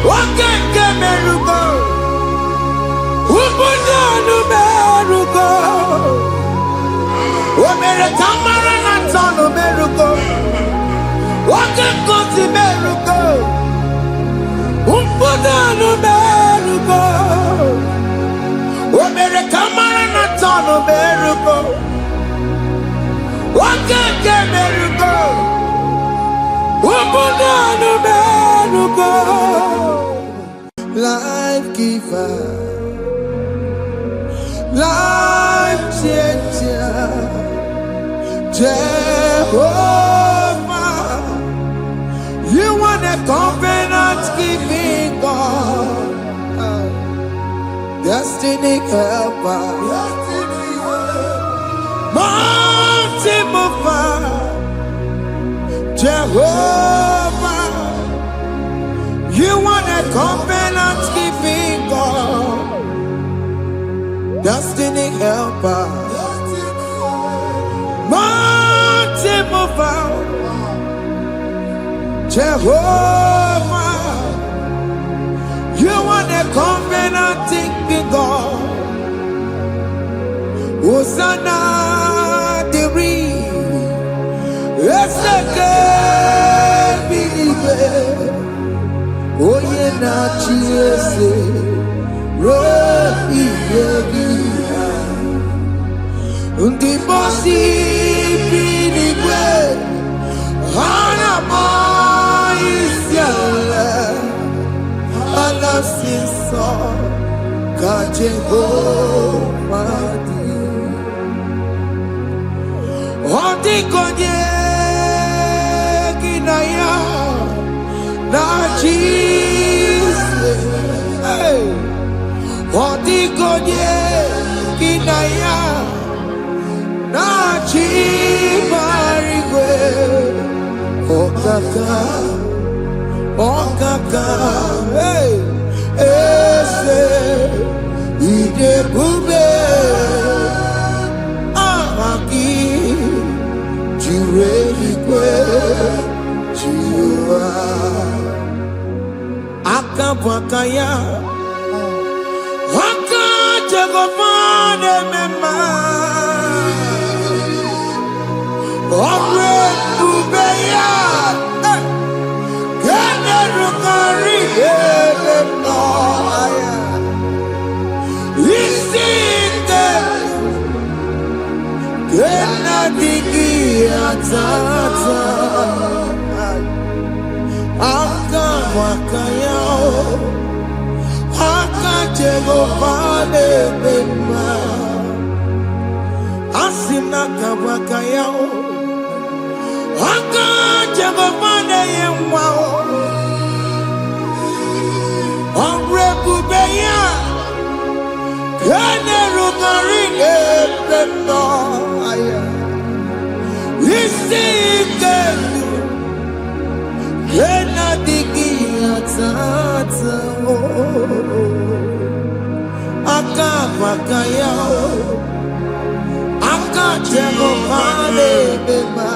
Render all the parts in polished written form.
Wakeke meruko. Ubudanu meruko. Omere kamara na tonu meruko. Wakekoti meruko. Ubudanu meruko. Omere kamara na tonu meruko. Wakeke meruko. Ubudanu meruko. Life giver, life changer, Jehovah, you want a covenant keeping God, destiny helper, mountain mover, Jehovah, you want a covenant keeping God, destiny helper, mountain mover, Jehovah, you want a covenant keeping God. Hosanna diri, eseke bilibe, oye na chiese, rohi yegi. Undi bosi bilibe, hana mo isyala, ala sinso ka Jehovah di. Odi konye kinaya na Jesus. Odi konye kinaya na chibarigwe. Okaka, okaka, ese ide bube amaki jireligwe jiwa akabwakaya akajegomane mema omre bubeya generukari no aya isite kena digi atata aka wakaya aka jego vale bema asina kabakaya aka jego vale yemwa Omrebubeya Kanerungarine Pendo Aya Isike Kena Digi Atata Akabakaya Akajego Vale Bema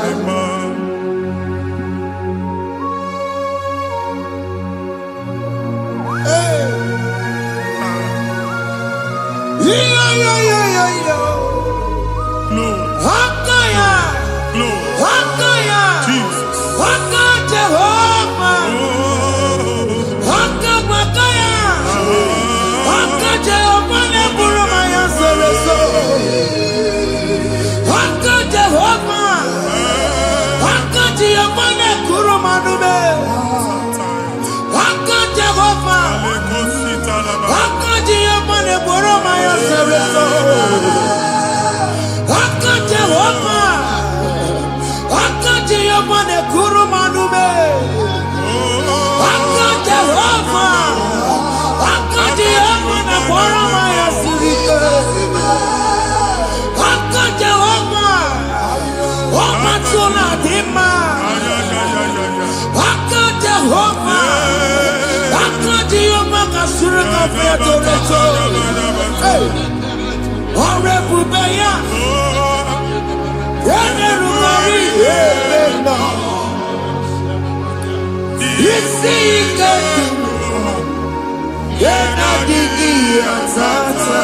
Yena digi atata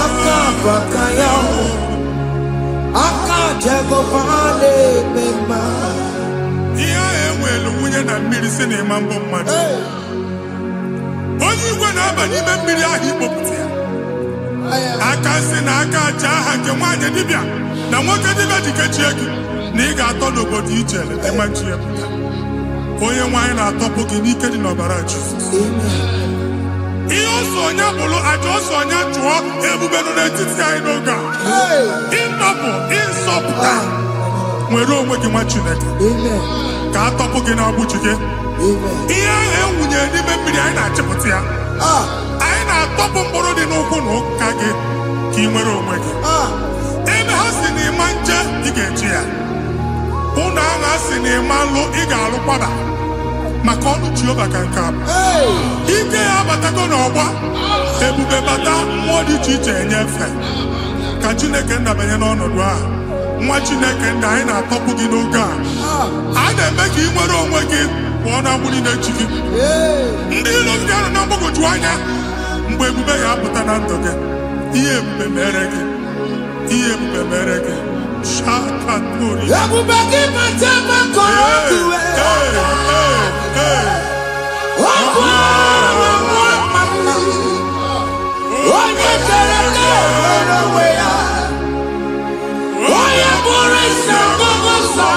Aka bakaya Aka jego vale bema Iya ewelu wunye na mmiri si na ịma mbọ mmadụ onye igwe na-aba n'ime mmiri ahụ ikpopụta ya aka si na aka aja aha nke nwaanyị dibịa na nwoke dibịa ji kechie gị na ị ga-atọ n'obodo ijele ịmachi ya pụta onye nwaanyị na-atọpụ gị n'ike dị n'ọbara Jizọs ihe ọsọ onye bụrụ aja ọsọ onye chụọ ebube nọ n'etiti anyị n'oge a ịtọpụ ịsọpụta nwere onwe gị nwa Chineke ka atọpụ gị na-agbụchi gị ihe ahụ ewunye n'ime mmiri anyị na-achịpụta ya anyị na-atọpụ mkpụrụ dị n'ụkwụ na ụka gị ka ị nwere onwe gị ebe ha si na ịma nje ị ga-eji ya ụlọ ahụ ha si na ịma nlụ ị ga-alụ kwaba maka ọnụ Jehova ka nke a ike ya abatago n'ọgba ebube bata mmụọ dị iche iche enyefe ka Chineke ndabanye n'ọnọdụ a nwa Chineke ndị anyị na-atọpụ gị n'oge a na-eme ka ị nwere onwe gị pụọ na mgburi na-echi gị ndị ilo ndị ahụ na mgbagwoju anya mgbe ebube ya apụta na ndụ gị ihe ebube mere gị ihe ebube mere gị shakatori ebube gị mata maka ọkụwe onye kere nwere onwe ya onye bụrụ isi ọgụgụ nsọ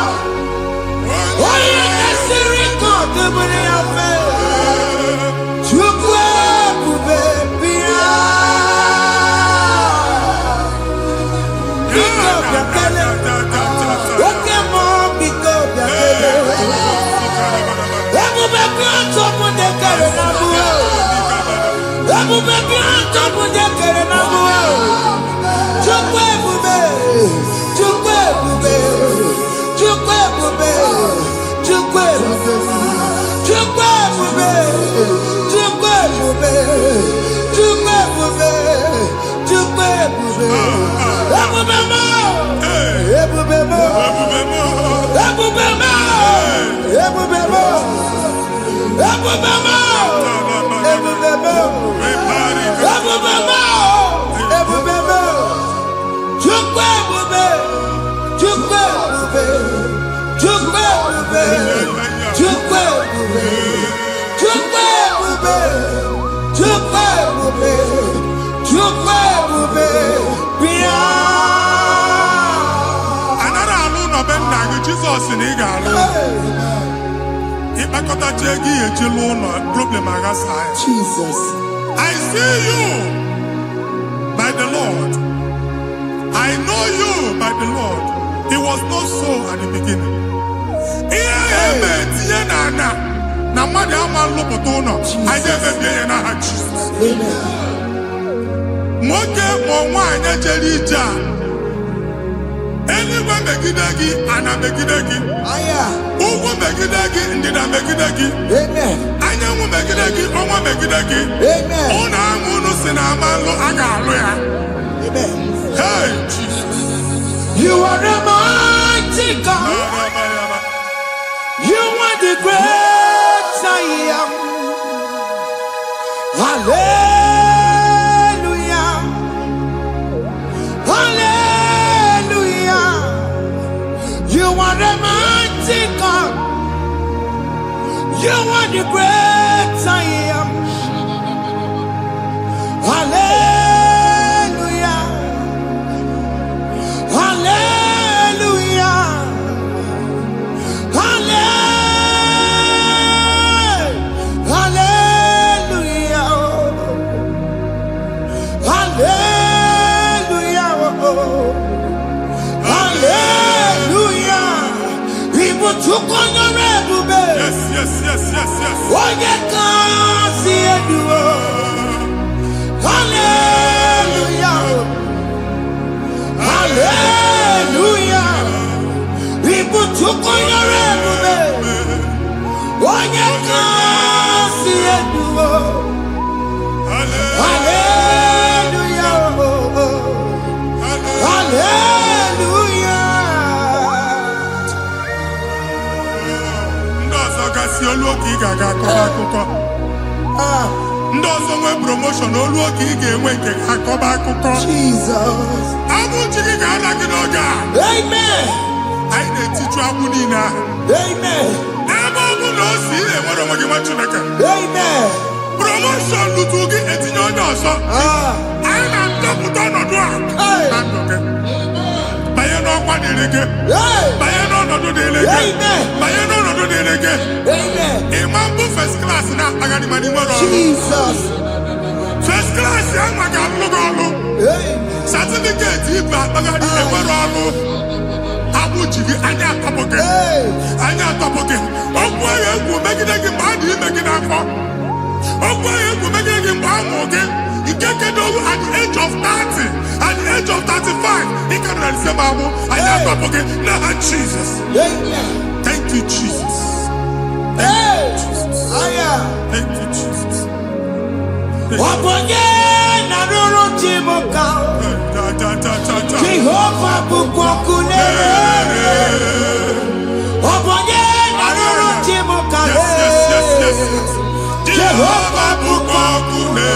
onye kesịrị ka ọdịbụrụ ya fe Chukwu ebube bịa biko bịakele oke mmụọ biko bịakele ebube gị ọtọpụ dekere na mụọ ebube gị ọtọpụ dekere na mụọ Chukwu ebube Chukwu ebube Chukwu ebube Chukwu ebube Chukwu ebube Chukwu ebube Chukwu ebube Chukwu ebube ebube mo ebube mo ebube mo ebube mo ebube mo ebube mo ebube mo ebube mo Chukwu ebube Chukwu ebube Chukwu ebube Chukwu ebube Chukwu ebube Chukwu ebube Chukwu ebube bịa anara alụ n'ọbe nna gị Jizọs na ị ga-alụ ịkpakọtacha ego ihe eji lụọ ụlọ problem aghasa ya Jesus I see you by the Lord I know you by the Lord it was not so at the beginning ihe eme tinye na ana na mmadụ ama nlụpụta ụlọ anyị emebie ya n'aha Jizọs nwoke ma nwaanyị jere ije a eluigwe megide gị ana megide gị ugwu megide gị ndịda megide gị anyanwụ megide gị ọnwa megide gị ụlọ ahụ unu si na ama nlụ a ga-alụ ya hey Jesus you are a mighty God you are the great I am hallelujah hallelujah you are a mighty God you are the great I am hallelujah hallelujah hallelujah hallelujah ibu tukonyore ebube yes onye kasi eduo hallelujah hallelujah ibu tukonyore ebube onye kasi eduo hallelujah hallelujah ndị ọzọ gasị olu oke ị ga-aga akọba akụkọ. Ndị ọzọ nwee promotion olu oge ị ga-enwe nke akọba akụkọ. Jesus. Abụ chi gị ga-ala gị n'oge a. Amen. Anyị na-etiju agbụ niile ahụ. Amen. Ebe ọ bụ na o si ị na-enwere onwe gị nwa Chineke. Amen. Promotion lutu gị etinye onye ọzọ. Anyị na-adọpụta ọnọdụ a na ndụ gị. Banye n'ọkwa dịrị gị. Banye n'ọnọdụ dịrị gị. Banye n'ọnọdụ dịrị gị. Ịma mbụ first class na-akpagharị ma n'ime ọrụ. Jesus. First class ya nwa ga-alụ gị ọrụ. Certificate ibe akpagharị enwere ọrụ. Agbụ ji gị anya atọpụ gị. Anya atọpụ gị. Okwu ahụ egwu megide gị mgbe a dị ime gị n'afọ. Okwu ahụ egwu megide gị mgbe a mụrụ gị. Nke kedu at the age of 30, at the age of 35, he can receive abu. I am not forget. Now, Jesus. Thank you, Jesus. Thank you, Jesus. Thank you, Jesus. Jehovah bukokune. Jehovah bukokune.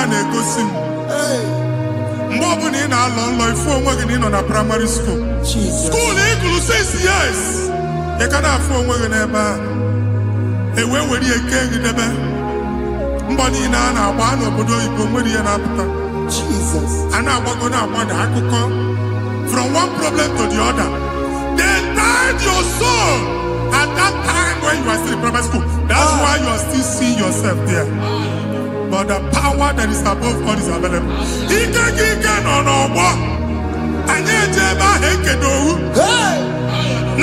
na-egosi m mgbe ọ bụla ị na-alọ nlọ ifu onwe gị na ị nọ na primary school school ị gụrụ 6 years ị ka na-afụ onwe gị n'ebe a ewee were eke gị debe mbọ niile a na-agba n'obodo oyibo nwere ihe na-apụta a na-agbago na-agbada akụkọ from one problem to the other. They tied your soul at that time when you are still in primary school. That's why you are still seeing yourself there. But the power that is above all is available. Ike no more. Anye jeba hekedowu.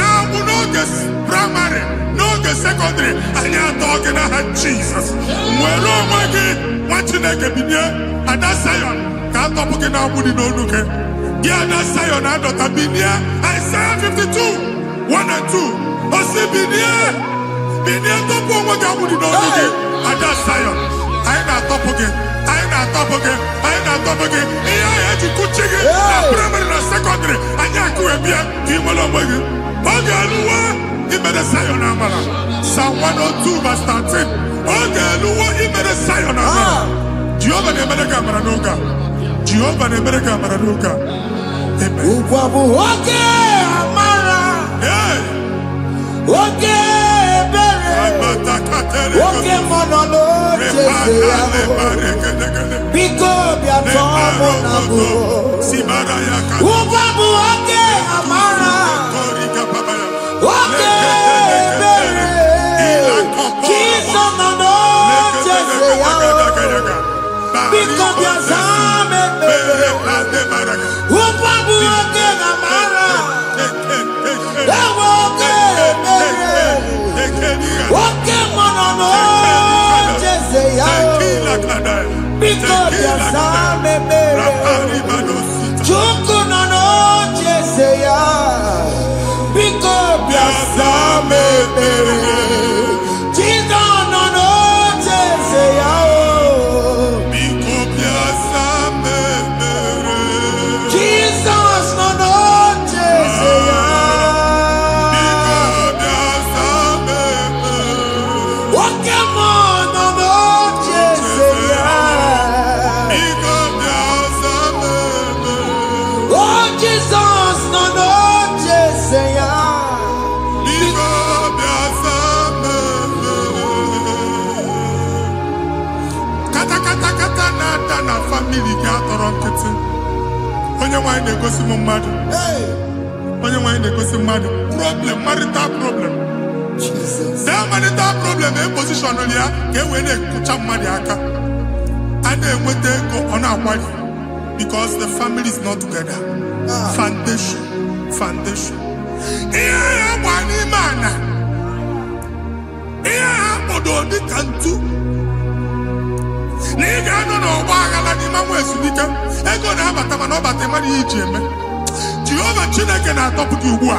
Now we know this primary, no the secondary. Anye talking about Jesus. Mwelo mwagi wachineke binye. Ada Zion can't talk again now. Budi no nuke. Yeah, that Zion and Dr. Binye. Isaiah 52, 1 and 2. Osi Binye topo mwagi budi no nuke. Ada Zion. I ain't not top again. I ain't not top again. I ain't not top again. I had to go check it. Primary and secondary. I can't go and be a team along with you. Okay, Lua, he made a Zion Amala. Psalm 102 verse 13. Okay, Lua, he made a Zion Amala. Jehovah the America Maranuka. Jehovah the America Maranuka. Amen. Okay, Amara. Hey. Okay. Oke monolo biko bia tomo nabu ubabu oke amara oke bere kiso nono jese ya biko bia zame bere ubabu oke amara oke bere oke monolo jese ya because ya same mere chuku nono jese ya because ya same mere chido nono jese ya because ya same Jesus no no Jeseya. Igo biasa me. Kata na family ga atọrọ nkịtị. Onye nwanyị na-egosi m mmadụ. Onye nwanyị na-egosi mmadụ. Problem, marital problem. Jesus. That marital problem position on ya ka e wee na-ekụcha mmadụ aka. A na-enweta ego ọ na-akwari because the family is not together. Foundation. Ihe ya gba n'ime ana. Ihe ha kpọdo dịka ntu. Na ị ga-anọ n'ọgba aghara n'ime nwa ezumike. Ego na-abata mana ọ bata mmadụ ihe iji eme. Jehova Chineke na-atọpụ gị ugbu a.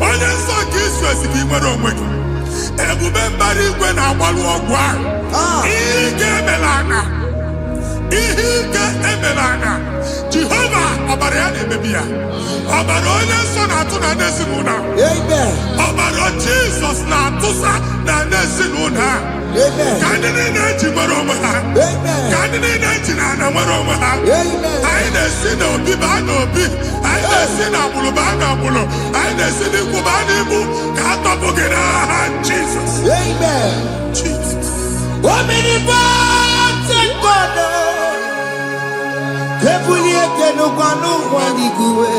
Onye nsọ nke Izrel gị nwere onwe gị. Ebube mbara igwe na-agbalụ ọgwụ ahụ. Ihe ike emela ana. Jehova ọbara ya na-emebi ya. Ọbara onye nsọ na-atụ na n'ezinụlọ. Ọbara Jizọs na-atụsa na n'ezinụlọ. Ka ndị niile eji nwere onwe ha. Ka ndị niile eji na ana nwere onwe ha. Anyị na-esi n'obi baa n'obi. Anyị na-esi n'agbụrụ baa n'agbụrụ. Anyị na-esi n'ikwu baa n'ikwu. Ka a tọpụ gị n'aha Jizọs. Jesus. Omnipotent God. Kebulie kenukanu waniguwe.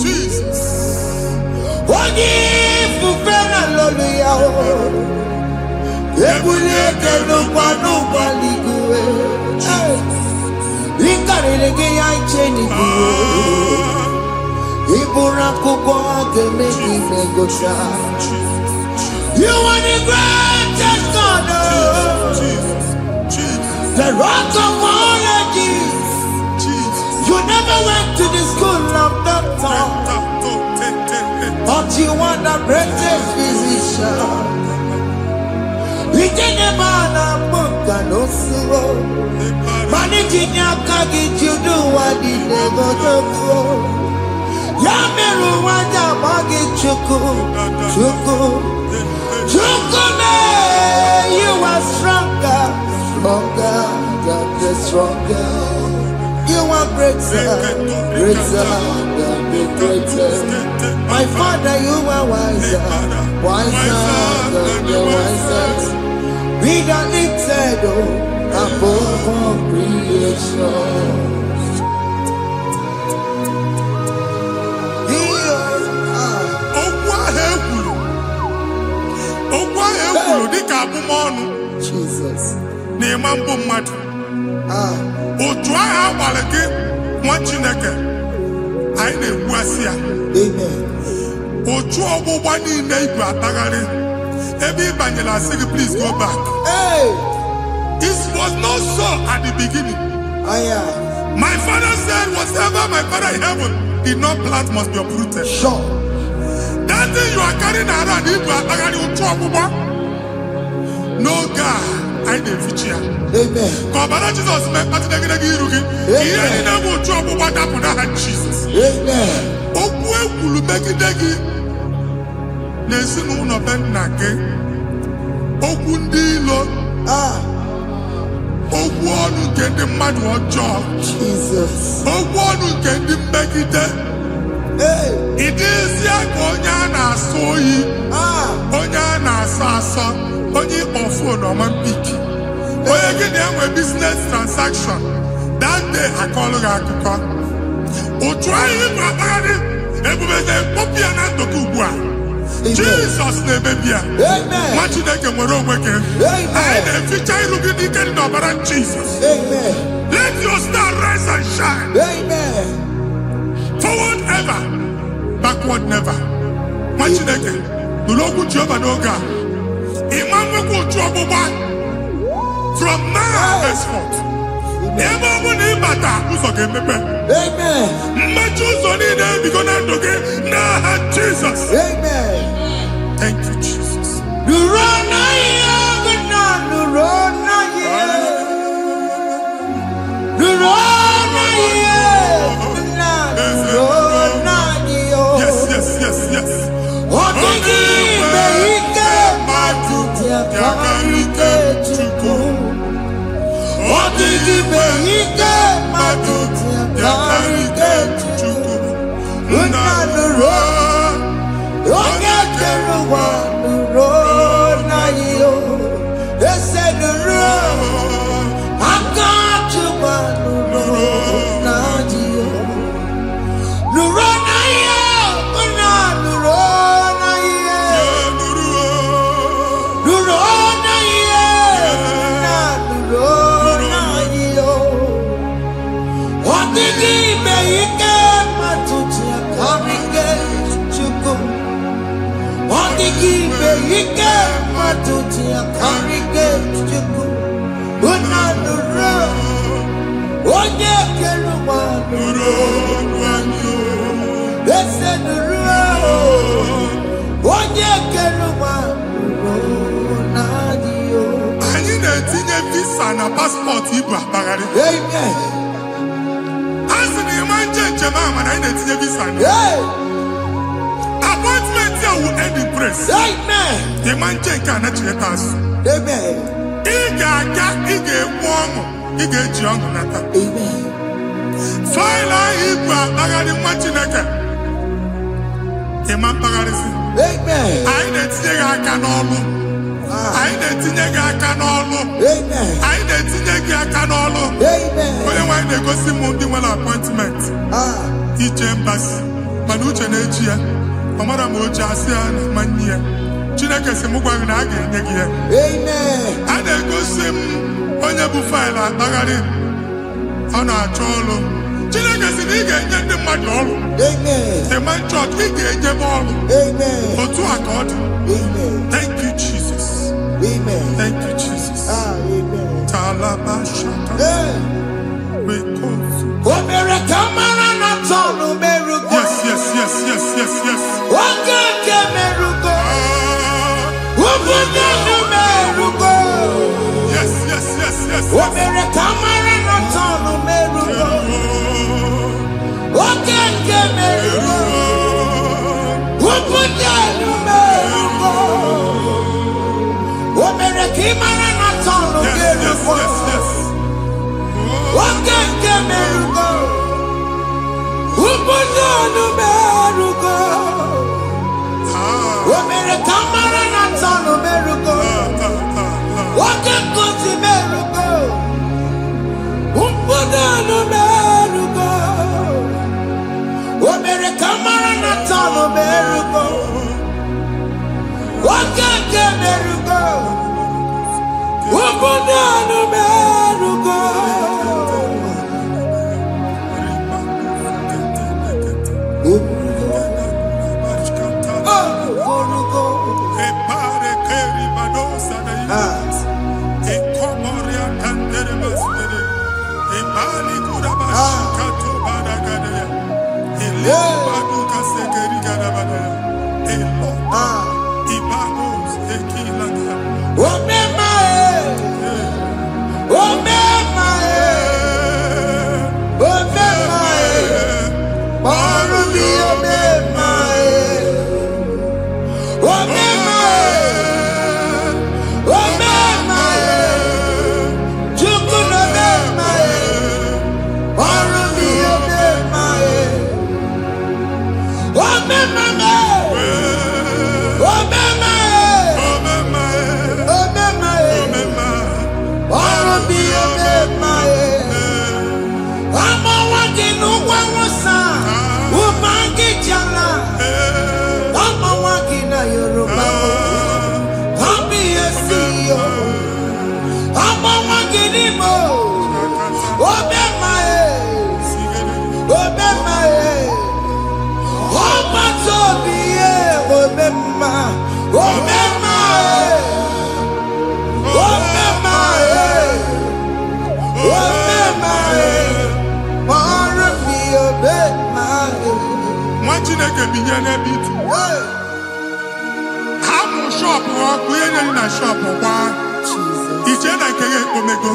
Jesus. Onye fufena lolu ya o. Kebulie kenukanu waniguwe. Inkarele ge ya icheni guwe. Ibura kuko ageme imegosha. You are the greatest God. The rock of all ages. You never went to the school of doctor, but you are the greatest physician. We didn't man a book and no slow. Managing your carriage, you do what you never do. Yameru wanda magi chuku. You are stronger, stronger. You are greater than the greatest. My Father, you are wiser than the wisest. Be the lifted above all creation. Jesus. Otu agha agbara gị nwa Chineke anyị na-egbu asị ya. Otu ọgbụgba niile igwe atagharị ebe ị banyere asị gị please go back. It was not so at the beginning. My father said whatever my father in heaven did not plant must be uprooted. Sure. That thing you are carrying around igwe atagharị otu ọgbụgba. No God. I didn't feature. Amen. Kọbara Jesus mee kpatị negidegi iru gị. Ihe niile bụ otu ọgbụgba dapụ n'aha Jesus. Amen. Okwu ekwuru megide gị n'ezinụlọ be nna gị. Okwu ndị ilo. Okwu ọnụ nke ndị mmadụ ọjọọ. Jesus. Okwu ọnụ nke ndị mmegide. Ị dịzie ka onye a na-asọ oyi. Onye a na-asọ asọ. Onye ịkpọ phone ọma mpiki. Onye gị na-enwe business transaction. That day akọlụ gị akụkọ. Otu anyị gbagharị ebube na-ekpọpụ ya na ndụ gị ugbu a. Jesus na-emebi ya. Nwa Chineke nwere onwe gị. Anyị na-eficha iru gị n'ike dị n'ọbara Jesus. Let your star rise and shine. Forward ever, backward never. Nwa Chineke nụrụ okwu Jehova n'oge a. From now henceforth. Ebe ọ bụ na ịbata ụzọ ga-emepe. Mmechi ụzọ niile ebigo na ndụ gị n'aha Jizọs. Thank you, Jesus. Yes. Unanuro. Onye kere ụwa nuro na yo. Ese nuro. Aka chụba nuro na yo. Nuro na yo. Unanuro na yo. Nuro na yo. Unanuro na yo. Ọdịghị ime ike matutu akarịke Chukwu. Ọdịghị ime ike matutu akarịke Chukwu. Unanuro. Onye kere ụwa nuro anyị. Ese nuro. Onye kere ụwa nuro n'anyị yo. Anyị na-etinye visa na paspọtụ ibu akpagharị. Amen. Asị na ịma njem ahụ mana anyị na-etinye visa na. Hey. Appointment ya will end in praise. Amen. Ịma njem nke a na-echeta azụ. Amen. Ị ga-aga, ị ga-ekwu ọṅụ, ị ga-eji ọṅụ nata. Amen. Faịlụ ahụ ibu akpagharị nwa Chineke. Ịma mkpagharịsị. Amen. Anyị na-etinye gị aka n'ọlụ. Anyị na-etinye gị aka n'ọlụ. Amen. Anyị na-etinye gị aka n'ọlụ. Amen. Onye nwaanyị na-egosi m ndị nwere apọịntment ije mbasi mana uche na-eji ya ọ mara ma o ji asị ya na ma nne ya. Chineke sị m gwa gị na a ga-enye gị ya. Amen. A na-egosi m onye bụ faịlụ akpagharị ọ na-achọ ọrụ. Chineke sị na ị ga-enye ndị mmadụ ọrụ. Amen. Ema chọọchị ị ga-enyebe ọrụ. Amen. Otu a ka ọ dị. Amen. Thank you Jesus. Amen. Thank you Jesus. Amen. Talabashaka. Hey. Rekozu. O mere ka mara na tọnụ merugo. Yes. Oge nke merugo. Ah, Obodo nụ merugo. yes. O mere ka mara na tọnụ merugo. Oge nke merugo. Obodo nụ merugo. O mere ka ị mara na tọnụ merugo. Oge nke merugo. Obodo nụ merugo. O mere ka mara na tọnụ merugo. Oge nkuzi merugo. Obodo nụ merugo. O mere ka mara na tọnụ merugo. Oge nke merugo. Obodo nụ merugo. Chineke binye n'ebe itu. Hapụ shọpụ ọkụ ihe nyere na shọpụ kwa. Iche na nke ya ekpomego.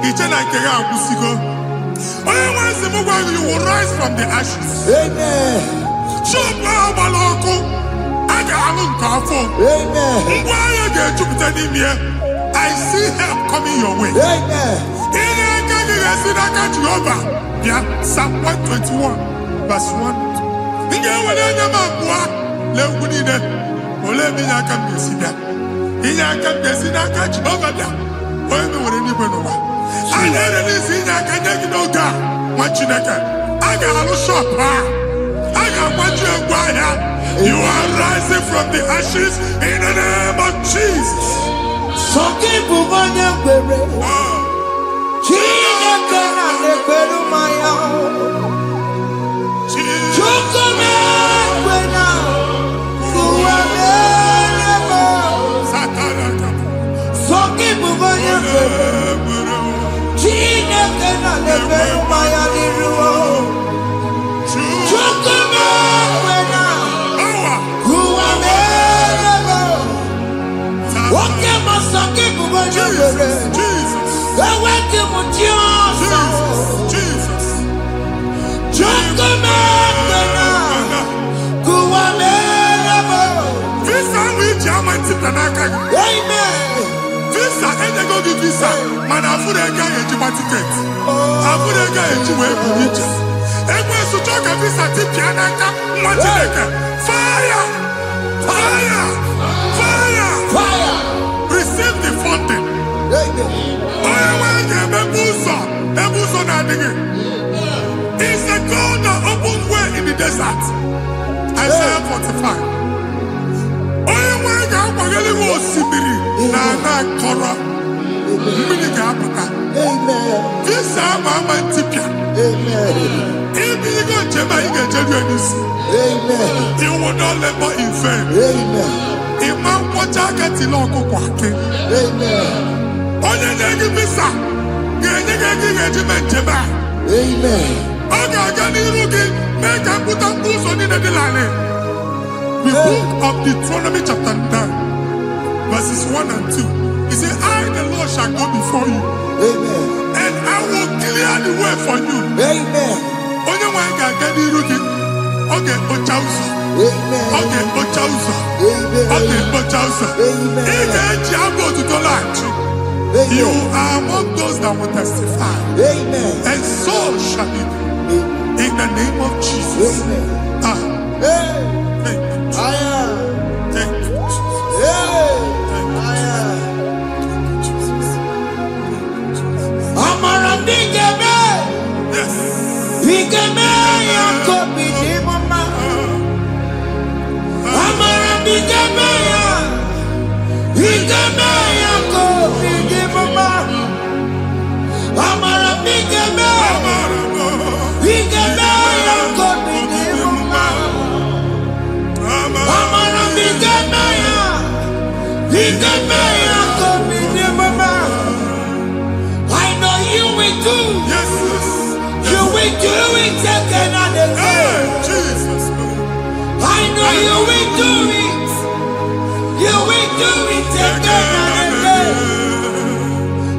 Iche na nke ya agwụsigo. Onye nwe nsị m gwa you will rise from the ashes. Amen. Shọpụ ahụ gbara ọkụ. A ga-alụ nke afọ. Amen. Ngwa ahịa ga-ejupụta n'ime ya. I see help coming your way. Amen. Ihe aka gị ga-esi n'aka Jehova. Bịa Psalm 121 verse 1. Inge wale nyama kwa le wunine. Ole mi nyaka mbesida. Inyaka mbesida ka Jehova bia. Oye mi wale ni benowa. Anya ni si nyaka nyaki noga. Mwachineke. Aga alu shop ha. Aga mwachi egwaya. You are rising from the ashes in the name of Jesus. Sokibu manya kwere. Chineke na nekweru maya. Chukome kwena. Kuwamerebo. Sokibu manya kwere. Chineke na nekweru maya liruo. Chukome kwena. Kuwamerebo. Woke masokibu manya kwere. Jesus. Visa we German titanaka. Amen. Visa ene go give visa. Man afure ga ejiba ticket. Afure ga ejiwe ebuije. Egwe su choka visa tipianaka mwajileke. Fire! Receive the funding. Amen. It's a God that opens way in the desert. Isaiah 45. You will not labor in vain. Imam Wajaka Tiloko Kwake. Onye visa. Amen. The book of Deuteronomy chapter 9, verses 1 and 2. He said, I, the Lord, shall go before you. Amen. And I will clear the way for you. Amen. You are among those that will testify. Amen. And so shall it be. In the name of Jesus. Amen. Thank you, Jesus. Thank you, Jesus. Thank you, Jesus. Yes. I know you will do. Yes. You will do it again and again. Jesus. I know you will do it. You will do it again and again.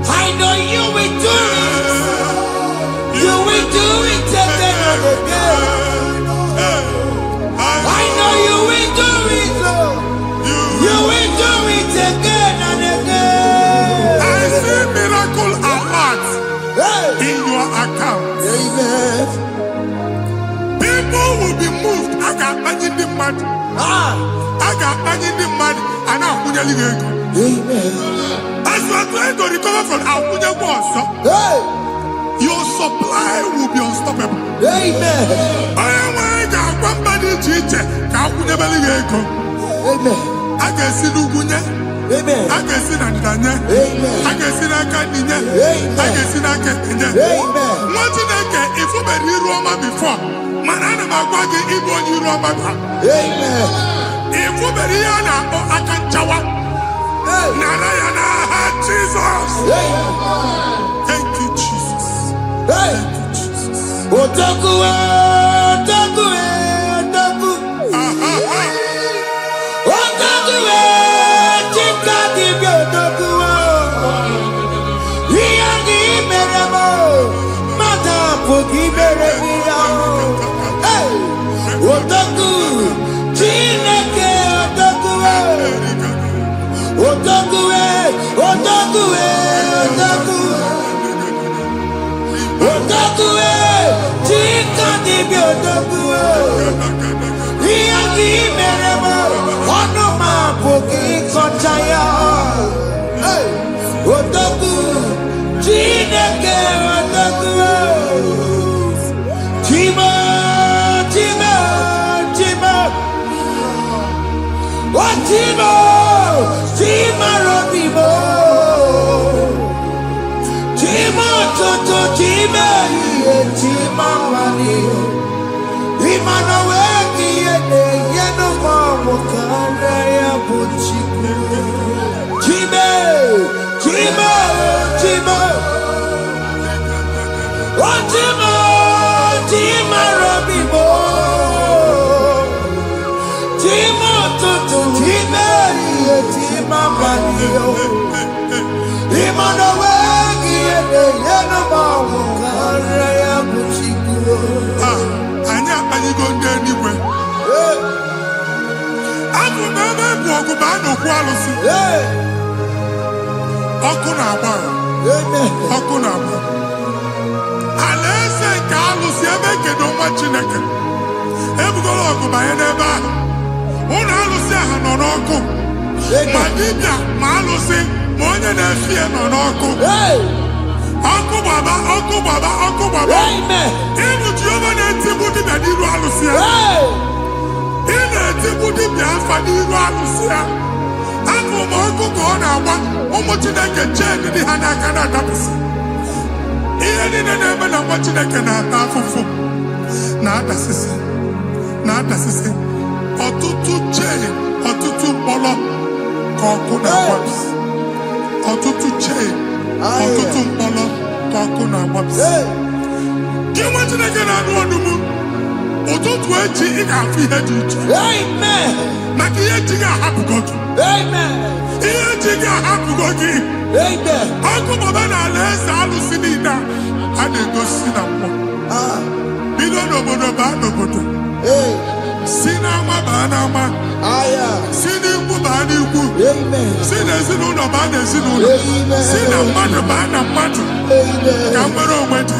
I know you will do it. You will do it again and again. I know you will do it, Lord. You will do it again and again. I see miracle alert in your account. Amen. People will be moved. I got money in the mud. I got money in the mud. And I'm going to leave. Amen. As you are trying to recover from Abuja Boss, your supply will be unstoppable. Amen. I am one body teacher. Amen. I can see Lugunya. Amen. I can see Nadanya. Amen. I can see Nakaninya. Amen. I can see Nakaninya. Amen. What did I get if you were in Roma before? Manana Magwagi, Ibo, you Roma. Amen. If you were Rihanna or Akanchawa, Narayana, Jesus. Thank you, Jesus. Thank you, Jesus. Otaku. Timo, Tima Robibo, Timo Toto, Tima, Tima Mani, Imanaweki, Yeno Mamo, Karaya Buchiku, Timo, Timo, Timo, oh Timo, Tima Robibo, Timo Toto, Tima, Tima Mani, Imanaweki, Yeno Mamo, Karaya Buchiku. Anya ayigo ndị eluigwe. Abụ m ebe bụ ọgụ ma a na-okwu alụsị. Ọkụ na-agba. Ọkụ na-agba. Alaeze nke alụsị ebe kedu nwa Chineke. Ebugoro ọgụ banye n'ebe ahụ. Ụlọ alụsị ahụ nọ n'ọkụ. Ma dibịa ma alụsị ma onye na-efi ya nọ n'ọkụ. Ọkụ gbaba, ọkụ gbaba, ọkụ gbaba. Ịbụ Jehova na-etigbu dibịa n'iru alụsị ya. Ị na-etigbu dibịa afa n'iru alụsị ya. Abụ m ọkụ ka ọ na-agba ụmụ Chineke chee ndị ha n'aka na-adapụsị. Ihe niile na-eme na nwa Chineke na-ata afụfụ na-adasịsị na-adasịsị. Ọtụtụ chee, ọtụtụ mkpọrọ ka ọkụ na-agbapụsị. Ọtụtụ chee, ọtụtụ mkpọrọ ka ọkụ na-agbapụsị. Gị nwa Chineke na-anụ ọdụm, ụtụtụ echi ị ga-afụ ihe dị iche. Maka ihe echi ga-ahapụgo gị. Ihe echi ga-ahapụgo gị. Ọkụ baba na alaeze alụsị niile a na-egosi na mmụọ. Bido n'obodo baa n'obodo. Si n'ama baa n'ama. Si n'ikwu baa n'ikwu. Si n'ezinụlọ baa n'ezinụlọ. Si na mmadụ baa na mmadụ. Ka nwere onwe dị.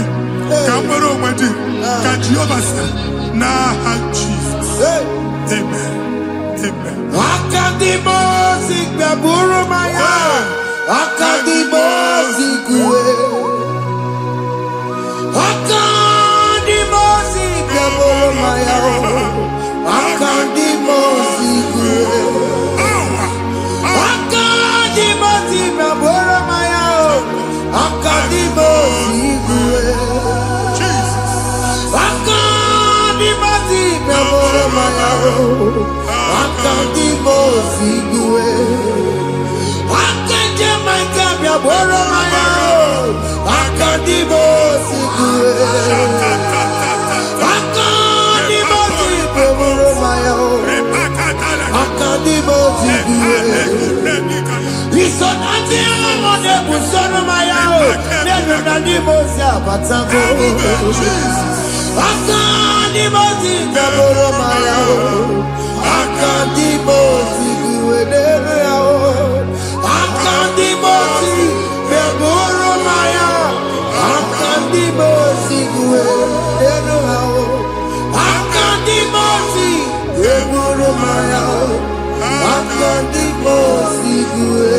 Ka nwere onwe dị. Ka Jehova sị n'aha Jizọs. Amen. Amen. Akadimosi gbaburu maya. Akadimosi kuwe. Akadimosi gbaburu maya. Akadimosi kuwe. Akadimosi gbaburu maya. Akadimosi kuwe. Akadimosi gbaburu maya. Akadimosi kuwe. Akadimosi gbaburu maya. Akadimosi kuwe. Akadimosi gbaburu maya. Akadimosi kuwe. Isonati amone busono maya. Nenu nadimosi abatago. Akadimosi gbaburu maya. Akadimosi kuwe nenu yao. Akadimosi gbaburu maya. Akadimosi kuwe nenu yao. Akadimosi gbaburu maya. Akadimosi kuwe.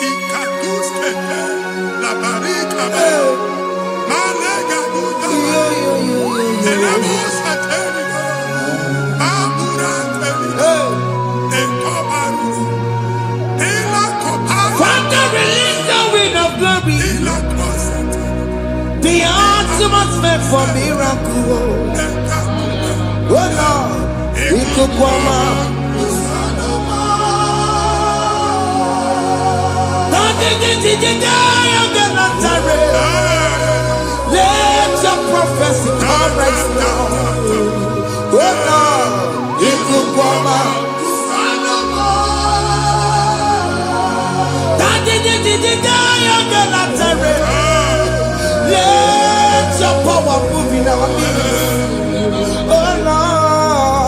Ikaduskete la barika be. Malega duda. Elemosa teriga. Amura teriga. Ekobaru. Ela koparu. Father, release the wind of glory. Ela kosete. The ultimate meant for miracle. Oh Lord, Ikukwama. Let your prophecy come right now. Oh Lord, Ikukwama. Let your power move in our midst. Oh Lord.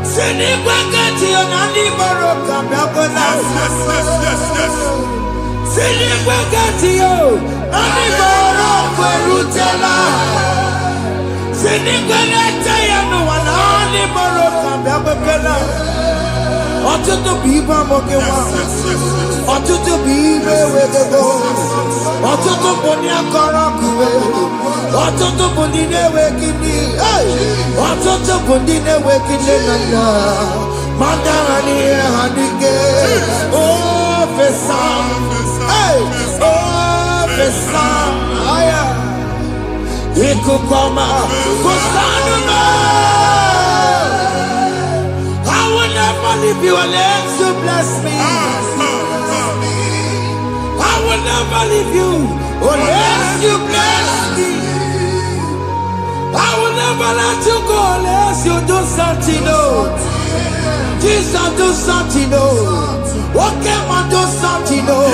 Sinikwakati onani moroka biakola. Sinikwakati yo ani moroka erutela. Sinikwakati ya no wanani moroka biakola. Ọtụtụ bụ ibe amụghị nwa. Ọtụtụ bụ ibe ewegego. Ọtụtụ bụ ndị akọrọ kụwe. bundine wekini. Watoto bundine wekini nana. Mandani hanike. Oh, Fesam. Oh, Fesam. Aya. Ikukoma. Kusanuma. I will never leave you unless you bless me. I will never leave you unless you bless me. I will never let you go unless you do something. Oh, Jesus, do something. Oh, what came and do something. Oh,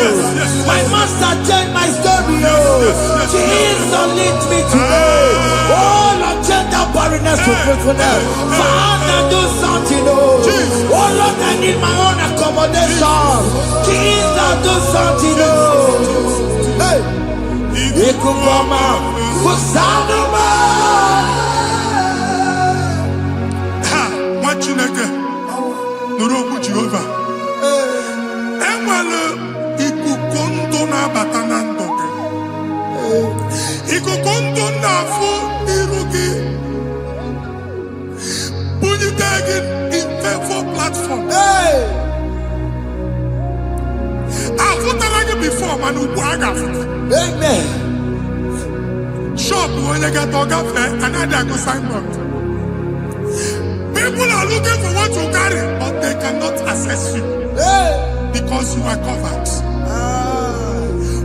my master changed my story. Oh, Jesus, lead me today. Oh, Lord, change that barrenness to fruitfulness. Father, do something. Oh, Lord, I need my own accommodation. Jesus, do something. Oh, hey, Ikukoma, Kusanuma. Ha, Machineke, Nuroku Jehovah. Enwale ikukondo na batanando. Ikukondo na fu irugi. Bunitegi in favor platform. Hey, Afutalagi before manu waga. amen. Shop when you get to cafe and I go sign up. People are looking for what you carry, but they cannot access you Hey, because you are covered.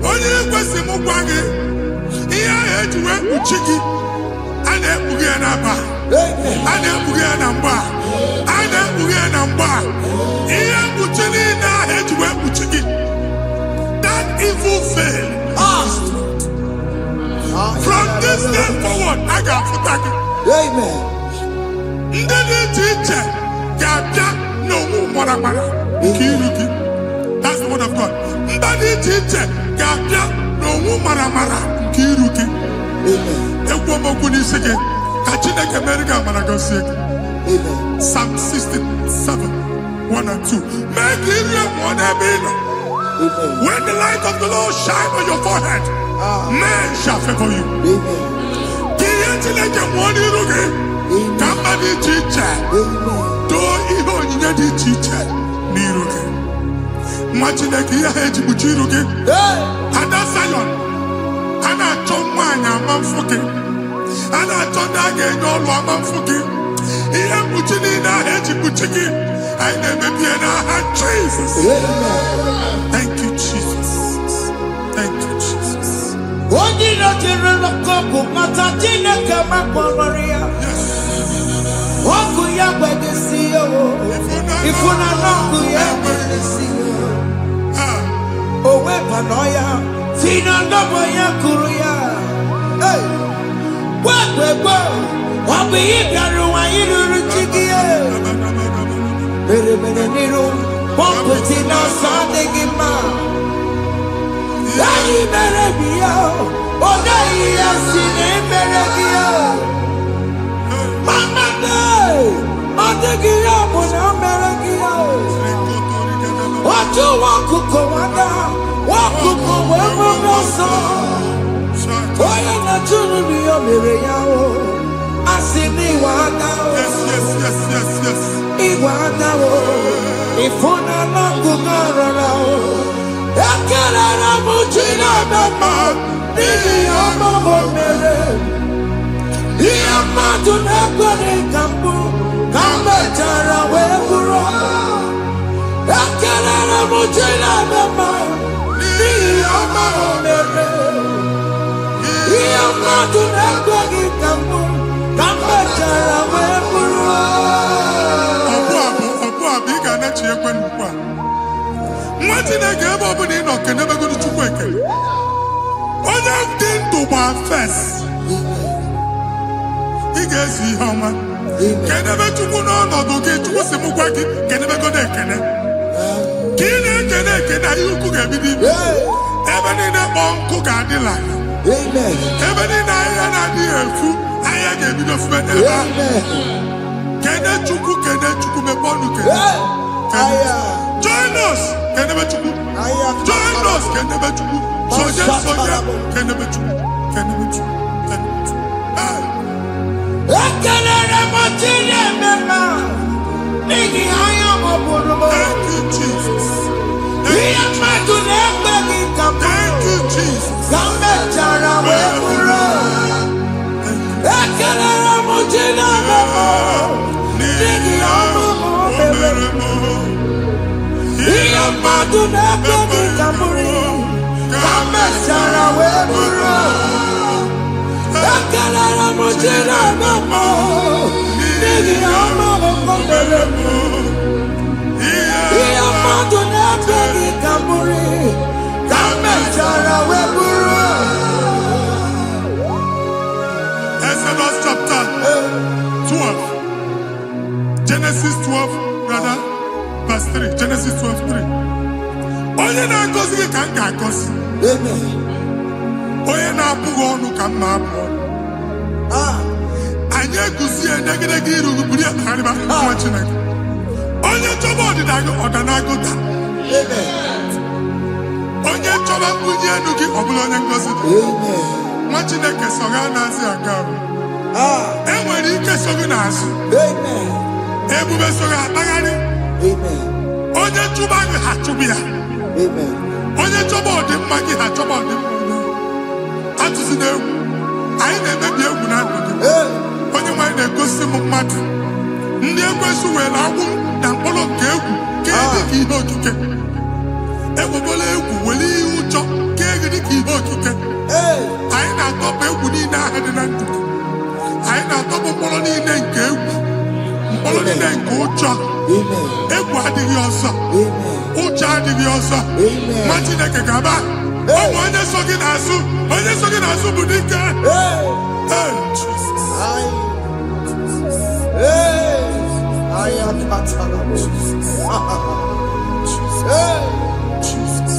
Only question Mugwagi, here I had to work with Chiki, and then Bugianaba, amen. and then Bugianamba, and then Bugianamba. Here Buchini, I had to work with Chiki. That evil failed. From this day forward, I got for tagging. Amen. That's the word of God. Amen. Psalm 67, 1 and 2. Make it one. Amen. When the light of the Lord shine on your forehead, men shall favor you. Amen. Somebody teacher, do even you need teacher. Niruke. Imagine that you had to put you again. And that's Zion. And I told mine, I'm fucking. And I told that again, all I'm fucking. He had put in a head to put again. I never be in a heart, Jesus. Thank you, Jesus. Thank you, Jesus. What did I tell you? Matatina kama kwa Maria. Waku ya kwege siyo. Ifuna noku ya kwege siyo. Owe panoya. Fina ndobo ya kuruya. Hey. Kwekwe. Wabi ibiaru wa iruru chigiye. Mere niru. Wamputi na sadegima. Yayi mere biyo. Oda iya sine mere biyo. Mama day. Odegiya muna mere biyo. Oju wakuko wada. Wakuko wewe moso. Oye na chunu biyo mere yao. Asini wada. Yes. Iwada o. Ifuna nangu garana o. Ekelera mujina bema. Nini amamo mere. Iyamadu nekwere kambu. Kambe jara weburo. Ekelera mujina bema. Nini amamo mere. Iyamadu nekwere kambu. Kambe jara weburo. Biga na chi ekwe nkwa. Nwati na ga ebe obu ni no kene be godu chukwu ekele. Onye dị ndụ gba first. Ị ga-esi ihe ọma. Kene be chukwu n'ọnọdụ gị chukwu si mụ gwa gị kene be godu ekele. Ka ị na-ekene ekene ihe ukwu ga-ebido ibe. Ebe niile kpọ nkụ ga-adịla. Ebe niile ahịa na-adịghị efu ahịa ga-ebido fube n'ebe ahụ. Kene chukwu mepe ọnụ kene. Join us kenebe chukwu. Join us kenebe chukwu. Soje kenebe chukwu. Ekelere mochile mema. Nigi aya moburumo. Thank you, Jesus. Iya madu nembe kikamu. Thank you, Jesus. Kambe chara weburo. Ekelere mochile mema. Nigi aya moburumo. Iya madu nembe kikamu. Kambe chara weburo. Ekelere mochile mema. Nigi aya moburumo. Iya madu nembe kikamu. Kambe chara weburo. Exodus chapter 12. Genesis 12, rather, verse 3. Genesis 12, 3. Onye na-agọzi gị ka m ga-agọzi. Amen. Onye na-abụghị ọnụ ka m na-abụ ọnụ. Anyị eguzie edegedege iru gị buru ya kpagharịba nwa Chineke. Onye chọba ọdịda gị ọdanagụta. Amen. Onye chọba mbunye elu gị ọ bụla onye ngọzi dị. Amen. Nwa Chineke so gị anazi aga ahụ. E nwere ike so gị n'azụ. Amen. Ebube so gị akpagharị. Amen. Onye chụba gị ha chụbụ ya. Amen. Onye chọba ọdịmma gị ha chọba ọdịmma onye. Atụzi n'egwu. Anyị na-emebi egwu na ndụ gị. Onye nwanyị na-egosi m mmadụ. Ndị ekwensu were agwụ na mkpụrụ nke egwu kee dị ka ihe okike. Egbebola egwu were ihe ụjọ kee gị dị ka ihe okike. Anyị na-atọpụ egwu niile ahụ dị na ndụ gị. Anyị na-atọpụ mkpọrọ niile nke egwu. Mkpọrọ niile nke ụjọ. Egwu adịghị ọzọ. Ụjọ adịghị ọzọ. Nwa Chineke gaba. Ụmụ onye so gị n'azụ. Onye so gị n'azụ bụ dike. Jesus. I am Patana. Jesus.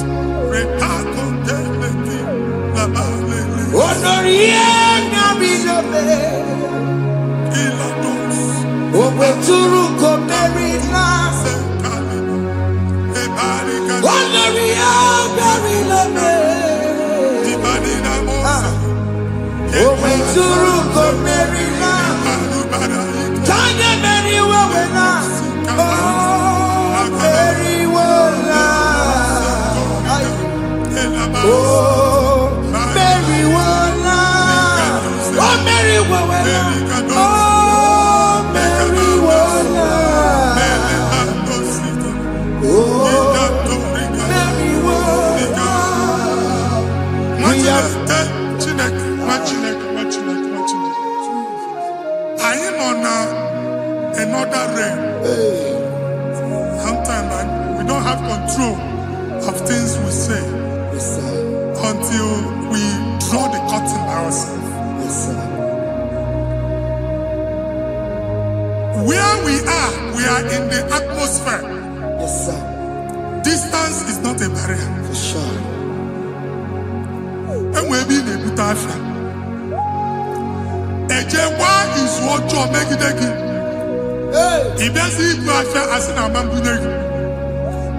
Honorie Nabilobe. Obeturu Komerina. Honorie Nabilobe. Obeturu Komerina. Tanya Mary Wawena. Oh, Mary Wawena. Oh, Mary Wawena. Oh, Mary Wawena. Oh, Mary Wawena. Oh, Mary Wawena. I am on another realm. Sometimes we don't have control of things we say until we draw the curtain by ourselves. Where we are in the atmosphere. Yes, sir. Distance is not a barrier. For sure. And we'll be in a good affair. Ejekwa izu ọjọọ megide gị. Ị bịazi ibu afịa asị na ama mbunye gị.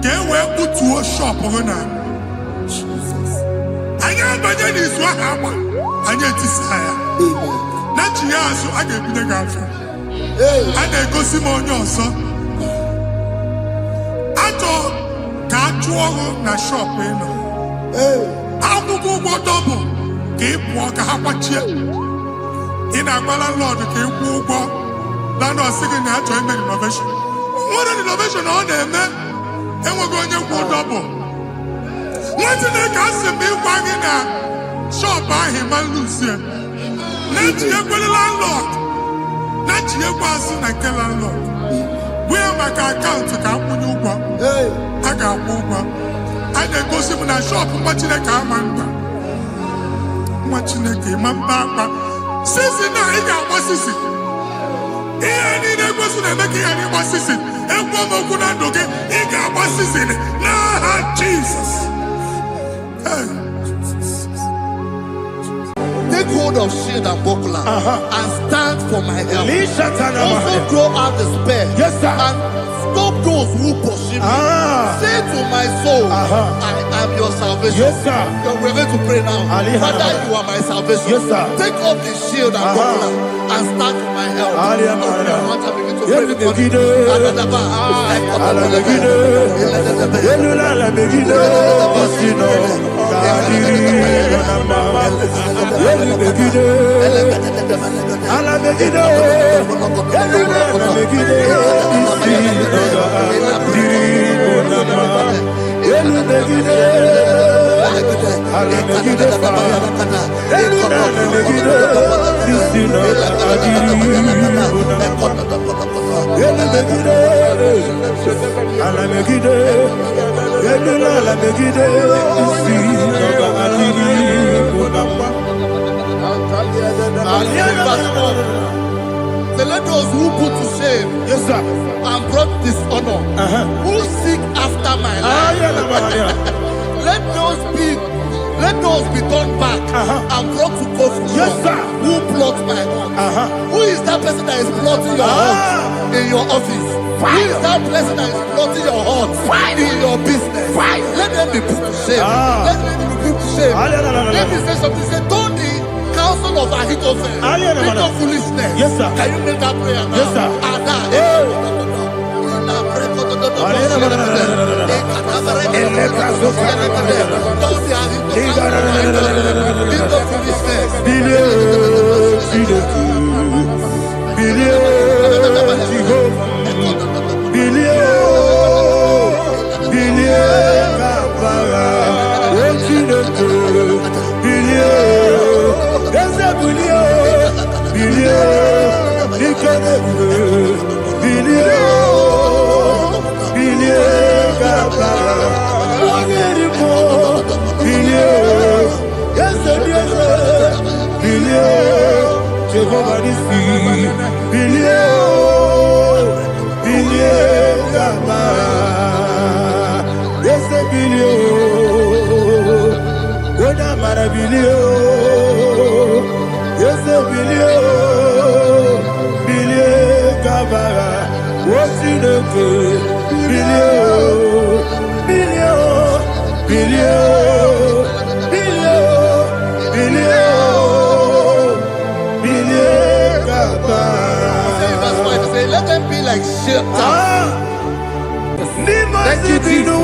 Ka e wee kputuo shọpụ gị na. Anyị abanye n'izu ahụ agba. Anyị etisa ya. Na chi ya azụ a ga-ebunye gị afịa. A na-egosi m onye ọzọ. Achọ ka a chụọ gị na shọpụ ị nọ. Akwụkwọ ụgwọ dọbụ ka ị pụọ ka ha kwachie. Ị na-agba landlord ka ị kwụọ ụgwọ. Landlord sị gị na achọ ime renovation. Nwere renovation ọ na-eme enweghị onye kwụ dọbụ. Nwa Chineke asị m ịgwa gị na shọpụ ahụ ịma nluzie. Na-echighekwele landlord. Na-echighekwa azụ na nke landlord. Bụ ya maka akaụntụ ka akwụnye ụgwọ. A ga-akwụ ụgwọ. A na-egosi m na shọpụ nwa Chineke ama mkpa. Nwa Chineke ịma mba akpa. Sisi na ị ga-agba sisi. Ihe niile egosi na-eme ka ihe n'ịgba sisi. Ekwu m okwu na ndụ gị, ị ga-agba sisi n'aha Jizọs. Take hold of shield and buckler and stand for my help. Also throw out despair and stop those who pursue me. Say to my soul, I am your salvation. Yes, sir. We're going to pray now. Father, you are my salvation. Yes, sir. Take off the shield and buckler and stand for my help. Open your heart and begin to pray before him. So let those who put to shame, Yes, sir. and brought dishonor, who seek after my life, let those be turned back and brought to confusion. Yes, sir. Who plot my heart? Who is that person that is plotting your heart in your office? Who is that person that is plotting your heart in your business? Let them be put to shame. Let them be put to shame. Let me say something. Say, don't the counsel of Ahithophel think of foolishness. Yes, sir. Can you make that prayer now? Yes, sir. Let them be like shelter. Thank you, Jesus.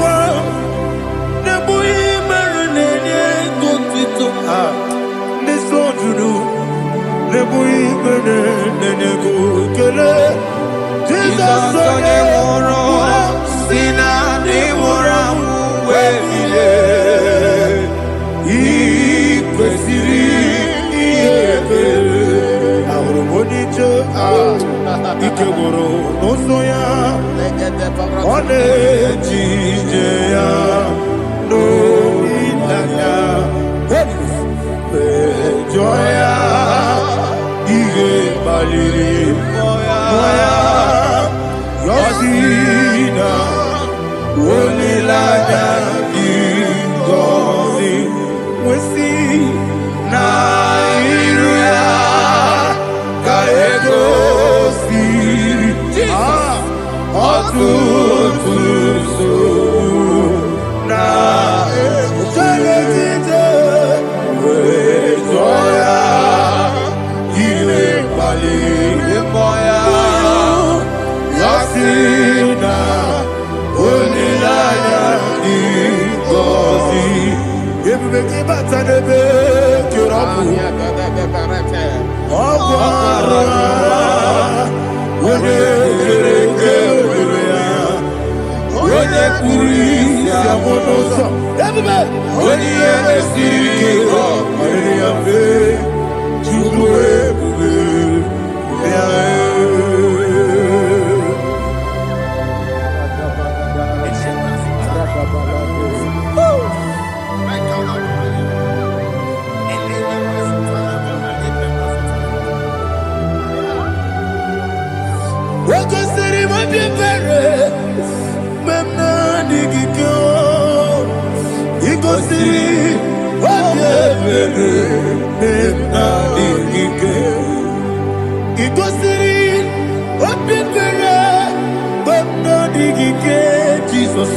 Jesus,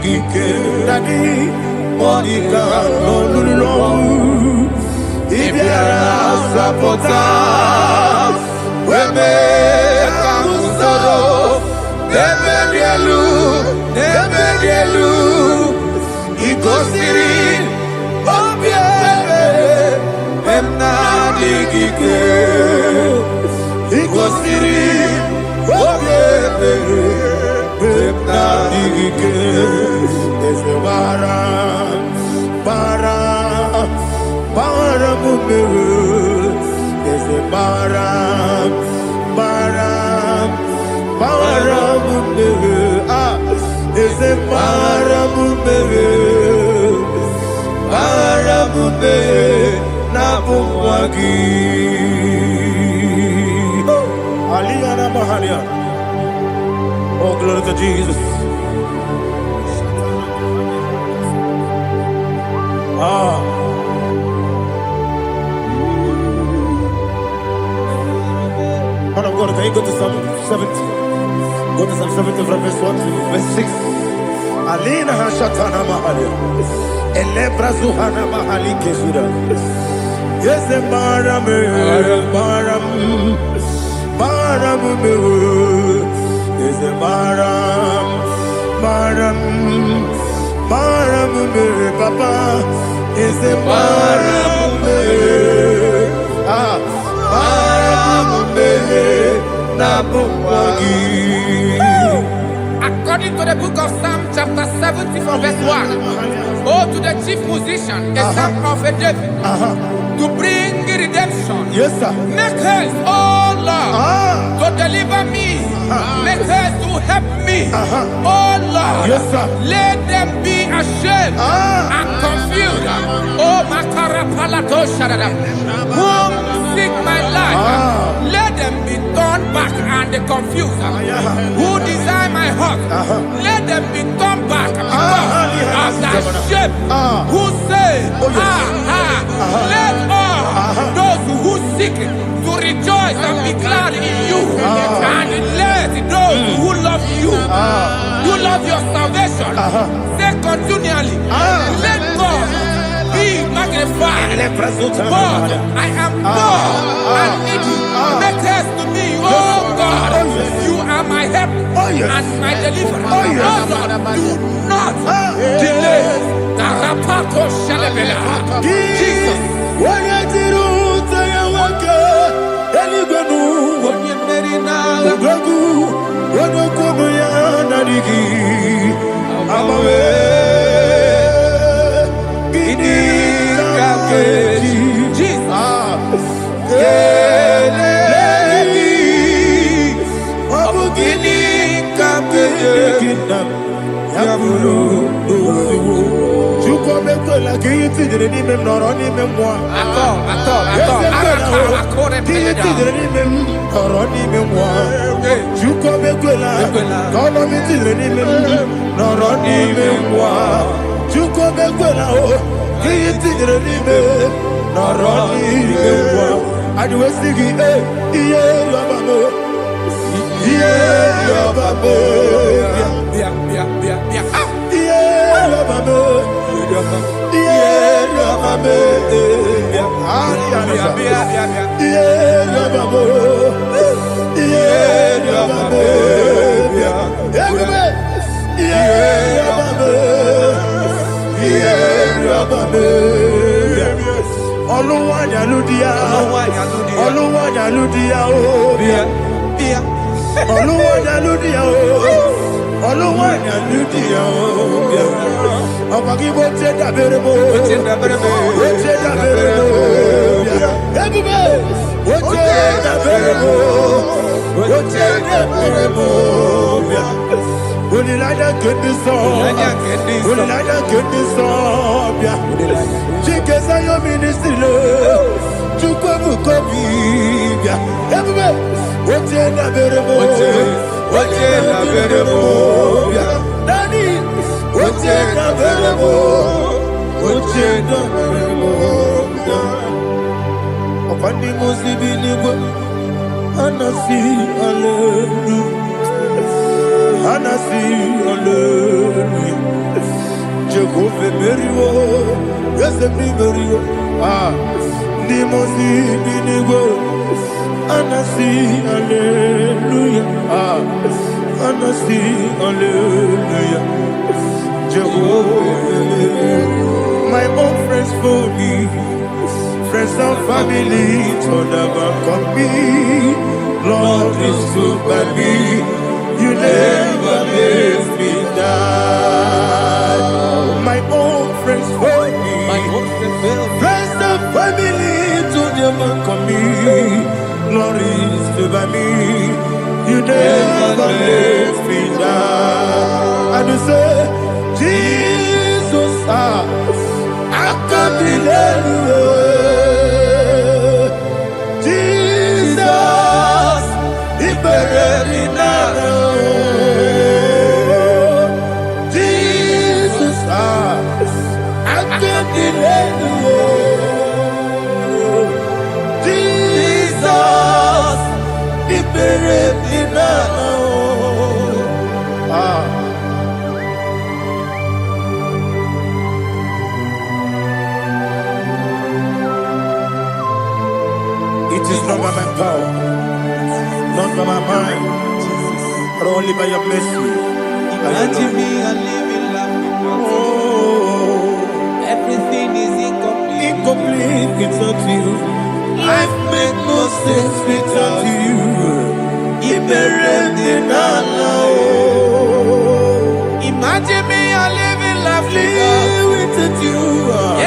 digike dadi monika nolulu ibiara sapota weme kamusoro nebedielu igosiri obiebe emna digike igosiri obiebe emna digike ese bara mumere ese bara mumere ese bara mumere na bumwagi Aliyana Mahalia. Oh, glory to Jesus. Man of God, can you go to Psalm 70? Go to Psalm 70 from verse 1 to verse 6. Alina Hashatana Mahalia. Elebra Zuhana Mahali Kesuda. Yes, Maram. Is a Maram, Papa. Is a Maram, According to the book of Psalm chapter 70 from verse 1, oh, to the chief musician, a psalm of a David, to bring redemption. Yes, sir. Make haste, oh Lord, to deliver me. Make haste to help me. Oh Lord, yes, sir. Let them be ashamed and confused. Oh, Makarapalato Shadada, whom seek my life, let them be turned back and confused. Who desire my heart, let them be turned back because of that shame. Who say, let all those who seek to rejoice and be glad in you, and let those who love you, who love your salvation, say continually, let God be magnified. God, I am poor and needy. Make haste to me, oh God. You are my help and my deliverer. Oh Lord, do not delay. Tarapato Shalabela. Jesus. Meriwo, yes, the Meriwo, Nimosi, Binigo, Anasi, Hallelujah, Anasi, Hallelujah, Jehovah, my own friends for me, friends and family, told about me, Lord is good by me, you never let me die. My own friends for me, friends and family, told about me, Lord is good by me, you never let me die. And you say, Jesus, I can't believe you. Jesus, He buried in Jesus, I can't believe you. Jesus, He buried in It is not by my power, not by my mind, but only by your mercy. Imagine me a living life. Oh, Everything is incomplete. incomplete without you. Life makes no sense without you. Imagine me a living life Without you.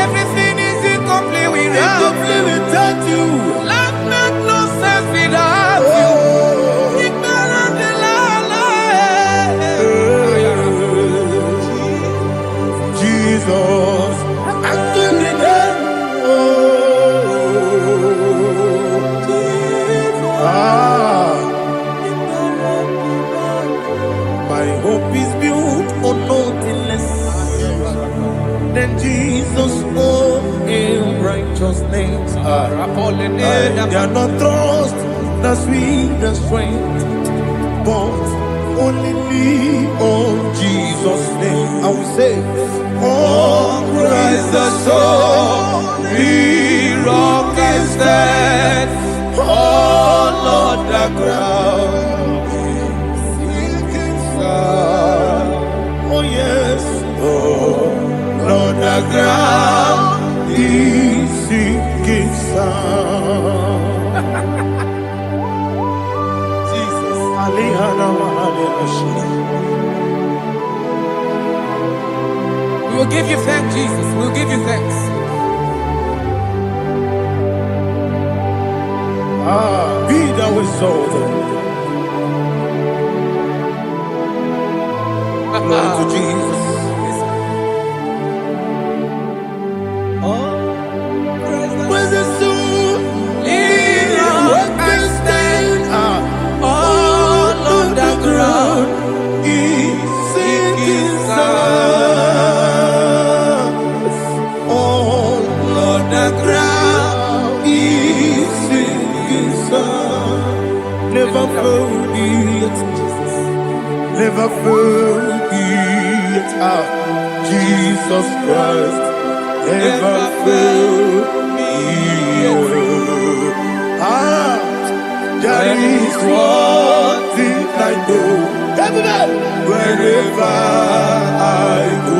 Everything is incomplete without Incomplete without you. Life makes no sense without you. Jesus, I couldn't my hope is built on nothing less than Jesus' own in righteousness. They are not trust the sweetest strength, but only lean on Jesus' name. I will say, on Christ the solid rock is stand. Oh Lord, the ground is sinking sun. Oh yes, oh Lord, the ground is sinking sun. Jesus, We will give you thanks, Jesus. We will give you thanks. Be thou exalted. Glory to Jesus. Where's the soul? What can stand? All on the ground is sinking sun. All on the ground is sinking sun. Never forget, never forget Jesus Christ. Never forget. There is one thing I know. Everybody, wherever I go,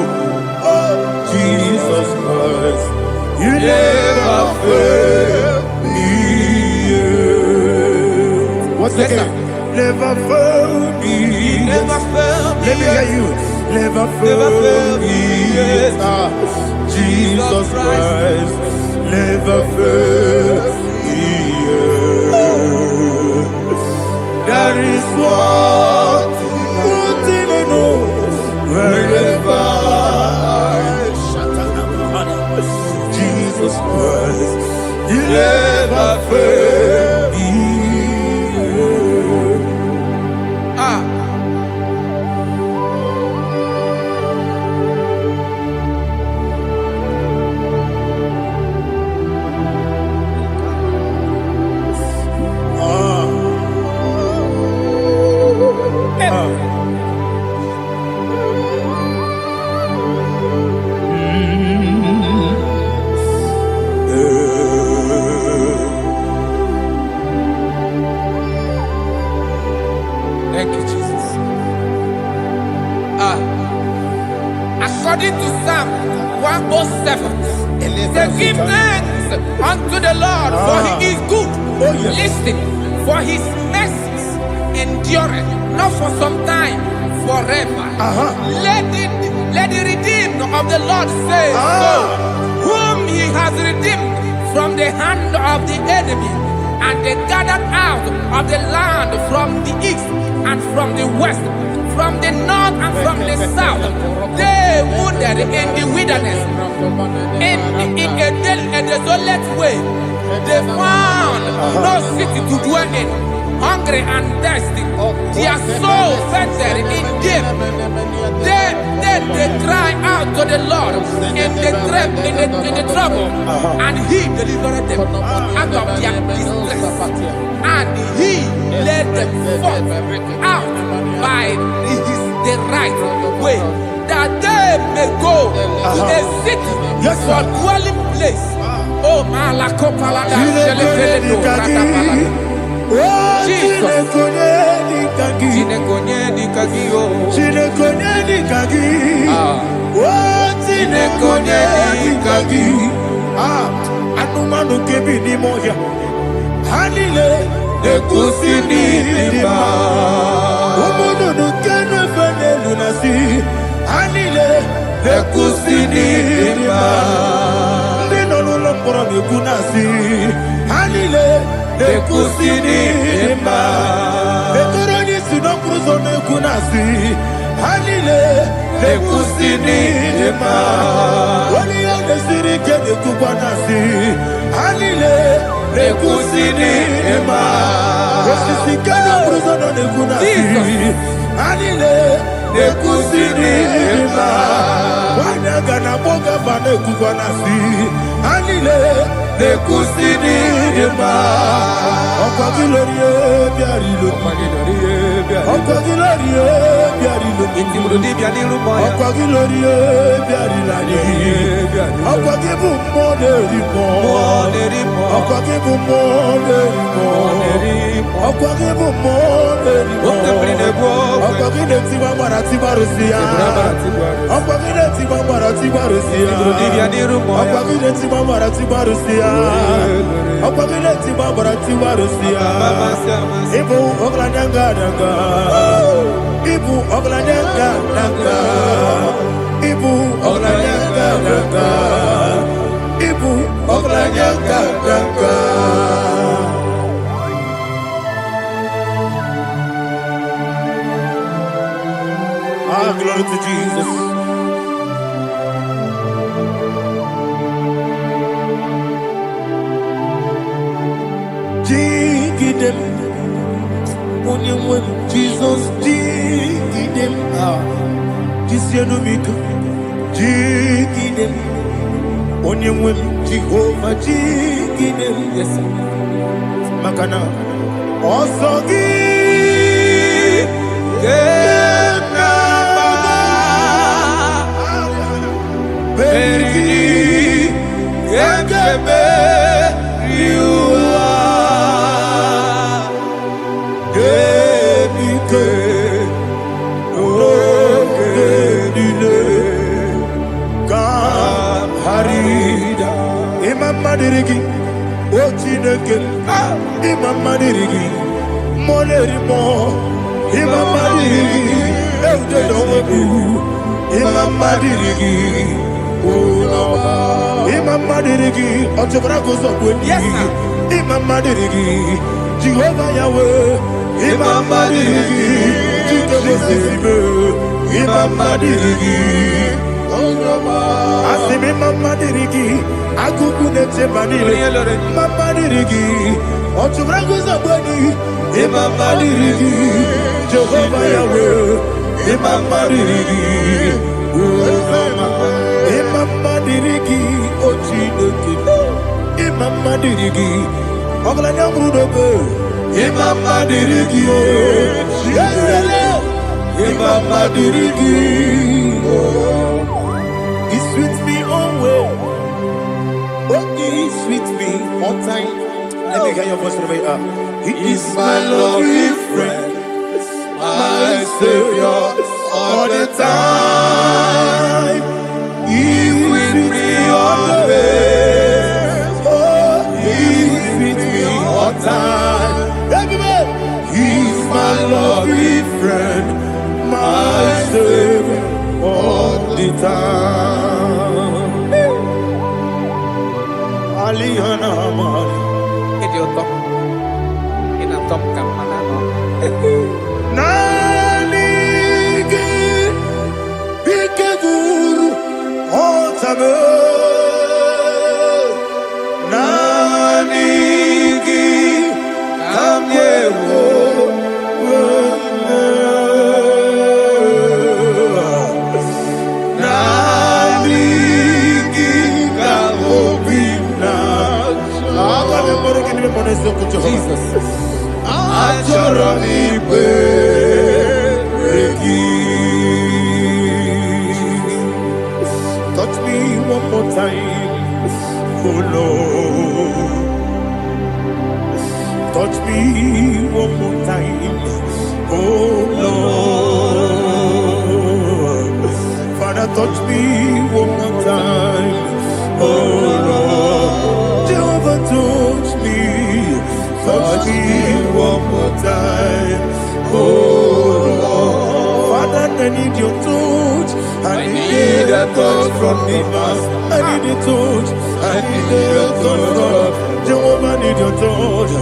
oh Jesus Christ, you never fail me. What's the name? Never fail me. Never fail me. Let me hear you. Never fail me. Jesus Christ, never fail me. There is one thing I know. Wherever Jesus Christ, you never fail me. According to Psalm 107, they give thanks unto the Lord, for he is good. Listen, for his mercies endureth, not for some time, forever. Let the redeemed of the Lord say so, whom he has redeemed from the hand of the enemy, and they gathered out of the land from the east and from the west, from the north and from the south. They wandered in the wilderness, in a desolate way. They found no city to dwell in, hungry and thirsty. Their soul fainted in deep. Then they cry out to the Lord in the trouble, and he delivered them out of their distress, and he led them forth out by the right way, that they may go to a city for dwelling place. Oh, Malakopalada, Jesus. Anumanu kebi ni moya Hanile Ekusini lima Umudu nukene fene lunasi Hanile Ekusini lima Lino lulopura mikunasi Hanile Ekusini lima Etoroni sinokruzo nekunasi Hanile Ekusini lima Wali yande sirike nekupanasi Hanile Ekusini lima Wasisikana bruzo nekunasi Hanile Ekusini lima Wanaga na boga vane kupanasi Hanile Ekusini lima Okwa gilorie biarilo Okwa gilorie biarilo Okwa gilorie biarilani Okwa gibu moderimo Okwa gibu moderimo Okwa gibu moderimo Okwa gile tiba marati barusia Okwa gile tiba marati barusia Okwa gile tiba marati barusia Okwa gile tiba marati barusia Ibu oglanyanga danga Ibu oglanyanga danga Ibu oglanyanga danga Ibu oglanyanga danga Ah, glory to Jesus. Dig them, Jesus, dig them. This year no make dig them. Jehovah, dig them. Yes, Makana. Also give them baby, you are. Madirigi, Ochineke, Imam Madirigi, Molerimo, Imam Madirigi, Eldedobu, Imam Madirigi, Imam Madirigi, Otobrago Zobuni, Imam Madirigi, Jehovah Yahweh, Imam Madirigi, Imam Madirigi, Asimi Mama Dirigi, Akuku Nete Manile, Mama Dirigi, Otubrago Zabani, Imam Dirigi, Jehovah Yahweh, Imam Dirigi, Imam Dirigi, Ochineke, Imam Dirigi, Oglanya Brudobe, Imam Dirigi, Imam Dirigi. He sweets me always. Oh, he sweets me all time. Let me hear your voice from here. He is my lovely friend, my Savior, all the the time. He with me always. Oh, he with me all time. He's my loving friend, my savior all the time. Aliyana Amari. Nanigi Ikeguru Otame Nanigi Kamyewo Nanigi Kamobina Jesus Ajoronipe touch me one more time, oh Lord. Touch me one more time, oh Lord. Father, touch me one more time, oh Lord. Jehovah, touch me. Touch me one more time, oh Lord. Father, I need your touch. I need a touch from the Master. I need a touch. I need a touch from Jehovah. I need your touch.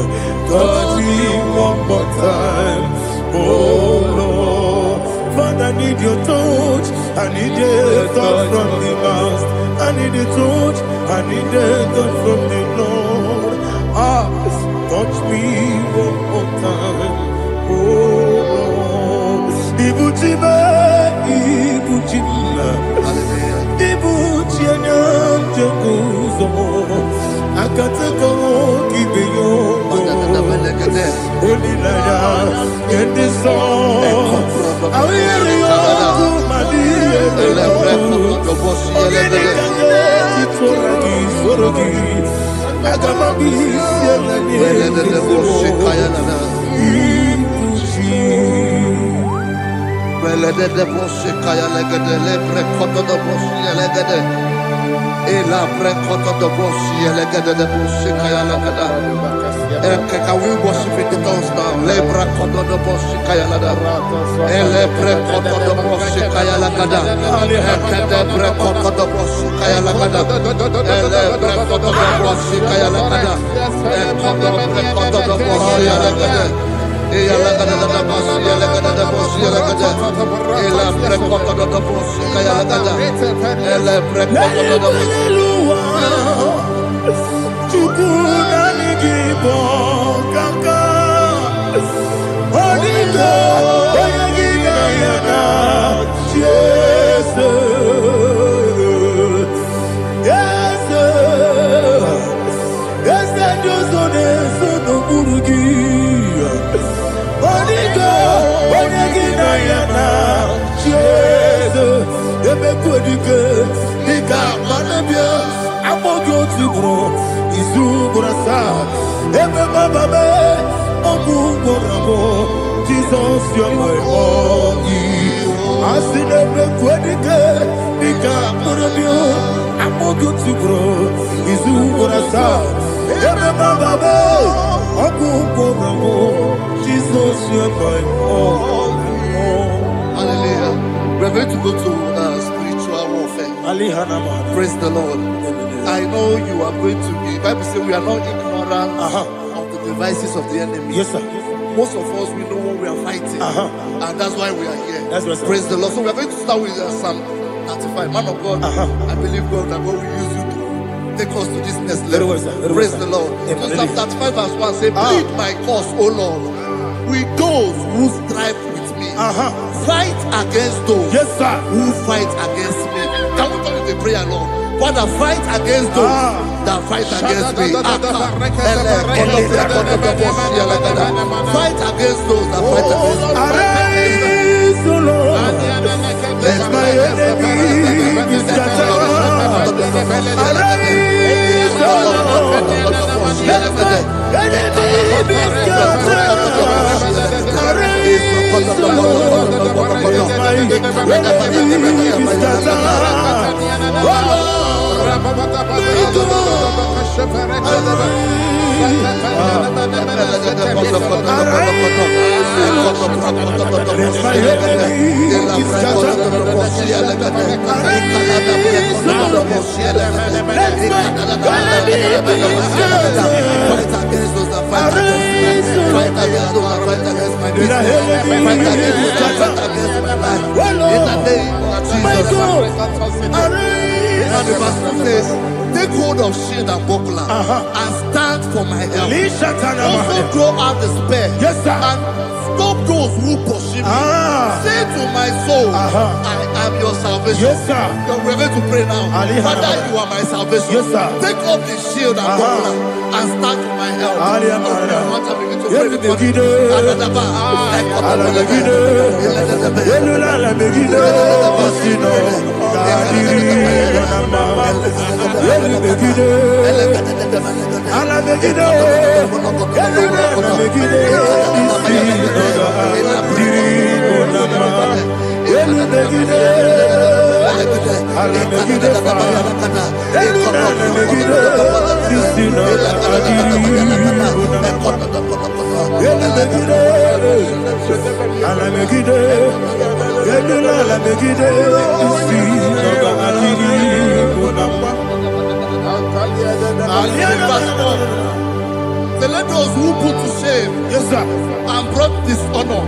Touch me one more time, oh Lord. Father, I need your touch. I need a touch from the Master. I need a touch. I need a touch from the Lord. Touch me one more time, oh Lord. Ibuchima, Ibuchima, Ibuchina, Jaguzo, Akatako, Kibeyo, Holy Laya, and the song. I hear you, Can we worship in the tongues now? Lebra koto do boshi kaya lada. Elebre koto do boshi kaya lada. Elebre koto do boshi kaya lada. Elebre koto do boshi kaya lada. Elebre koto do boshi lada. Eya lada da boshi lada da boshi lada. Elebre koto do boshi kaya lada. Elebre koto do boshi. IGBO Kaka Onigo Oyagina Yana Jesus Yes Yes Josone Sono Burugi Onigo Oyagina Yana Jesus Ebe Kodike Nika Manabia Amogo Tibro Izugrasa, Ebe Bababe, Ogugorabo, Jesus, you're my only. I see the Quedike, Nika Murabio, Amogo Tibro, Izugrasa, Ebe Bababe, Ogugorabo, Jesus, you're my only. Hallelujah. We're going to go to spiritual warfare. Praise the Lord. I know you are going to be. Bible says we are not ignorant of the devices of the enemy. Yes, sir. Most of us, we know what we are fighting, and that's why we are here. That's right, sir. Praise the Lord. So we are going to start with Psalm 35. Man of God, I believe God that God will use you to take us to this next level. Very well, sir. Very Praise well, the sir. Lord. Amen. So Psalm 35 verse 1 say, plead my cause, O Lord, with those who strive with me. Fight against those Yes, sir. who fight against me. Can we turn with a prayer, Lord? Father, fight against those that fight against me. Fight against those that fight against me. Arise, O Lord. Let my enemy be scattered. Arise, O Lord. Let my enemy be scattered. Arise, O Lord. Let my Take hold of shield and buckler and stand for my help. Also throw out despair. Yes, sir. And stop those who pursue me. Say to my soul, I am your salvation. Yes, sir. We're going to pray now. Father, you are my salvation. Yes, sir. Take up the shield and buckler and stand for my help. So let those who put to shame, Yes, sir. and brought dishonor,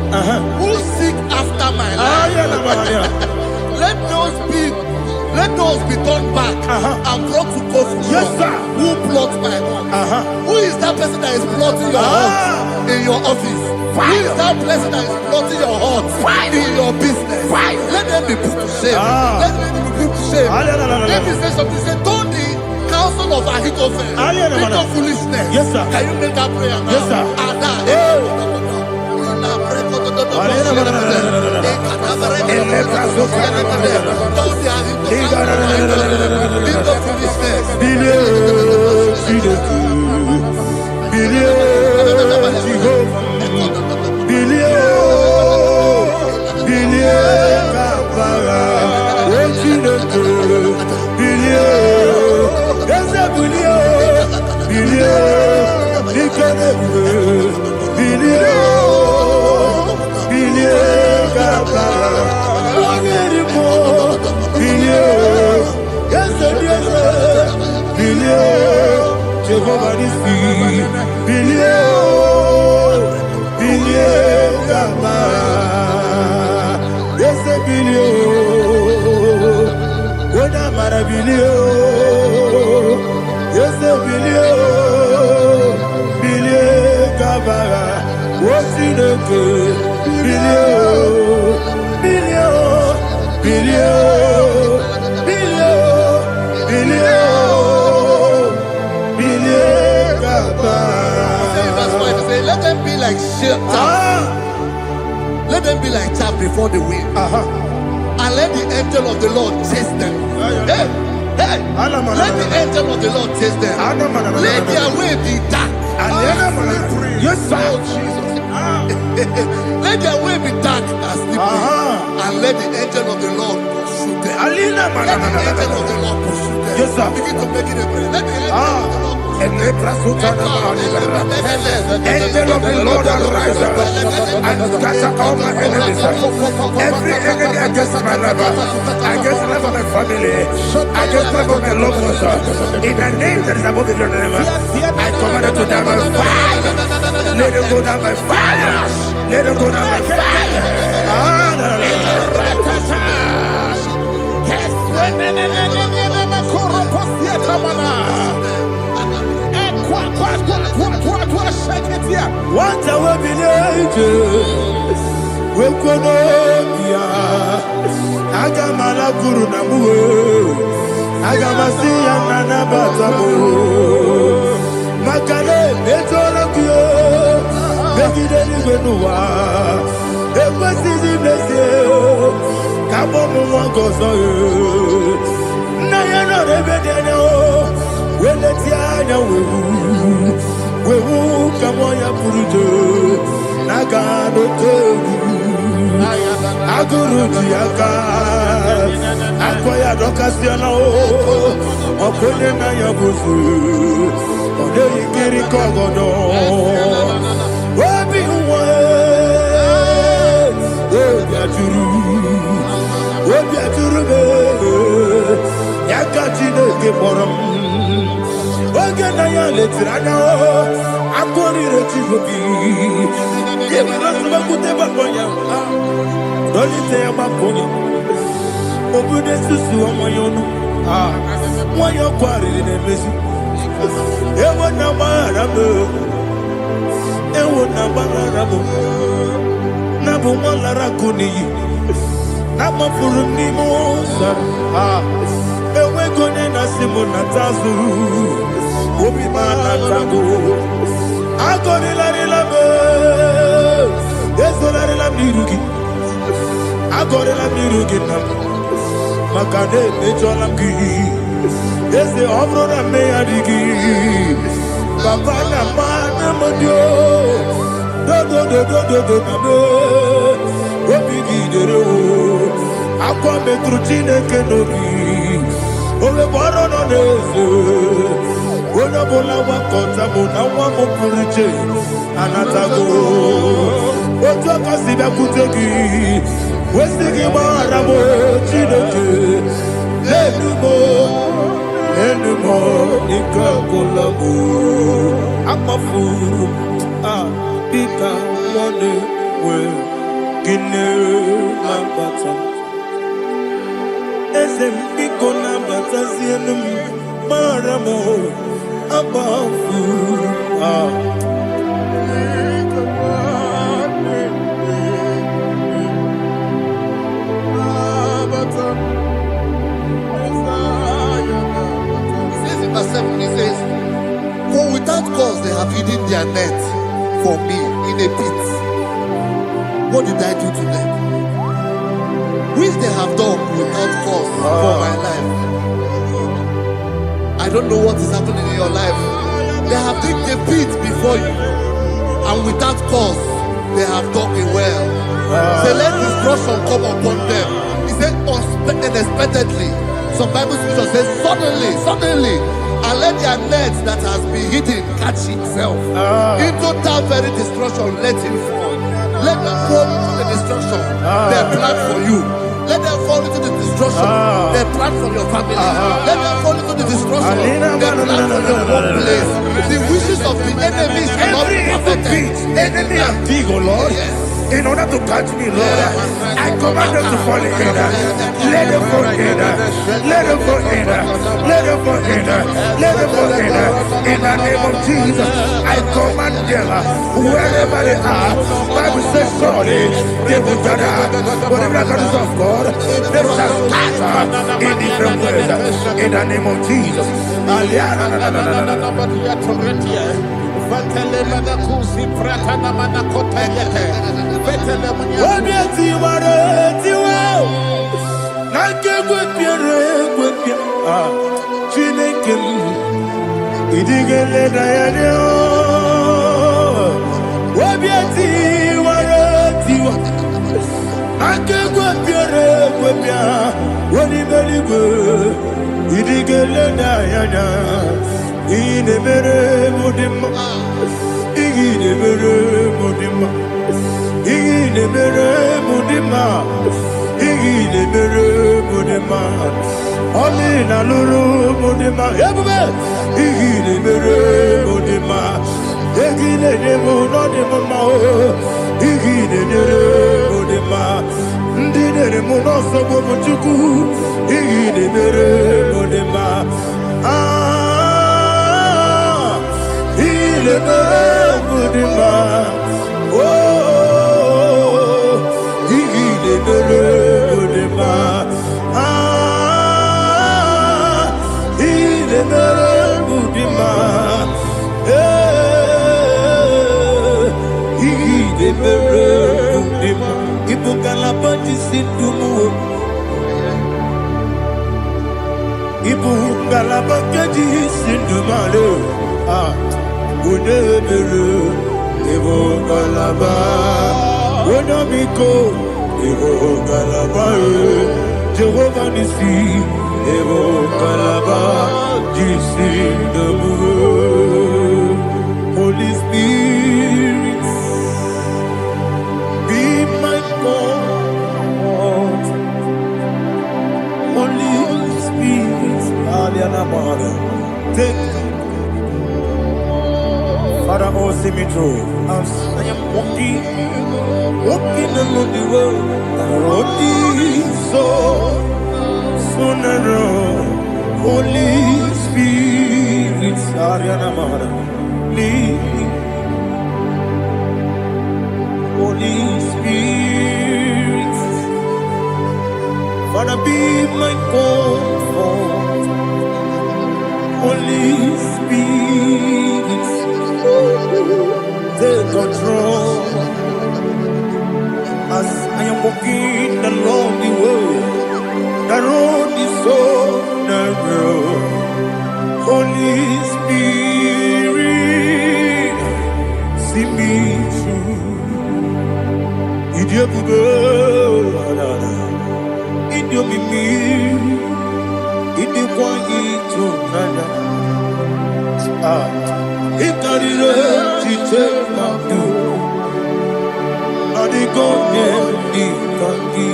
who seek after my life, let those be turned back and brought to court. Yes, sir. Who plot my home? Who is that person that is plotting your home in your office? Who is that person that is plotting your heart in your business? Let them be put to shame. Let them be put to shame. Let me say something. Say, don't the counsel of Ahithophel think of foolishness. Yes, sir. Can you make that prayer now? Yes, sir. Let them be like let them be like chaff before the wind, and let the angel of the Lord chase them. Hey, let the angel of the Lord chase them. Let their way be dark. Yes, sir. Oh, Jesus. Let their way be dark and slippery, and let the angel of the Lord pursue them. Let the angel of the Lord pursue them. Yes, sir. Begin to make it a prayer. Let the angel of the Lord Angel of the Lord arise and scatter all my enemies. Every enemy against my life, against the life of my family, against the life of my loved ones. In the name that is above the name, I command it to die by fire. Let it go down by fire. Let it go down by fire. What I will be nature, we could Agamala Guru Namu, Agamasiya Nana Batamu, Makale, Betonakio, Begideni Benua, Ebasi Blessio, Kabomu Gozo, Nayano Rebedeno, Weletiana. We will come on your Purujo, Nagano. aguru diaka akoya dokasiana o okonye na yabuzu ode ikiri kogodo obi nwa obi aturu be yaka Chineke kpọrọ oge na ya letiri anya akọrị rechigobi ịbara sọgbakute gbakọnya dolite ya gbakọnya obodo susu ọmọ ya ọnụ nwanyị ọkụ arịrị na-emezi ewo na gbaghara m na bụ nwa lara akụ n'iyi na gbapụrụ m n'ime ụzọ enwego onye na-asị m na tazụ obi m anatago agọrịlarịla m ezorarịla m n'iru gị agọrịla m n'iru gị na maka na emejọla m gị eze ọ bụrụ na mmegharị gị papa na mma na mmadụ dodododododo na me obi gị dere o akwa metụrụ Chineke n'obi owebe ọrụ nọ n'eze onye ọbụla gbakọta mụ na nwa m pụrụ iche anatago otu aka si bịakwute gị wesị gị gbaghara m Chineke enumo ike agụla m akpafuru dịka nwanne nwee gịnị na-abata eze m biko na-abatazienu m mara m agbafuru He says, for without cause they have hidden their net for me in a pit. What did I do to them? Which they have done without cause for my life. I don't know what is happening in your life. They have digged a pit before you, and without cause they have done it well. Say, let destruction come upon them. He said, unexpectedly. Some Bible scripture says, suddenly, and let their net that has been hidden catch itself. Into that very destruction, let it fall. Let them fall into the destruction they plan for you. Let them fall into the destruction they plan for your family. Let them fall into the destruction they plan for your workplace. The wishes of the enemies shall not be perfected. Enemy and dig, oh Lord. Yes. In order to catch me, Lord, I command them to fall in. Let them fall in. Let them fall in. Let them fall in. Let them fall in. In the name of Jesus, I command them wherever they are. Bible says, surely they will gather. But the miracles of God, they shall scatter in different ways. In the name of Jesus. Evo Kalaba, Jehovah Nissi, Evo Kalaba, Jesus the Lord. Holy Spirit, be my God. Holy Spirit, Aliana Mother, take Father, oh, see me through. As I am walking along the road, the road is so narrow. Holy Spirit, Ariana Mara, lead. Holy Spirit, Father, be my comfort. Holy Spirit, take control. As I am walking along the road is so narrow. Holy Spirit, see me through. Idiobube, Idiomimi, Idikwanito Nana. Ikarire Chite Mabdu. Adigone Ikangi.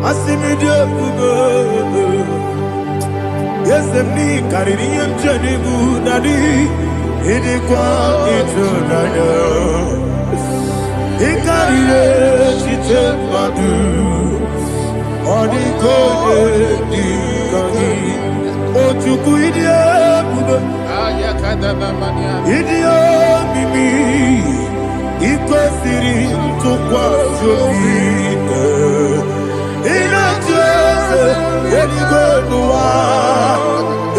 Asimide Bube. Yes, me Karinian Janibu Nadi. Idikwanito Nana. Ikarire Chite Mabdu. Adigone Ikangi. Ochuku Idiobube. Idio mimi iko siri tukwa jovine inatese eligonuwa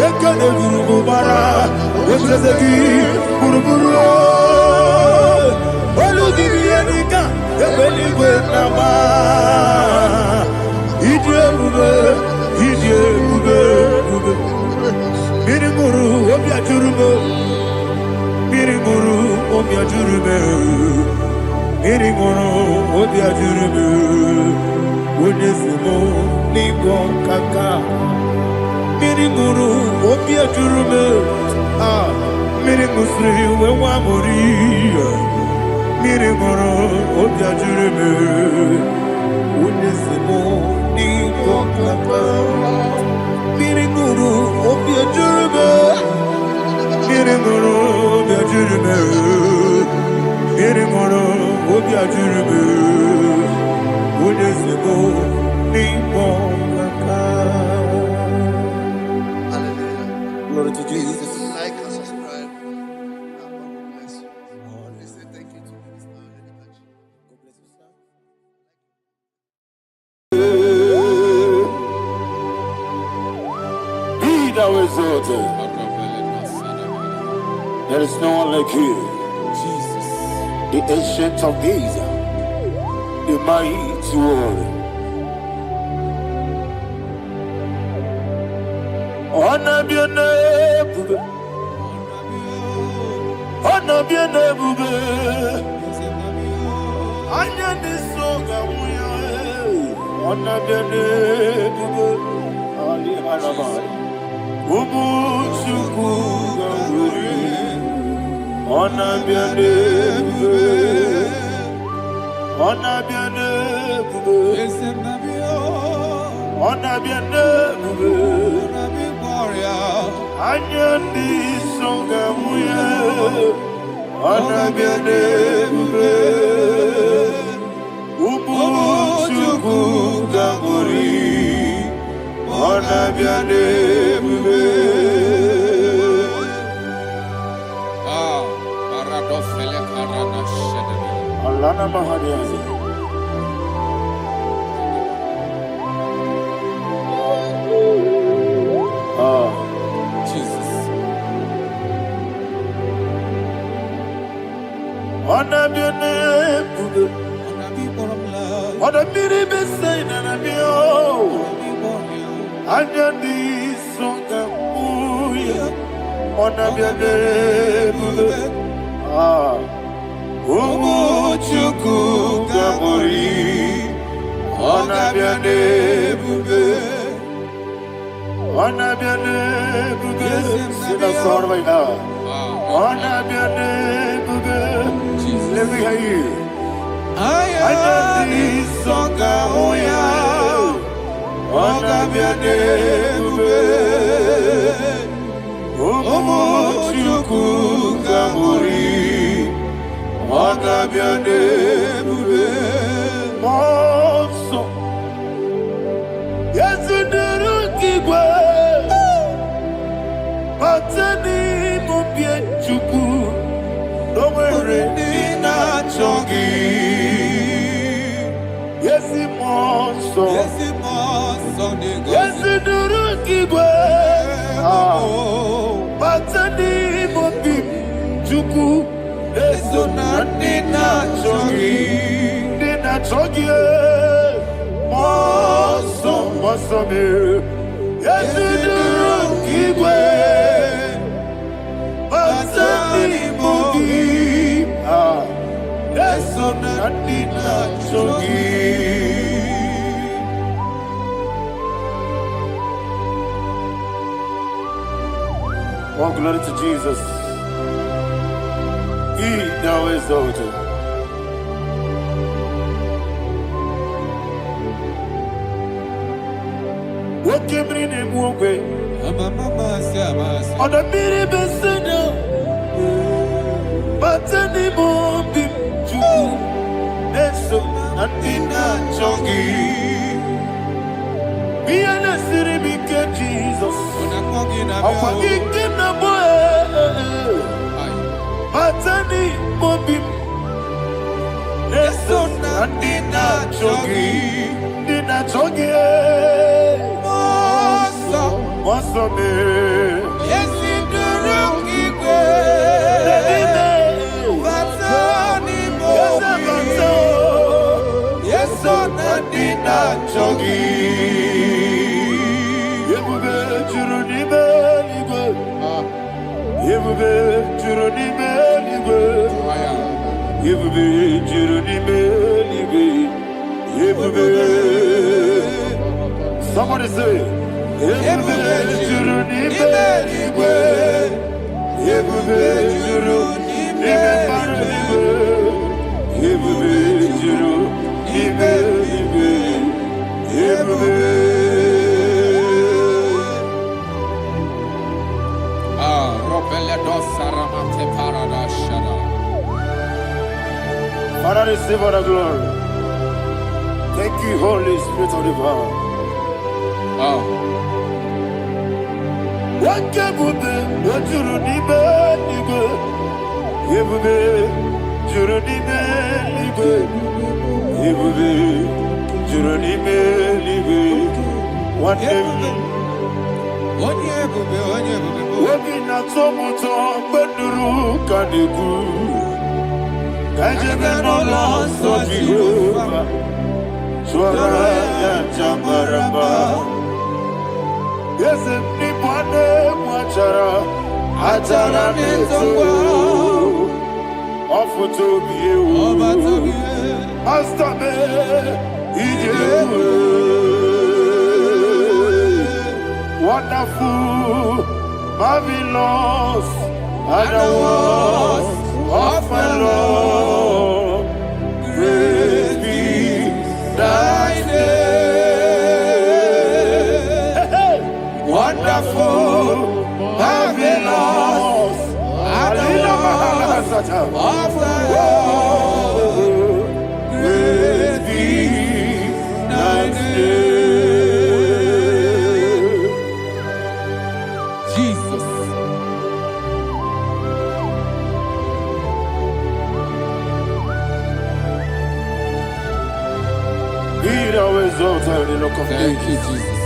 ekene gurubara ekesegi buruburu olugibi enika ebeligwe nama Idio bube Mirimuru obia jurume Mirimuru obia jurume Mirimuru obia jurume Wonesimo nigo kaka Mirimuru obia jurume Mirimusri wewa mori Mirimuru obia jurume Wonesimo nigo kaka Mirimuru obia jurume Mirimuru obia jurume Mirimuru obia jurume Wonesimo nigo kaka. Hallelujah. Glory to Jesus. Like and subscribe. God bless you. Please say thank you to Minister Lady Kachi. God bless you, sir. Be thou exalted. There is no one like you. Jesus. The ancient of days, the mighty warrior. Honor be your name, bube. Honor be your name, bube. Anya ni soga muya. Honor be your name, bube. Ali alabari. Ubu chuku gamburi. Honor be your name, bube. Honor be your name, bube. Honor be your name, bube. Anya ni soga muya. Honor be your name, bube. Ubu chuku gamburi. Honor be your name, bube. Paradofele karana shedebe. Alana mahadiyazi. Jesus. Honor be your name, bube. Honor be the same and be oh. Anya ni soga muya. Honor be your name, bube. Umuchuku Gamori, Onabiane Bube, Onabiane Bube, sing a song right now. Onabiane Bube, let me hear you. Ayani Songa Oya, Onabiane Bube, Umuchuku Gamori. Onabiane bube monso Yezuduru kigwe Matani mubie chuku Nomere nina chongi Yezi monso Yezuduru kigwe Matani mubie chuku Eso na dina chogi, moso me, yesu duru kigwe, masani mogi, eso na dina chogi. Oh, glory to Jesus. He now exalted. What came in him one way? On the mini besino, but any more big Jew. Neso, and in that chongi. Be an city, big Jesus. I'm forgetting the boy. Matani mobi Eso na dina chogi Moso me Yesi durungi kwe Matani mobi Eso na dina chogi Yebube churuni beligwe Yebube churuni beligwe Yebube churuni beligwe Yebube Somebody say Yebube churuni beligwe Yebube churuni beligwe Yebube churuni beligwe Yebube Father, receive all the glory. Thank you, Holy Spirit of divine. What can we do? What you need, Yebube, Juronibe, Yebube, Juronibe, one day. Working at some motor, but the room can do. Kajabano lost of Jehovah, Swara Jamaraba. Yes, if Nipane Machara, Atara Neto, offer to be you, Master Me, wonderful, marvelous, and the was of my Lord, praise be thy name. Wonderful, marvelous, and the was of my Lord, praise be thy name. Jesus. Be thou exalted in the rock of Thank you, ages. Jesus.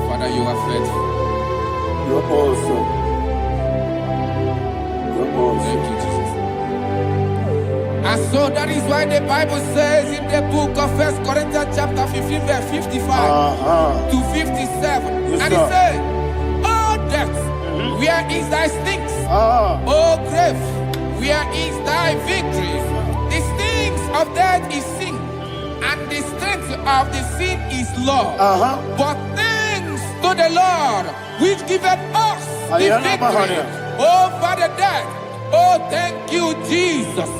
Father, you are faithful. You're awesome. You're awesome. Thank you, Jesus. And so that is why the Bible says in the book of 1 Corinthians chapter 15 verse 55 to 57, And he said, "Oh death, where is thy stings? Oh grave, where is thy victory? The stings of death is sin, and the strength of the sin is law. But thanks to the Lord, which giveth us the victory over the death. Oh, thank you, Jesus."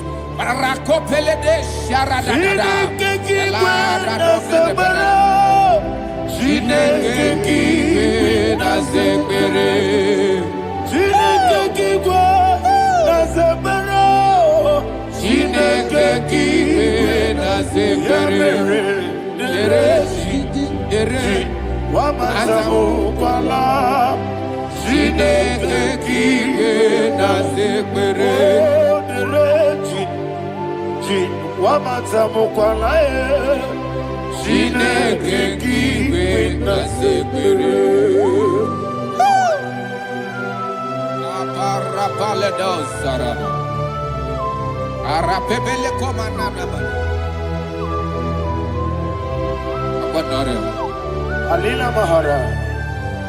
Alina Mahara,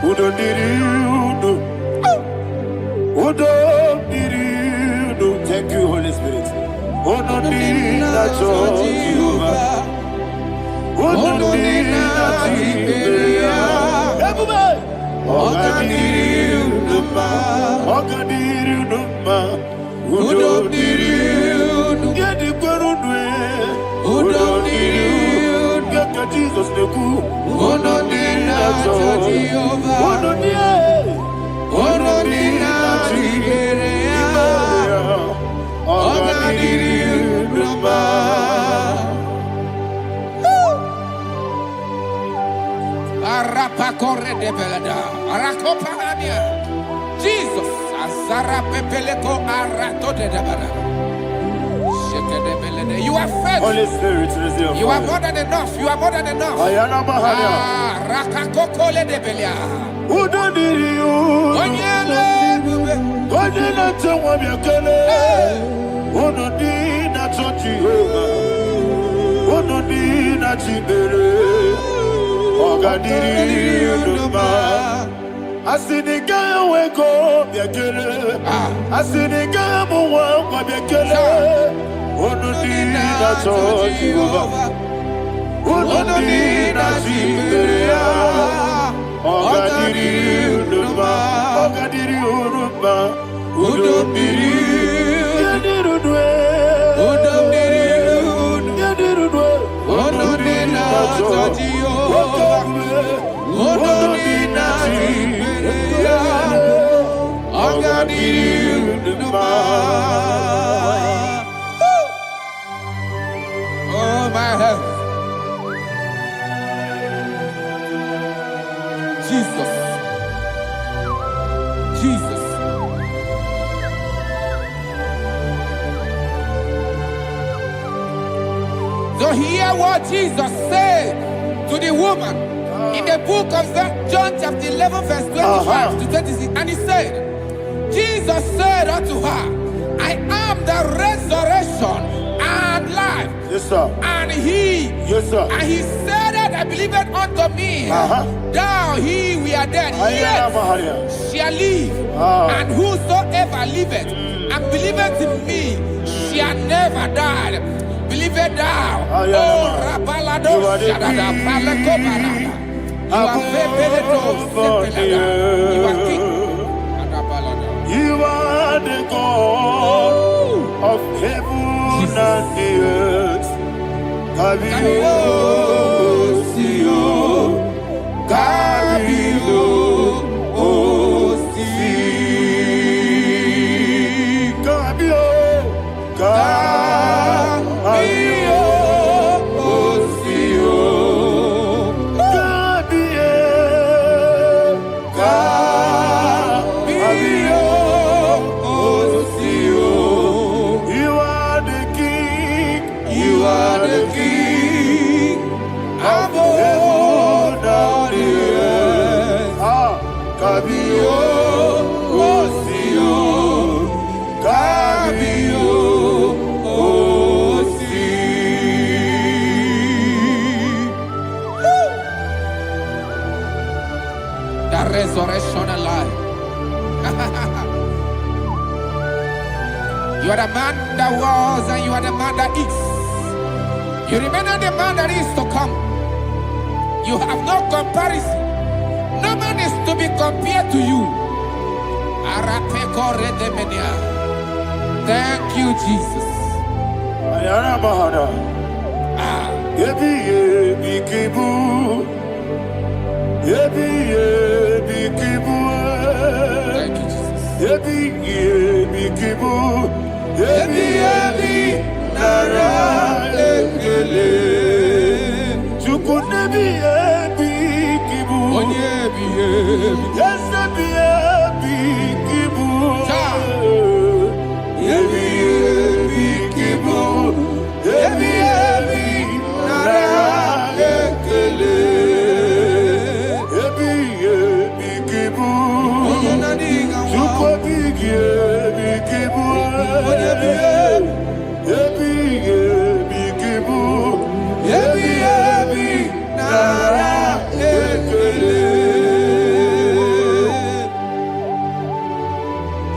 Udo Diriudo, Udo Diriudo. Thank you, Holy Spirit. Udo Diriudo, Udo Diriudo, Jesus the good. Jesus, you are faithful. Holy Spirit, resume. You are more than enough. You are more than enough. Rakakokole de Belia. Who don't need you? I see the guy wake up, I see the guy who walk up, who don't need a touch you. Who don't need a Siberia. Who don't need oh my health. Jesus. Jesus. So hear what Jesus said to the woman in the book of John chapter 11 verse 25 to 26. And he said, Jesus said unto her, I am the resurrection and life. Yes, sir. And he, yes, sir. And he said that I believed unto me, thou he we are dead, yet shall live. And whosoever liveth and believeth in me shall never die. Believe it thou. Oh, Rabalado Shadada, Palako Barada. You are faithful. You are king. You are the God of heaven and the earth. Kabio, Sio, Kabio, Osi, Kabio, Kabio, Osio, Kabio, Kabio. You are the king of heaven and the earth. resurrection and life. You are the man that was and you are the man that is. You remember the man that is to come. You have no comparison. No man is to be compared to you. Thank you, Jesus. Thank you,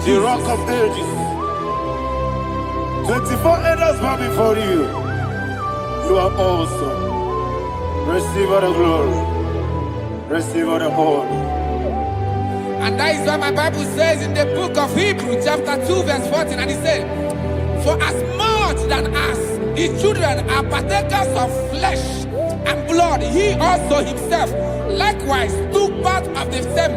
The rock of ages. 24 elders bow before you. You are awesome. Receive all the glory. Receive all the honor. And that is what my Bible says in the book of Hebrews, chapter 2, verse 14. And it said, for as much than us, the children are partakers of flesh and blood, he also himself likewise took part of the same,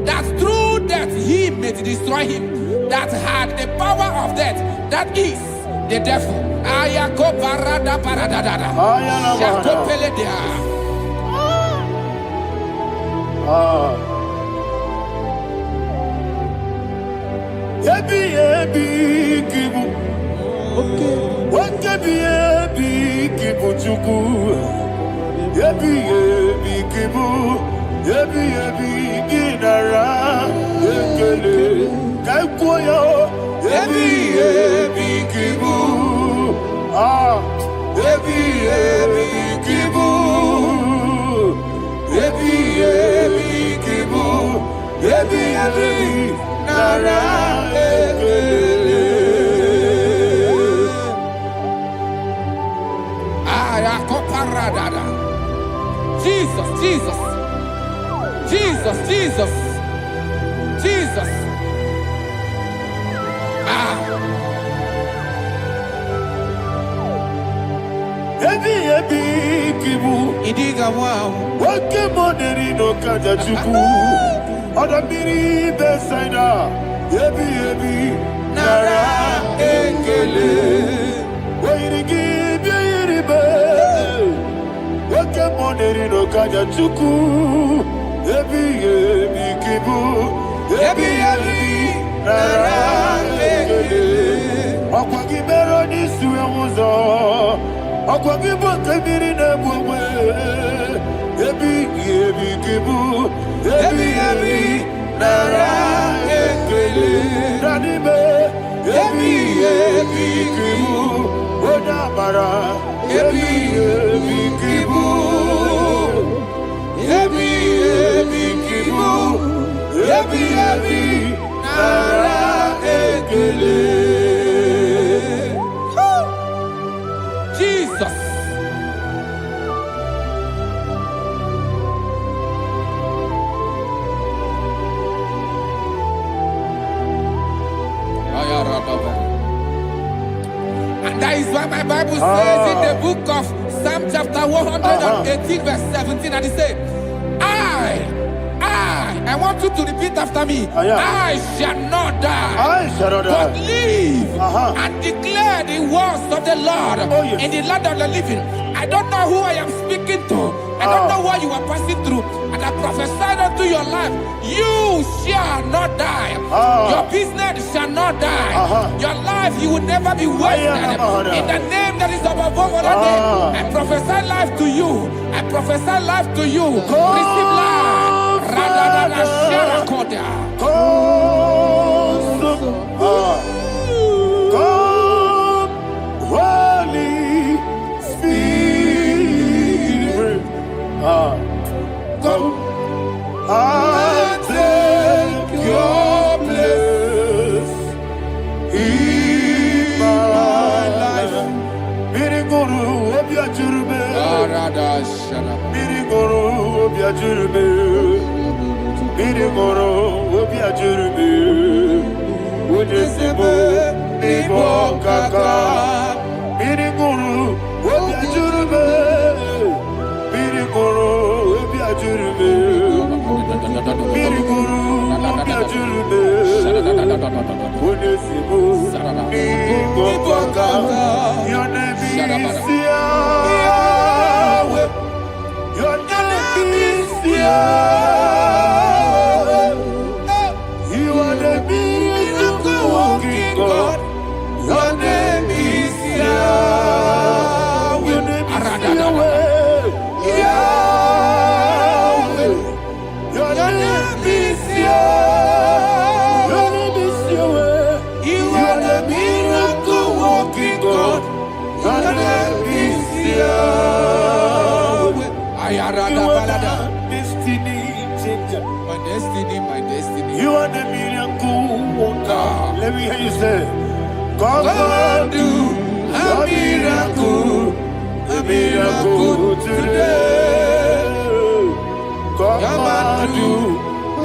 that through death he may destroy him that had the power of death, that is the devil. Jesus, Jesus, Jesus, Jesus, Jesus. Idiga wow. Wakemoderi no kajachuku. Odamiri besaida. Yebi nara ekele. Wairigi biiribe. Wakemoderi no kajachuku. Yebi kibu. Yebi nara ekele. Akwagibero ni suwe muzo. Akwagibo kebiri na bwe. Yebi kibu. Yebi nara ekele. Nanibe. Yebi kibu. Odabara. Yebi kibu. Yebi kibu. Yebi nara ekele. Jesus. And that is why my Bible says in the book of Psalm chapter 118 verse 17, and it says, I want you to repeat after me. I shall not die, but live and declare the words of the Lord in the land of the living. I don't know who I am speaking to. I don't know what you are passing through. And I prophesy unto your life, you shall not die. Your business shall not die. Your life, you will never be wasted. In the name that is above all other name, I prophesy life to you. I prophesy life to you. Receive life. Come, Holy Spirit. Come. ajurube. Biri moro, obi ajurube. Onyesibo, ibo kaka. Biri guru, obi ajurube. Biri moro, obi ajurube. Biri guru, obi ajurube. Onyesibo, ibo kaka. Your name is Yahweh. Your name is Yahweh. You are the miracle working God. Your name is Yahweh. Your name is Yahweh. Yahweh. Your name is Yahweh. Your name is Yahweh. You are the miracle working God. Your name is Yahweh. You are the destiny changer. My destiny, my destiny. You are the miracle worker. Let me hear you say, come and do a miracle today. Come and do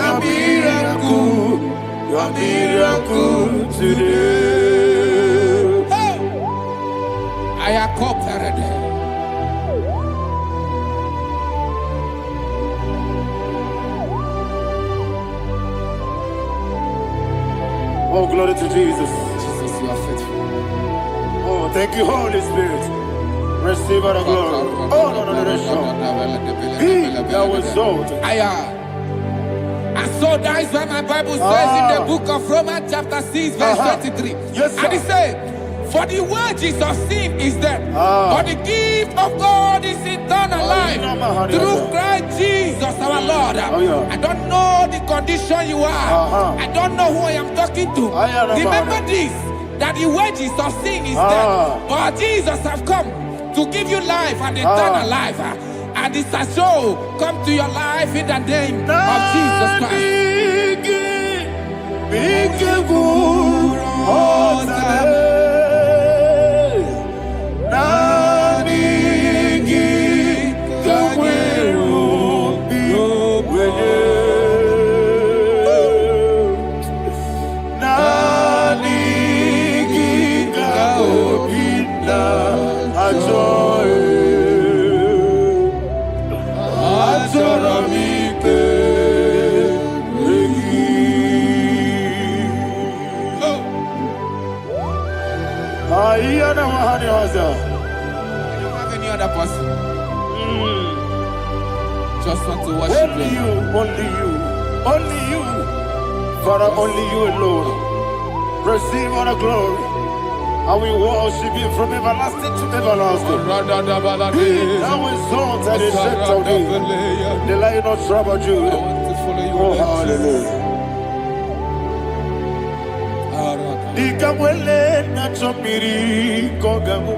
a miracle today. I am cooperated. Oh, glory to Jesus. Jesus, you are faithful. Oh, thank you, Holy Spirit. Receive our glory. Oh, no, Be thou exalted. And so that is why my Bible says in the book of Romans chapter 6 verse 23. Yes, sir. And it says, for the wages of sin is death, but the gift of God is eternal life through Christ Jesus our Lord. I don't know the condition you are. I don't know who I am talking to. Remember this, that the wages of sin is death, but Jesus have come to give you life and eternal life. And this has so come to your life in the name of Jesus Christ. I don't have any other person. Just want to worship only you, only you, only you. Father, only you alone. Receive all the glory. I will worship you from everlasting to everlasting. Be thou exalted and set of thee, the Lion of Tribe of Judah. Oh, hallelujah. Ikamwele na chomiri kogamu.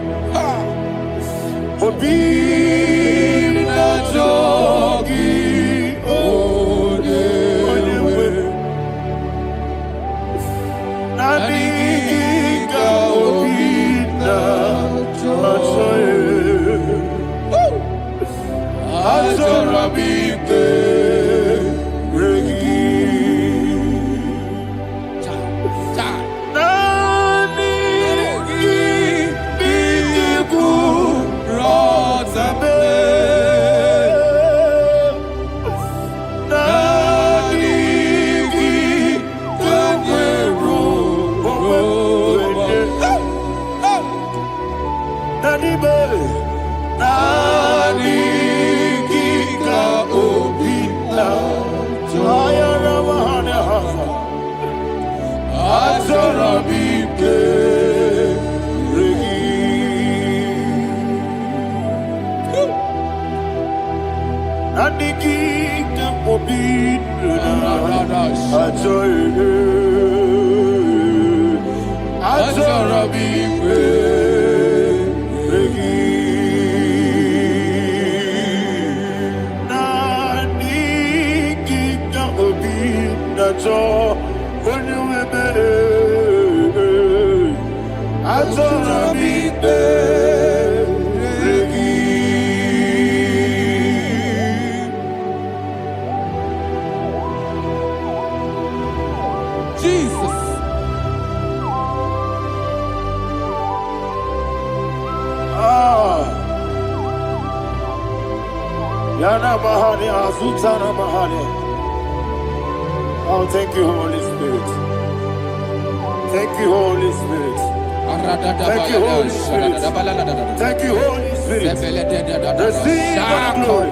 Obi na jogi onewe. Naniga obi na choye. Azorabike regi. Yana Mahani Azutana Mahani. Oh, thank you, Holy Spirit. Thank you, Holy Spirit. Thank you, Holy Spirit. Thank you, Holy Spirit. Receive the glory.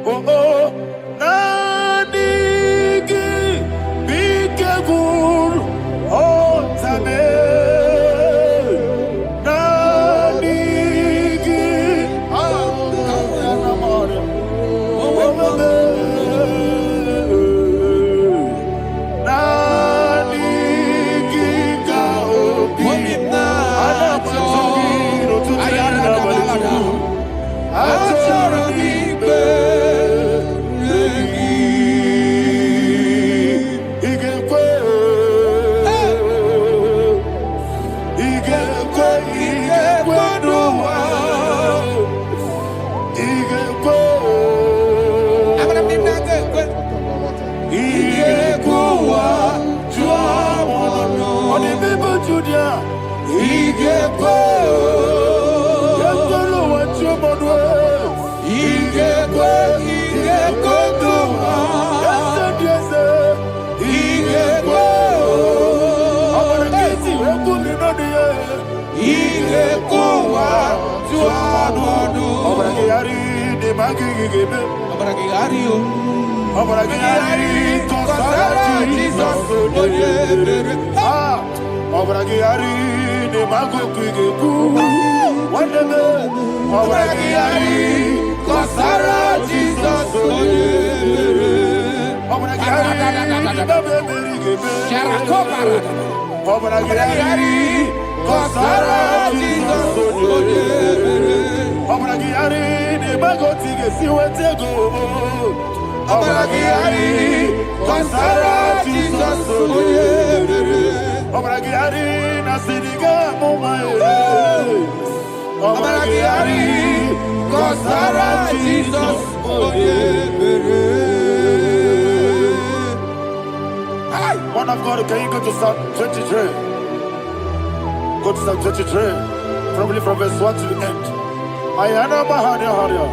Oh, oh, Nanigi, Bigagul, oh, Tame, Nanigi, Man of God, can you go to Psalm 23? Go to Psalm 23, probably from verse 1 to the end. Ayana Mahania Haria.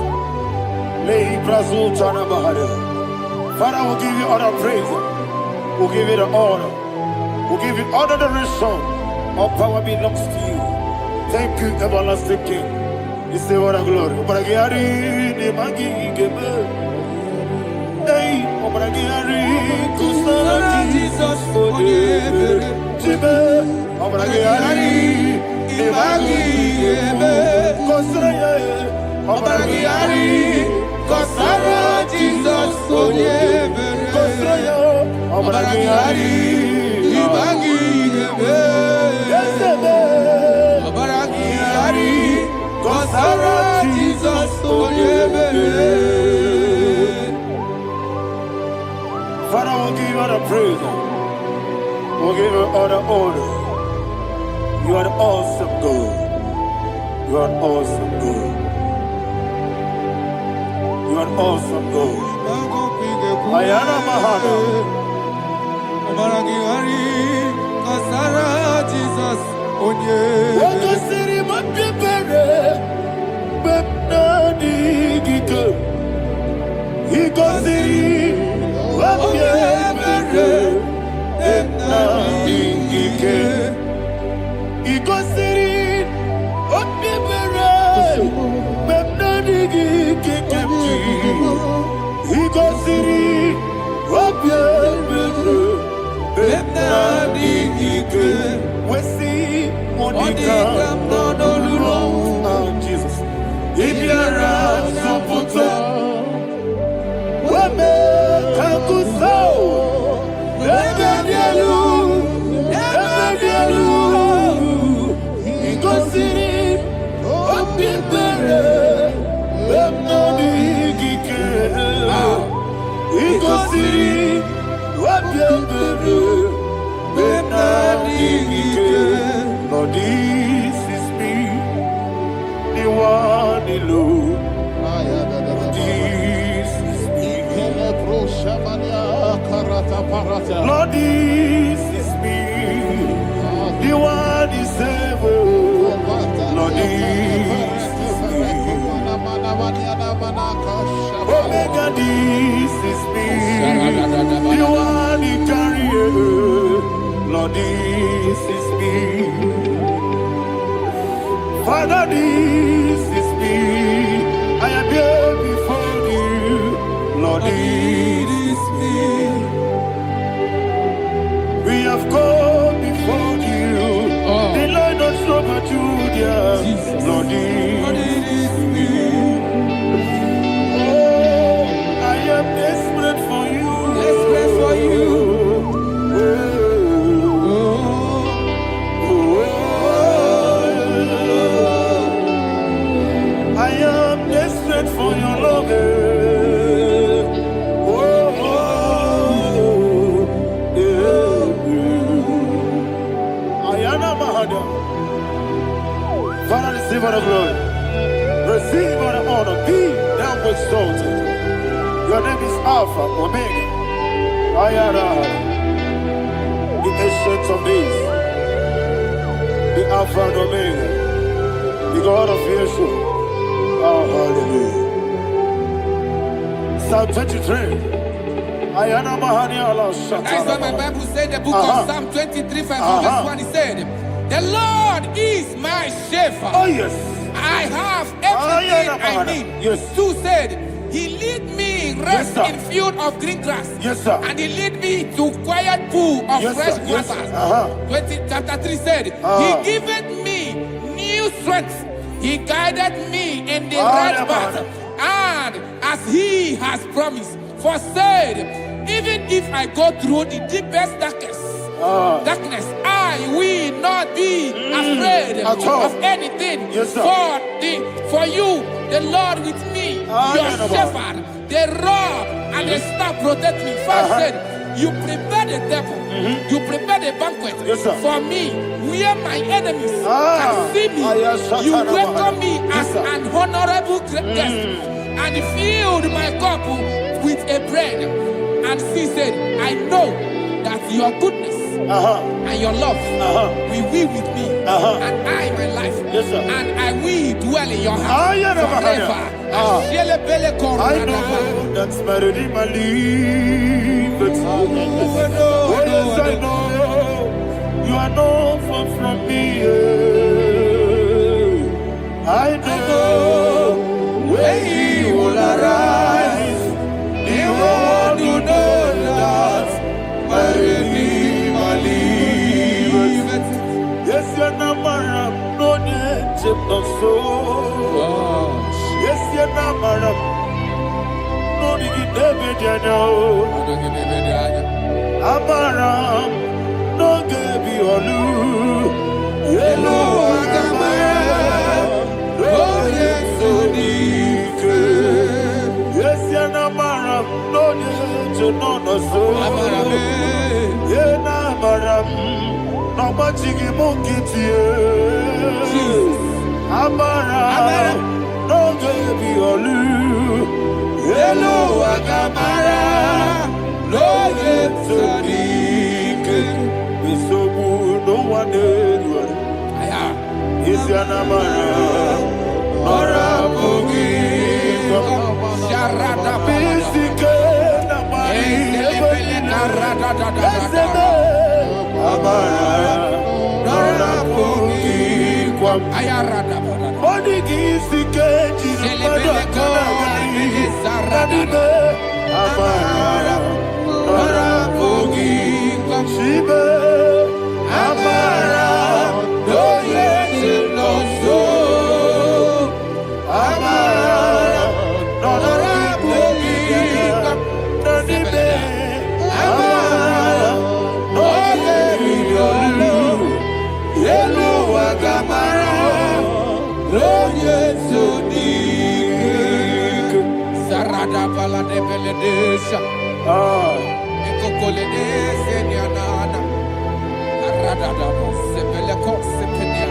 Lay Brazil Chana Mahania. Father, we'll give you all the praise. We'll give you the honor. We'll give you all the adoration. All power belongs to you. Thank you, everlasting King. You say what a glory. Obragiari, the Magi, Gebe. Hey, Obragiari, Kusara, Jesus, for you. Jibe, Obragiari, the Magi, Gebe. Kusara, Obragiari, Kusara, Jesus, for you. Kusara, Obragiari, the Magi, Gebe. Obragiari, Kusara, Jesus, for you. Father, we'll give you all the praise. We'll give you all the honor. You are the awesome God. You are an awesome God. You are an awesome God. Ayana Mahana. Jesus, onye. Wakasiri mapipere, bepnani gike. Ikosiri mapipere, bepnani gike. Ikosiri mapipere, bepnani gike kemji. Ikosiri mapipere, bepnani gike. Wesi Monica, oh Jesus. Ibiara Saputo, Wame Kakuso, Ebedielu, Igosiri, Opipere, Bemnodi Gike, Igosiri, Opipere, Bemnodi Gike. Lord, this is me, the one alone. This is me. Lord, this is me, the one is able. Lord, this Lord, this is me. Father, this is me. I am here before you. Lord, this is me. We have come before you. The Lord not so but you, dear. Lord, this is me. Oh, I am desperate for you. Desperate for you. I am desperate for your love. Father, receive all the glory. Receive all the honor. Be thou exalted. Your name is Alpha, Omega. Ayara, the ancient of days. The Alpha and Omega. The God of Yeshua. Oh, hallelujah. Psalm 23. Ayana Mahani Allah Shatana. That's why my Bible said the book of Psalm 23, 5 verse 1, he said, the Lord is my shepherd. Oh, yes. I have everything I need. Yes. 2 said, he lead me rest Yes, in field of green grass. Yes, sir. And he lead me to quiet pool of Yes, fresh sir. Yes, waters. sir. Chapter 3 said, he giveth me new strength. He guided me in the right path. And as he has promised, for said, even if I go through the deepest darkness, I will not be afraid of anything. Yes, sir. For you, the Lord with me, your shepherd, the rod and the staff protect me. First said, you prepare the table, you prepare the banquet for me, where my enemies can see me. You welcome me as an honorable guest, and filled my cup with a bread. And she said, I know that your goodness and your love will be with me, and I, my life, and I will dwell in your house forever. I know that's better than my life. Oh, yes, I know you are not far from me. I know when he will arise, he will do that. Yes, you're not married, no need to so. Yes, you're not married, no need to David, Amaram, no Gaby or Lu. Yellow, yes, so deep. Yes, you're not married, no need to know so. Yena Maram. Amachigi Mokiti Amara no Gaby Olu Hello Agamara no Yetsodik Bisobu no one is Yanamara Nora Bogi Sharada Bisike Namari Amara, Nora Pogi, Ayarada, Odigi, Sikeji, Amara, Nora Pogi, Shibe, Amara, no yes, no so, Amara, Nora Pogi, Nodibe, Amara, Hello, Agamara, Roye Sodik, Sarada Bala de Beledesha, Ecocole de Senianana, Arada Sepeleco Sepenia.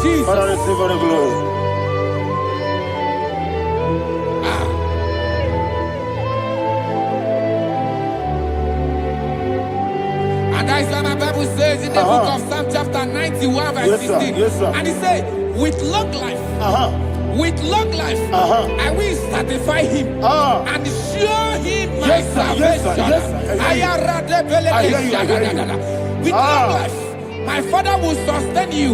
Jesus. Father, receive all the glory. And that's why my Bible says in the book of Psalm chapter 91 verse 16. And he said, with long life, I will satisfy him and show him my salvation. with long life. My Father will sustain you.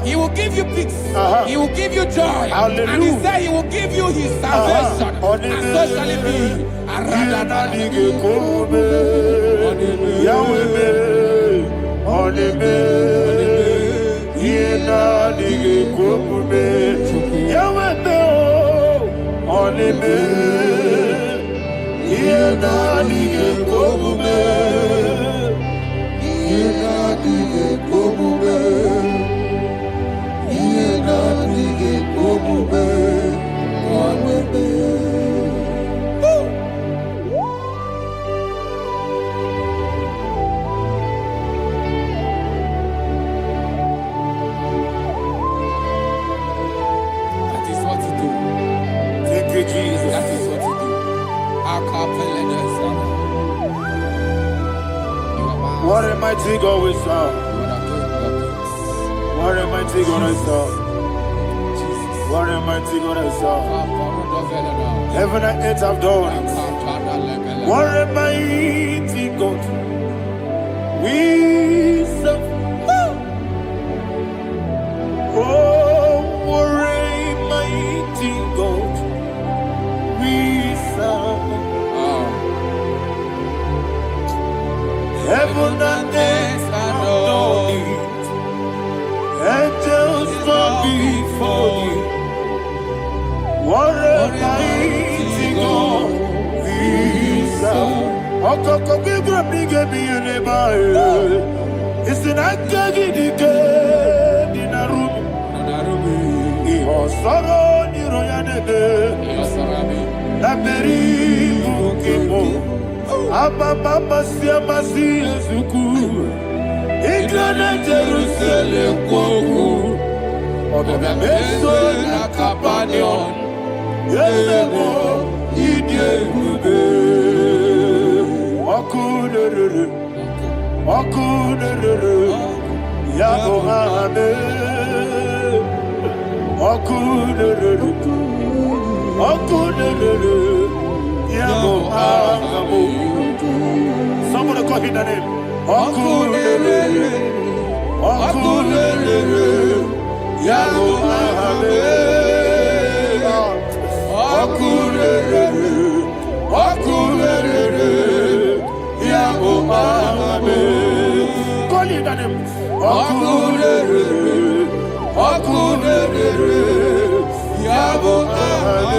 He will give you peace. He will give you joy. Hallelujah. And He said He will give you His salvation. And so shall it be. That is what to do. Thank you, Jesus. That is what to do. What a mighty God we serve. What a mighty God I serve. What a mighty God I serve. Heaven and earth have done it. What a mighty God we serve. Oh, what a mighty God we serve. Heaven and earth have done it. Angels bow before you. What a mighty God we serve. Okoko bibra bige bi eneba. It's an akagi dike dinarubi. Iho soro ni royanebe. La beri bukibo. Ababa siama si ezuku. Igrana Jerusalem kwoku. Obebe meso na Capernaum. Yesemo idie ube. Okunere. Yabo hame. Okunere. Yabo hame. Somebody call him the name. Okunere. Yabo hame. Okunere. Yabo hame. Call him the name. Okunere. Yabo hame.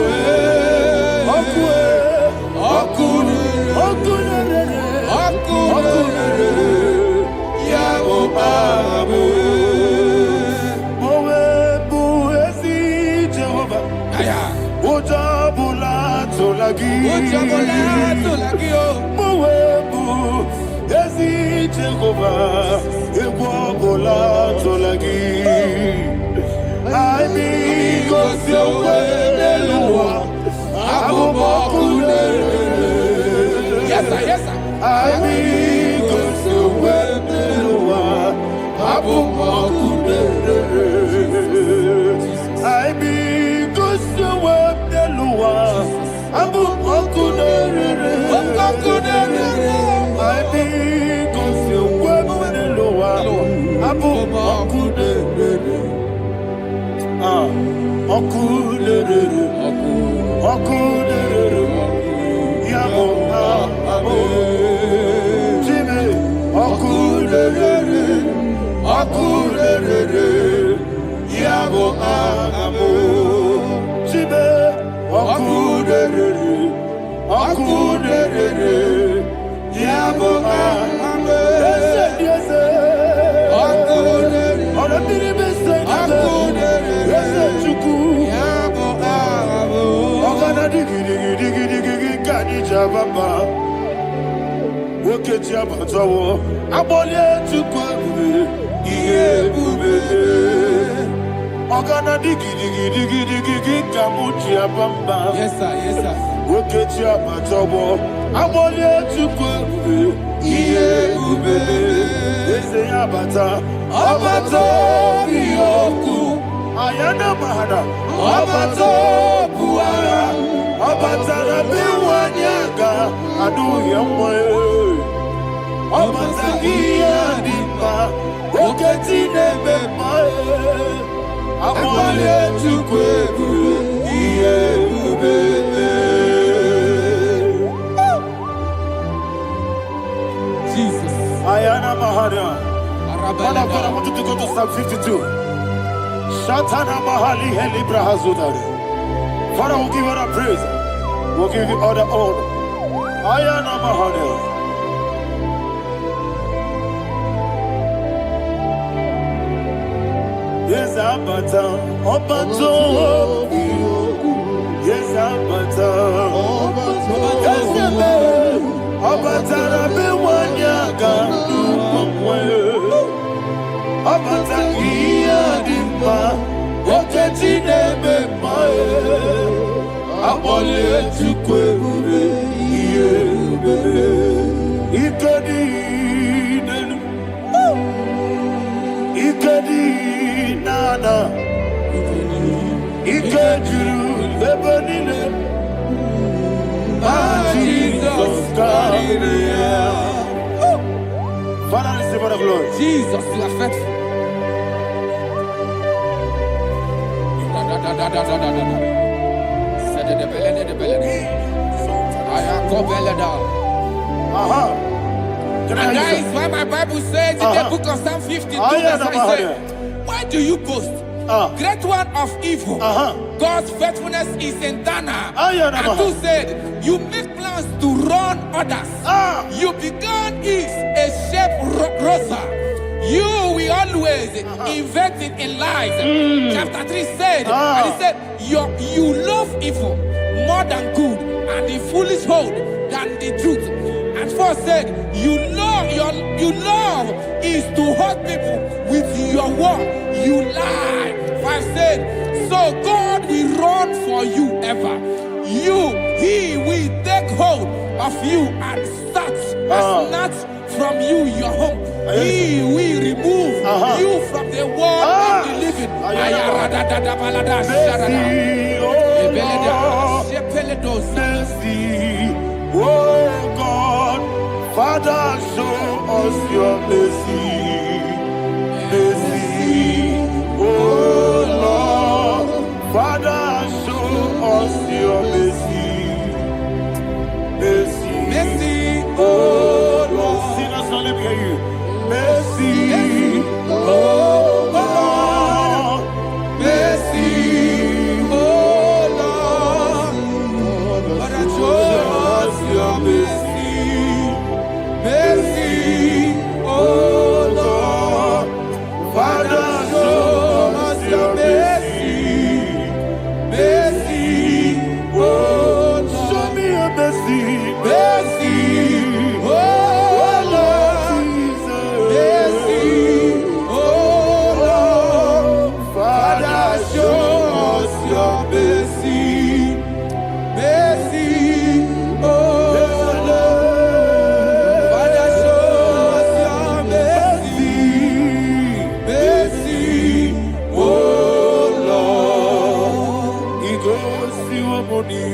Yes, sir. Yes, sir. Yes, sir. Yes, sir. Obazagia dimba, oketine bemae. Amale chukwebu, iye ubebe. Jesus. Ayana Mahana. Man of God, I want you to go to Psalm 52. Shatana Mahali Helibra Hazudari. Father, we'll give you the praise. We'll give you all the honor. Ayana Mahana. Yes, Abata. Obato. Yes, Abata. Yes, Abata. Bewanya. Abata iya dimba, oketine bemae. Abole chukwe ube, iye ube. Ikadi nenu, ikadi nana, ikadiru lebanine. Jesus Christ. Father, receive all the glory. Jesus, you are faithful. And that is why my Bible says in the book of Psalm 52, verse 9, why do you boast? Great one of evil. God's faithfulness is eternal. And who said, you make plans to run others. You began is a shape rosa. You will always invent it in lies. Chapter 3 said, and he said, you love evil more than good, and the foolish hold than the truth. And 4 said, you love is to hurt people with your word. You lie. 5 said, so God will run for you ever. He will take hold of you and snatch from you your home. He will remove you from the world of the living. Oh God, Father, show us your mercy. Mercy, oh Lord, Father, show us your mercy. Mercy, Mercy, oh Lord, sinners, let me hear you. Mercy, oh Lord, mercy, oh Lord, Father, show us your mercy. Mercy, oh Lord, Father, show us your mercy. Mercy, oh Lord, show me your mercy. mercy, oh Lord, mercy, oh Lord, Father, show us your mercy. Mercy, oh Lord, Father, show us your mercy. Mercy, oh Lord. He goes to a money,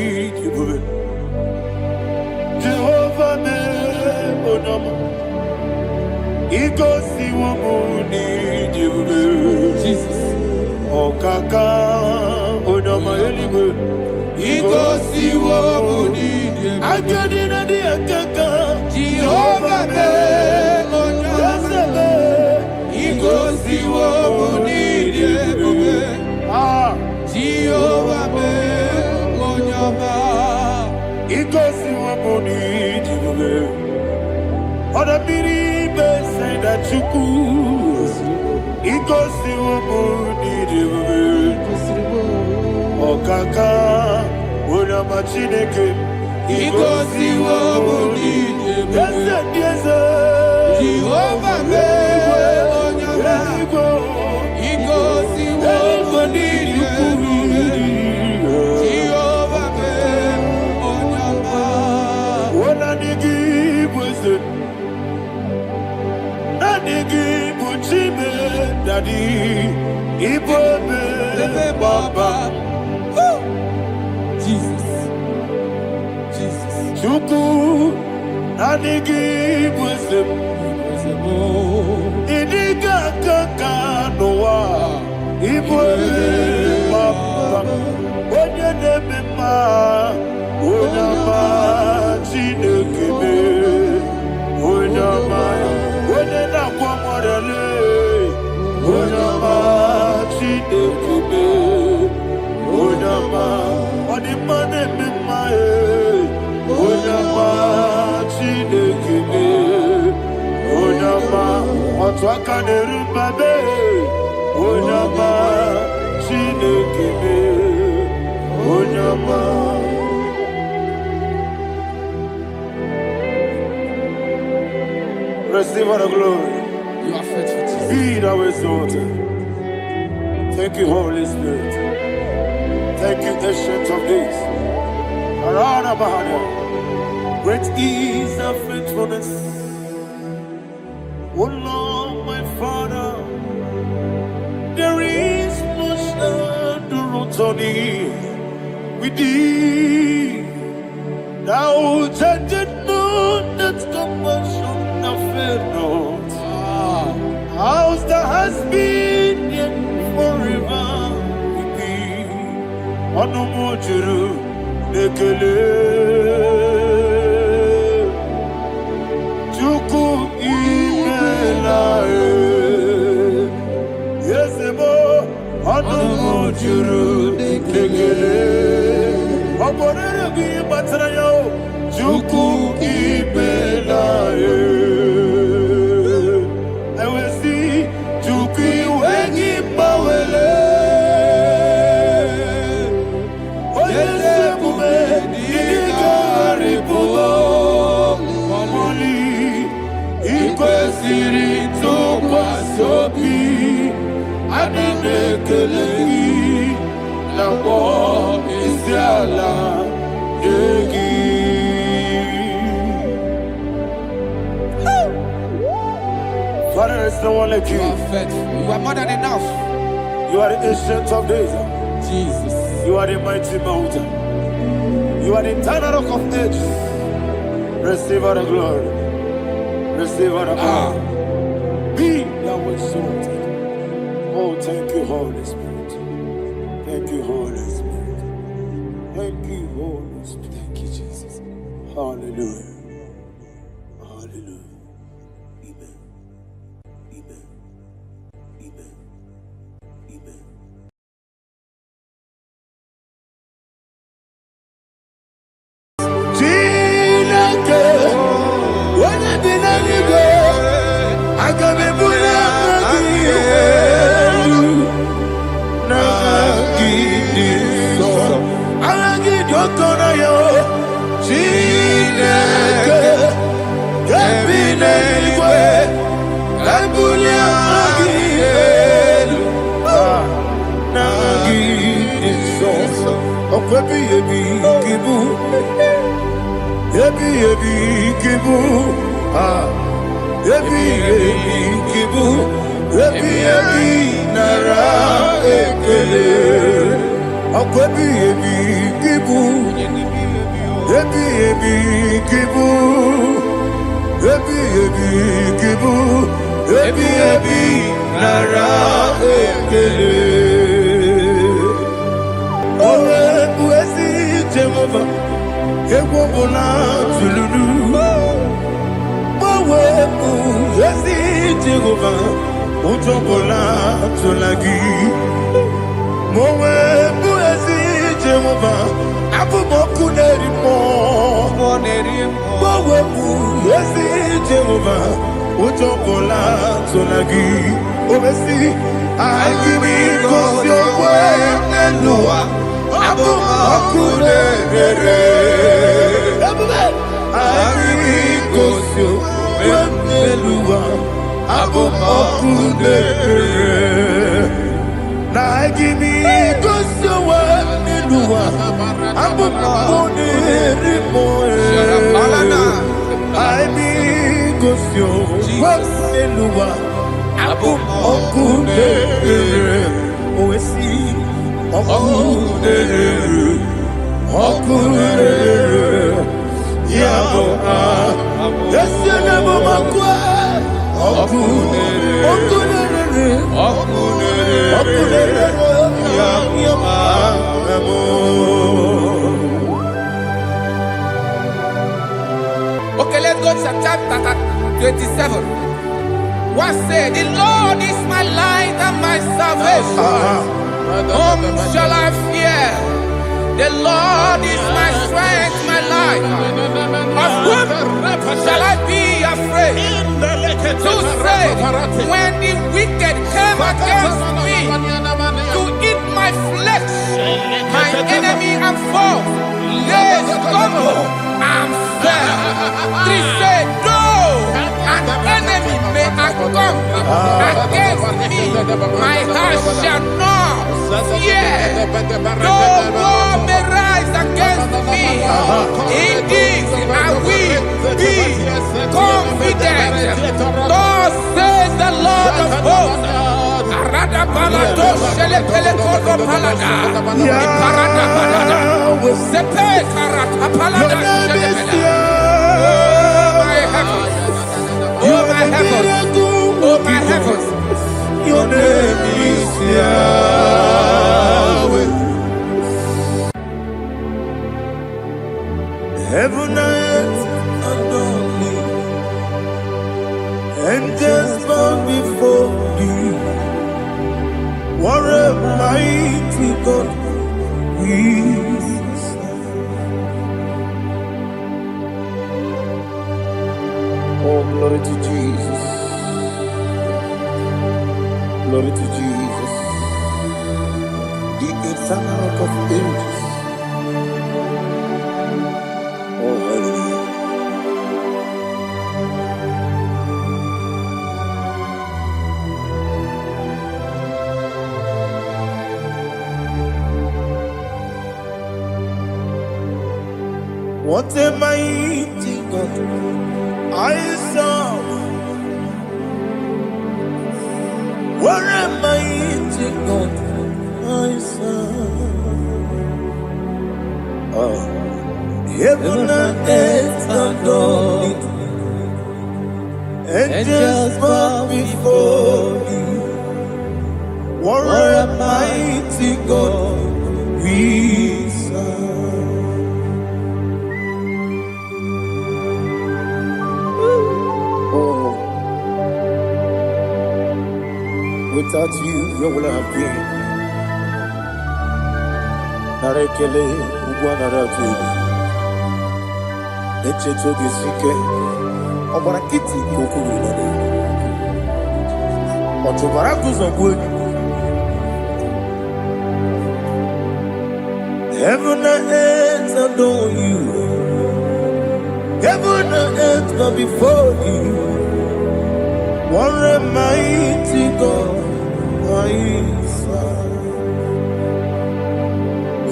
Jehovah me onama. He goes to a money, Jesus. Okaka onama eligo. He goes to what we need. I get in the akaka. Jehovah me onama. He goes to what we need. Jehovah me onama. He goes to a money, Other people say that you could. He goes to a money, Okaka, Unama Chineke. He goes to what we need. Yes, Jehovah me onama. He goes to what we need. Jehovah me onama. When I give was it, I give Chime, Daddy, Ibobe, Baba, Jesus. Jesus. Chuku, Nanigi wisdom. Idiga kaka noa. Ibwe mama. Onye nebe ma. Onyama chinekebe. Onyama. Onye na kwa morele. Onyama chinekebe. Onyama. Onimane mimae. Onyama chinekebe. Onyama. Otwaka nerubabe. Onyama chinekebe. Onyama. Receive all the glory. You are faithful, Jesus. Be thou exalted. Thank you, Holy Spirit. Thank you, Ancient of Days. Arana Bahana. Great is thy faithfulness. Oh Lord, my Father, there is no shadow on thee. With thee, thou judgest not that compassion of fair not. How's the has been yet forever with thee? Anomojuru nekele Chuku imelae Yesebo Anomojuru nekele Aborere gi batrayo Chuku imelae Father, there's no one like you. You are faithful. You are more than enough. You are the ancient of days. Jesus. You are the mighty mountain. You are the eternal rock of ages. Receive all the glory. Receive all the power. Be thou exalted. Oh, thank you, Holy Spirit. Thank you, Holy Spirit. Thank you, Holy Spirit. Thank you, Jesus. Hallelujah. Hallelujah. Amen. Amen. Amen. Amen. Yabo Yesenemo Makwa Okunere Okay, let's go to chapter 27. What said, the Lord is my light and my salvation. Whom shall I fear? The Lord is my strength, my life. Of whom shall I be afraid? To say, when the wicked came against me to eat my flesh, my enemy and foe, they stumble and fell. Three said, though an enemy may come against me, my heart shall not fear. Though war may rise against me, in this I will be confident. Thus says the Lord of hosts. Arada balado shele pele kodo palada. Iparada balada. Sepe karata palada shele pele. Oh my heavens. Oh my heavens. Your name is Yahweh. Heaven and earth adore me, angels bow before you. What a mighty God we serve. Oh, glory to Jesus. Glory to Jesus, the eternal rock of ages. Oh, hallelujah. What a mighty God I serve. What a mighty God I serve. Oh, heaven and earth adore it. Angels bow before you. What a mighty God we serve. Oh, without you, where would I have been? Narekele, Ugwanaratu, Echeto Gisike, Obarakiti, Kokuru, Otobarakus of wood. Heaven and earth adore you. Heaven and earth bow before you. What a mighty God I serve.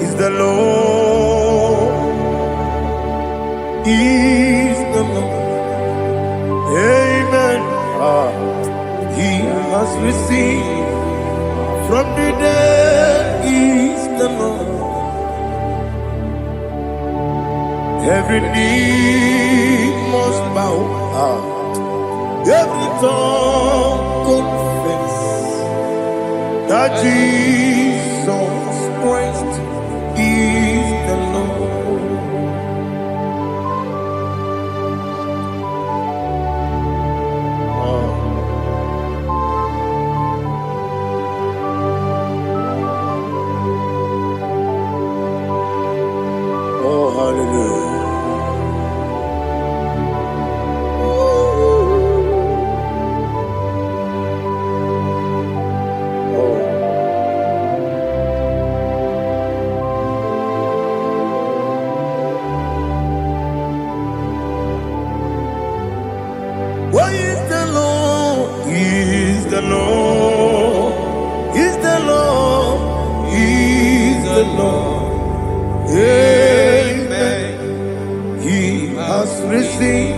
Is the Lord. Is the Lord. Amen. He has received from the dead. Is the Lord. Every knee must bow. Every tongue confess that Jesus Christ is the Lord. Oh, hallelujah. What is the Lord? Is the Lord? Is the Lord? Is the Lord? Amen. He has risen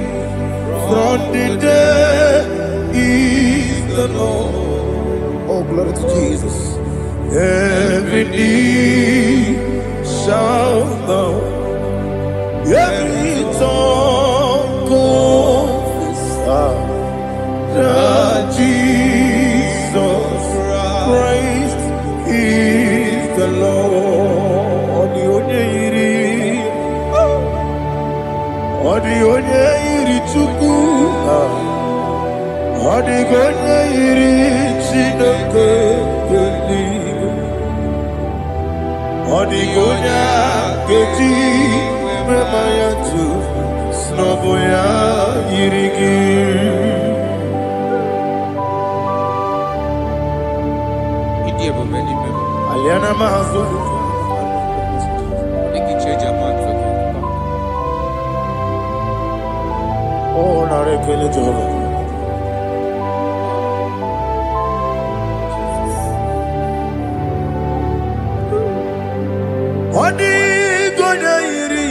from the dead. Is the Lord? Oh, glory to Jesus. Every knee shall bow, every tongue Lord, the only iri chuku, the only iri chineke geli, the only keji memaya tu snoboya irigi. Aliana mazo. Oh, na rekele Jehovah. Odi gonya iri.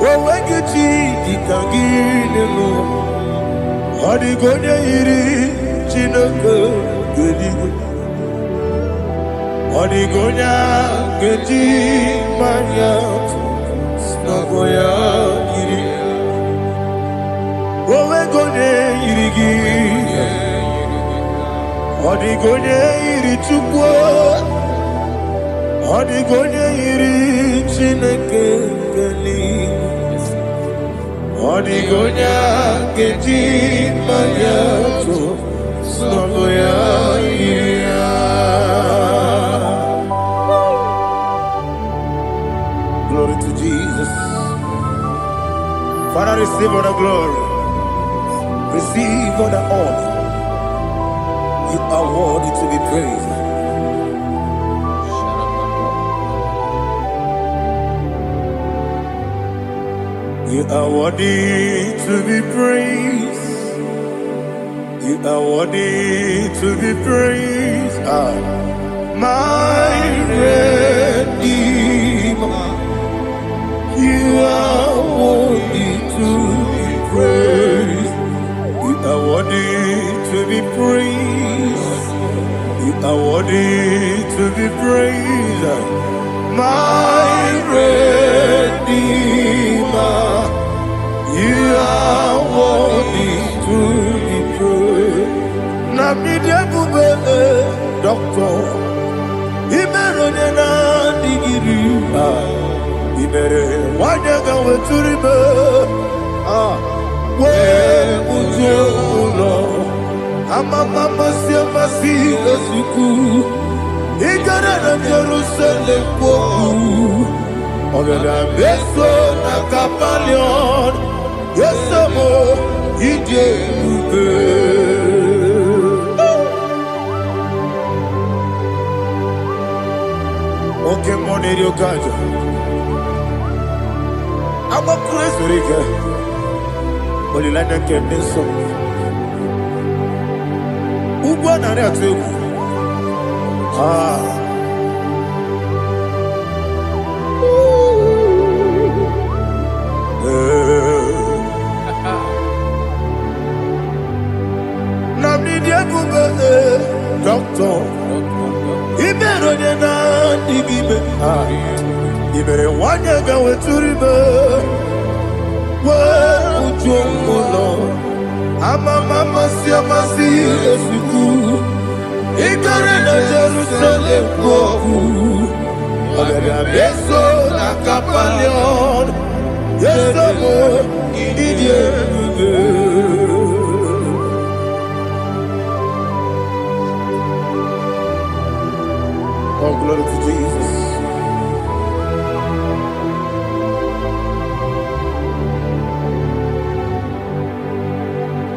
Wewe giti dikagine mo. Odi gonya iri chineke gedi. Odi gonya gedi manya. Snaboya iri. Wewe gonya irigi. Odi gonya iri chukwu. Odi gonya iri chineke geli. Odi gonya gedi manya. Snaboya iri. Glory to Jesus. Father, receive all the glory. Receive all the honor. You are worthy to be praised. You are worthy to be praised. You are worthy to be praised. My Redeemer. You are worthy to be praised. You are worthy to be praised. You are worthy to be praised. My Redeemer. You are worthy to be praised. Namidia bube doctor. Imeronena digiri. Ibere wanyaga weturibe we ujulo amama masi esuku igara na Jerusalem kwoku ogada beso na kapalion yesamo ije ube oke moneri okajo I'm a crazy riga. Only like that can be so. Uba na re atu. Namni dia bube doctor. Ibero de na digibe. Ibere wanya ga weturibe. Ujulo amama masi esuku igare na Jerusalem kwoku ogada beso na kapalion yesamo idie Oh, glory to Jesus.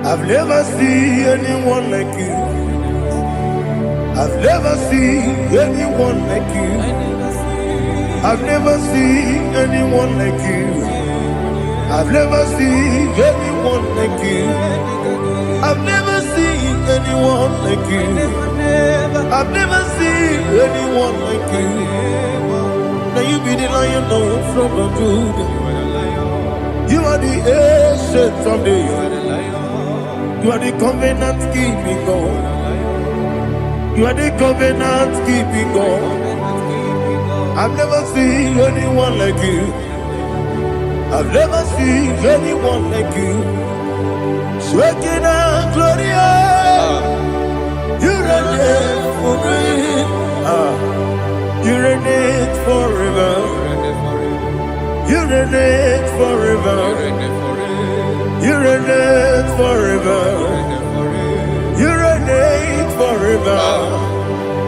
I've never seen anyone like you. I've never seen anyone like you. I've never seen anyone like you. I've never seen anyone like you. I've never seen anyone like you. I've never seen anyone like you. Now you be the Lion from the Judah. You are the ancient of days. You are the covenant keeping God. You are the covenant keeping God. I've never seen anyone like you. I've never seen anyone like you. Shaking and glorious. You are there for me.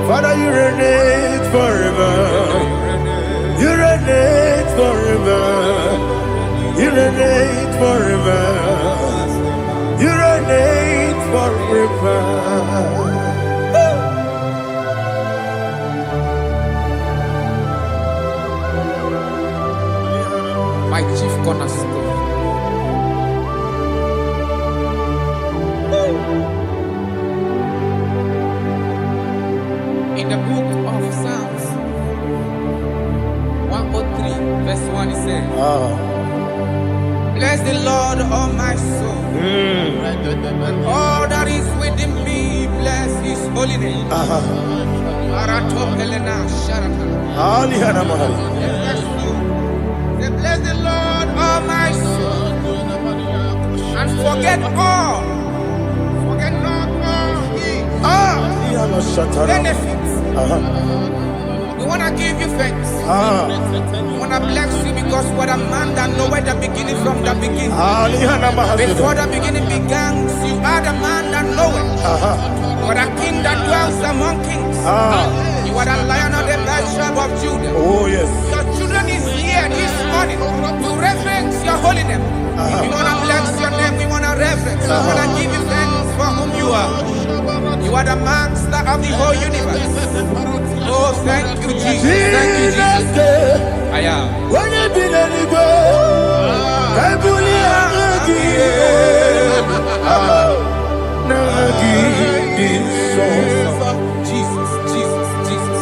Father, you reign forever. You reign forever. You reign forever. You reign forever. My chief cornerstone. In the book of Psalms 103, verse 1, it says, bless the Lord, all my soul. And all that is within me, bless his holy name. Marato Helena Sharata. Say, bless the Lord, all my soul. And forget all. Forget not all his benefits. We want to give you thanks. We want to bless you because what a man that knoweth the beginning from the beginning. Before the beginning began, you are the man that knoweth. You are the king that dwells among kings. You are the lion of the tribe of Judah. Oh, yes. Your children is here this morning to reverence your holy name. We want to bless your name. We want to reverence. We want to give you thanks for whom you are. You are the master of the whole universe. Oh, thank you, Jesus. Thank you, Jesus. I am. Jesus, Jesus, Jesus.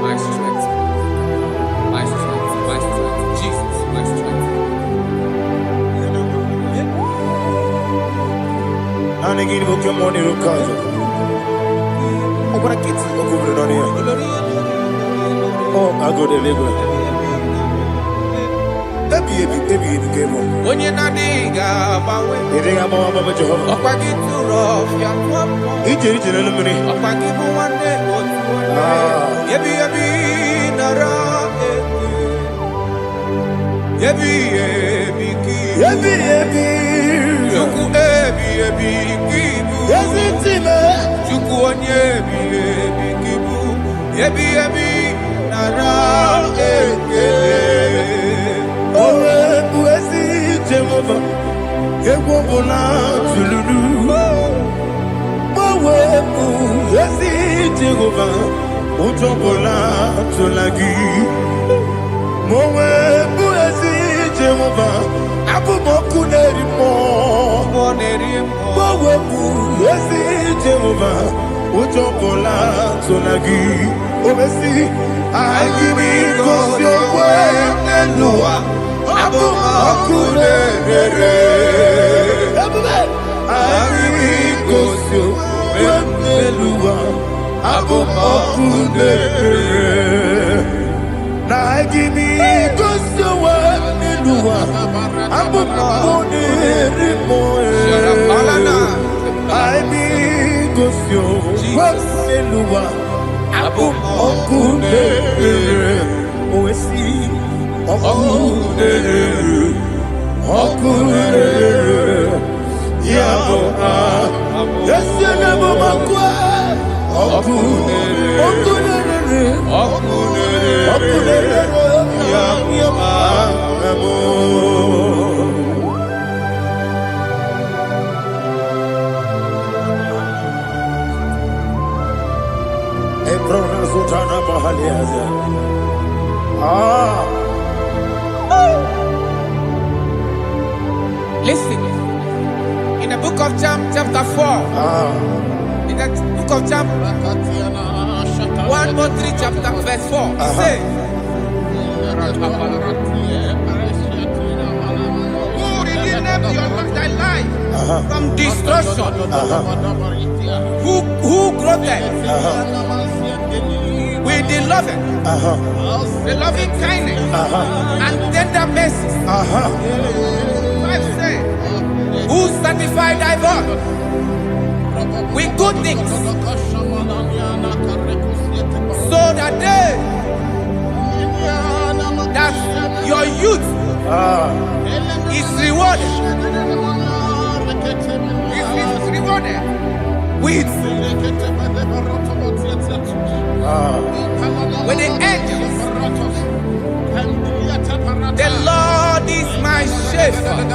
My strength, my strength, my strength, Jesus, my strength. Oh, I go to live. When you're not diga, You think I'm a mama Jehovah? up I get too rough, young one. Each and every minute. Up I give you one day, yebi yebi nara, yebi yebi ki, chuku yebi kibu, chuku onye yebi kibu, yebi nara Jehovah, Yehovah, Tululu. Mowebu, Yesi, Jehovah, Utobola, Tulagi. Mowebu, Yesi, Jehovah, Abu Moku Nerimo. Mowebu, Yesi, Jehovah, Utobola, Tulagi. Obesi, I give it cause your way, and Noah. Abu Makunere, Arigosio, Wemelua, Abu Makunere, Nagimi Gosio, Wemelua, Abu Makunere, Arigosio, Wemelua, Abu Makunere, Oesi. Listen, in the book of John, chapter 4, in the book of John, 1 more 3, chapter verse 4, it says, who redeemed thy life from destruction, who groweth with the loving kindness and tender mercies. 5 says, who sanctify thy body with good things, so that your youth is rewarded. Is rewarded with the angels. The Lord is my shepherd,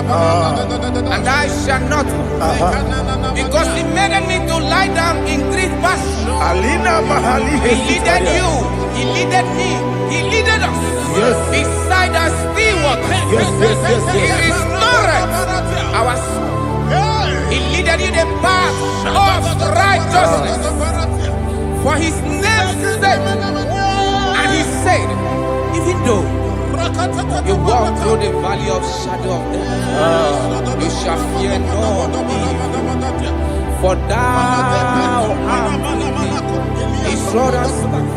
and I shall not want, because He made me to lie down in green pastures. He leaded you, He leaded me, He leaded us beside the still waters. He restored our soul. He leaded you the path of righteousness for His name's sake. And He said, even though you walk through the valley of shadow of death, you shall fear no evil, for thou art with me. His rod and staff,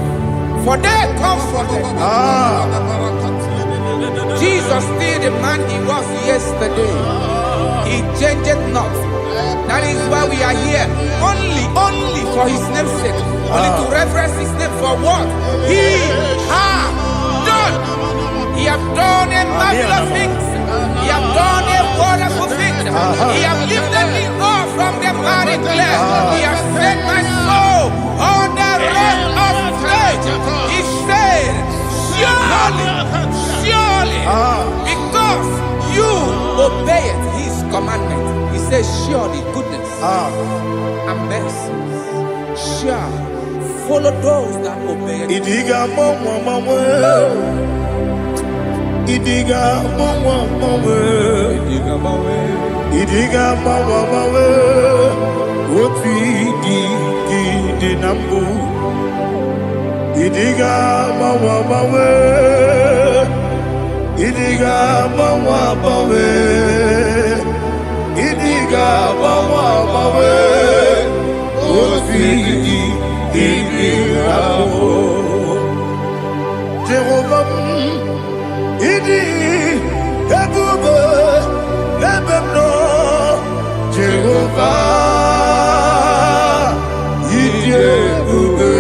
for they comforted. Jesus still the man He was yesterday. He changed not. That is why we are here. Only for His name's sake. Only to reference His name for what He has done. He has done a marvelous things. He has done a wonderful thing. He has lifted me up from the miry clay. He has set my soul on the rock of faith. He said, surely, because you obeyed His commandment. He says, surely goodness and mercy shall follow those that obey Him. Idiga mawe Woti di nambu Idiga mawe Idiga mawe Idiga mawe Woti di nambu Jehovah Idi Ebube Lebemno Jehovah Idi Ebube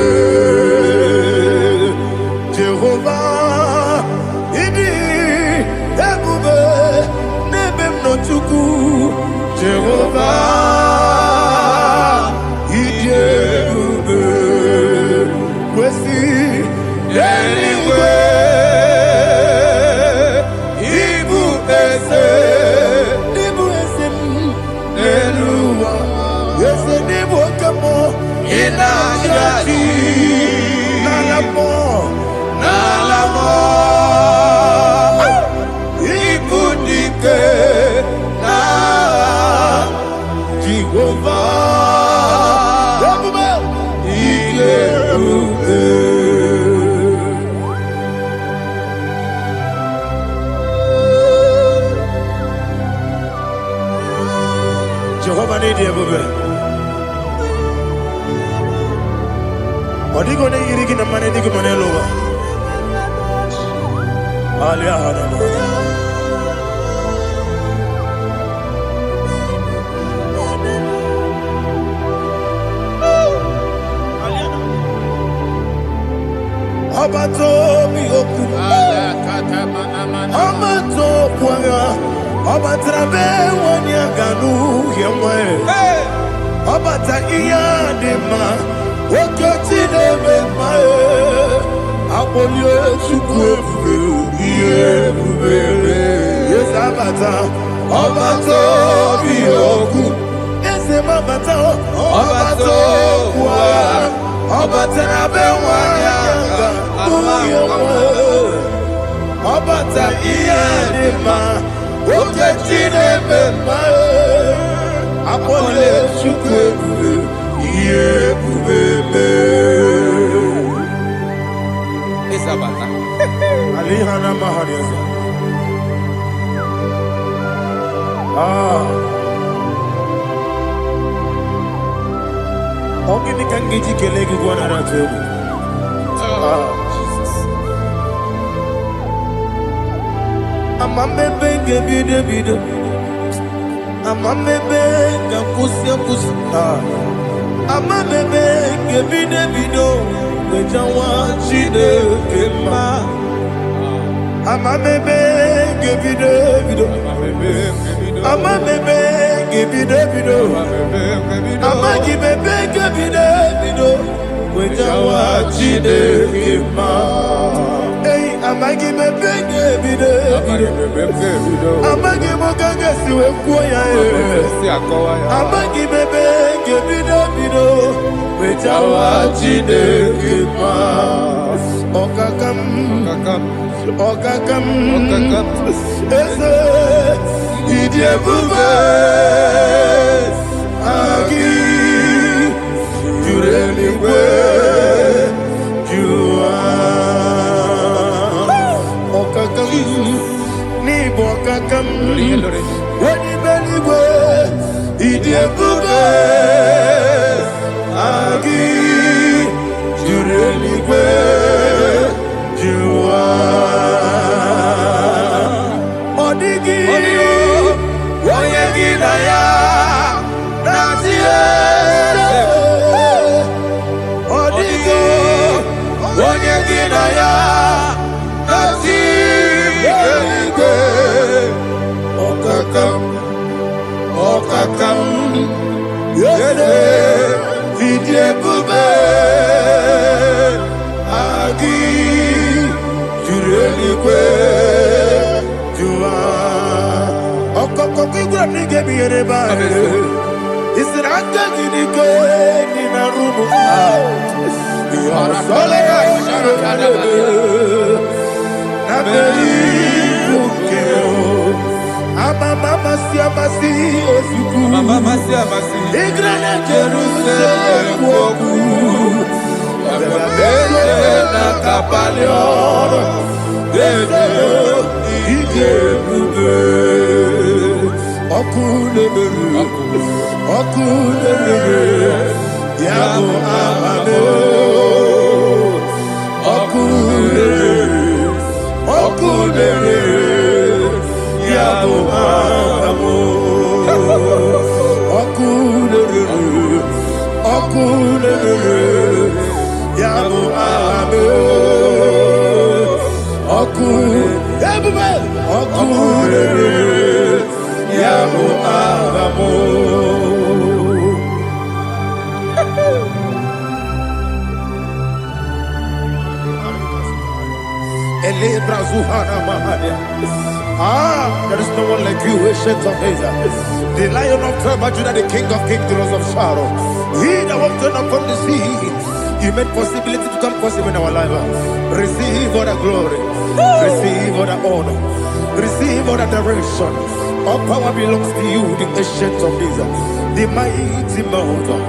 Jehovah Idi Ebube Lebemno Chuku Jehovah Idi Ebube Kwesi anyway Nalamo Ibudike na Jehovah Jehovah need Ebube Odigo ne yirigi na mane digo manelo Ali ahana Abato mi oku Abato kwanga Abatrabe wanya ganu yemwe Abata iya dema Wakati neme mae Apolio chukwe Ebube Yes abata Abato mi oku Yes abata Abato kwa Abatrabe wanya ganu Obata iyanima, uketine bema, apole chukwe, iye bubebe. Isabata. Alihana mahariasa. Ongi nikangeji kelegi kwa naratobu. Amamebe gebide bide, amamebe gakusia kusi. Amamebe gebide bido, bejawa chide kema. Amamebe gebide bido, amamebe gebide bido, amagibebe gebide bido, bejawa chide kema. Amagi bebe gebide, amagi mogaga siwe kuya amagi bebe gebide bido, bejawa chide kima. Okakam, ese idie bube, agi jureli kwe, ni bokakam wani beligwe idie bube agi jureligwe jua odigi oyegi daya nazie odigi oyegi daya Okakam, yede, idie bube, agi, jurelikwe, jua. Okokoki gra nige biyere ba. Isiranga nige nina rumu. Yasole nabei bukeo. Mama siamasi osuku. Mama siamasi. Igrane Jerusalem woku. Bebe na kapalion. Bebe ije bube. Okulere. Yabo amame. Okulere. Yabo amo, okulere, yabo amo, okulere, yabo amo. Ele brazuhana mahania. There is no one like you, ancient of days. The Lion of tribe of Judah, the King of kings, the Rose of Sharon. He that walked on upon the sea. You made possibility to come possible in our life. Receive all the glory. Receive all the honor. Receive all the adoration. All power belongs to you, the ancient of days, the mighty mountain.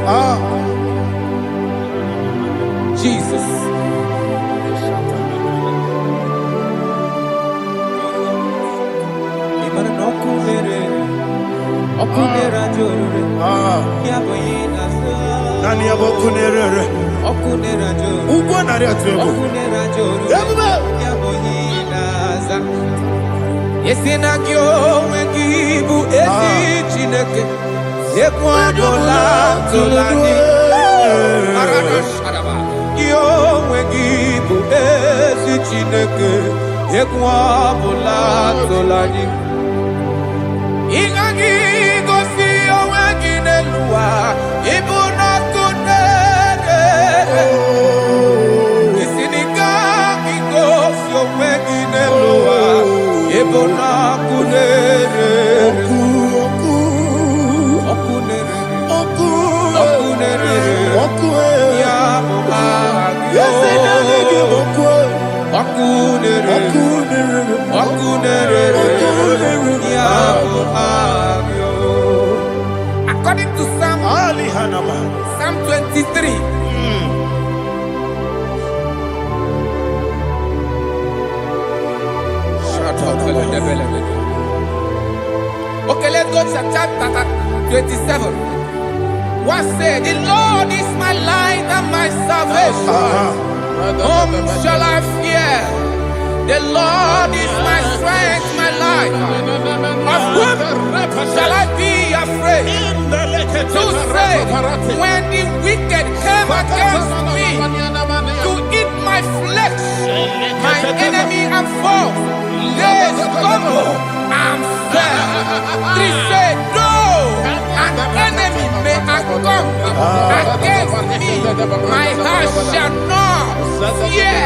Jesus. Okunera jorore, yaboyina so. Nani abokunere? Okunera jorore. Ugo nari atuego. Okunera jorore. Yaboyina za. Yesina kyo wengibu esi chineke. Ekwadola tolani. Arana sharaba. Kyo wengibu esi chineke. Ekwadola tolani. Igagi gosi owegi nelua ibuna kunere isinika gosi owegi nelua ibuna kunere okunere ya mo agyo 23. Okay, let's go to chapter 27. What said? The Lord is my light and my salvation. Whom shall I fear? The Lord is my strength, my life. Of whom shall I be afraid? To say, when the wicked came against me to eat my flesh, my enemy and foe, they stumble and fell. 3 said, though an enemy may come against me, my heart shall not fear.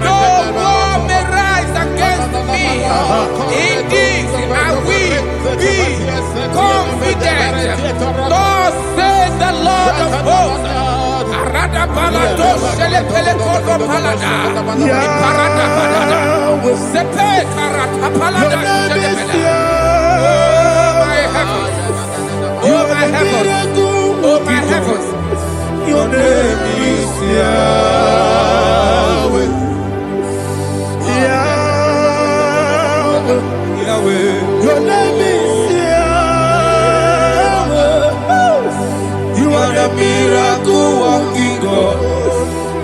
Though war may rise against me, in this I will be confident. Thus says the Lord of hosts. Arada balado shele pele kodo palada. Iparada palada. Sepe karata palada shele pele. Oh my heavens. Oh my heavens. Your name is Yahweh. Yahweh. Yahweh. Your name is Yahweh. You are the miracle working God.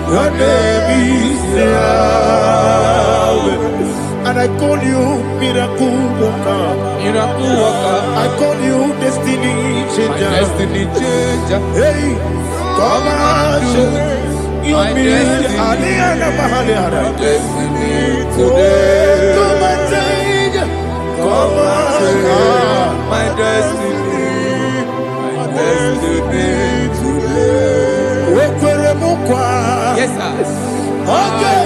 Your name is Yahweh. And I call you miracle worker. Miracle worker. I call you destiny changer. Destiny changer. Hey, come on, you destiny. My destiny today. Come and change. Come on, my destiny. My destiny today. Yes, sir. Okay,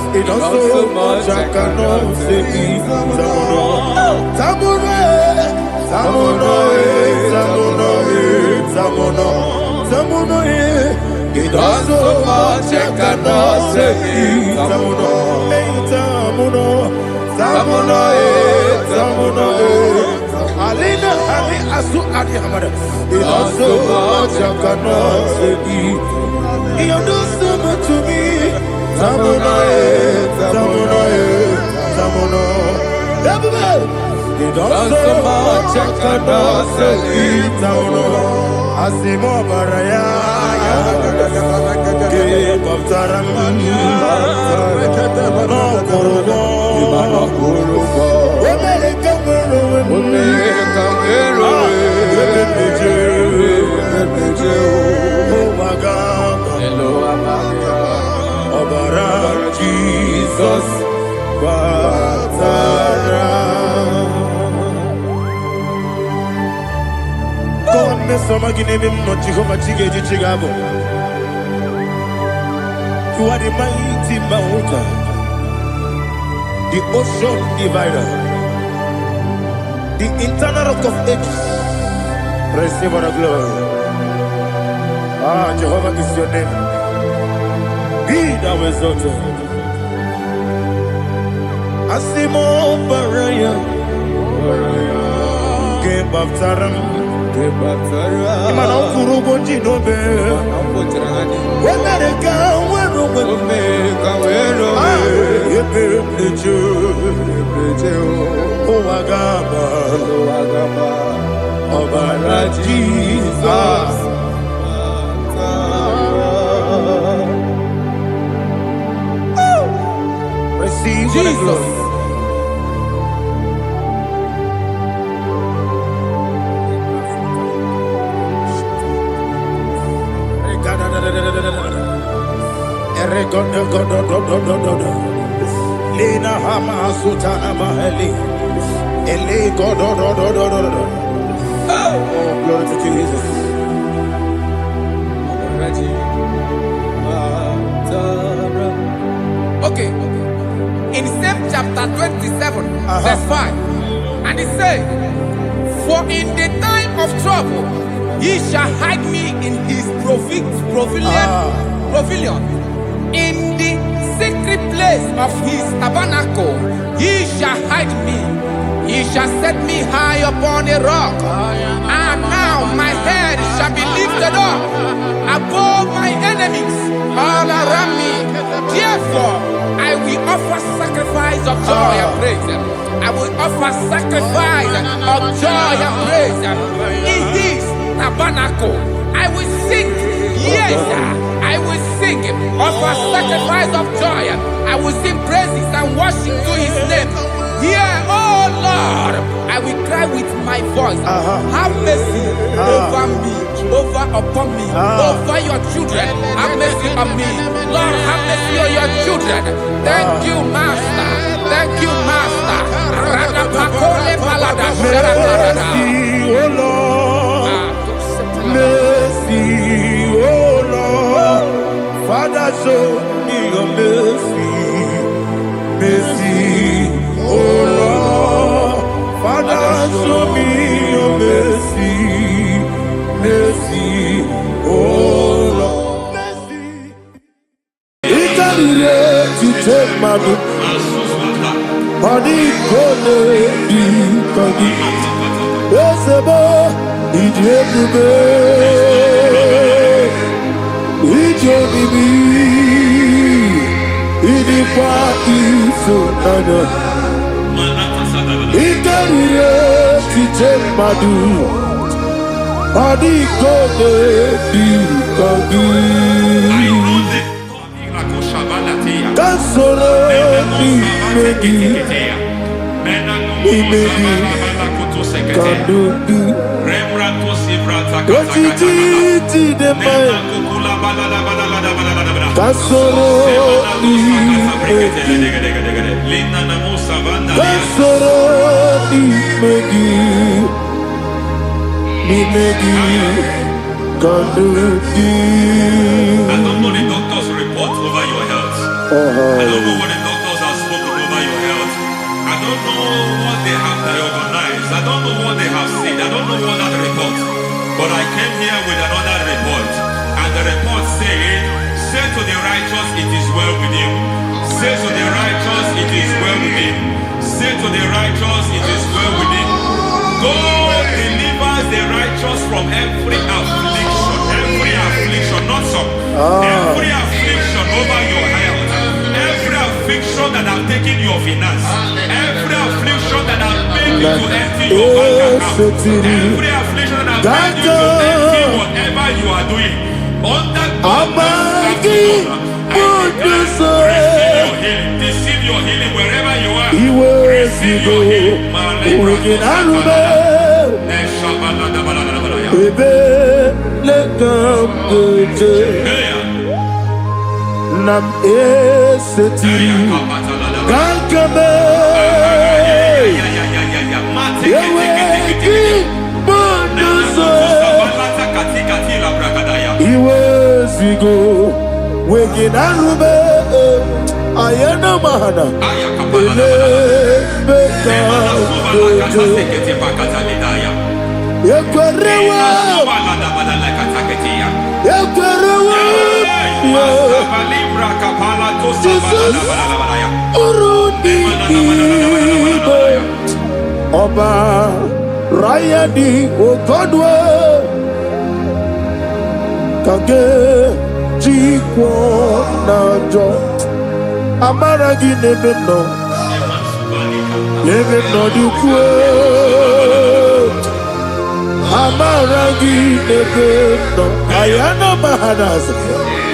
it does so much I cannot say. It does so much I cannot say. Alina, Ali, Asu, Adi, Hamada. It does so much I cannot say. You do so much to me. Tamuno. You don't so much I cannot say. Tamuno. Asimo Baraya. Give up Taram. No Kurubo. Jesus, God, me some again him not Jehovah Chigedi Chigabo. You are the mighty mountain, the ocean divider, the internal rock of ages. Receive our glory. Ah, Jehovah is your name. Be thou exalted. Asimo Baraya, Give up Taram, Imano Kuruboji Nobe, when they come, when the Jew, oh Agaba, Obara Jesus. Receive the glory. Lina Hama Sutana Mahali. Oh, glory to Jesus. Okay. In same chapter 27, verse 5. And it says, for in the time of trouble, he shall hide me in his pavilion. In the secret place of his tabernacle, he shall hide me. He shall set me high upon a rock. And now my head shall be lifted up above my enemies all around me. Therefore, I will offer sacrifice of joy and praise. I will offer sacrifice of joy and praise in his tabernacle. I will sing, yes, I will sing, offer sacrifice of joy. I will sing praises and worship to his name. Here, oh Lord, I will cry with my voice. Have mercy over me, upon me, over your children. Have mercy on me. Lord, have mercy on your children. Thank you, Master. Thank you, Master. Mercy, oh Lord. Mercy, oh Lord. Father, show me your mercy. Mercy, oh Lord. Father, show me your mercy. Mercy, oh Lord. Mercy. To take my book. Money gonna be coming. Yes, a boy, it's everywhere. It's everywhere. It's the party, so nana. It's to take my book. Money gonna be coming. Console me, I don't know the doctor's report over your health. I don't know what the doctors have spoken over your health. I don't know what they have diagnosed. I don't know what they have said. I don't know what that report. But I came here with another report. And the report said, say to the righteous, it is well with him. Say to the righteous, it is well with him. Say to the righteous, it is well with him. God delivers the righteous from every affliction. Every affliction, not some. Every affliction over your health. Every affliction that have taken your finance. Every affliction that have made you to empty your bank account. Every affliction that have made you to empty whatever you are doing. Under God, receive your healing. Receive your healing wherever you are. Receive your healing. Nam esetiri kankame yeweki bonuso iwezigo weginarube ayana mahana ele beka yekwerewa Jesus urudi ibo Ọba Rayadi Ogodwe Kage Jikwo Najo Amaragi Nebeno Dukwe Amaragi Nebeno Ayana Mahanas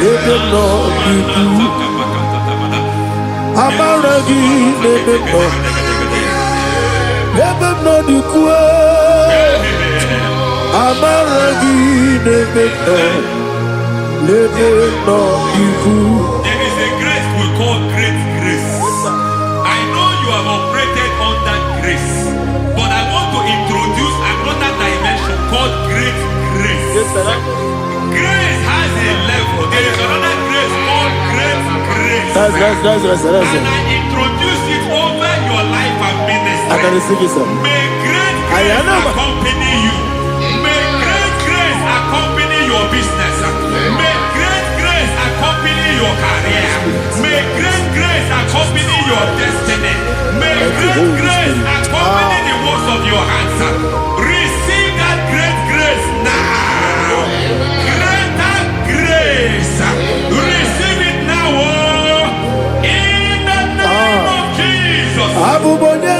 Nebeno Dukwe Amaragi Nebeno Dukwe Amaragi Nebeno Dukwe That's and I it. introduce it over your life and I can ministry. receive it, sir. May great I grace know. accompany you. May great grace accompany your business. May great grace accompany your career. May great grace accompany your destiny. May great grace accompany the works of your hands. Receive that great grace now. Greater grace. Receive it now. Oh, in the name of Jesus. Abubonye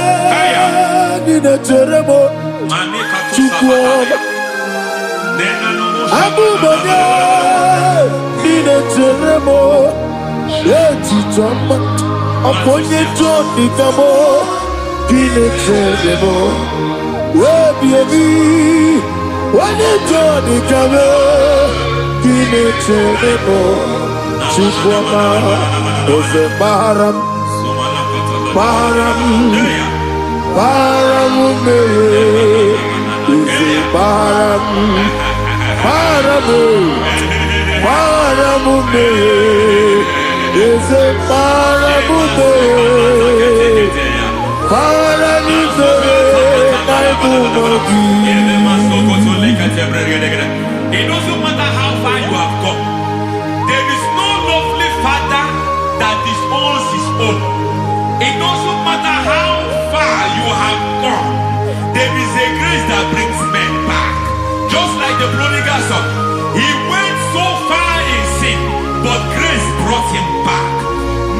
nina teremo chukwoma. Abubonye nina teremo etichoma. Aponye joni kamo nina teremo. Webi wane joni kamo nina teremo chukwoma. Oze baram baram baram me is baram baram baram me is baram me baram It doesn't matter how far you have come. There is no lovely father that disowns his own. It doesn't matter how far you have gone. There is a grace that brings men back. Just like the prodigal son. He went so far in sin, but grace brought him back.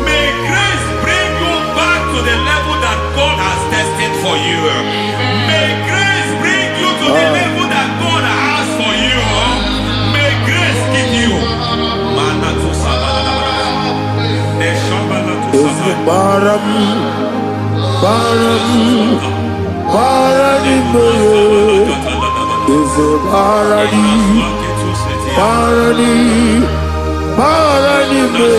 May grace bring you back to the level that God has destined for you. May grace bring you to the level that God has for you. May grace give you. baram baram baram me is barani barani barani me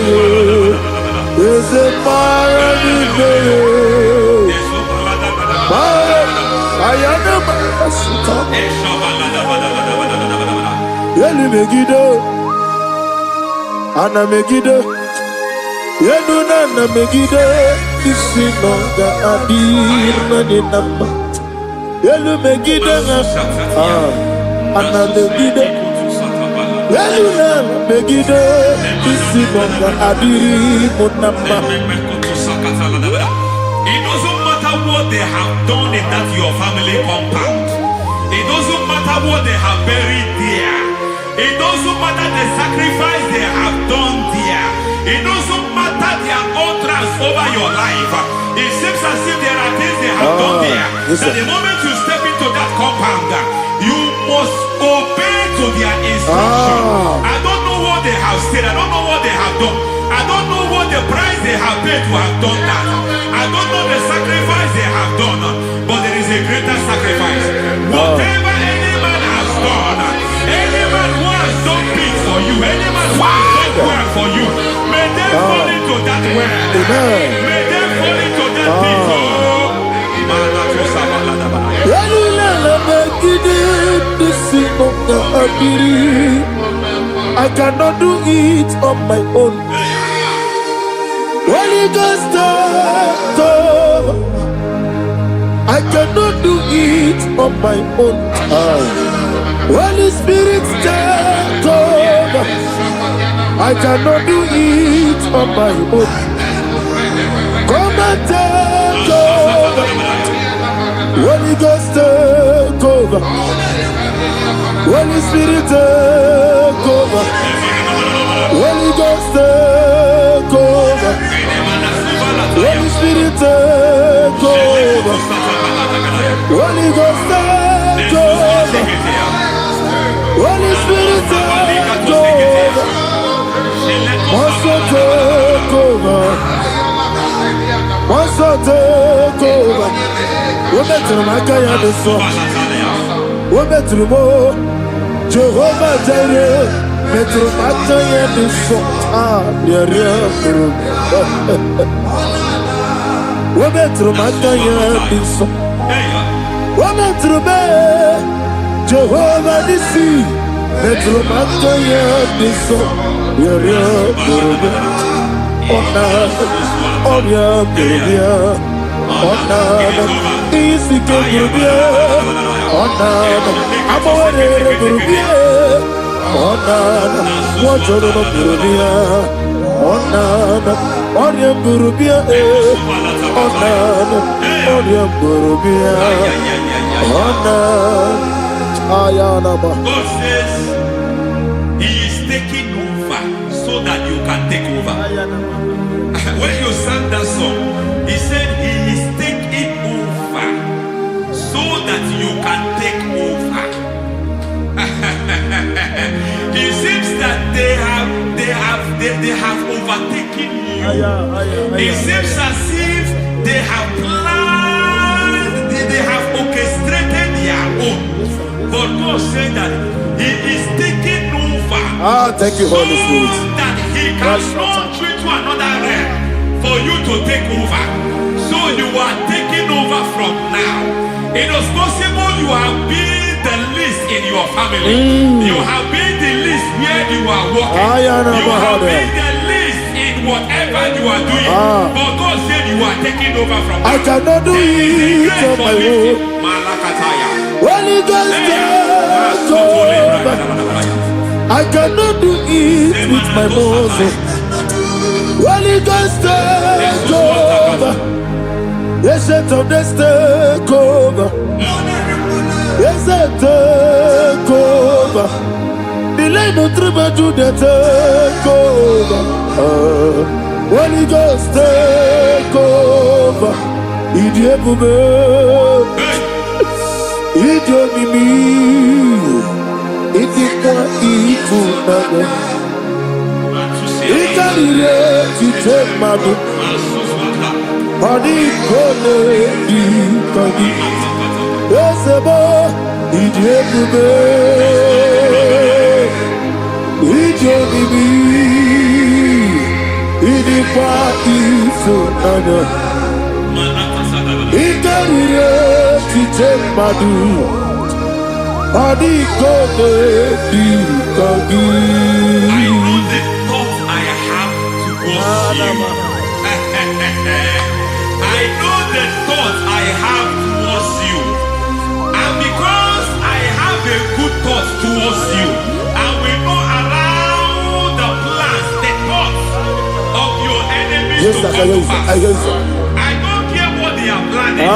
is barani me ayana basuka yeli megido ana megido yenu na megide isi nonga adir na ni nama yelu megide na ana megide yelu na megide isi nonga adir mo nama. It doesn't matter what they have done in that your family compound. It doesn't matter what they have buried there. It doesn't matter the sacrifice they have done there. It doesn't matter their utterance over your life. It seems as if there are things they have done there. That the moment you step into that compound, you must obey to their instruction. I don't know what they have said. I don't know what they have done. I don't know what the price they have paid to have done that. I don't know the sacrifice they have done. But there is a greater sacrifice. Whatever any man has done, any man who has done big for you, any man who has done well for you, may they fall into that well. May they fall into that pit. I cannot do it on my own. Holy Ghost, come. I cannot do it on my own. Holy Spirit, come. I cannot do it on my own. Come and take over. Holy Ghost, take over. Holy Spirit, take over. Holy Ghost, take over. Holy Spirit, take over. Holy Ghost, take over. Holy Spirit, take over. Also take over. Also take over. We're better than I can do so. We're better than more. Jehovah Jireh. Better than I can do so. Yeah. We're better than I can do so. We're better than Jehovah Nissi. Better than I can do so. Yeah. Onana, Onya Burubia, Onana, Isike Burubia, Onana, Amore Burubia, Onana, Wajoro Burubia, Onana, Onya Burubia, Onana, Onya Burubia, Onana, Ayanaba. God says He is taking over so that you can take over. When you sang that song, He said He is taking over so that you can take over. It seems that they have overtaken you. It seems as if they have planned, they have orchestrated their own. But God said that He is taking over. Thank you, Holy Spirit. So that He can launch you to another realm for you to take over. So you are taking over from now. It is possible you have been the least in your family. You have been the least where you are working. You have been the least in whatever you are doing. But God said you are taking over from now. I cannot do it on my own. Holy Ghost, take over. I cannot do it with my muscle. Holy Ghost, take over. Yes, of this take over. Yes, take over. Delay no trouble to the take over. Holy Ghost, take over. Idiebube, Idiomimi, Idikwa Ifunana, Ikarire Titemadu. Padi kone di kagi, esebo idiebube, idionibi, idikwa isunanya, ikarire kitemadu, padi kone di kagi. I know the thoughts I have towards you. I know the thoughts I have towards you. And because I have a good thought towards you, I will not allow the plans, the thoughts of your enemies to come to pass. I don't care what they are planning,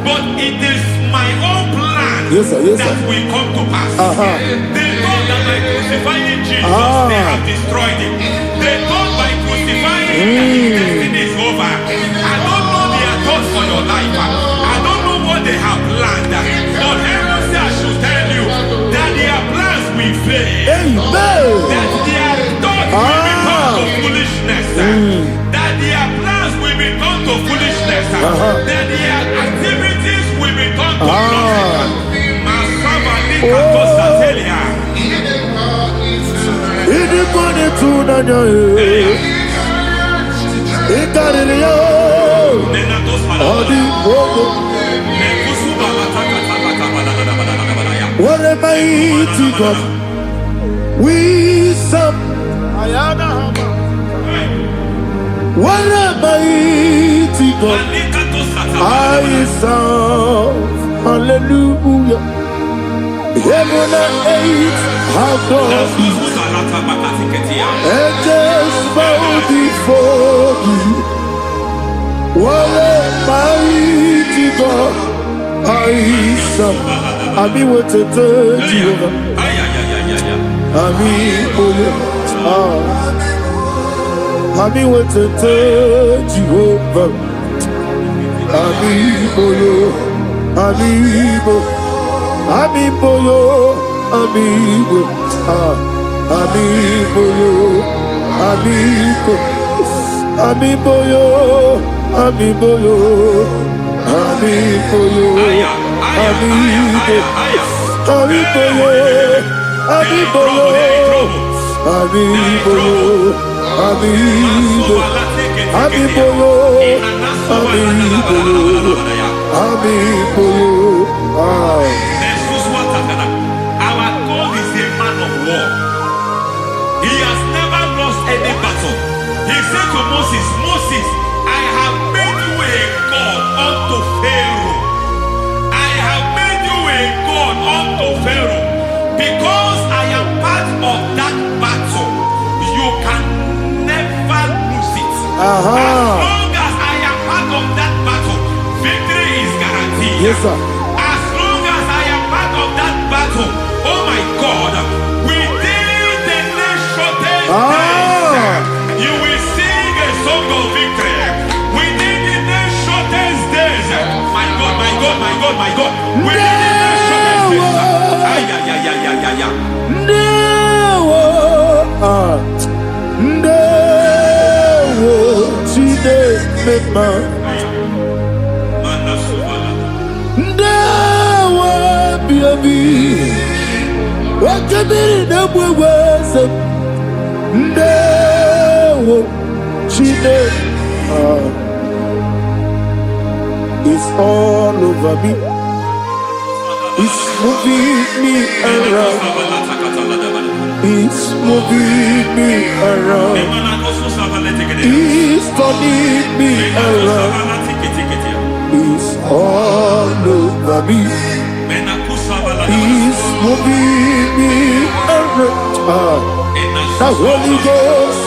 but it is my own plan that will come to pass. They thought that by crucifying Jesus, they have destroyed him. They thought by crucifying him that his destiny is over. I don't know their thoughts for your life. I don't know what they have planned. But heaven says I should tell you that their plans will fail. That their thoughts will be turned to foolishness. That their plans will be turned to foolishness. That their activities will be turned to nothing. What a mighty God we serve. What a mighty God I serve. Hallelujah. Heaven and earth have done it. Angels bow before you. What a mighty God I serve. Ami wote Jehovah. Ami oyo. Ami wote Jehovah. Ami oyo. Ami bo. Ami boyo. Ami bo. Ami boyo. Ami bo. Ami boyo. Ami boyo. Ami boyo. Amigo, amigo, our God is a man of war. He has never lost any battle. He said to Moses, Moses, Moses, I have made you a God unto Pharaoh. I have made you a God unto Pharaoh. Because I am part of that battle, you can never lose it. As long as I am part of that battle, victory is guaranteed. Yes, sir. As long as I am part of that battle, oh my God, within the next shortest days, you will sing a song of victory. Within the next shortest days, my God, my God, my God, my God, within the next shortest days, ay, ay, ay, ay, ay, ay, ay. It's all over me. It's moving me around. It's moving me around. It's turning me around. It's all over me. It's moving me around. The Holy Ghost,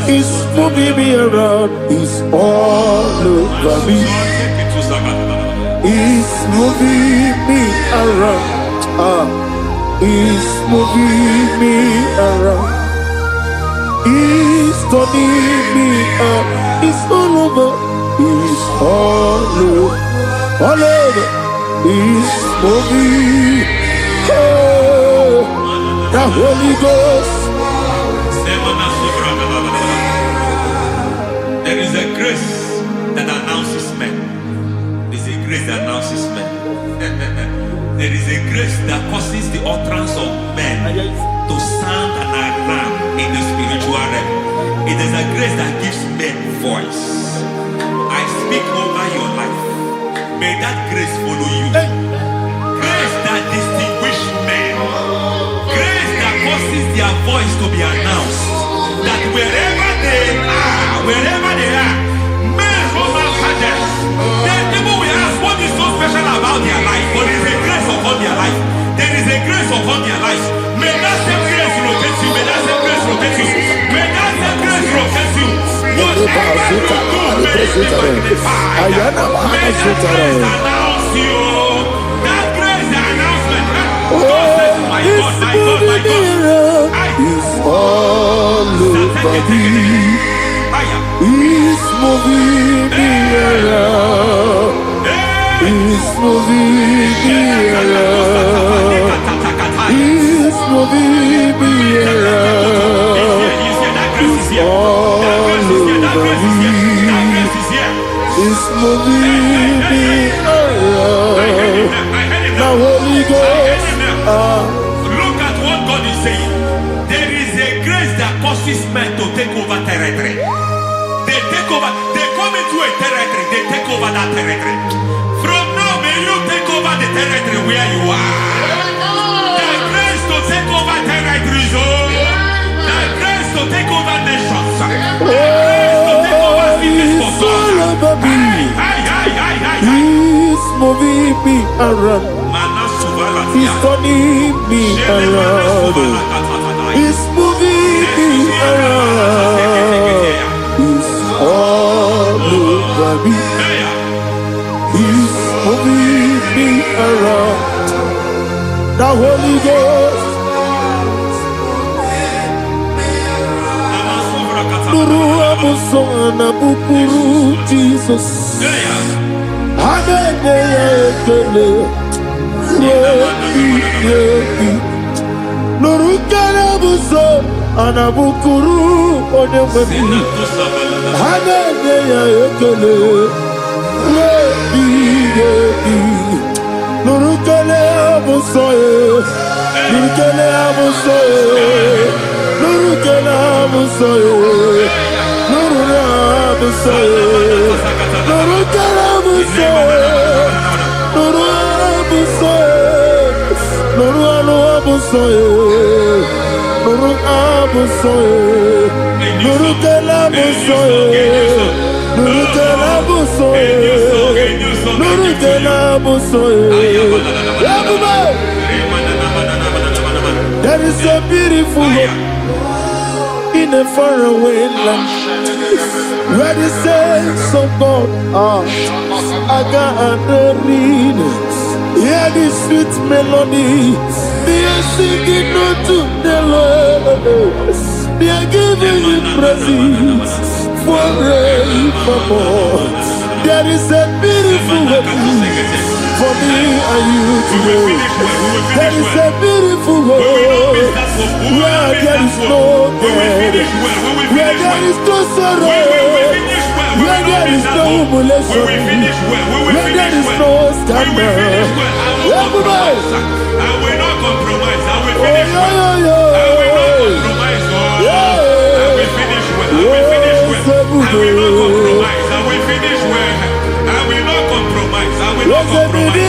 it's moving me around. It's all over me. It's moving me around. It's moving me around. It's turning me up. It's all over. It's all over. All over. It's moving. Oh, the Holy Ghost. There is a grace that announces men. There's a grace that announces men. There is a grace that causes the utterance of men to sound an alarm in the spiritual realm. It is a grace that gives men voice. I speak over your life. May that grace follow you. Grace that distinguishes men. Grace that causes their voice to be announced. That wherever they are, men over fathers, then people will ask what is so special about their life. But there is a grace upon their life. There is a grace upon their life. May that same grace locate you. May that same grace locate you. May that same grace locate you. Whatever you do, may it be magnified. May that grace announce you. That grace announcement. God says, my God, my God, my God. It's all over me. It's moving me around. It's moving me around. It's moving me around. It's all over me. It's moving me around. The Holy Ghost. Look at what God is saying. There is a grace that causes men to take over territory. They take over. They come into a territory. They take over that territory. From now, may you take over the territory where you are. The grace to take over territories. The grace to take over nations. The grace to take over cities for God. He's moving me around. He's turning me around. He's moving me around. He's all over me. He's moving me around. The Holy Ghost. Nuru amusona bukuru Jesus. Nurukana buso anabukuru onemami hanene ya ekele rebi nurukana buso nurukana buso nurukana buso nurukana buso nurukana buso Nuru abusoe, nuru kelabusoe, nuru kelabusoe, nuru kelabusoe. There is a beautiful hope in a faraway land where the saints of God are. I got the reading. Hear the sweet melody. They are singing unto the Lord. They are giving you praise forevermore. There is a beautiful hope for me and you today. There is a beautiful hope where there is no death, where there is no sorrow, where there is no humiliation, where there is no scandal. Everybody, I will not compromise. I will finish well. I will not compromise. I will finish well. I will finish well. I will not compromise. I will finish well. I will not compromise. I will not compromise.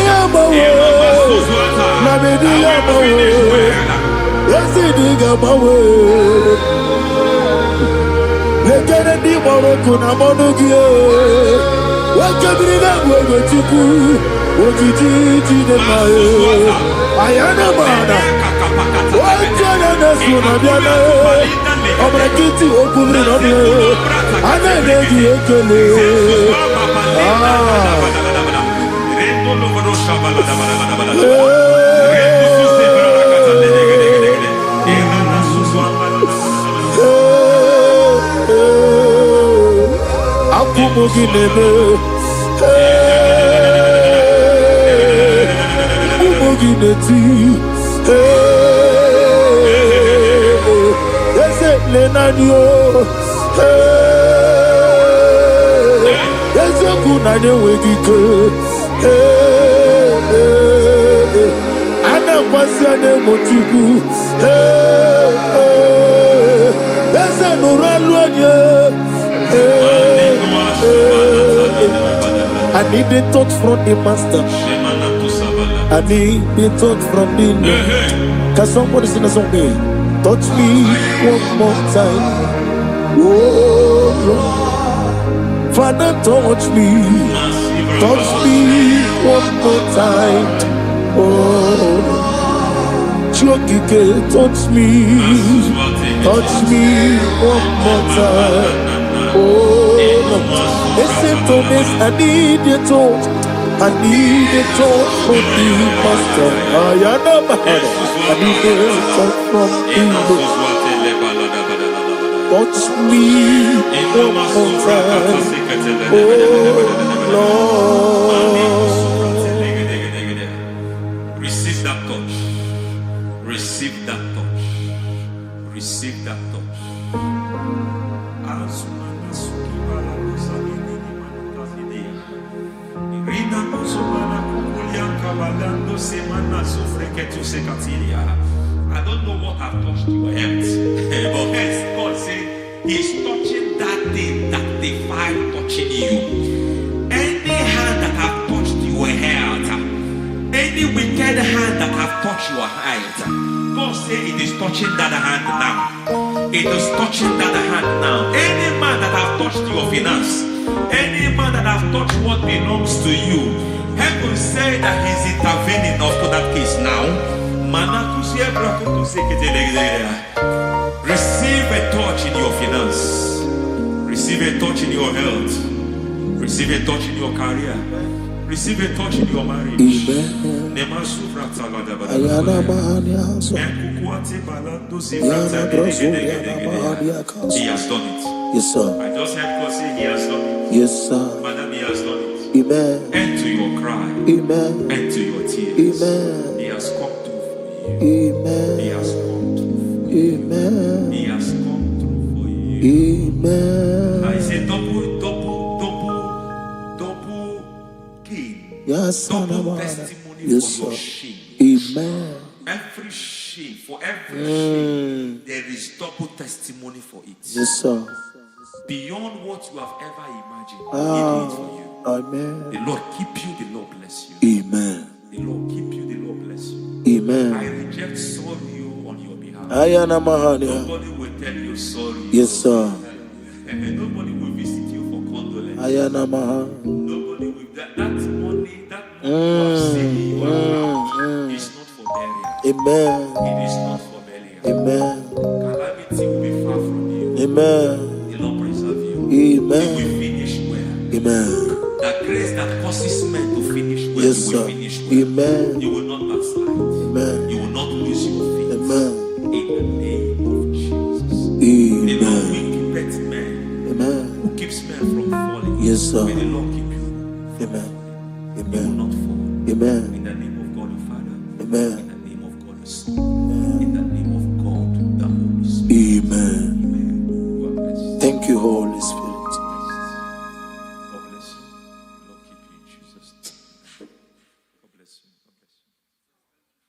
I need the touch from the master. I need the touch from the Lord. Can somebody sing a song here? Touch me one more time. Oh Lord. Father, touch me. Touch me one more time. Oh Chokike, touch me. Touch me one more time. Oh Lord. Listen to this, I need your touch. I need a touch from the master. I need a touch from the Lord. Touch me one more time. Oh Lord. Receive that touch. Receive that touch. Receive that touch. I don't know what I've touched your health, but hence God said He's touching that thing that defied touching you. Any hand that have touched your health, any wicked hand that have touched your health, God said it is touching that hand now. It is touching that hand now. Any man that have touched your finance, any man that have touched what belongs to you, heaven said that He's intervening after that case now. Receive a touch in your finance. Receive a touch in your health. Receive a touch in your career. Receive a touch in your marriage. He has done it. Yes, sir. I just heard God say He has done it. Yes, sir. Madam, He has done it. Amen. End to your cry. Amen. End to your tears. Amen. He has come through for you. Amen. He has come through for you. Amen. He has come through for you. Amen. I say double gain. Yes, Double testimony yes, for your sir. shame. Amen. Every shame, for every shame, there is double testimony for it. Yes, sir. Beyond what you have ever imagined, He did it for you. Amen. The Lord keep you, the Lord bless you. Amen. The Lord keep you, the Lord bless you. Amen. I reject sorrow on your behalf. Ayana Mahania. Nobody will tell you sorry. Yes, sir. Nobody will visit you for condolence. Ayana Maha. Nobody will that money you have seen in your account is not for burial. Amen. It is not for burial. Amen. Calamity will be far from you. Amen. The Lord preserve you. Amen. You will finish well. Amen. That grace that causes men to finish well, Yes, you will sir. finish well. Amen. You will not backslide. Amen. You will not lose your faith. Amen. In the name of Jesus. The Lord Amen. will keep men. Amen. Who keeps men from falling. Yes, sir. May the Lord keep you. Amen. You will Amen. not fall. Amen. In the name of God the Father. Amen. In the name of God the Son. In the name of God the Holy Spirit. Amen. Amen. God bless you. Thank you, Holy Spirit. God bless you. The Lord keep you in Jesus' name. God bless you. God bless you.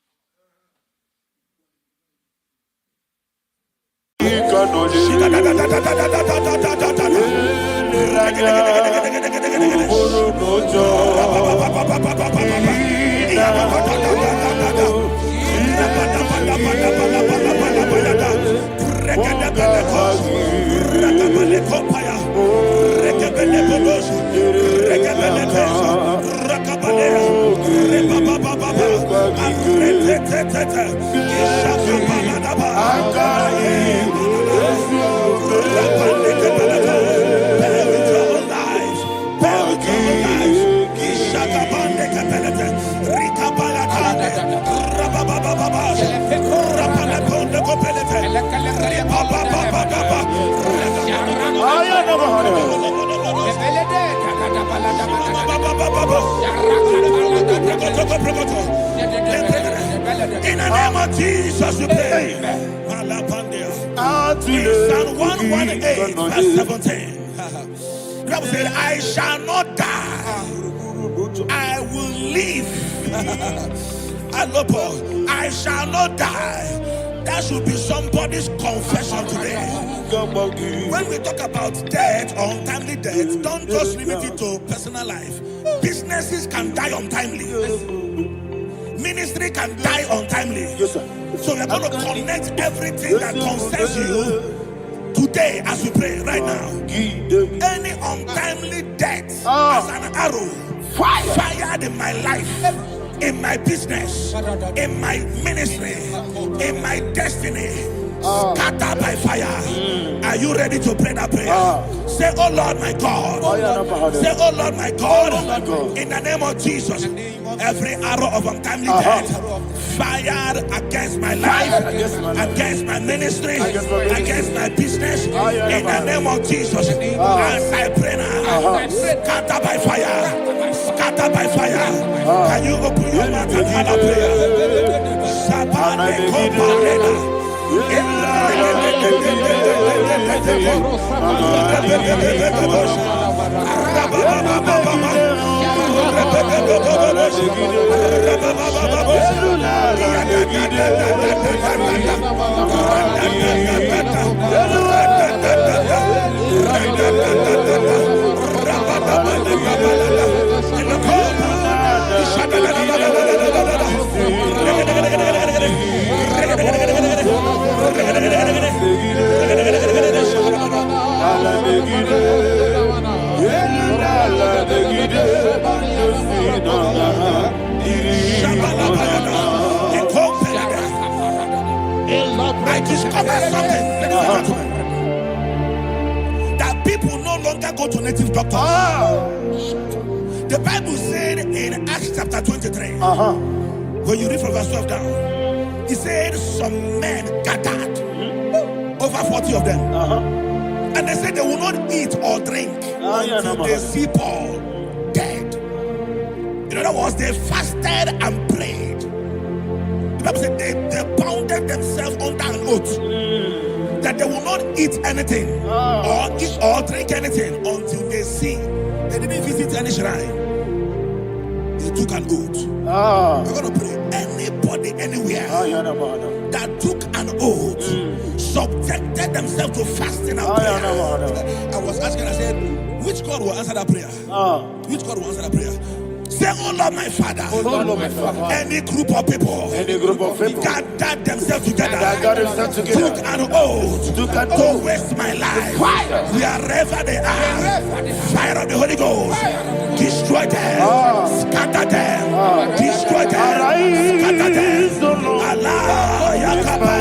In the name of Jesus, we pray. In Psalm 118, verse 17, the Bible said, I shall not die, I will live. I shall not die. That should be somebody's confession today. When we talk about death or untimely death, don't just limit it to personal life. Businesses can die untimely. Ministry can die untimely. Yes, sir. So we're going to connect everything that concerns you today as we pray right now. Any untimely death as an arrow fired in my life, in my business, in my ministry, in my destiny, scattered by fire. Are you ready to pray that prayer? Say, oh Lord my God. Say, oh Lord my God. In the name of Jesus, every arrow of untimely death fired against my life, against my ministry, against my business, in the name of Jesus, as I pray now, scattered by fire, scattered by fire. Can you open your mouth and have a prayer? I discovered something, ladies and gentlemen, that people no longer go to native doctors. The Bible said in Acts chapter 23, when you read from verse 12 down, it said some men gathered, over 40 of them, and they said they will not eat or drink until they see Paul dead. In other words, they fasted and prayed. The Bible said they bounded themselves under an oath that they will not eat anything or eat or drink anything until they see. They didn't visit any shrine. They took an oath. We're going to pray. Anybody, anywhere that took an oath, subjected themselves to fasting and prayer. I was asking, I said, which God will answer that prayer? Which God will answer that prayer? Say, oh Lord, my Father. Oh Lord, my Father. Any group of people. Any group of people. Gathered themselves together. Took an oath. To waste my life. Wherever they are. Fire of the Holy Ghost. Destroy them. Scatter them. Destroy them. Scatter them. Allah Yakaba.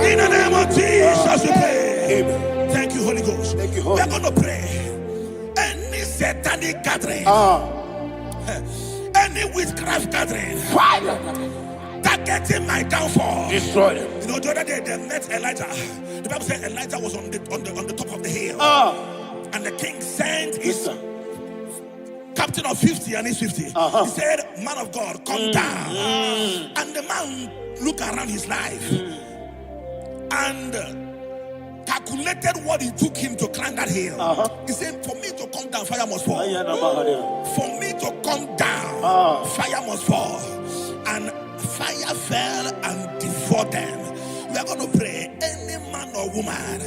In the name of Jesus, we pray. Thank you, Holy Ghost. We are going to pray. Any satanic gathering, any witchcraft gathering, targeting my downfall, destroy them. You know, the other day they met Elijah. The Bible said Elijah was on the top of the hill, and the king sent his captain of 50 and his 50. He said, "Man of God, come down." And the man looked around his life and calculated what it took him to climb that hill. He said, "For me to come down, fire must fall. For me to come down, fire must fall." And fire fell and devoured them. We are going to pray. Any man or woman,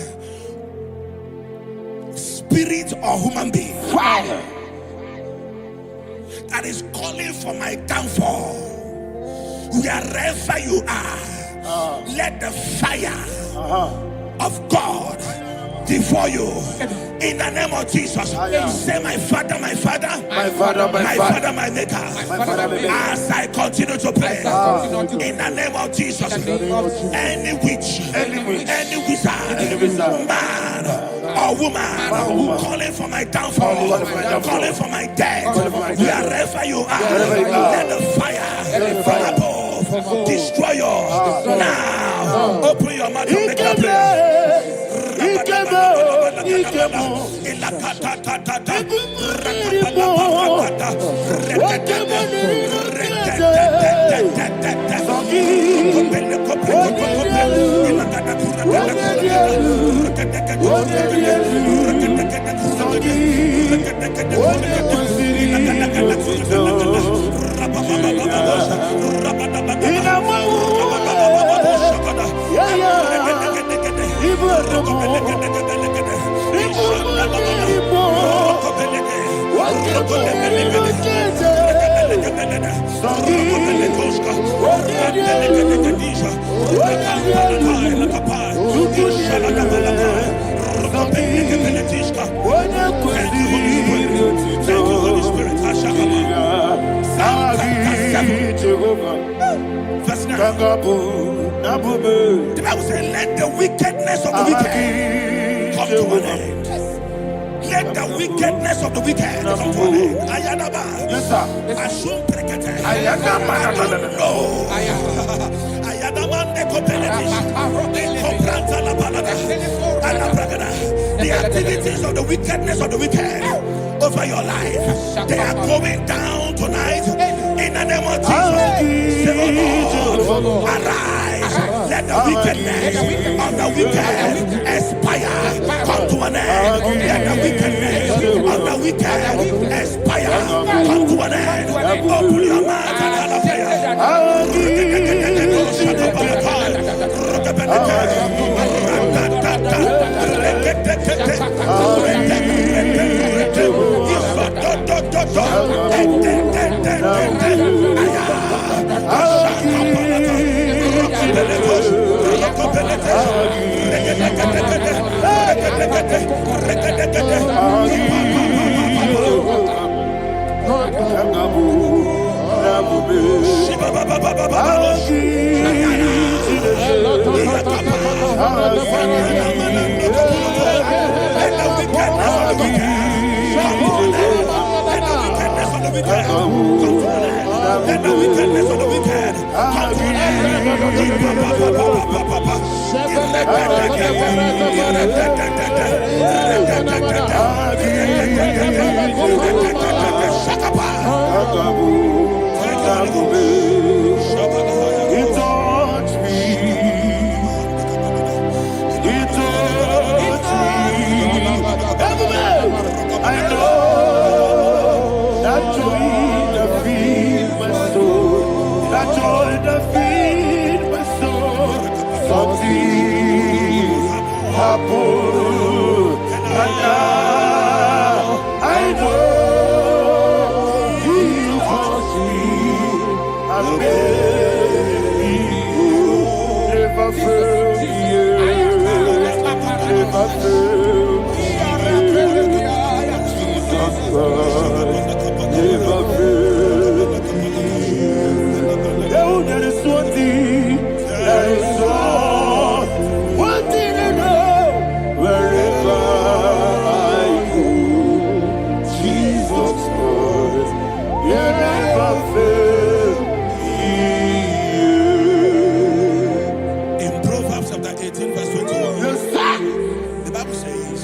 spirit or human being, that is calling for my downfall, wherever you are, let the fire of God devour you. In the name of Jesus, say, "My Father, my Father, my Father, my Father, my Maker." As I continue to pray, in the name of Jesus, any witch, any wizard, man or woman calling for my downfall, calling for my death, wherever you are, let the fire above destroy you now. Open your mouth and make a prayer. Verse 9. The Bible says, "Let the wickedness of the wicked come to an end." Let the wickedness of the wicked come to an end. Ayadaba. Yes, sir. Assume prekete. Ayadaba. I don't know. Ayadaba nekopeletish. Nekopranta la balada. Alabragada. The activities of the wickedness of the wicked over your life, they are going down tonight. In the name of Jesus, say, "Oh Lord, arise. Let the wickedness of the wicked expire. Come to an end. Let the wickedness of the wicked expire. Come to an end." Open your mouth and have a prayer. Let the wickedness of the wicked come to an end. He touched me. He touched me. I know that joy that feeds my soul. That joy that feeds my soul. Something happened, and now I know He touched me. And baby, never failed me yet. Never failed me yet. Jesus Christ, never failed me yet. Oh, there is one thing, there is one thing I know. Wherever I go, Jesus Christ, you never fail me. In Proverbs chapter 18, verse 21, Yes, sir. the Bible says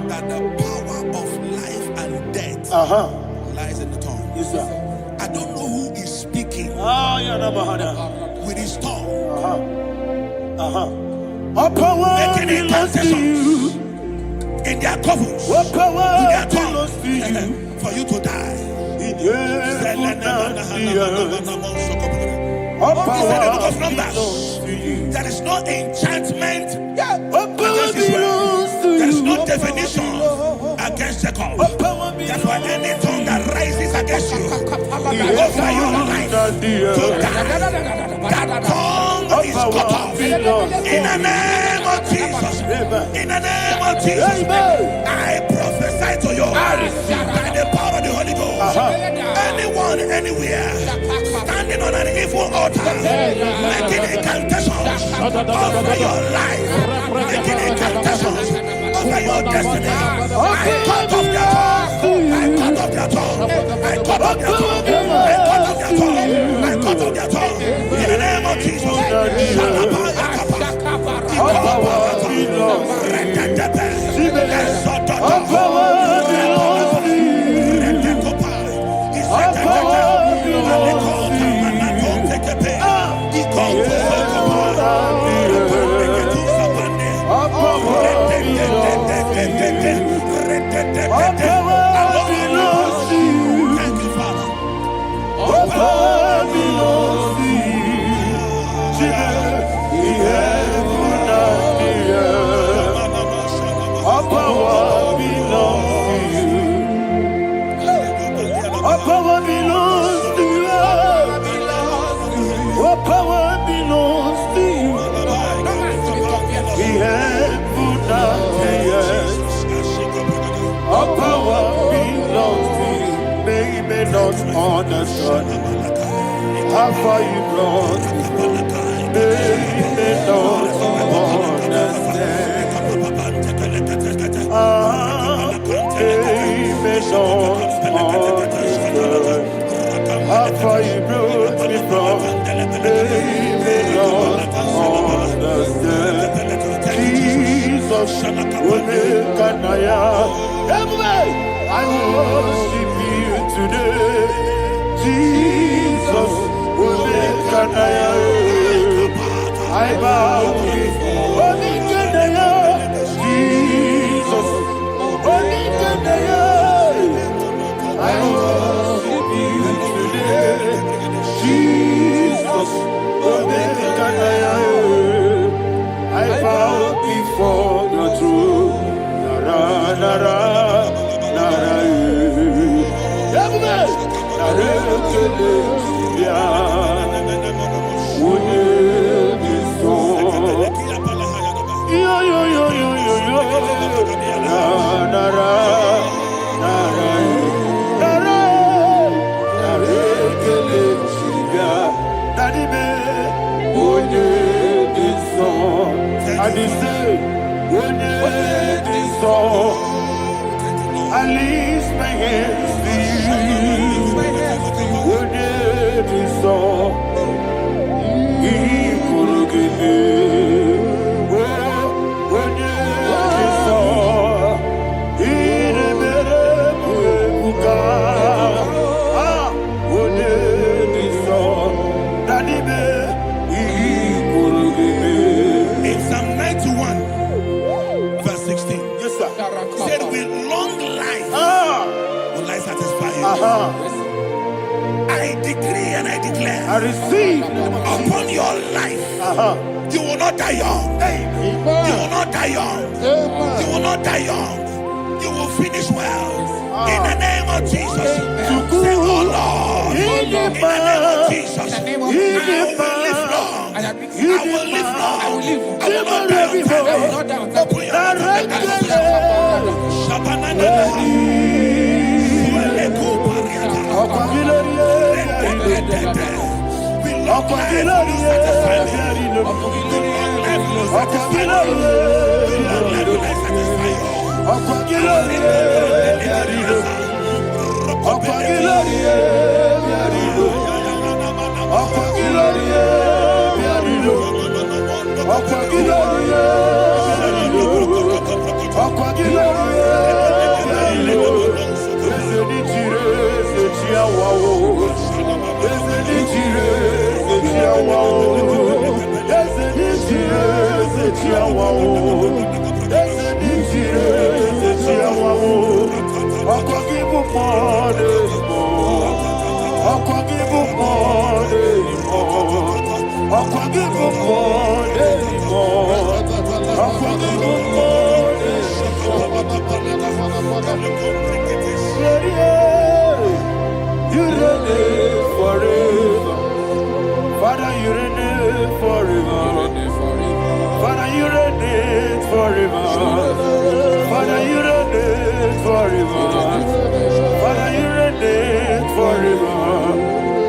that the power of life and death lies in the tongue. Yes, sir. I don't know who is speaking with his tongue, All power making belongs to you. incantations in their covens All power with their belongs tongue to you. for you to die. All He said in the book power of Numbers, belongs to you. there is no enchantment All power against Israel. belongs to There is you. no divination against Jacob. All power That's why belongs any tongue that rises against you over your life to to die, that tongue is cut off. In the name of Jesus. In the name of Jesus. I prophesy to you by the power of the Holy Ghost. Anyone, anywhere, standing on an evil altar, making incantations over your life, making incantations over your destiny, I cut off their tongue. I cut off their tongue. I cut off their tongue. I cut off their tongue. I cut off their tongue. In the name of Jesus. All power belongs to you. All power belongs to you. All power belongs to you. All power belongs to you. Thank you, Father. All power belongs to you. The heaven and the earth. All power belongs to you. All power belongs to you. All power belongs to you. The heaven and the earth. All power belongs to you. They may not understand how far you brought me. They may not understand. They may not understand how far you brought me from. They may not understand. Jesus, will make an I worship you today. Jesus, will make an I bow before Jesus, I worship you today. Jesus, I bow before the throne. Nara, nara, nara, I lift my hands to you. I receive. Upon your life, you will not die young. You will not die young. You will not die young. You will finish well. In the name of Jesus. Say, oh Lord. In the name of Jesus. I will live long. I will live long. I will not die on time. Open your You reign forever. Father, you reign forever. Father, you reign forever. Father, you reign forever. Father, you reign forever.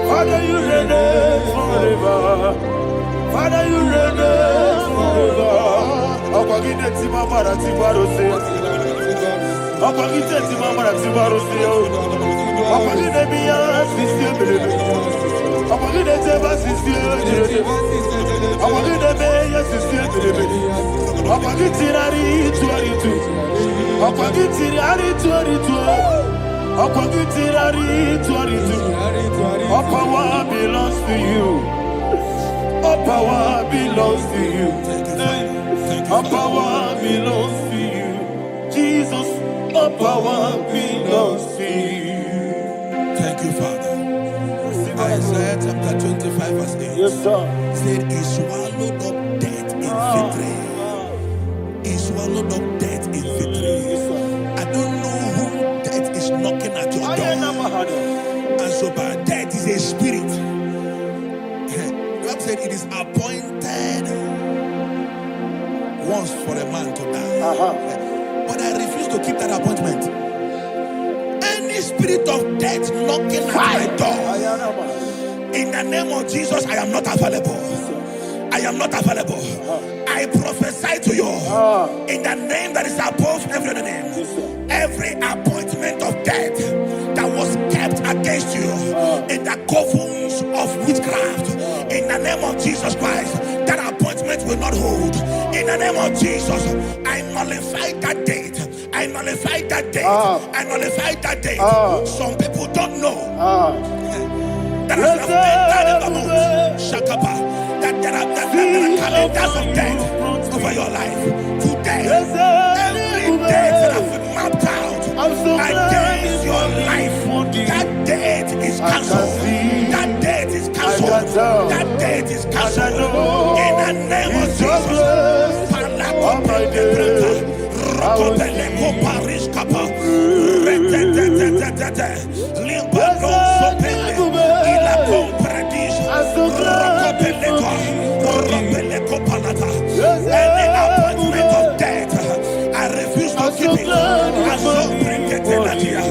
Father, you reign forever. Father, you reign forever. Akwagide timamara tibarose. Akwagide timamara tibarose. Akwagide biya sisiye. Akwagide teba sisiye. Akwagide beya sisiye. Akwagide tirari tuaritu. Akwagide tirari tuaritu. Akwagide tirari tuaritu. All power belongs to you. All power belongs to you. All power belongs to you. Jesus, all power belongs to you. Thank you, Father. Isaiah chapter 25 verse 8. Yes, sir. Said, he swallowed up death in victory. He swallowed up death in victory. I don't know who death is knocking at your door. And so, but death is a spirit. God said it is appointed once for a man to die. But I refuse to keep that appointment. Any spirit of death knocking at my door, in the name of Jesus, I am not available. I am not available. I prophesy to you in the name that is above every other name. Every appointment of death that was kept against you in the covens of witchcraft, in the name of Jesus Christ, that appointment will not hold. In the name of Jesus, I nullify that date. I nullify that date. I nullify that date. Some people don't know that as you have entered in the month, Shakapa, that there are calendars of death over your life. Today, every date that have been mapped out against your life, that date is cancelled. That date is cancelled. That date is cancelled. In the name of Jesus. Any appointment of death, I refuse to keep it. I so bring it in the year.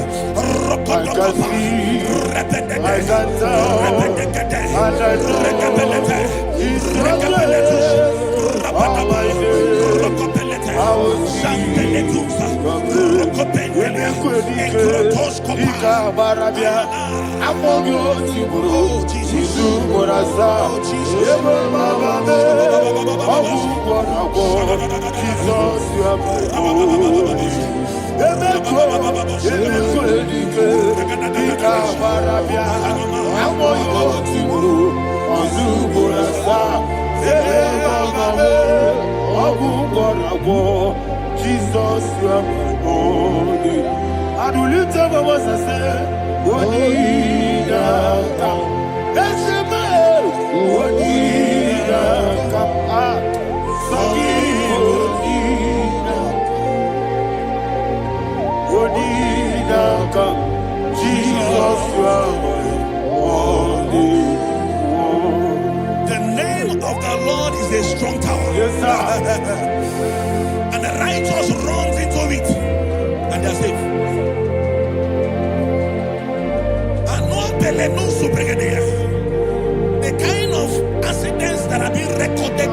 Jesus, you are my only. And will you tell me what I say? What you Jesus, you are holy. The name of the Lord is a strong tower. Yes, sir. And the righteous runs into it and they're safe. The kind of accidents that are being recorded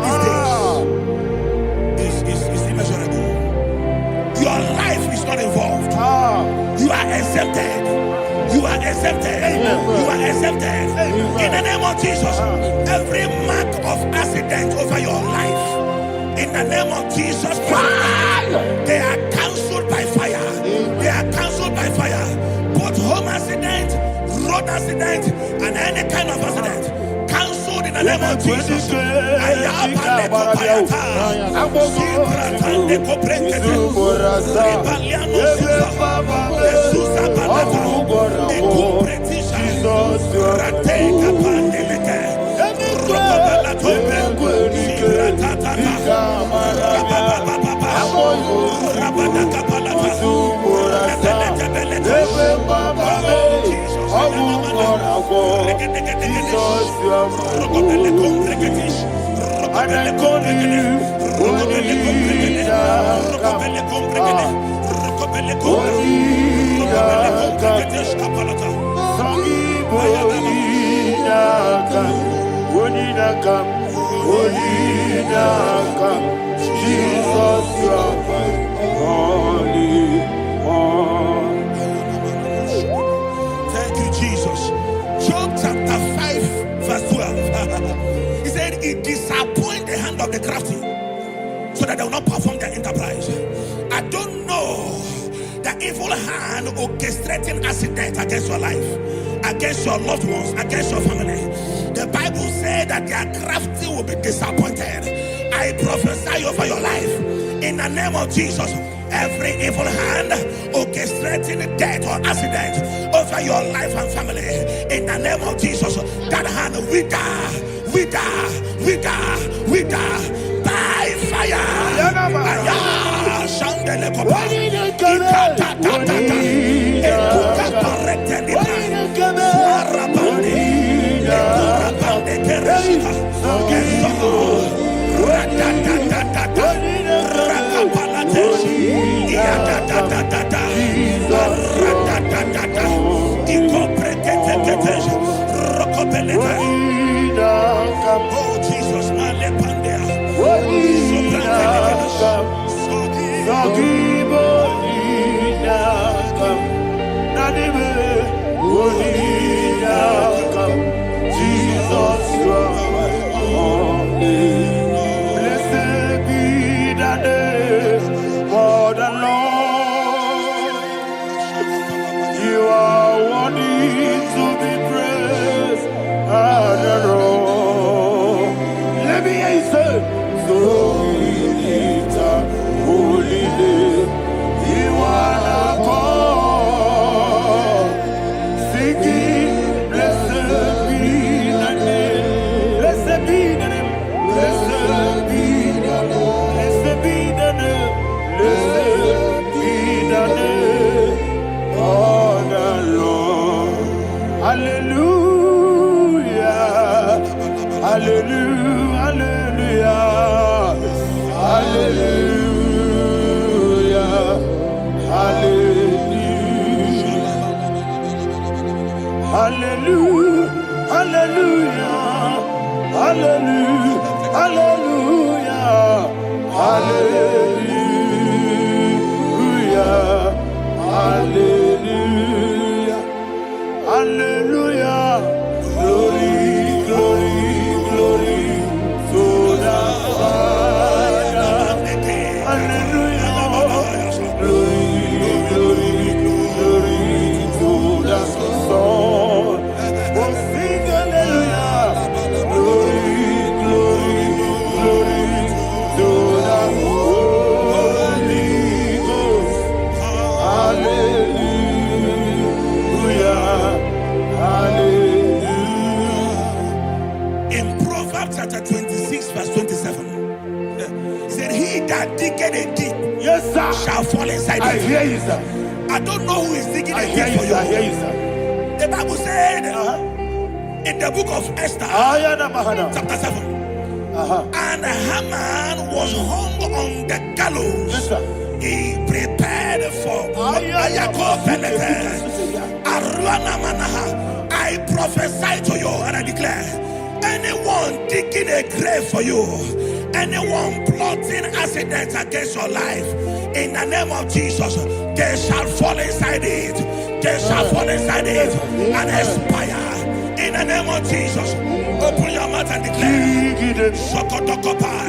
these days is immeasurable. Your life is not involved. You are exempted. You are exempted. You are exempted. In the name of Jesus, every mark of accident over your life, in the name of Jesus Christ, they are cancelled by fire. They are cancelled by fire. Both home accident, road accident, and any kind of accident, cancelled in the name of Jesus. Thank you, Jesus. Job chapter 5, verse 12. He said, it disappoints the hand of the crafty, so that they will not perform their enterprise. I don't know the evil hand orchestrating accident against your life, against your loved ones, against your family. The Bible said that their crafty will be disappointed. I prophesy over your life in the name of Jesus. Every evil hand orchestrating death or accident over your life and family, in the name of Jesus, that hand wither by fire. Oh Jesus, my that digging a deep Yes, sir. shall fall inside I it. hear you, sir. I don't know who is digging I a hear deep you, for sir. I hear you. you, sir. The Bible said in the book of Esther, chapter 7, and Haman was hung on the gallows. Yes, sir. He prepared for I prophesy to you and I declare, anyone digging a grave for you, anyone plotting accidents against your life, in the name of Jesus, they shall fall inside it. They shall fall inside it and expire. In the name of Jesus, open your mouth and declare. Sokotokopai.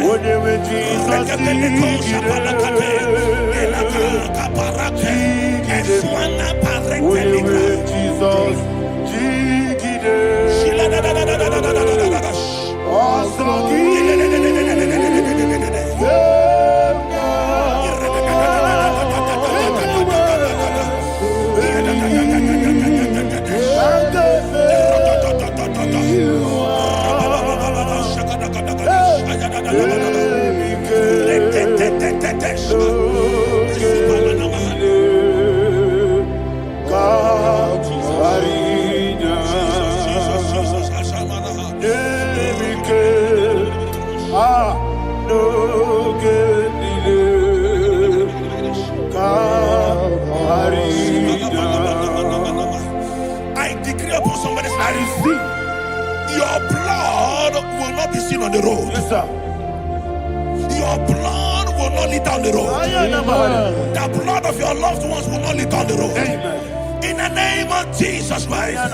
I decree upon somebody's life, your blood will not be seen on the road. Yes, sir. Your blood will not lead down the road. The blood of your loved ones will not lead down the road. Amen. In the name of Jesus Christ.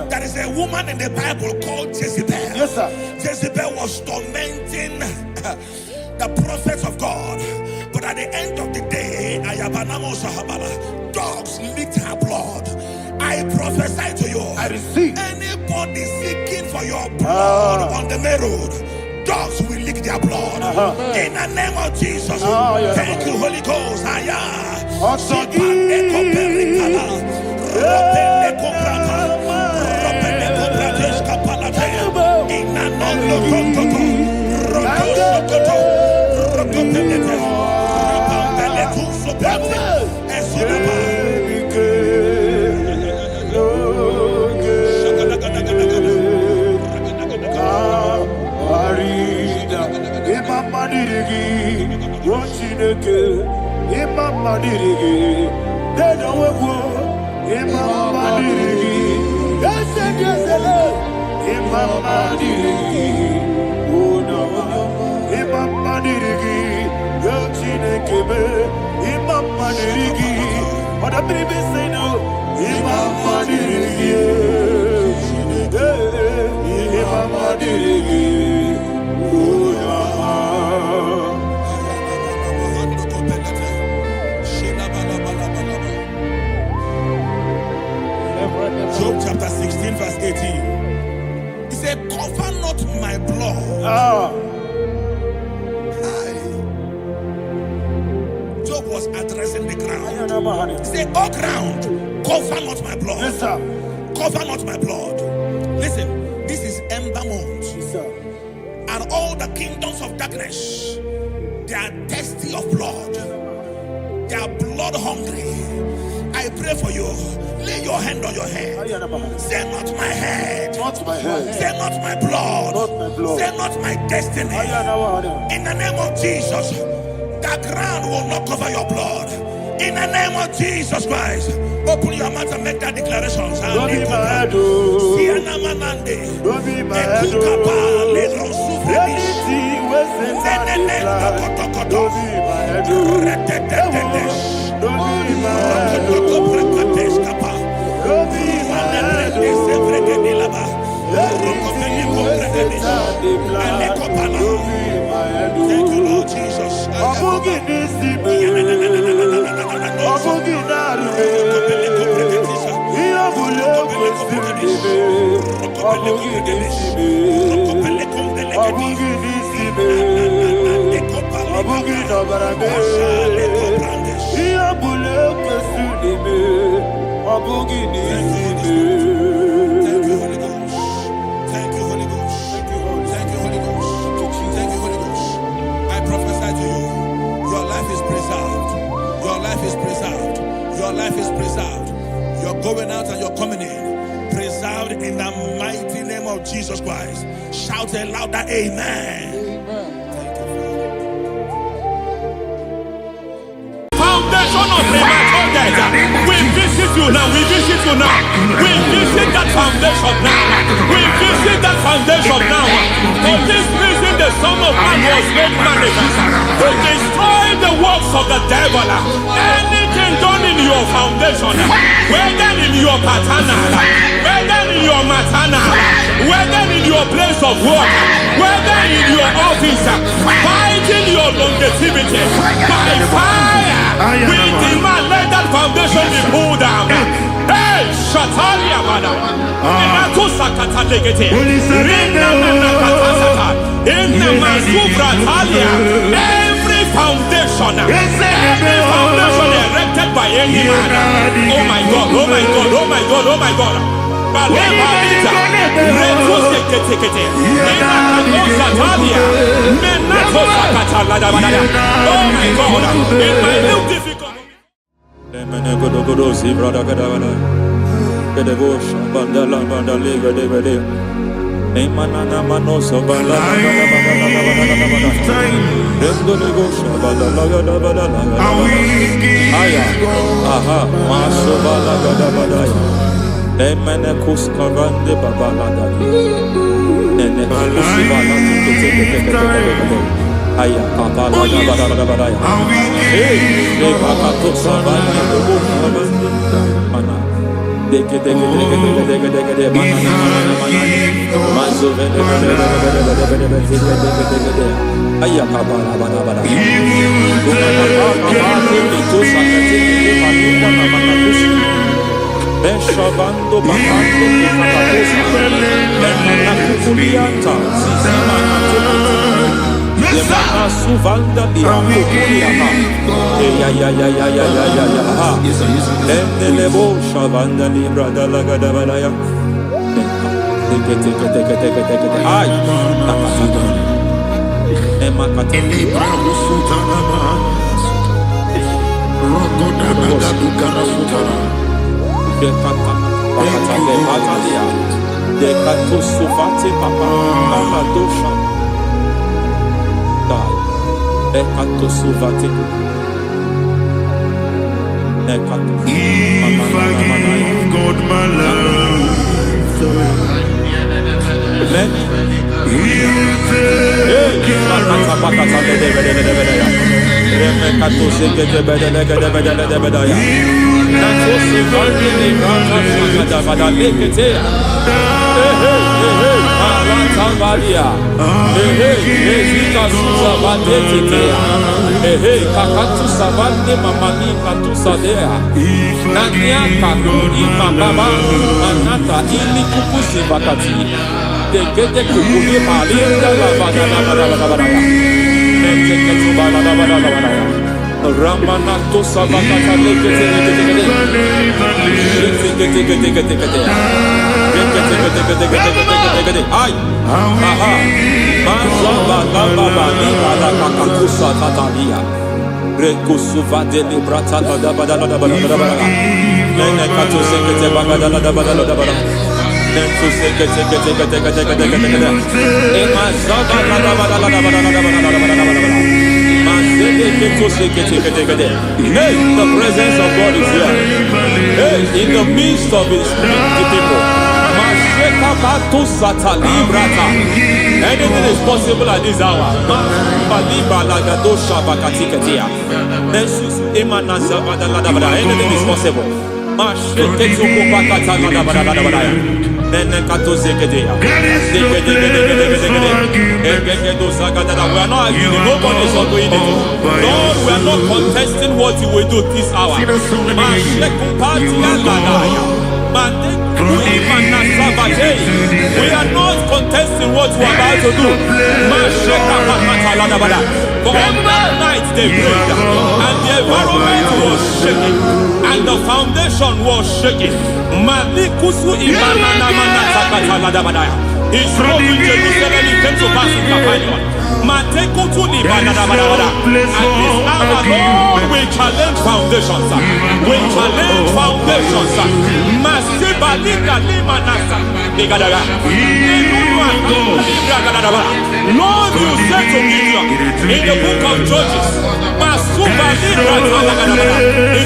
There is a woman in the Bible called Jezebel. Yes, sir. Jezebel was tormenting the prophets of God. But at the end of the day, dogs licked her blood. I prophesy to you. I receive. Anybody seeking for your blood on the main road, dogs will lick their blood. In the name of Jesus. Thank you, Holy Ghost. Job chapter 16 verse 18. He said, cover not my blood. Job was addressing the ground. He said, oh ground, cover not my blood. Yes, sir. Cover not my blood. Listen, this is ember month. Yes, sir. And all the kingdoms of darkness, they are thirsty of blood. They are blood hungry. I pray for you. Lay your hand on your head. Say not my head. Not my head. Say not my blood. Not my blood. Say not my destiny. In the name of Jesus, the ground will not cover your blood. In the name of Jesus Christ, open your mouth and make that declaration. Don't be my head. Don't be my head. Anything was in my life. Don't be my head. Don't be my head. Don't be my head. Thank you, Lord Jesus. I prophesy to you. preserved. Your life is preserved. Your life is preserved. You're going out and you're coming in. Preserved in the mighty name of Jesus Christ. Shout a louder amen. Thank you, Father. Foundation of premature death. We visit you now. We visit you now. We visit that foundation now. We visit that foundation now. For this reason, the Son of Man was made manifest to destroy the works of the devil. Anything done in your foundation, whether in your paternal, whether in your maternal, whether in your place of work, whether in your office, fighting your longevity by fire. We demand let that foundation be pulled down. Hey, Shatalia Bada. Inato Sakata Legete. Rina Nakatasata. Inna Masubra Talia. Every foundation erected by any man. Oh my God, oh my God, oh my God, oh my God. Baleba Vita. Reto Sekete. Inna Satalia. Menato Sakata Ladabada. Oh my God. In my new difficult. Aya papa la da ba da ya. Hey, de papa to savana de bo mana. Deke mana. Mazo vene. Aya papa la ba da. To sakati de palinda na manakusi. Beshavando bakando kakakosa. Benana kukulianta. Sisima Yemana suvanda biakulia ha. Ya. Endelebo shavanda libra dalagada balaya. Teke. Ay. Emakata libra usutana ma. Rogoda nagadu karasutana. Dekata. Bakata le batalia. Dekato suvate papa. Amadosha. Ekato suvate. Ekato. If I give God my love, then He'll take care of Ramanato Savakata Ay, aha, Mazaba Baba Nibala Kakakusa Tatalia, Rekusuva de Librata da Badala, Nene Katu Sekete Bagadala da Badala, Nentu Sekete, Emazaba Hey, the presence of God is here. Hey, in the midst of His people. Anything is possible at this hour. Anything is possible. We are not arguing. Nobody is doing it. Lord, we are not contesting what you will do this hour. We are not contesting what you are about to do. For on that night they prayed, and the environment was shaking, and the foundation was shaking. He spoke in Jerusalem, he came to pass in Capernaum. And this Lord, we challenge foundations. We challenge foundations. Masiba liga lima nasa. Lord, you said to Gideon in the book of Judges, in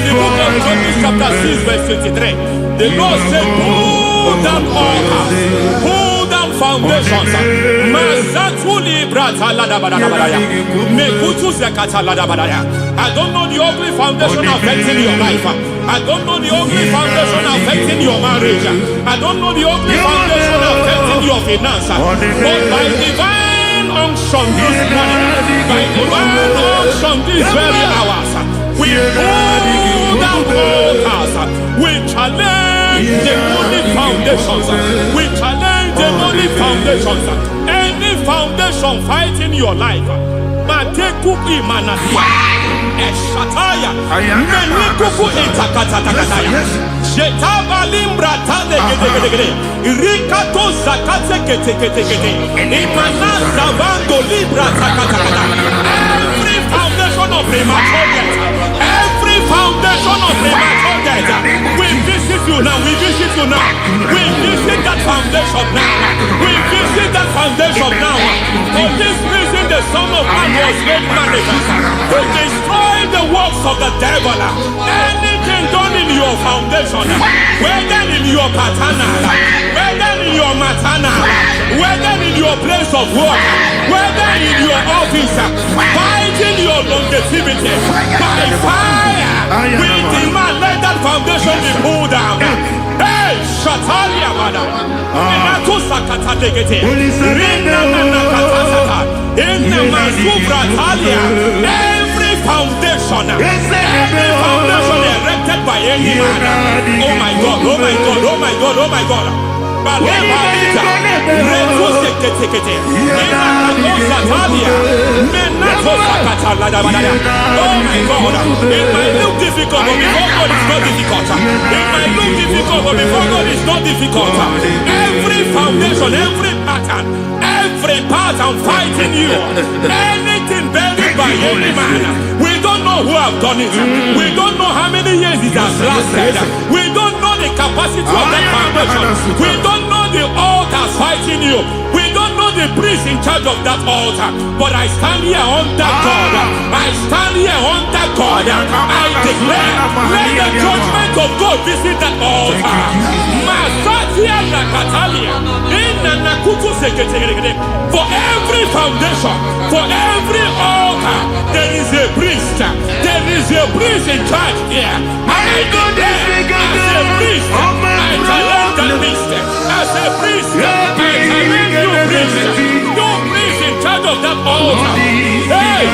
the book of Judges chapter 6 verse 23, the Lord said, pull down altars, pull down foundations. I don't know the ugly foundation affecting your life. I don't know the ugly foundation affecting your marriage. I don't know the ugly foundation affecting your finance. But by divine unction this morning, by divine unction these very hours, we pull down altars. We challenge demonic foundations. We challenge demonic foundations. Any foundation fighting your life, Matekuki Manasia, Eshataya, Menikuku Itakatatakataya, Shetabalimbra Tade, Rikato Zakate Ketekete, Imanaza Bando Libra Takatakata. Every foundation of premature death, every foundation of premature death, we visit you now, we visit you now, we visit that foundation now, we visit that foundation now. For this reason, the Son of Man was made manifest to destroy the works of the devil. Anything done in your foundation, whether in your paternal, whether in your maternal, whether in your place of work, whether in your office, fighting your longevity by fire, we demand let that foundation be pulled down. Hey, Shatalia Bada, Inatusakata Legate, Rina Nakatasata, in the Masufra Talia, every foundation erected by any man. Oh my God, oh my God, oh my God, oh my God. Baleba, Retusekete, Inakatosatalia, Menatosakatalada. Oh my God, it might look difficult, but before God is not difficult. It might look difficult, but before God is not difficult. Every foundation, every pattern fighting you, anything buried by any man, we don't know who have done it. We don't know how many years it has lasted. We don't know the capacity of that foundation. We don't know the altars fighting you. We don't know the priest in charge of that altar. But I stand here under God. I stand here under God. I declare, let the judgment of God visit that altar. Masatia Nakatalia. For every foundation, for every altar, there is a priest. There is a priest in charge here. I declare, as a priest, I challenge the priest. As a priest, I challenge you priest. You priest in charge of that altar. Hey!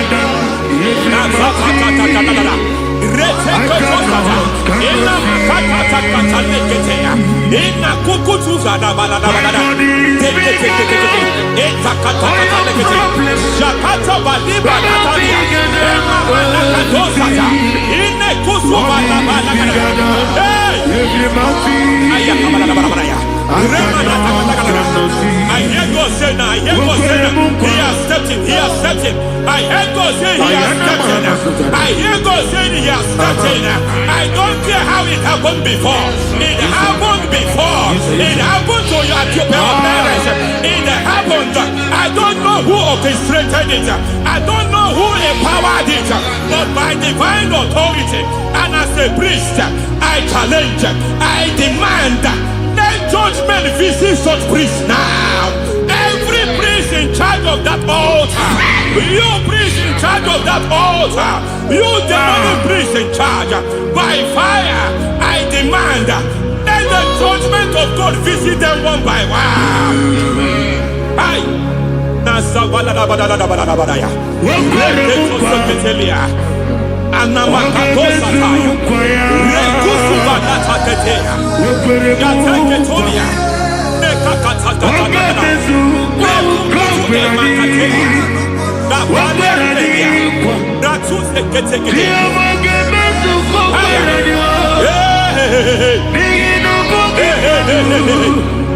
I hear God say now, I hear God say now, he has stepped in, he has stepped in. I hear God say he has stepped in. I hear God say he has stepped in. I don't care how it happened before. It happened before. It happened to your parents. It happened. I don't know who orchestrated it. I don't know who empowered it. But by divine authority and as a priest, I challenge, I demand, let judgment visit such priests now. Every priest in charge of that altar, you priest in charge of that altar, you demonic priest in charge, by fire, I demand, let the judgment of God visit them one by one. Aye. Anamakatosataya, Rekusubanatetea, Yateketonia, Nekakatakataka, Nekukuemakatea, Napanetea, Ratuseketekea.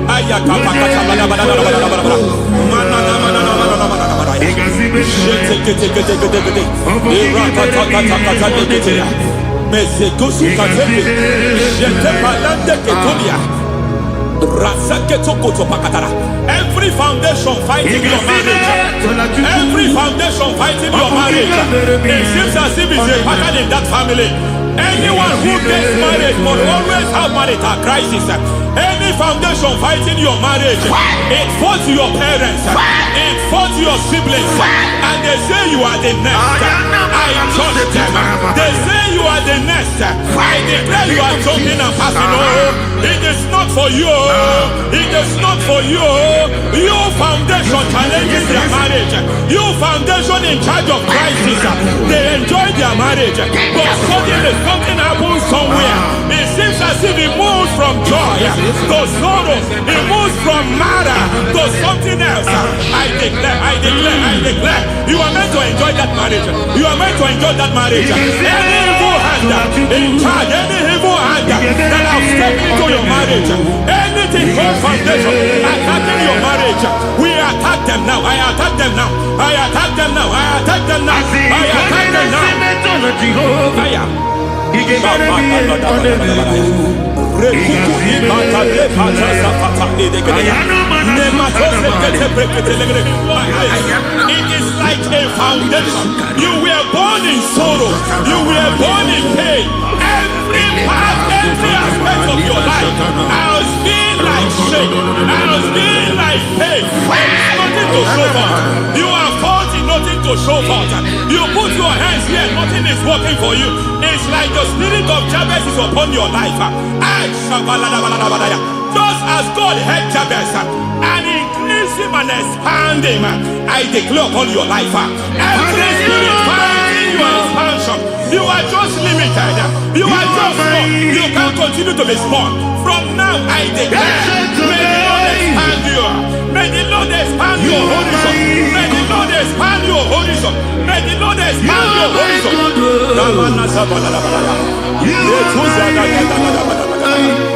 Ayakapakata, Every foundation fighting your marriage, every foundation fighting your marriage, it seems as if it's a pattern in that family. Anyone who gets married must always have marital crisis. Any foundation fighting your marriage, it fought your parents, it fought your siblings, and they say you are the next. I judge them. They say you are the next. I declare you are jumping and passing. Oh, it is not for you. It is not for you. You foundation challenging their marriage. You foundation in charge of crisis. They enjoy their marriage, but suddenly something happens somewhere. It seems as if it moves from joy to sorrow. It moves from matter to something else. I declare, you are meant to enjoy that marriage. You are meant to enjoy that marriage. Any evil hand in charge, any evil hand that have stepped into your marriage, anything called foundation attacking your marriage, we attack them now. I attack them now. I attack them now. I attack them now. I attack them now. Fire. It is like a foundation. You were born in sorrow. You were born in pain. Every part, every aspect of your life has been like shame. Has been like pain. Nothing to show for. You are faulty, nothing to show for. You put your hands here, nothing is working for you. It's like the spirit of Jabez is upon your life. Just as God had Jabez and increased him and expand him, I declare upon your life. Every spirit finding your expansion, you are just limited. You are just small. You can't continue to be small. From now, I declare, may the Lord expand you. May the Lord expand your horizon. May the Lord expand your horizon. May the Lord expand your horizon.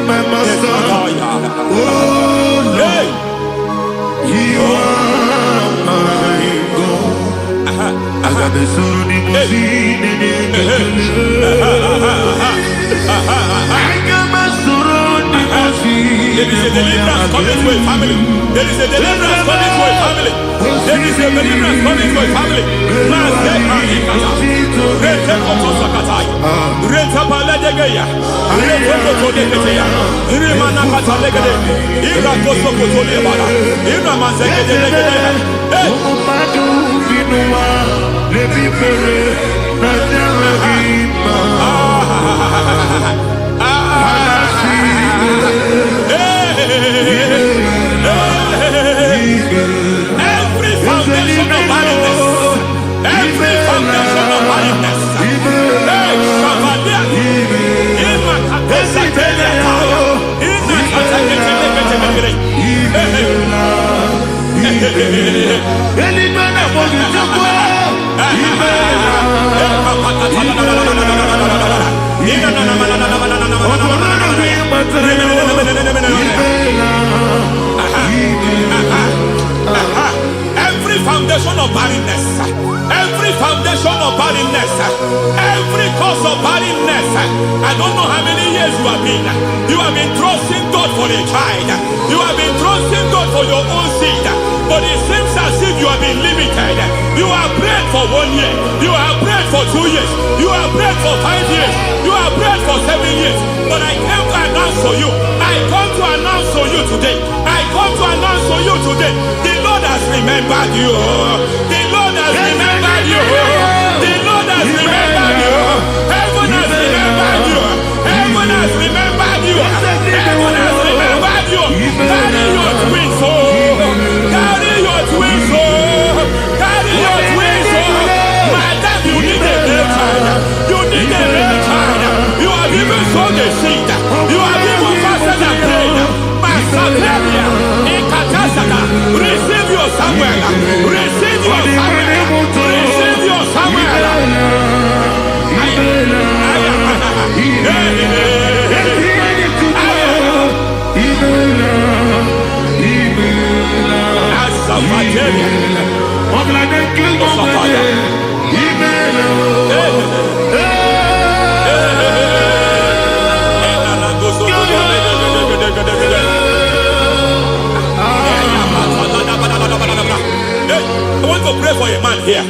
My master, oh Lord, you are my God. I got the soul in my feet, I got my soul in my feet. There is a deliverance coming to a family. There is a deliverance coming to a family. There is a deliverance coming to a family. Every foundation of barrenness, every foundation of barrenness, every foundation of barrenness, every foundation of barrenness, every cause of barrenness. I don't know how many years you have been trusting God for a child. You have been trusting God for your own seed, but it seems as if you have been limited. You have prayed for 1 year, you have prayed for 2 years, you have prayed for 5 years, you have prayed for 7 years. But I came to announce for you, I come to announce for you today, I come to announce for you today, the Lord has remembered you. The Lord has remembered you. The Lord has remembered you. Heaven has remembered you. Heaven has remembered you. Heaven has remembered you. Carry your twins, oh. Carry your twins, oh. Carry your twins, oh. Madam, you need a male child. You need a male child. You have even sown the seed. You have even fasted and prayed. Masaperia, Ekatasaka, receive your Samuel. Receive your Samuel. Receive your Samuel. I want to pray for a man here.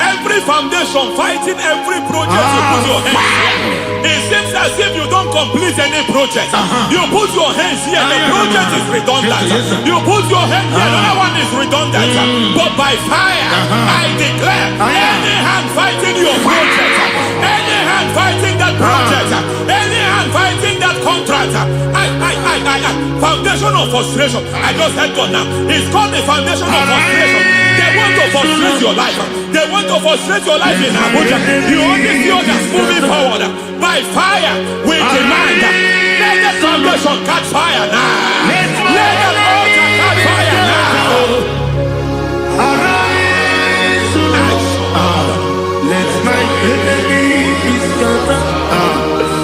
Every foundation fighting every project you put your hands here. It seems as if you don't complete any project. You put your hands here, the project is redundant. You put your hand here, another one is redundant. But by fire, I declare, any hand fighting your project, any hand fighting that project, any hand fighting that contract, foundation of frustration. I just heard God now. It's called the foundation of frustration. They want to frustrate your life. They want to frustrate your life in Abuja. You only see others moving forward. By fire, we demand. Let the foundation catch fire now. Let the altar catch fire now. Arise, let my enemies scatter.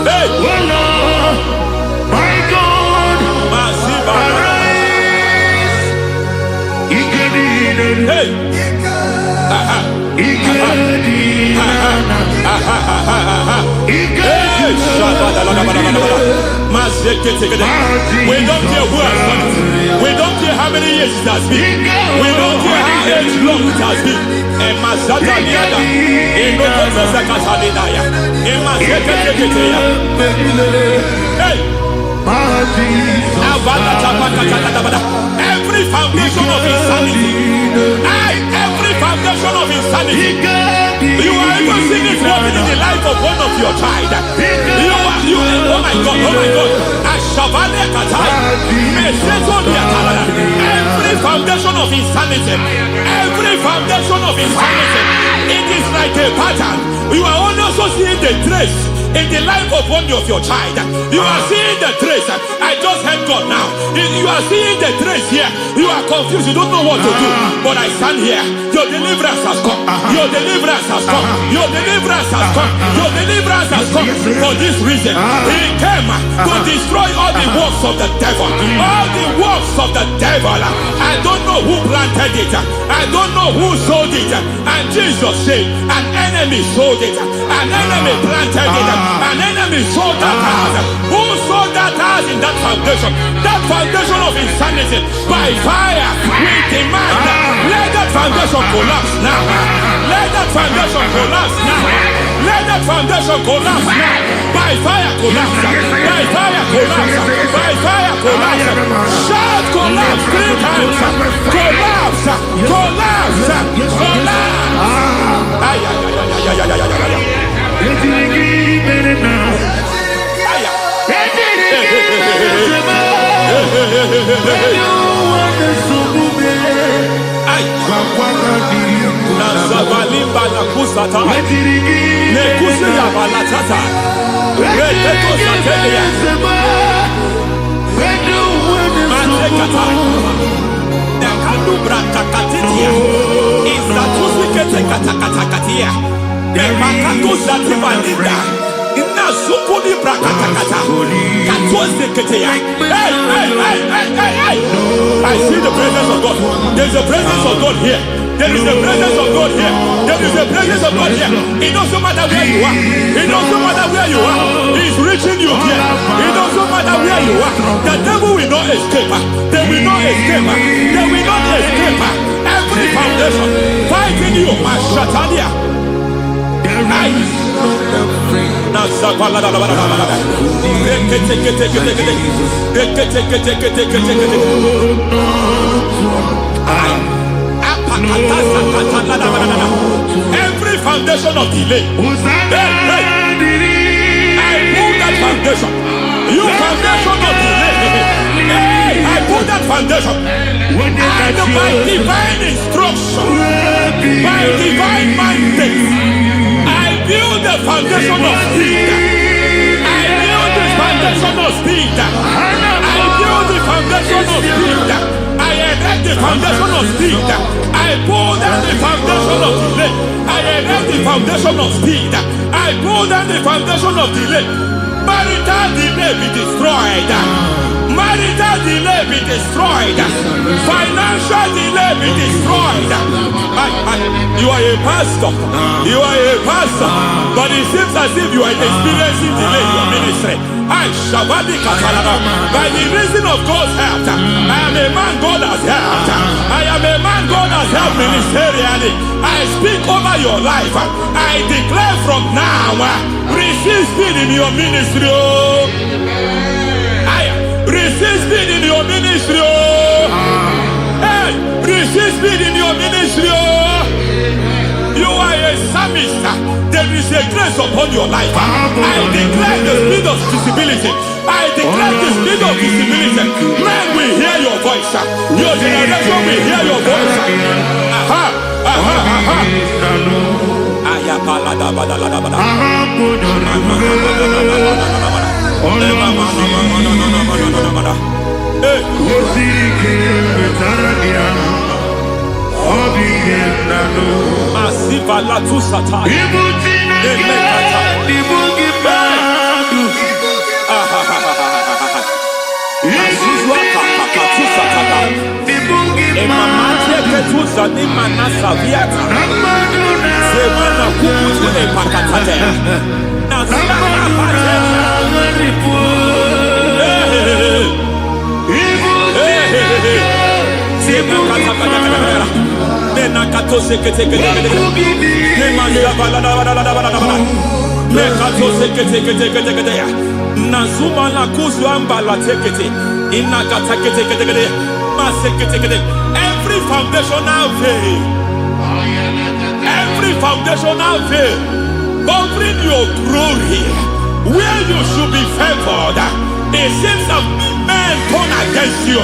Hey, Oh Lord, my God, arise. hey. We don't care who has done it. We don't care how many years it has been. We don't care how long it has been. Every foundation of insanity, every foundation of insanity, you are even seeing it working in the life of one of your child. Oh my God, every foundation of insanity, it is like a pattern. You are also seeing the trace in the life of one of your child. You are seeing the trace. I just heard God now. You are seeing the trace here. You are confused. You don't know what to do. But I stand here. Your deliverance has come. Your deliverance has come. Your deliverance has come. Your deliverance has come. For this reason, He came to destroy all the works of the devil. All the works of the devil. I don't know who planted it. I don't know who sold it. And Jesus said, an enemy sold it. An enemy planted it. An enemy sold that house. Who sold that house in that foundation? That foundation of insanity. By fire, we demand, let that foundation collapse now. Let that foundation collapse now. Let that foundation collapse now. By fire, collapse. By fire, collapse. By fire, collapse. Shout collapse 3 times. Collapse. Collapse. Collapse. Ay, ay, ay, ay, ay, ay, ay, ay, ay. I see the presence of God. There's a presence of God here. There is a presence of God here. There is a presence of God here. It doesn't matter where you are. It doesn't matter where you are. He's reaching you here. It doesn't matter where you are. The devil will not escape. They will not escape. They will not escape. Every foundation fighting you, Mashatalia. Every foundation of delay, I pull that foundation. You foundation of delay, I pull that foundation. And by divine instruction, by divine mandate, I build the foundation of speed. I build the foundation of speed. I build the foundation of speed. I erect the foundation of speed. I pull down the foundation of delay. I erect the foundation of speed. I pull down the foundation of delay. Marital delay be destroyed. Marital delay be destroyed. Financial delay be destroyed. You are a pastor. You are a pastor. But it seems as if you are experiencing delay in your ministry. By the reason of God's help, I am a man God has helped. I am a man God has helped ministerially. I speak over your life. I declare from now, receive speed in your ministry. Receive speed in your ministry. Hey, receive speed in your ministry. You are a psalmist. There is a grace upon your life. I declare the speed of visibility. I declare the speed of visibility. Men will hear your voice. Your generation will hear your voice. Aha, aha, aha. Masiva la tu sataya. Nazuma la kuzwamba la tekete inakata kete masekete. Every foundational veil, every foundational veil covering your glory, where you should be favored, it seems that men turn against you.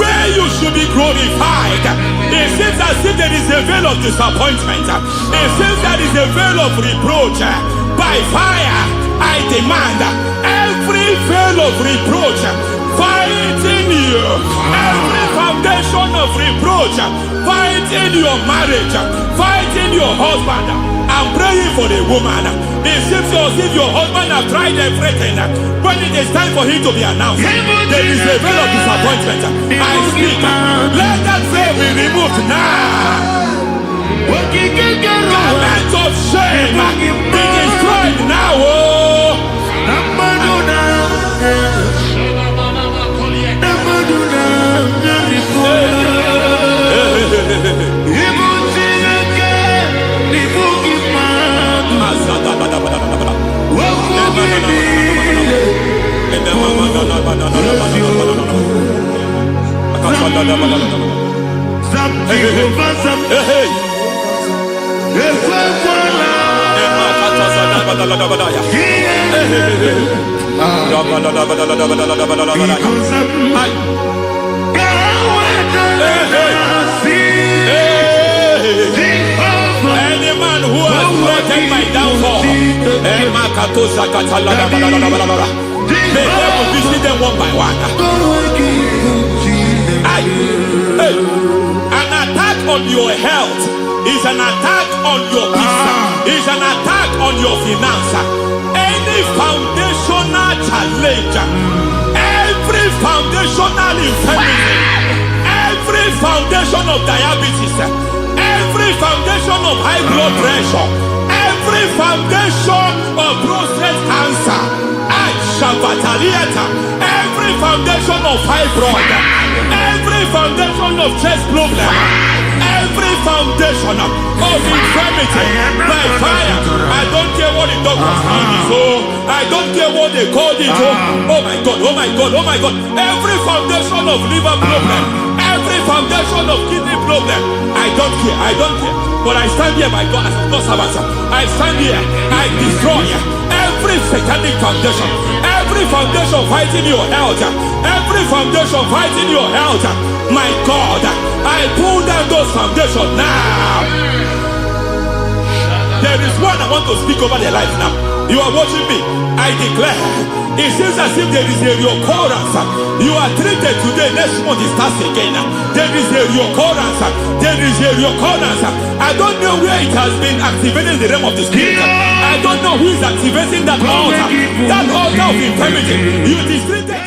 Where you should be glorified, it seems as if there is a veil of disappointment. It seems there is a veil of reproach. By fire, I demand every veil of reproach fighting you, every foundation of reproach fighting your marriage, fighting your husband. I'm praying for the woman. It seems as if your husband has tried everything. When it is time for him to be announced, there is a veil of disappointment. I speak. Let that veil be removed now. Garment of shame be destroyed now. Any man who has threatened my downfall, may God visit them one by one. An attack on your health is an attack on your peace, is an attack on your finance. Any foundational challenge, every foundational infirmity, every foundation of diabetes, every foundation of high blood pressure, every foundation of prostate cancer, every foundation of fibroid, every foundation of chest problem, every foundation of infirmity, by fire. I don't care what the doctors call it, I don't care what they call it. Oh my God, oh my God, oh my God. Every foundation of liver problem, every foundation of kidney problem, I don't care, I don't care. But I stand here, my God, as a God servant. I stand here, I destroy every satanic foundation, every foundation fighting your health, every foundation fighting your health. My God, I pull down those foundations now. There is one I want to speak over their life now. You are watching me. I declare It seems as if there is a reoccurrence. You are treated today, next month it starts again. There is a reoccurrence. There is a reoccurrence. I don't know where it has been activated in the realm of the spirit. I don't know who is activating that altar of infirmity. You is treated today.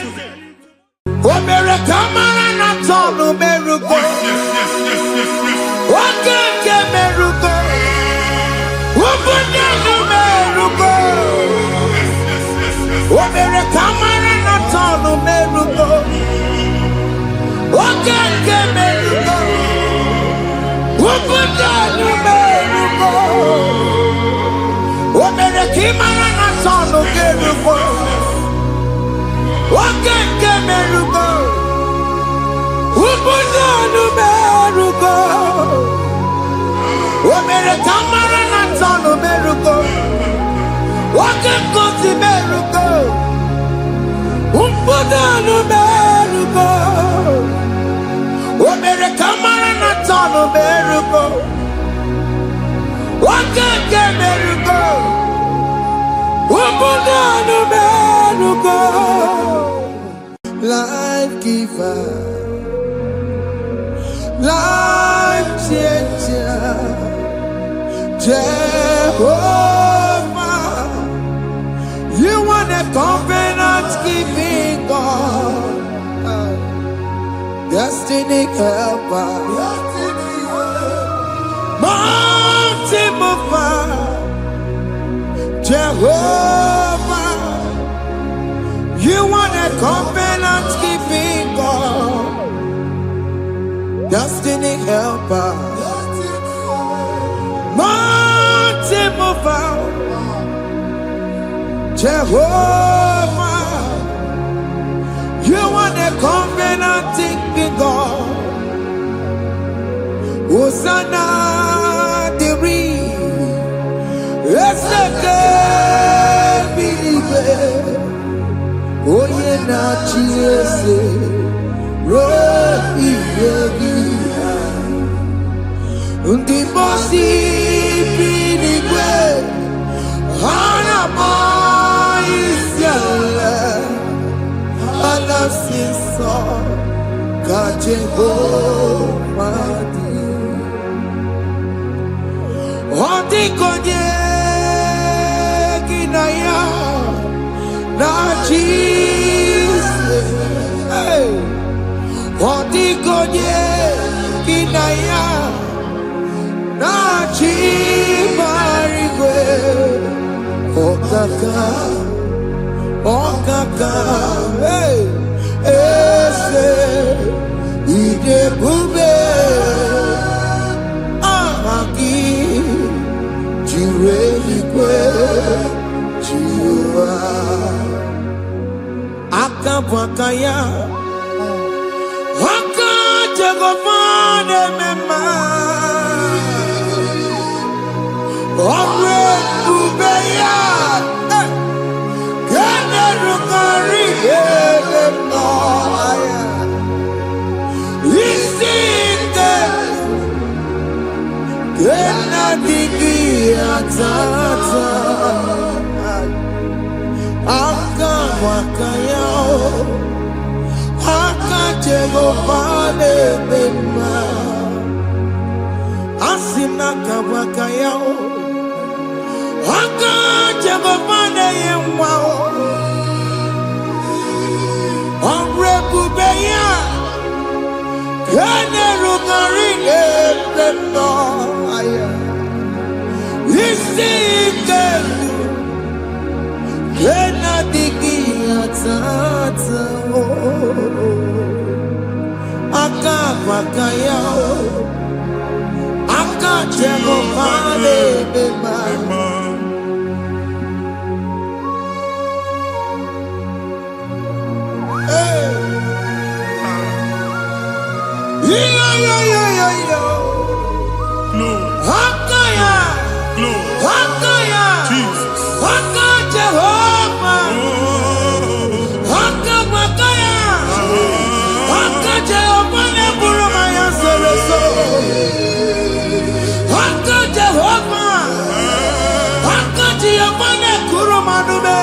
Life giver, life changer, Jehovah, you want a covenant keeping God, destiny helper, mountain mover, Jehovah, you want a covenant keeping God, destiny helper, mountain mover, Jehovah, you want a covenant keeping God. Hosanna diri, eseke believe. Oye na chiese, rohi yogi, undi bosi binigwe, hana mo isyala, ala sinso ka Jehovah di, odi konye kinaya. Jesus, hey, Odigonye kinaya, na chibarigwe, okaka, hey, ese, idebube, ahaki, jireligwe, jiwa. Akabwakaya Akajagomane mema Omre Ubeya Kene Rukari Edema Isite Kena Digi Atata Akabwakaya Akajagomane mema Asina kabwakaya Akajagomane yemwa Omrebubeya Kene Rugari Edema Isike Kena digi atata Akabakaya Akajagomane mema Hakaya Hakaya Jesus. Jehovah Hakabakaya Jehovah Neburumaya Sereso Jehovah Jehovah Nekurumanume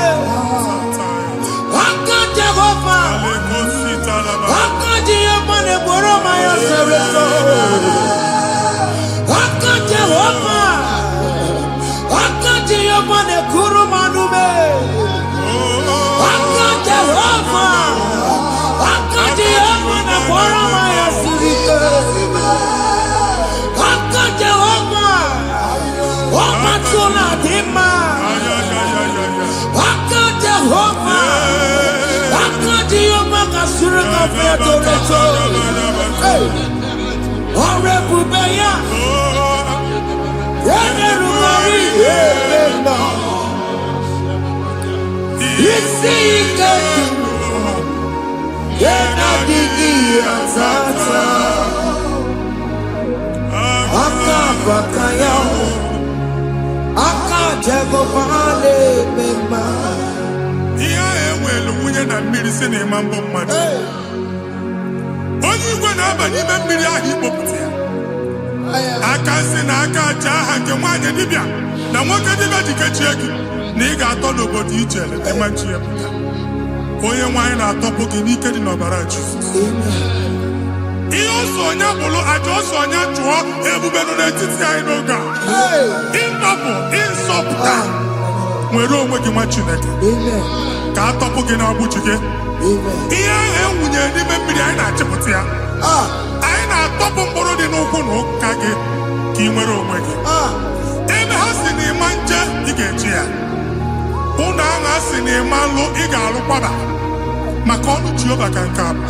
fẹ́ tó lè tó. Ọ̀rẹ́ bùbẹ́yà. Ẹ̀rù mọ̀rí èlé náà. Ìsì ìkẹ́kì. Yẹ́nà dìgì àtàtà. Aka bakaya. Aka jẹ́gọ̀ balẹ̀ mẹ́ma. Ihe ewelu nwunye na mmiri si n'ịma mbọ mmadụ. Onye igwe na-aba n'ime mmiri ahụ ikpopụta ya. Aka si na aka aja aha nke nwaanyị dibịa na nwoke dibịa ji kechie gị na ị ga-atọ n'obodo ijele ịmachi ya pụta. Onye nwaanyị na-atọpụ gị n'ike dị n'ọbara Jizọs. Ihe ọsọ onye bụrụ aja ọsọ onye chụọ ebube nọ n'etiti anyị n'oge a. Ịtọpụ ịsọpụta nwere onwe gị nwa Chineke ka a tọpụ gị n'agbụchi gị. Ihe ahụ ewunye n'ime mmiri anyị na-achịpụta ya. Anyị na-atọpụ mkpụrụ dị n'ụkwụ na ụka gị ka ị nwere onwe gị. Ebe ha si na ịma nje ị ga-eji ya. Ụlọ ahụ ha si na ịma nlụ ị ga-alụkwaba maka ọnụ Jehova ka nke a bụ.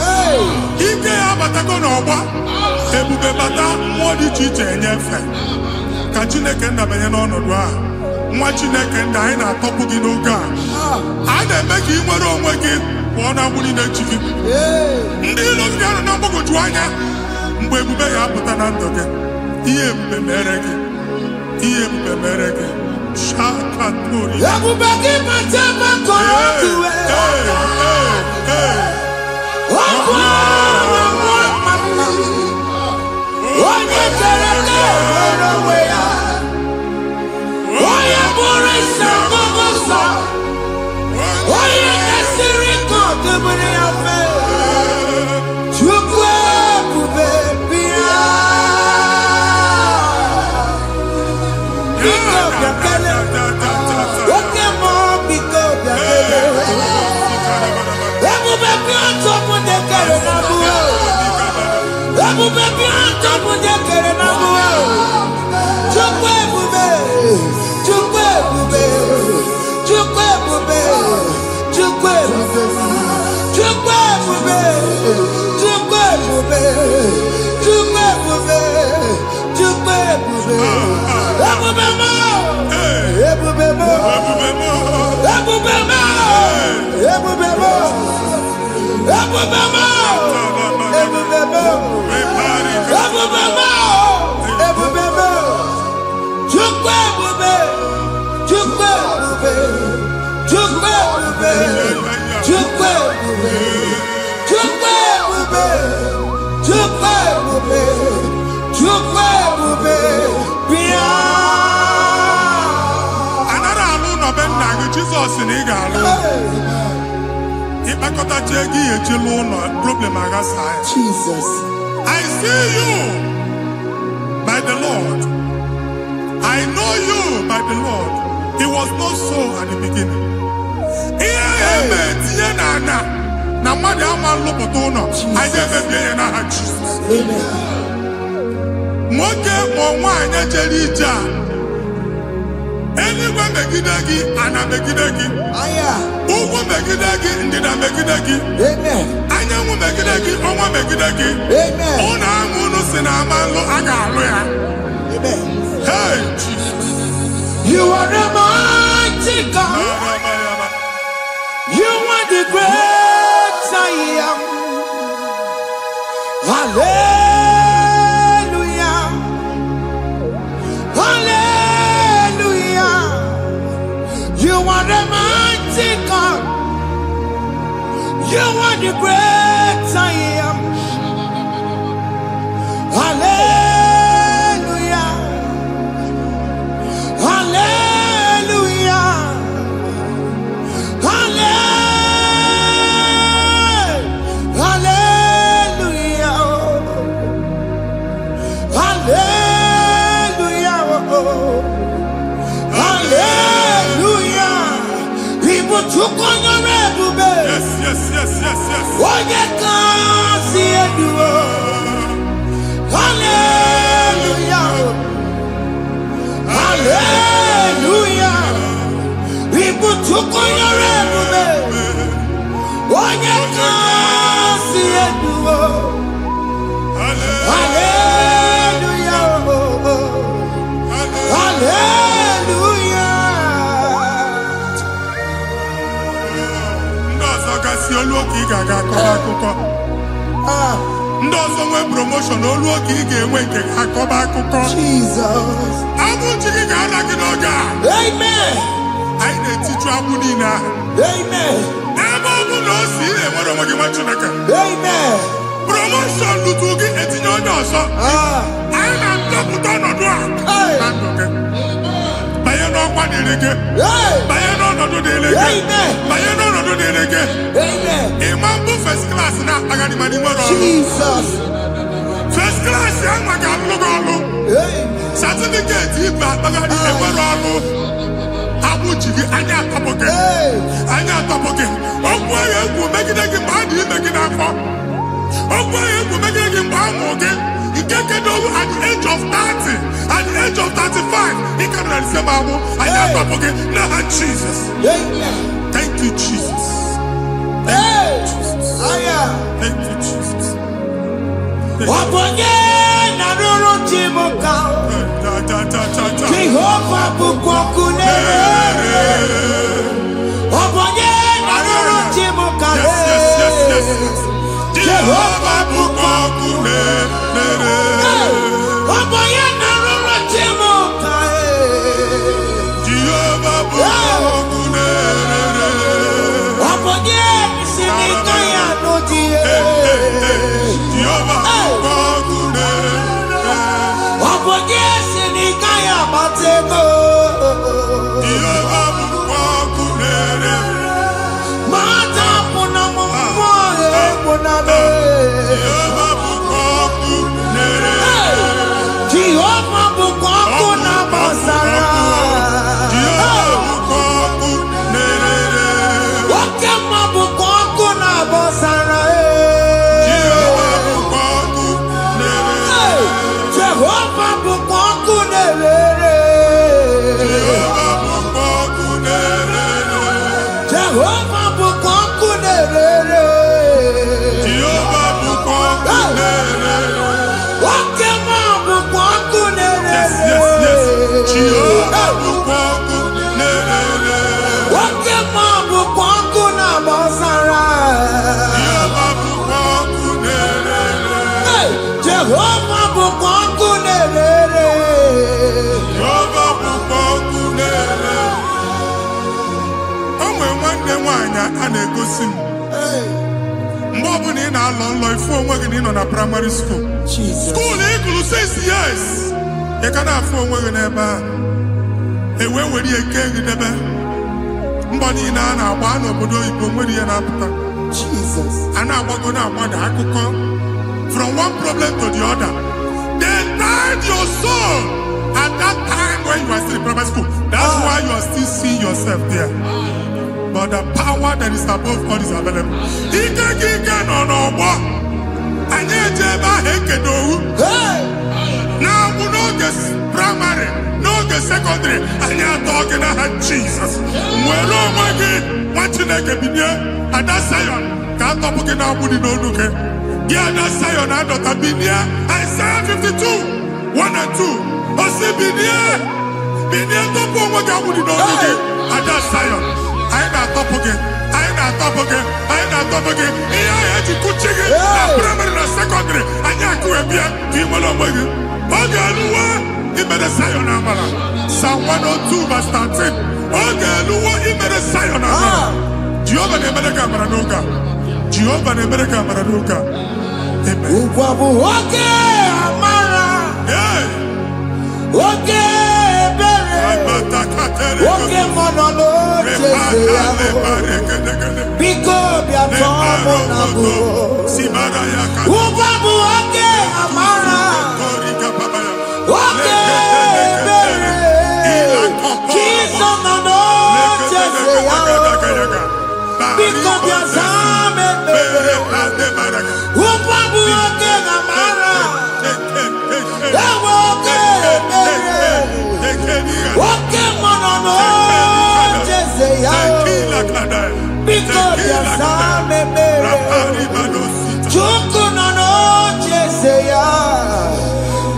Ike ya abatago n'ọgba ebube bata mmụọ dị iche iche enyefe ka Chineke ndabanye n'ọnọdụ a. Nwa Chineke ndị anyị na-atọpụ gị n'oge a. A na-eme ka ị nwere onwe gị pụọ na agbụrụ na-echi gị. Ndị ilo gị anọ na mgbagwoju anya mgbe ebube ya apụta na ndụ gị. Ihe ebube mere gị. Ihe ebube mere gị. Shakatori. Ebube gị bata maka ọdụ onye kere na-enwere onwe ya. Onye bụrụ isi ọgụgụ nsọ. Onye na-esiri ka ọdụbụrụ ya mfe. Chukwu ebube bịa. Biko bịakele. Oke mmụọ biko bịakele. Ebube bịa tọpụ ndị kere na mbuo. Ebube bịa tọpụ ndị kere na mbuo. Chukwu ebube. Chukwu ebube. Chukwu ebube. Chukwu ebube. Chukwu ebube. Chukwu ebube. Chukwu ebube. Chukwu ebube. Ebube mo. Ebube mo. Ebube mo. Ebube mo. Ebube mo. Ebube mo. Ebube mo. Ebube mo. Chukwu ebube. Chukwu ebube. Chukwu ebube. Chukwu ebube. Chukwu ebube. Chukwu ebube. Chukwu ebube. Bịa. Anara alụ nọ be nna gị Jizọs na ị ga-alụ. Ịkpakọtacha ego ihe eji lụọ ụlọ problem aghasa ya. Jesus. I see you by the Lord. I know you by the Lord. It was not so at the beginning. Ihe eme tinye n'ana na mmadụ ama nlụpụta ụlọ. Anyị ga-emebie ya n'aha Jizọs. Nwoke ma nwaanyị jere ije a. Eluigwe megide gị, ana megide gị. Ugwu megide gị, ndịda megide gị. Anyanwụ megide gị, ọnwa megide gị. Ụlọ ahụ unu si na ama nlụ a ga-alụ ya. Hey, Jesus. You are the mighty God. You are the great I am. Hallelujah. Hallelujah. You are the mighty God. You are the great I am. Hallelujah. Hallelujah. Hallelujah. Hallelujah. Hallelujah. People took on your red. Yes, yes, yes, yes, yes. Oh, you can't see it. Hallelujah. Hallelujah. People took on your red. Oh, you can't see it. isi olu oke ị ga-aga akọba akụkọ. Ndị ọzọ nwee promotion olu oke ị ga-enwe nke akọba akụkọ. Jesus. Abụ chi gị ga-ala gị n'oge a. Amen. Anyị na-etiju agbụ niile ahụ. Amen. Ebe ọ bụ na o si ị na-enwere onwe gị nwa Chineke. Amen. Promotion lutu gị etinye onye ọzọ. Anyị na-adọpụta ọnọdụ a na ndụ gị. Banye n'ọkwa dịrị gị. Banye n'ọnọdụ dịrị gị. Banye n'ọnọdụ dịrị gị. Ịma mbụ first class na-akpagharị ma n'ime ọrụ. Jesus. First class ya nwa ga-alụ gị ọrụ. Certificate ibe akpagharị enwere ọrụ. Agbụ ji gị anya atọpụ gị. Anya atọpụ gị. Okwu ahụ egwu megide gị mgbe a dị ime gị n'afọ. Okwu ahụ egwu megide gị mgbe a mụrụ gị. Nke kedu at the age of 30, at the age of 35, he can receive abu. I am up again. Now, Jesus. Thank you, Jesus. Thank you, Jesus. Thank you, Jesus. Jehovah bukokune. Jehovah bukokune. A na-egosi m mgbe ọ bụla ị na-alọ nlọ ifu onwe gị na ị nọ na praịmarị skuul skuul ị gụrụ 6 years ị ka na-afụ onwe gị n'ebe a ewee were ihe kee gị debe mbọ niile a na-agba n'obodo oyibo nwere ihe na-apụta a na-agbago na-agbada akụkọ from one problem to the other. They tied your soul at that time when you are still in primary school. That's why you are still seeing yourself there. But the power that is above all is available. Ike no more. Anye jeba hekedowu. Now we know this primary, no the secondary. Anye talking about Jesus. Mwelo mwagi wachineke binie. Ada Zion can't talk again now. Budi no nuke. Yeah, that Zion adota binie. Isaiah 52, 1 and 2. Osi binie topo mwagi budi no nuke. Ada Zion. I ain't top again. I ain't top again. Here I had to cook chicken. Primary and secondary. I can't go and be a team along with you. Okay, Lua, he made a sayonara. Psalm 102 verse 13. Okay, Lua, he made a sayonara. Jehovah the American Maranuka. Jehovah the American Maranuka. Amen. Okay, Amara. Yeah. Okay. Okay, monolo, Pico, Biatomo, Nabu. Ubabu, okay, Amara. Okay, Jesus, no, Pico, Biazame, Ubabu, okay, Amara. Okay, monolo, because you saw me, Chuku no no, Jeseya,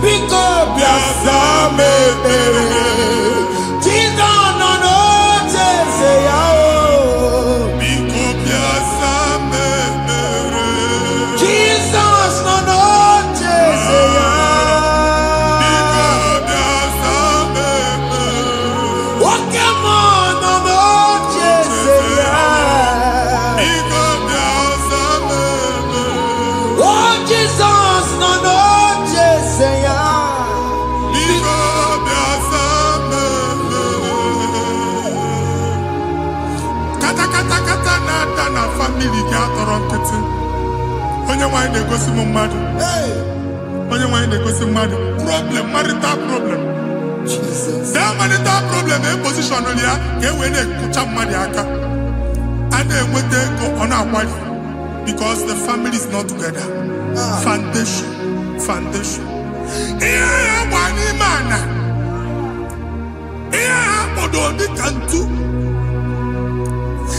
because you saw me, Tino no no, Jeseya, because you saw me. onye nwanyị na-egosi m mmadụ. Onye nwanyị na-egosi mmadụ. Problem, marital problem. That marital problem in position on ya ka e wee na-ekụcha mmadụ aka. A na-enweta ego ọ na-akwali because the family is not together. Foundation. Ihe ya gba n'ime ana. Ihe ha kpọdọ dị ka ntu.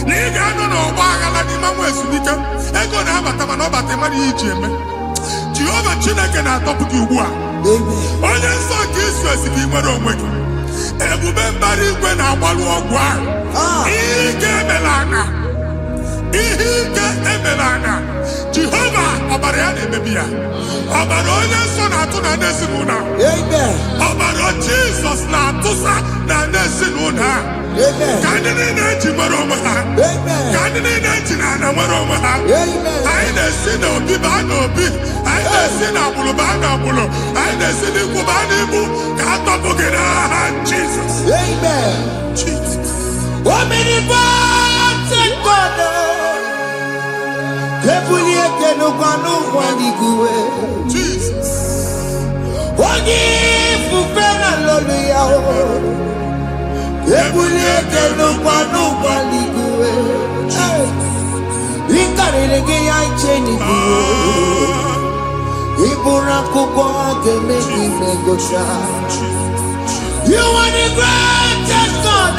Na ị ga-anọ n'ọgba aghara n'ime nwa ezumike. Ego na-abata mana ọ bata mmadụ ihe iji eme. Jehova Chineke na-atọpụ gị ugbu a. Onye nsọ nke Izrel si gị nwere onwe gị. Ebube mbara igwe na-agbalụ ọgwụ ahụ. Ihe ike emela ana. Jehova ọbara ya na-emebi ya. Ọbara onye nsọ na-atụ na ndị ezinụlọ. Ọbara Jizọs na-atụsa na ndị ezinụlọ. Ka ndị niile eji nwere onwe ha. Ka ndị niile eji na ana nwere onwe ha. Anyị na-esi na obi baa na obi. Anyị na-esi na agbụrụ baa na agbụrụ. Anyị na-esi n'ikwu baa n'ikwu. Ka a tọpụ gị n'aha Jizọs. Jesus. Onye ifufe na lolu ya o. Ebulie kenukwa n'ụgbọ n'igwe. Ịkarịrị gị ya iche n'igwe. Ịbụrụ akwụkwọ ga-eme gị megocha. You are the greatest God.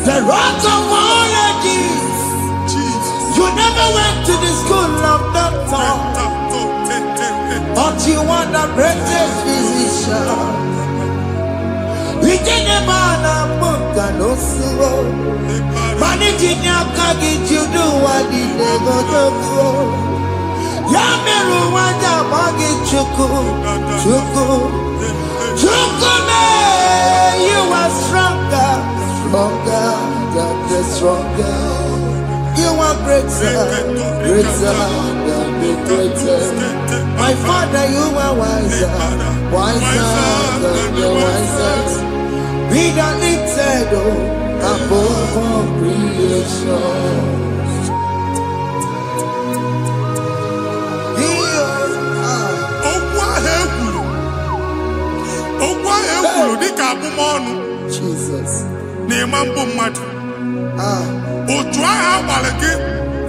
The rock of all ages. You never went to the school of doctor, but you are the greatest physician. We didn't man a book and also managing your carriage, you do what you never do. Yameru wanda magi chuku, you are stronger than stronger. You are greater than the greatest. My Father, you are wiser than the wisest. Be the lifted above all creation. Jesus. Otu ahụ agbara gị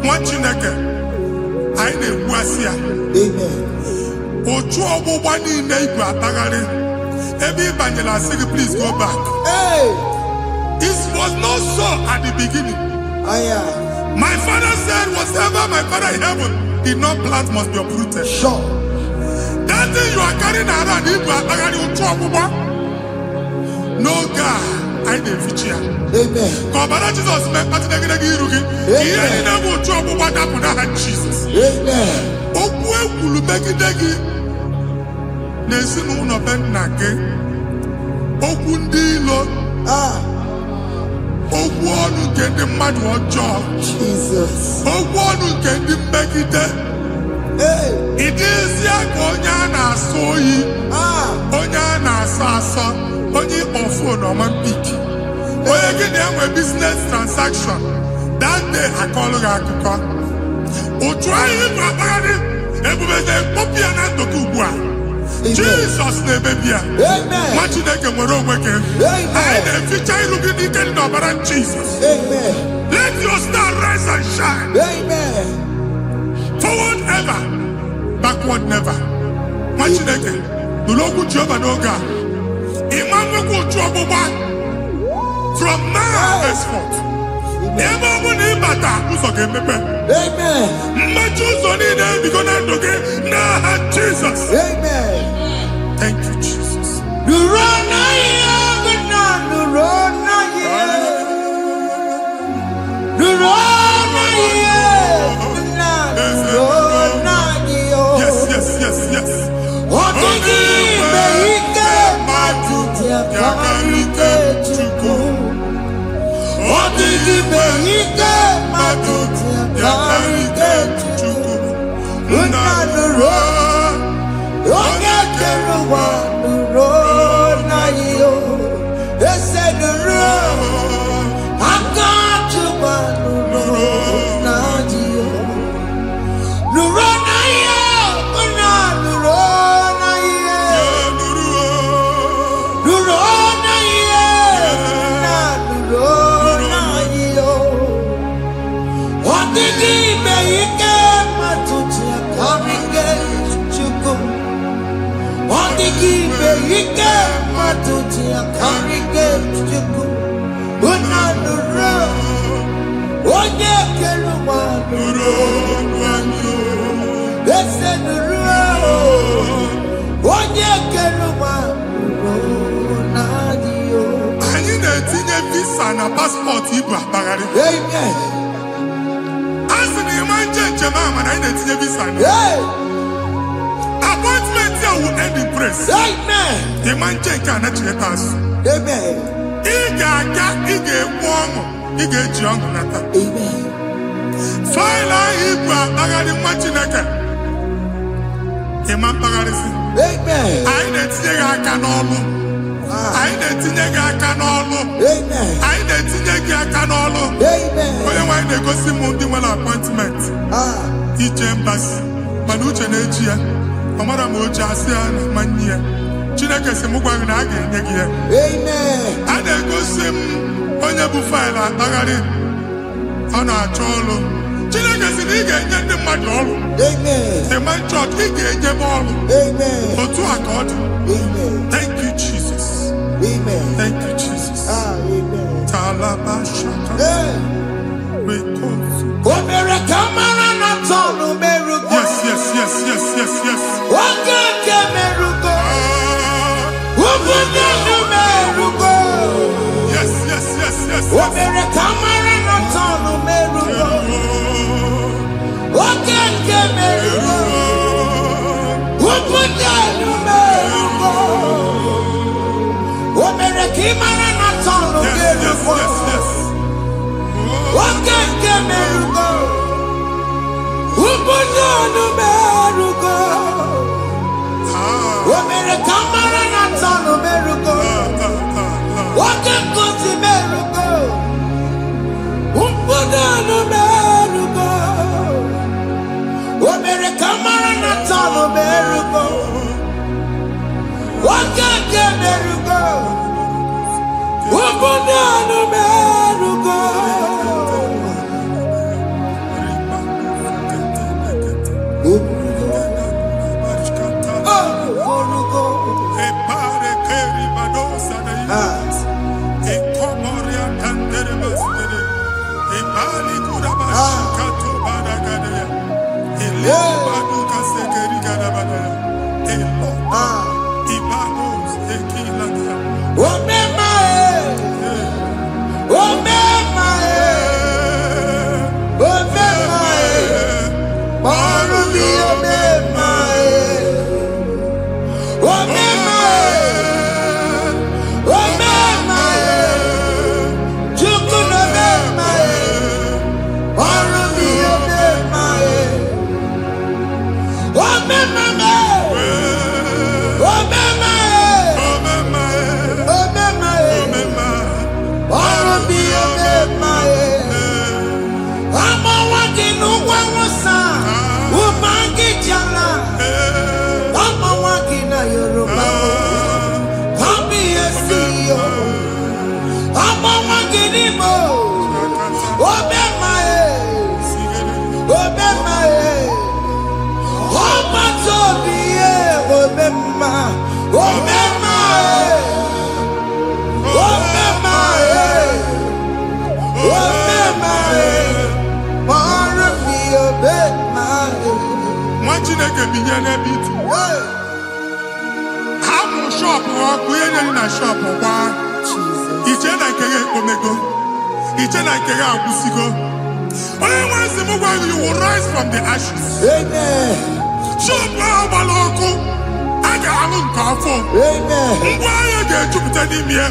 nwa Chineke anyị na-egbu asị ya. Otu ọgbụgba niile igwe atagharị ebe ị banyere asị gị please go back. It was not so at the beginning. My father said whatever my father in heaven did not plant must be uprooted. Sure. That thing you are carrying around igwe atagharị otu ọgbụgba. No God. I didn't feature. Amen. Kọbara Jesus mee kpatị negidegi iru gị. Ihe niile bụ otu ọgbụgba dapụ n'aha Jesus. Amen. Okwu ekwuru megide gị n'ezinụlọ be nna gị. Okwu ndị ilo. Okwu ọnụ nke ndị mmadụ ọjọọ. Jesus. Okwu ọnụ nke ndị mmegide. Ị dịzie ka onye a na-asọ oyi. Onye a na-asọ asọ. Onye ọfụ na ọma mpiki. Onye gị na-enwe business transaction. That day akọlụ gị akụkọ. Otu anyị bụ akpagharị ebube na-ekpọpụ ya na ndụ gị ugbu a. Jizọs na-emebi ya. Nwa Chineke nwere onwe gị. Anyị na-eficha iru gị n'ike dị n'ọbara Jizọs. Let your star rise and shine. Forward ever, backward never. Nwa Chineke nụrụ okwu Jehova n'oge a. From now henceforth, ebe ọ bụ na ịbata ụzọ ga-emepe. Mmechi ụzọ niile ebigo na ndụ gị n'aha Jizọs. Thank you, Jesus. Yes. Yakarike Chukwu. Odigime ike matuti yakarike Chukwu. Unanuro, onye kere ụwa nuro na iyo. Ese nuro, aka Chukwu nuro na iyo. Ike matuti akarike chuku. Unanuro. Onye keluwa nuro. Ese nuro. Onye keluwa nuro nadio. Anyị na-etinye visa na passport ibu akpagharị. Amen. Asị na ịma njem ahụ mana anyị na-etinye visa na. Appointment here will end in praise. Amen. Ịma njem nke a na-echeta azụ. Amen. Ị ga-aga, ị ga-ekwu ọṅụ, ị ga-eji ọṅụ nata. Amen. Faịlụ ahụ ibu akpagharị nwa Chineke. Ịma mkpagharịsị. Amen. Anyị na-etinye gị aka n'ọlụ. Anyị na-etinye gị aka n'ọlụ. Amen. Anyị na-etinye gị aka n'ọlụ. Amen. Onye nwaanyị na-egosi m ndị nwere appointment ije mbasi mana uche na-eji ya ọ mara ma o ji asị ya na mmanyi ya. Chineke sị m gwa gị na a ga-enye gị ya. Amen. A na-egosi m onye bụ faịlụ akpagharị ọ na-achọ ọrụ. Chineke sị na ị ga-enye ndị mmadụ ọrụ. Amen. The man church ị ga-enye m ọrụ. Amen. Otu a ka ọ dị. Amen. Thank you Jesus. Amen. Thank you Jesus. Amen. Talaba shaka. Rekosu. Omere kamara na tonu merugo. Yes. Wakeke merugo. Ubunenu merugo. Yes. Omere kamara na tonu merugo. Wakeke merugo. Ubunenu merugo. Omere kimara na tonu merugo. Wakeke merugo. Ubunenu merugo. Omere kamara na tonu merugo. Wakeke merugo. Ubunenu merugo. Omere kamara na tonu merugo. Wakeke merugo. Ubunenu merugo. Nwa Chineke binye n'ebe itu. Hapụ shọpụ ọkụ ihe nyere na shọpụ gwa. Iche na nke ya ekpomego. Iche na nke ya agwụsigo. Onye nwe nsị m gwa you will rise from the ashes. Amen. Shọpụ ahụ gbara ọkụ. A ga-alụ nke afọ. Amen. Ngwa ahịa ga-ejupụta n'ime ya.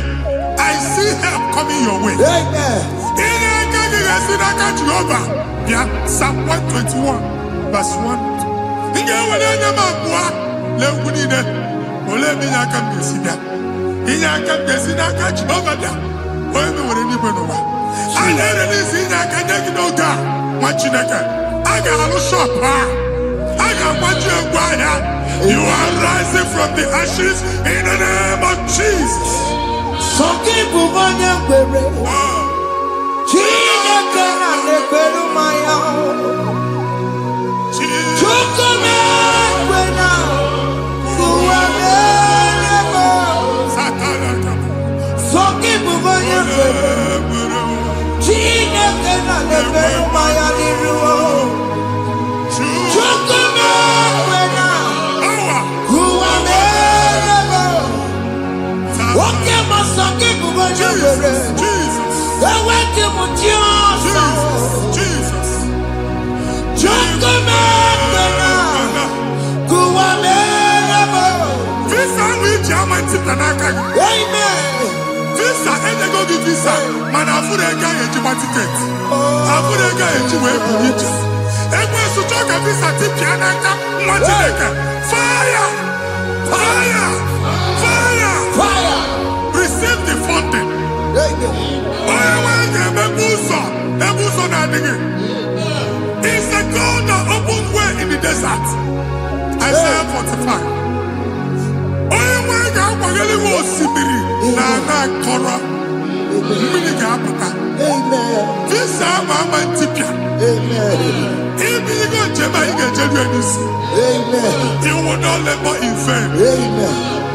I see help coming your way. Amen. Ihe aka gị ga-esi n'aka Jehova bịa Psalm 121 verse 1. Ị ga-ewere anya m abụọ n'egwu niile. Olee ebe inye aka m ga-esi bịa? Inye aka m ga-esi n'aka Jehova bịa. Onye mewere n'igwe n'ụwa. A na-ere n'isi inye aka nye gị n'oge a nwa Chineke. A ga-alụ shọpụ a. A ga-agbaji egwu ahịa. You are rising from the ashes in the name of Jesus. Sọkịbụ onye kwere. Chineke na na-ekwere mmanya. Chukwu na-ekwe na ụwa mere m. Visa, and go give visa. Man, I put a guy in my ticket. I put a guy in my ticket. And when you talk a visa, fire! Fire! Fire! Fire! Receive the funding. It's a God that opens way in the desert. Isaiah 45. You will not labor in vain.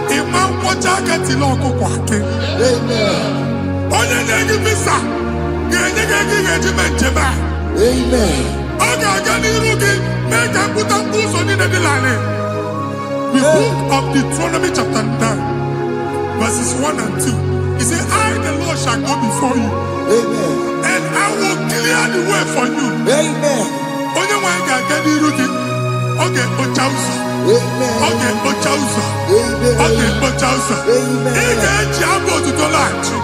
Imam Wajagati Loko Kwake. Onye negi visa. Amen. The book of Deuteronomy chapter 9, verses 1 and 2. He said, I, the Lord, shall go before you. Amen. And I will clear the way for you. Amen. Onye nwa ga aga n'iru gị, ọ ga-ekpocha ụzọ. Ọ ga-ekpocha ụzọ. Ọ ga-ekpocha ụzọ. Ị ga-eji abụ otuto laghachi.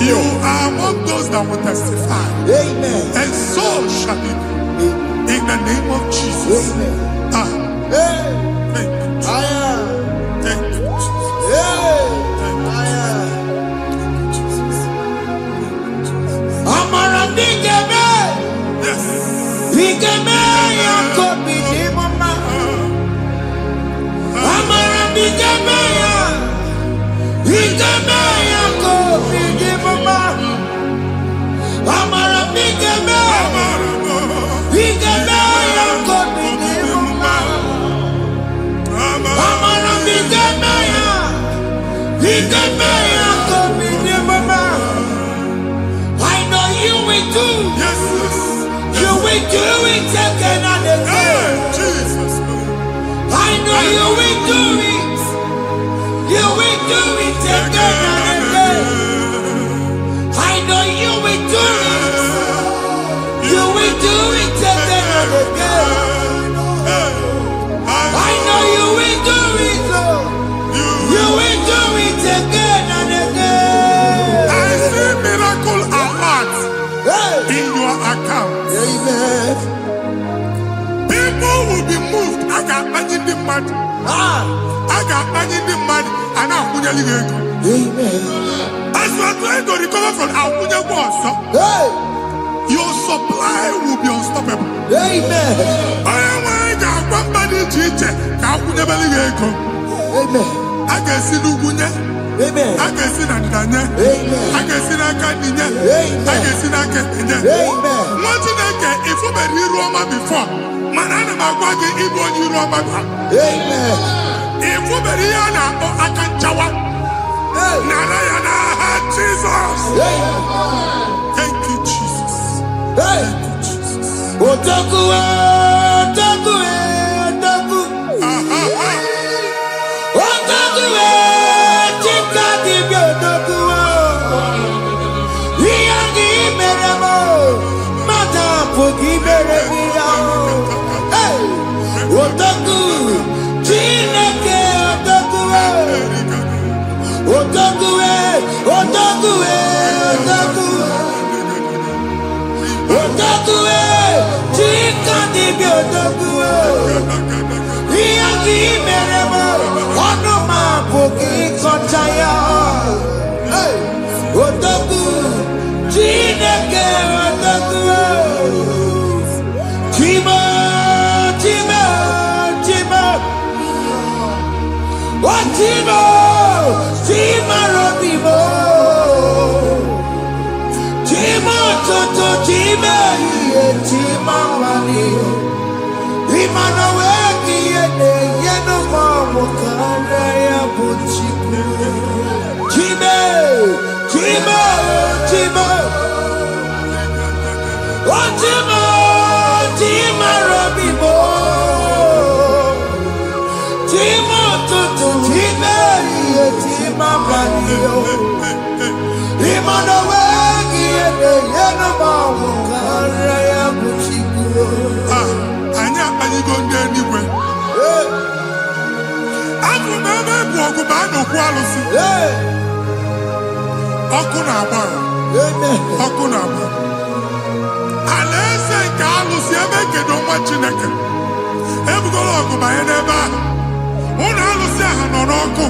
You are among those that will testify. Amen. And so shall it be. In the name of Jesus. Amen. Thank you. Thank you, Jesus. Amara bigeme. Yes. Bigeme yako bidimama. Amara bigeme ya. Bigeme yako bidimama. Amara bigeme. Bigeme yako bidimama. Amara bigeme ya. Bigeme yako bidimama. I know you will do. Yes. You will do it again and again. Jesus. I know you will do it. You will do it again and again. I know you will do it. You will do it again and again. I know you will do it, Lord. You will do it again and again. I see miracle alert in your account. Amen. People will be moved. I can imagine the mad. I can imagine the mad. And I'm going to Amen. as you are trying to recover from Abuja Boss, your supply will be unstoppable. Amen. I am going to Amen. I can see Lugunya. Amen. I can see Nadanya. Amen. I can see Nakaninya. Amen. I can see Nakaninya. Amen. What you think if you were in Roma before? Manana Magwagi, Ibo, you Roma. Amen. If you were here now, I can chawa. Narayana, Jesus. Thank you, Jesus. Hey. Thank you, Jesus. Otaku, otaku, otaku. Otaku, chika di otaku. Iyagi meremo, mata pogi meremia. Hey, otaku, chineke otaku. Otaku, otaku, otaku. Otaku, chika di otaku. Iyagi meremo, onoma pogi kochaya. Hey, otaku, chineke otaku. Chima, chima, chima. Oh, chima, chima robimo. Chima toto, chima iye, chima wali. Imana weki yene, yeno mamu kanda ya buchiku. Chima, chima, chima. Oh, tutu chimeri etimabanio. Imano wegi ede yeno mawu kare ya buchikuo. Anya ayigo ndenigwe. Aku meme bu oguba no ku alusi. Oku na agba. Oku na agba. Alese nke alusi ebe kedo nwa Chineke. Ebugolo oguba ya n'ebe ahụ. Ụlọ alụsị ahụ nọ n'ọkụ.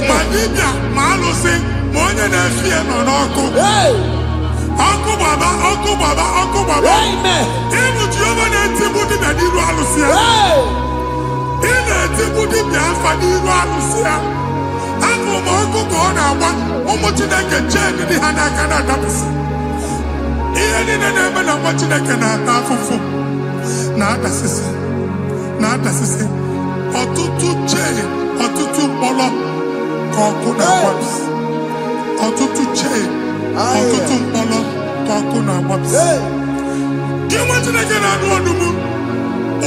Ma dibịa ma alụsị ma onye na-efi ya nọ n'ọkụ. Ọkụ gbaba, ọkụ gbaba, ọkụ gbaba. Ịbụ Jehova na-etigbu dibịa n'iru alụsị ya. Ị na-etigbu dibịa afa n'iru alụsị ya. Abụ m ọkụ ka ọ na-agba ụmụ Chineke chee ndị ha n'aka na-adapụsị. Ihe niile na-eme na nwa Chineke na-ata afụfụ na-adasịsị na-adasịsị. Ọtụtụ chee, ọtụtụ mkpọrọ ka ọkụ na-agbapụsị. Ọtụtụ chee, ọtụtụ mkpọrọ ka ọkụ na-agbapụsị. Gị nwa Chineke na-anụ ọdụmụ,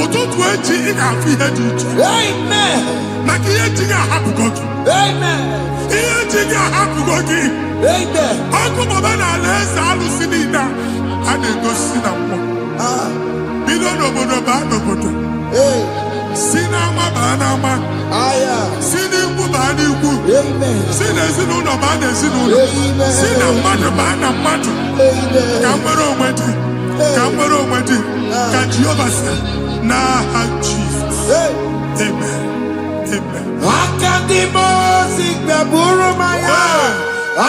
ụtụtụ echi ị ga-afụ ihe dị iche. Maka ihe echi ga-ahapụgo gị. Ihe echi ga-ahapụgo gị. Ọkụ baba na ala eze alụsị niile a na-egosi na mmụọ. Bido n'obodo baa n'obodo. Si n'ama baa n'ama. Si n'ikwu baa n'ikwu. Si n'ezinụlọ baa n'ezinụlọ. Si na mmadụ baa na mmadụ. Ka nwere onwe dị. Ka nwere onwe dị. Ka Jehova sị n'aha Jizọs. Amen. Amen. Akadimosi gbeburu maya.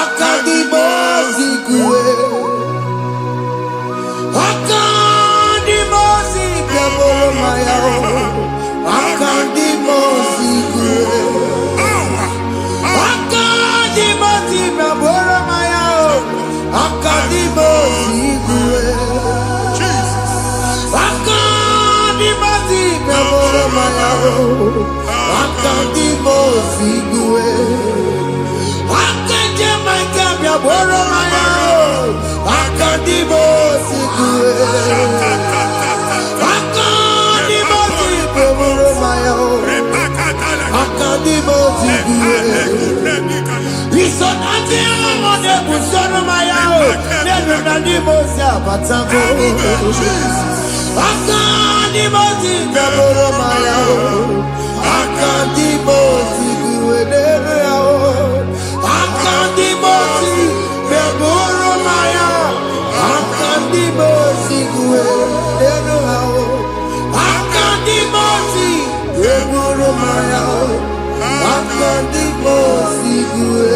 Akadimosi kuwe. Akadimosi gbeburu maya. Akadimosi kuwe. Akadimosi gbeburu maya. Akadimosi kuwe. Akadimosi gbeburu maya. Akadimosi kuwe. Akadimosi gbeburu maya. Akadimosi kuwe. Akadimosi kuwe. Isonati amone busono maya. Nenu nadimosi abatago. Akadimosi gbeburu maya. Akadimosi kuwe nenu yao. Akadimosi gbeburu maya. Akadimosi kuwe nenu yao. Akadimosi gbeburu maya. Akadimosi kuwe.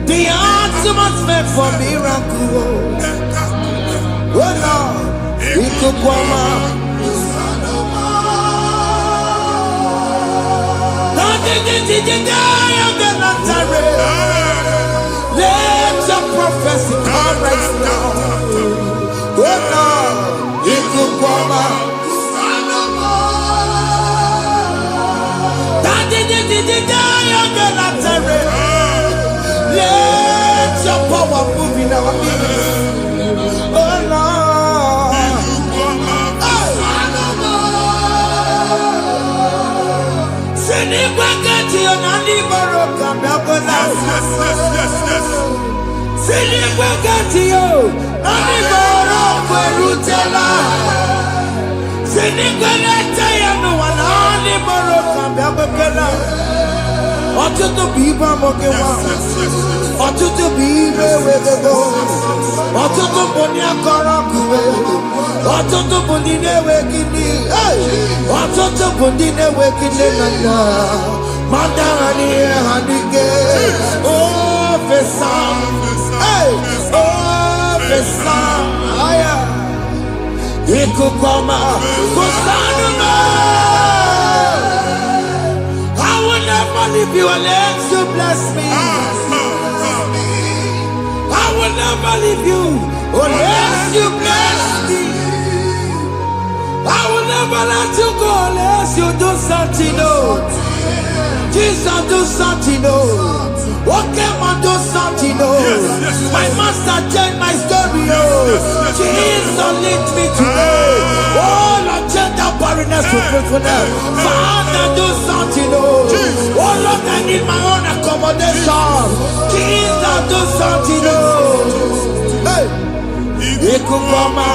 The ultimate meant for miracle. Oh Lord, it could come out. Let your prophecy come right now. Oh Lord, it could come out. Let your power move in our midst. Oh Lord. Ọtụtụ bụ ibe amụghị nwa, ọtụtụ bụ ibe ewegego, ọtụtụ bụ ndị akọrọ ọkụwe, ọtụtụ bụ ndị na-enweghị nne, ọtụtụ bụ ndị na-enweghị nne na nna, ma ndị agha n'ihe ha n'ike. Ofesa, ofesa, aya, ikuku ọma, kụsanụ m. Leave you unless you bless me. I will never leave you unless you bless me. never let you go unless you do something, no. Jesus do something, no. What came and do something, no. My master changed my story, oh. Jesus lift me today. Oh, Lord, change that barrenness to fruitfulness. Father, do something, oh. Oh, Lord, I need my own accommodation. Jesus, do something, oh. Hey. Ikukoma,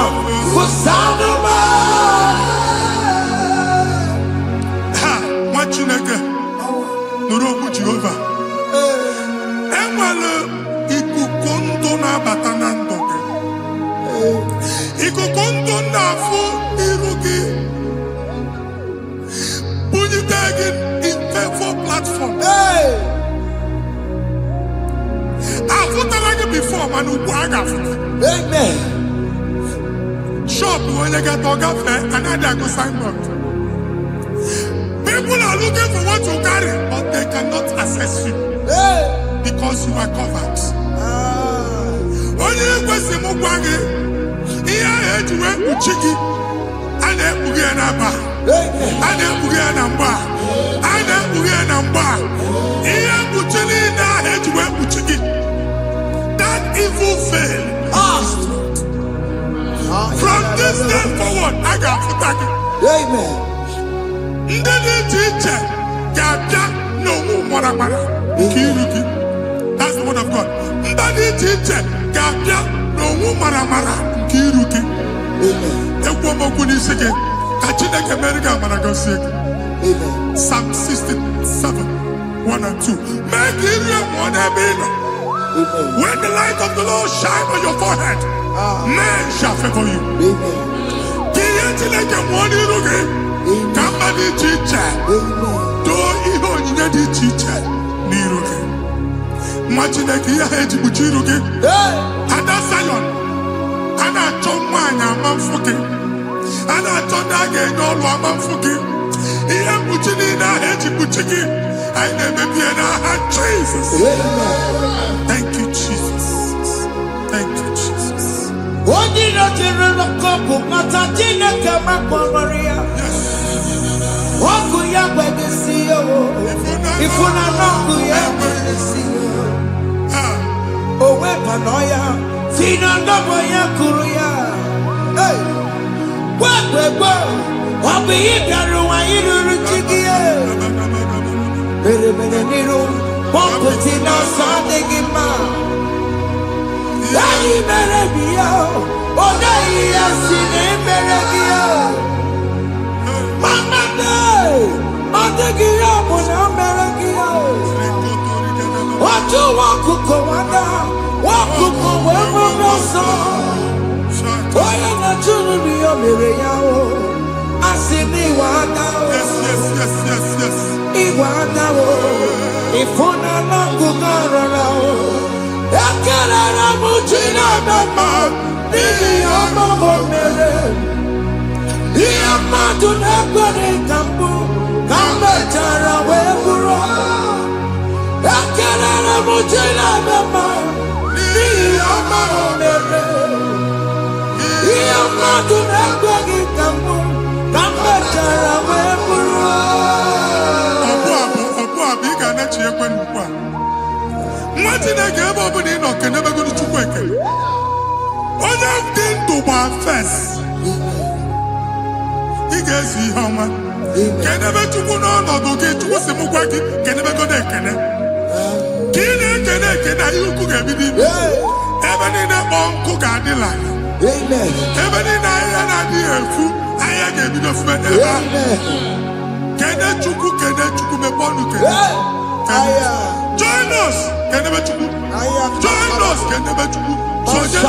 Kusanuma. Ha, Machineke, Nuroku Jehovah. Enwale ikukondo na batanando. Ikukondo na fu irugi. Bunyitegi in favor platform. Hey. Afutalagi before manu waga. Amen. Shop when you get to fair and I go sign up. People are looking for what you carry, but they cannot access you because you are covered. Only you go see Mugwagi, here I had to work with Chiki, and then Bugianaba, and then Bugianamba, and then Bugianamba. Here Buchini, I had to work with Chiki. That evil failed. From this day forward, I got to thank you. Amen. That's the word of God. Amen. Psalm 67, 1 and 2. Make it one when the light of the Lord shine on your forehead, men shall favor you. Amen. Somebody teacher, do even need a teacher. Niroke. Imagine a kia head to Buchiruke. Ada Zion. Ana Chomana Mamfuki. Ana Tondaga no Mamfuki. Ia Buchina head to Buchiki. I never be an Jesus. Thank you, Jesus. Thank you, Jesus. What did not run a couple? Not a dinner come up on Maria. What could you have to see? If we're not wrong, we have to see. Oh, Wepanoya, Fina Noboya Kuria. Hey, what we go? I'll be here, I Chiki. Bereniro, one put in our Sunday man. Daddy Berebio, oh, they are seen Berebio. Mama, I'm taking up on America. What you want to go on? What to go where we so? Why are not children be a miracle? I see me one now. Yes. Iwana, if one are not good, I can't Mujina, Mama, the Mama Mary. Madu Nagore Kambu, Kamatara Webura, Akana Mujina Mama, Mama Mary. Madu Nagore Kambu, Kamatara Webura. Imagine I gave up in or can never go to work. All I've done to my face. He gets you how much. Can never to go on or get to what's the Mugwaki, can never go there. Can you cook everything? Even in a bomb cook at the line. Amen. Even in an idea food, I gave you the friend. Can I chuku, can I chuku me bonu? Join us, can never chuku. Join us, can never chuku. Soja,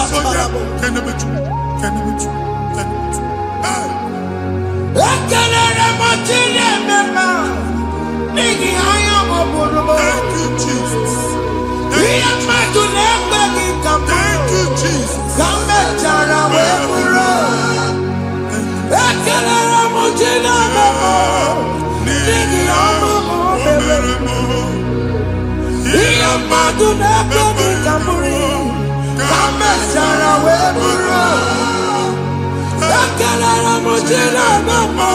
can never chuku. Can never chuku. Thank you, Jesus. Thank you, Jesus. Akalala mojina mamo.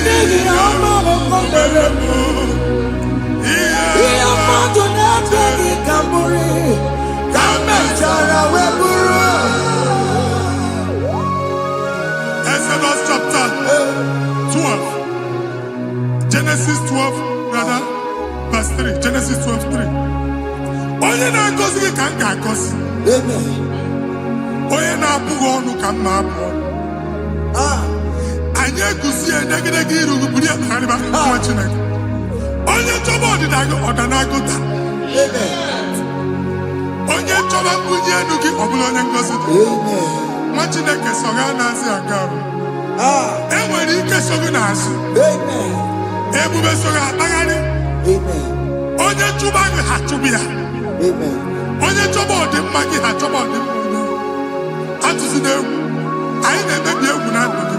Nigi ama mokomberemo. Iya madu nebegi kamburi. Kamechara weburu. Exodus chapter 12. Genesis 12, rather, verse 3. Genesis 12:3. Onye na-agọzi gị ka m ga-agọzi. Amen. Onye na-abụghị ọnụ ka m na-abụ ọnụ. Anyị eguzie edegedege iru gị buru ya kpagharịba nwa Chineke. Onye chọba ọdịda gị ọdanagụta. Onye chọba mbunye elu gị ọ bụla onye ngọzi dị. Nwa Chineke so gị anaghịzi aga arụ. Enwere ike so gị n'azụ. Ebube so gị akpagharị. Onye chụba gị ha chụba ya. Onye chọba ọdịmma gị ha chọba ọdịmma onye. Atụzina egwu. Anyị na-emebi egwu na ndụ gị.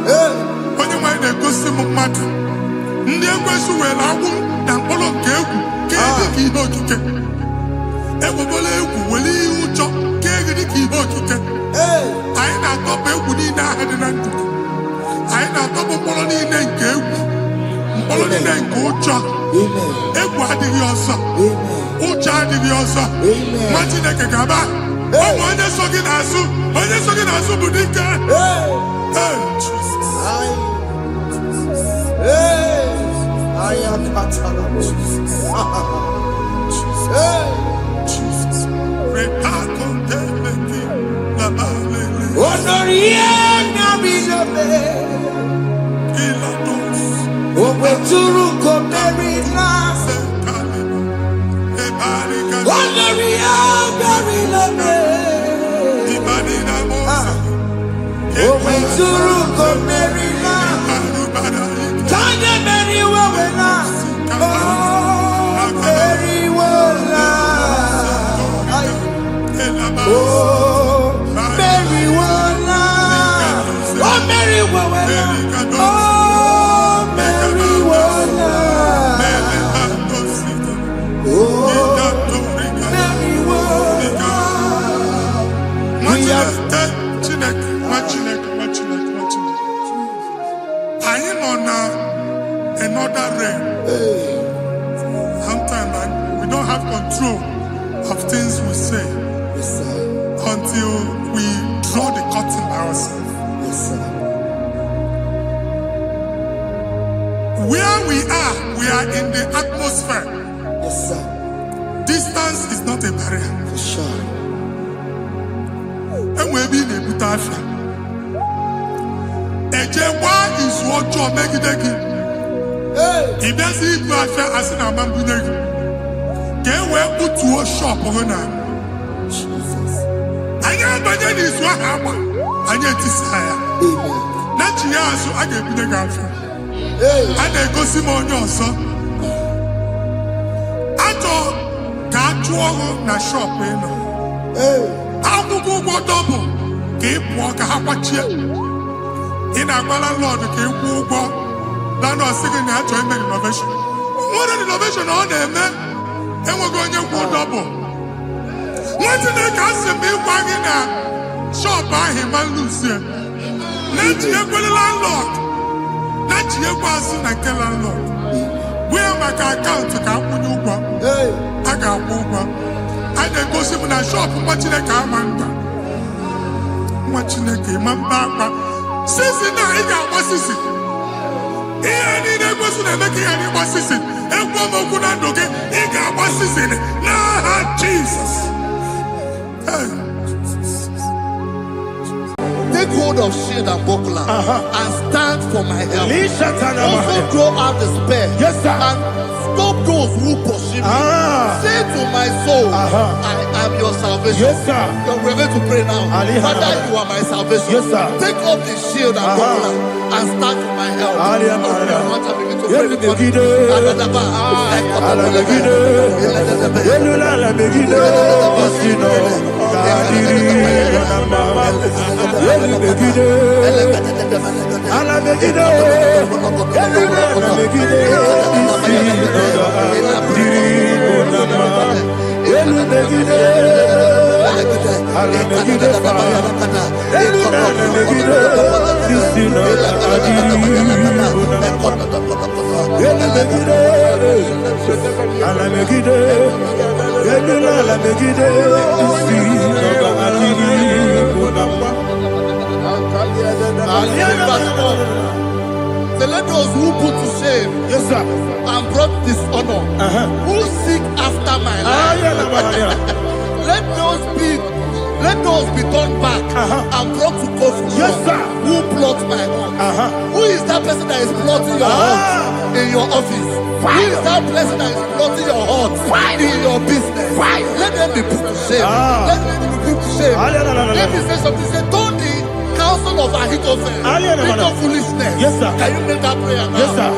Onye nwaanyị na-egosi m mmadụ. Ndị ekwensu were agwụ na mkpụrụ nke egwu kee dị ka ihe okike. Ekwebola egwu were ihe ụjọ kee gị dị ka ihe okike. Anyị na-atọpụ egwu niile ahụ dị na ndụ gị. Anyị na-atọpụ mkpọrọ niile nke egwu. Mkpọrọ niile nke ụjọ. Egwu adịghị ọzọ. Ụjọ adịghị ọzọ. Nwa Chineke ga-aba. Ụmụ onye so gị n'azụ. Onye so gị n'azụ bụ dike. I am Patala. Jesus. Onorie Nabilobe. Obeturu Komerina. Onorie Nabilobe. Obeturu Komerina. Tanya Mary Wawena. Oh, Mary Wawena. Oh, Mary Wawena. Oh, Mary Wawena. Oh, Mary Wawena. Oh, Mary Wawena. Anyị nọ na another realm. Sometimes we don't have control of things we say until we draw the curtain by ourselves. Where we are in the atmosphere. Distance is not a barrier. And we'll be in a good affair. Ejekwa izu ọjọọ megide gị. Ị bịazi ibu afịa asị na ama mbunye gị. Ka e wee kputuo shọpụ gị na. Anyị abanye n'izu ahụ agba. Anyị etisa ya. Na chi ya azụ a ga-ebunye gị afịa. A na-egosi m onye ọzọ. Achọ ka a chụọ ọrụ na shọpụ ị nọ. Akwụkwọ ụgwọ dọbụ ka ị pụọ ka ha kwachie. Ị na-agba landlord ka ị kwụọ ụgwọ. Landlord sị gị na achọ ime renovation. Nwere renovation ọ na-eme enweghị onye kwụ dọbụ. Nwa Chineke asị m ịgwa gị na shọpụ ahụ ịma nluzie. Na-etinyekwele landlord. Na-echinyekwa azụ na nke landlord. Bụ ya maka akaụntụ ka akwụnye ụgwọ. A ga-akwụ ụgwọ. A na-egosi m na shọpụ nwa Chineke ama mba. Nwa Chineke ịma mba akwa. Sisi na ị ga-agba sisi. Ihe niile egosi na-eme ka ihe n'ịgba sisi. Ekwu m okwu na ndụ gị, ị ga-agba sisi n'aha Jizọs. Take hold of shield and buckler and stand for my help. Also throw out despair and stop those who pursue me. Say to my soul, I am your salvation. We're going to pray now. Father, you are my salvation. Take up the shield and buckler and stand for my help. Ala So let those who put to shame, Yes, sir. and brought dishonor, who seek after my life, let those be turned back and brought to confusion. Yes, sir. Who plot my own? Who is that person that is plotting your heart in your office? Who is that person that is plotting your heart in your business? Let them be put to shame. Let them be put to shame. Let me say something. Say, don't the counsel of Ahithophel think of foolishness. Yes, sir. Can you make that prayer now? Yes, sir.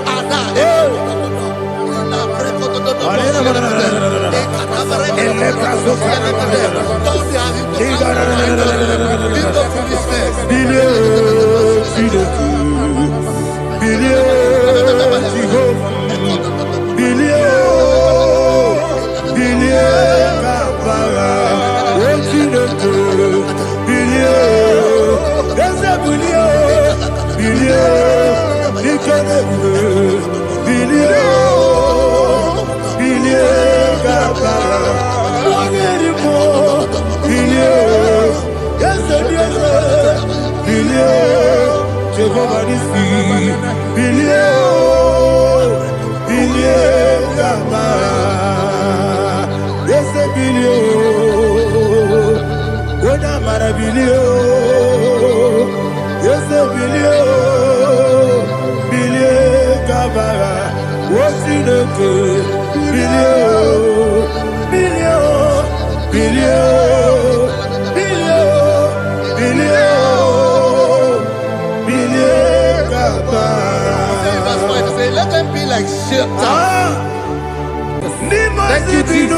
Let them be like shelter. Thank you, Jesus.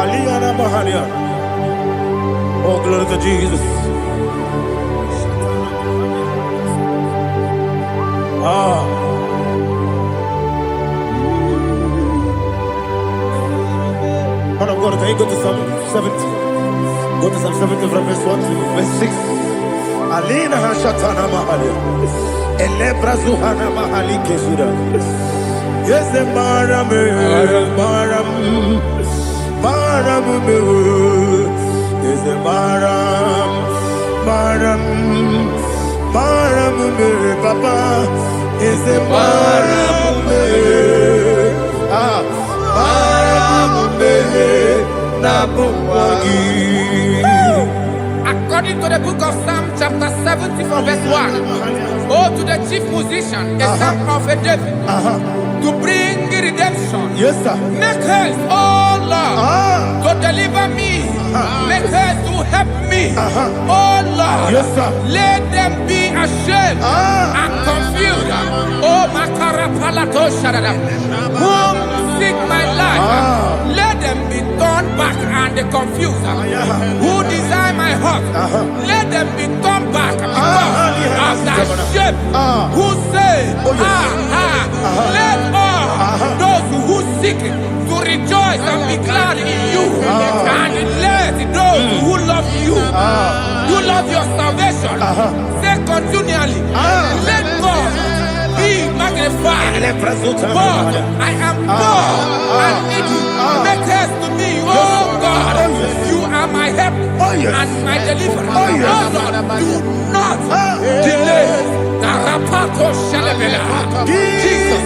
Aliyana Mahalia. Oh, glory to Jesus. Man of God, can you go to Psalm 70? Go to Psalm 70 from verse 1 to verse 6. Alina Hashatana Mahalia. Elebra Zuhana Mahali Kesuda. Yes, the Maram, is the Maram, Papa, is the Maram, According to the book of Psalm chapter 70 from verse 1, oh, to the chief musician, a psalm of a David, to bring redemption. yes, sir. Make haste, oh Lord, to deliver me. Make haste to help me. Oh Lord, Yes, sir. let them be ashamed and confused. Oh Makara Palato Shadada, whom seek my life, let them be turned back and confused. Who desire my heart, let them be turned back because of that shame. Who say, let all those who seek to rejoice and be glad in you, and let those who love you, who love your salvation, say continually, let God be magnified. God, I am poor and needy. Make haste to me, oh God. You are my help and my deliverer. Oh Lord, do not delay. Karapato Shalabela. Jesus.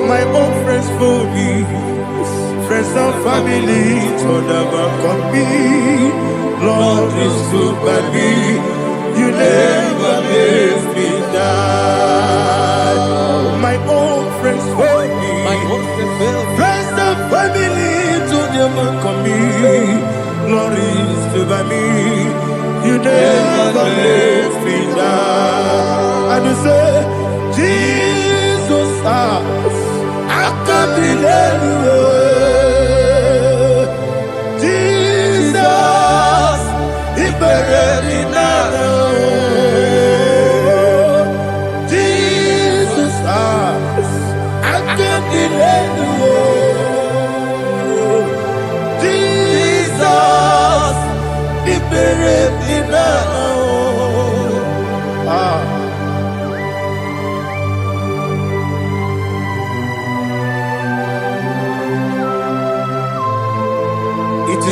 My own friends for me, friends and family told never come me. Lord is good by me, you never let me die. My own friends for me, friends and family told never come me. Lord is good by me, you never let me die. And you say, Jesus, I can't believe you.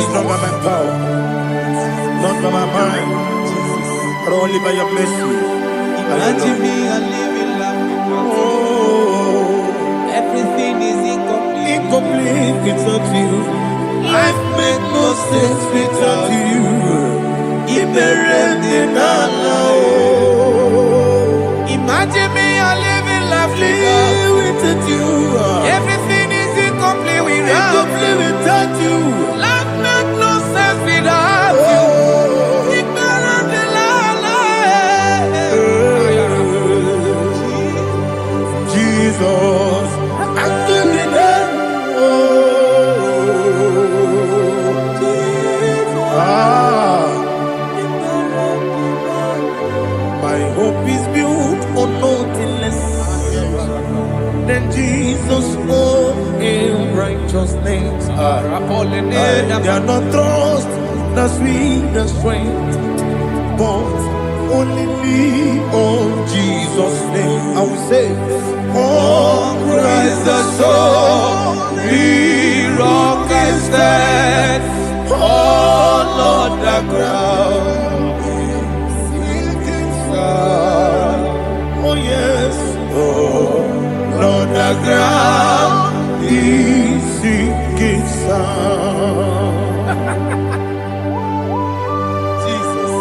is not by my power, not by my mind, but only by your mercy. Imagine me a living life without you. Oh, Everything is incomplete. incomplete without you. Life makes no sense without you. Imagine me a living life Without you. Everything is incomplete Incomplete without you. Life makes no sense without you. Jesus, I'm doing it. My hope is built on nothing less than Jesus' own righteousness. They are not trust, the sweet strength, but only lean on Jesus' name. I will say, oh, Christ the solid rock is dead. Oh, Lord, the ground is sinking sun. Oh, yes. Oh, Lord, the ground is sinking sun. Jesus.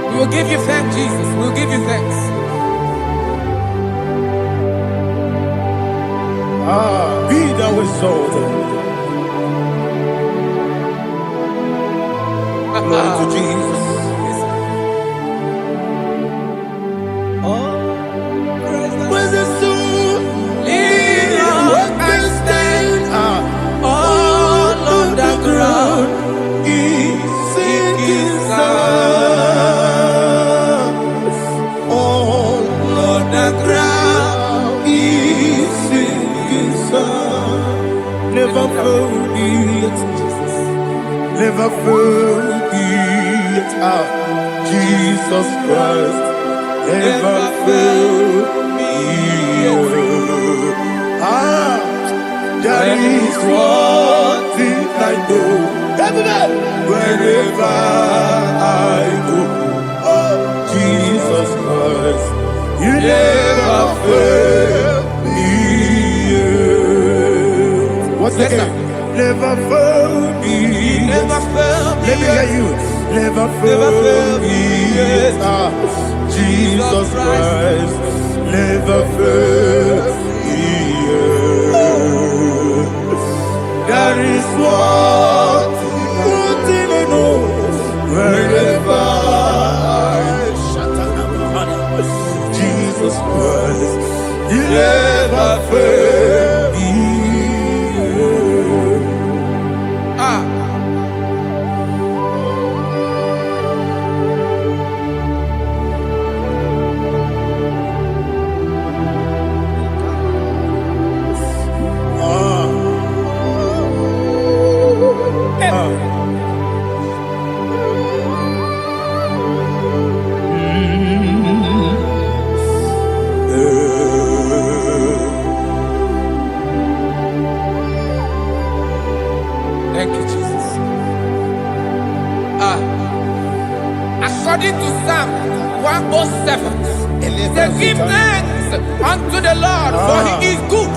We will give you thanks, Jesus. We will give you thanks. Be thou exalted. Glory to Jesus. Where's the soul? What can stand? All on the ground is sinking sun. All on the ground is sinking sun. Never forget, never forget, Jesus Christ. Never fail me. There is one thing I know. Wherever I go, oh, Jesus Christ, you never fail me. What's the name? Never fail me. Never fail me. Let me hear you. Never fail me. Jesus Christ, never fail me. There is one thing I know. Wherever Jesus Christ, you never fail me. Thank you, Jesus. According to Psalm 107, they give thanks unto the Lord, for he is good.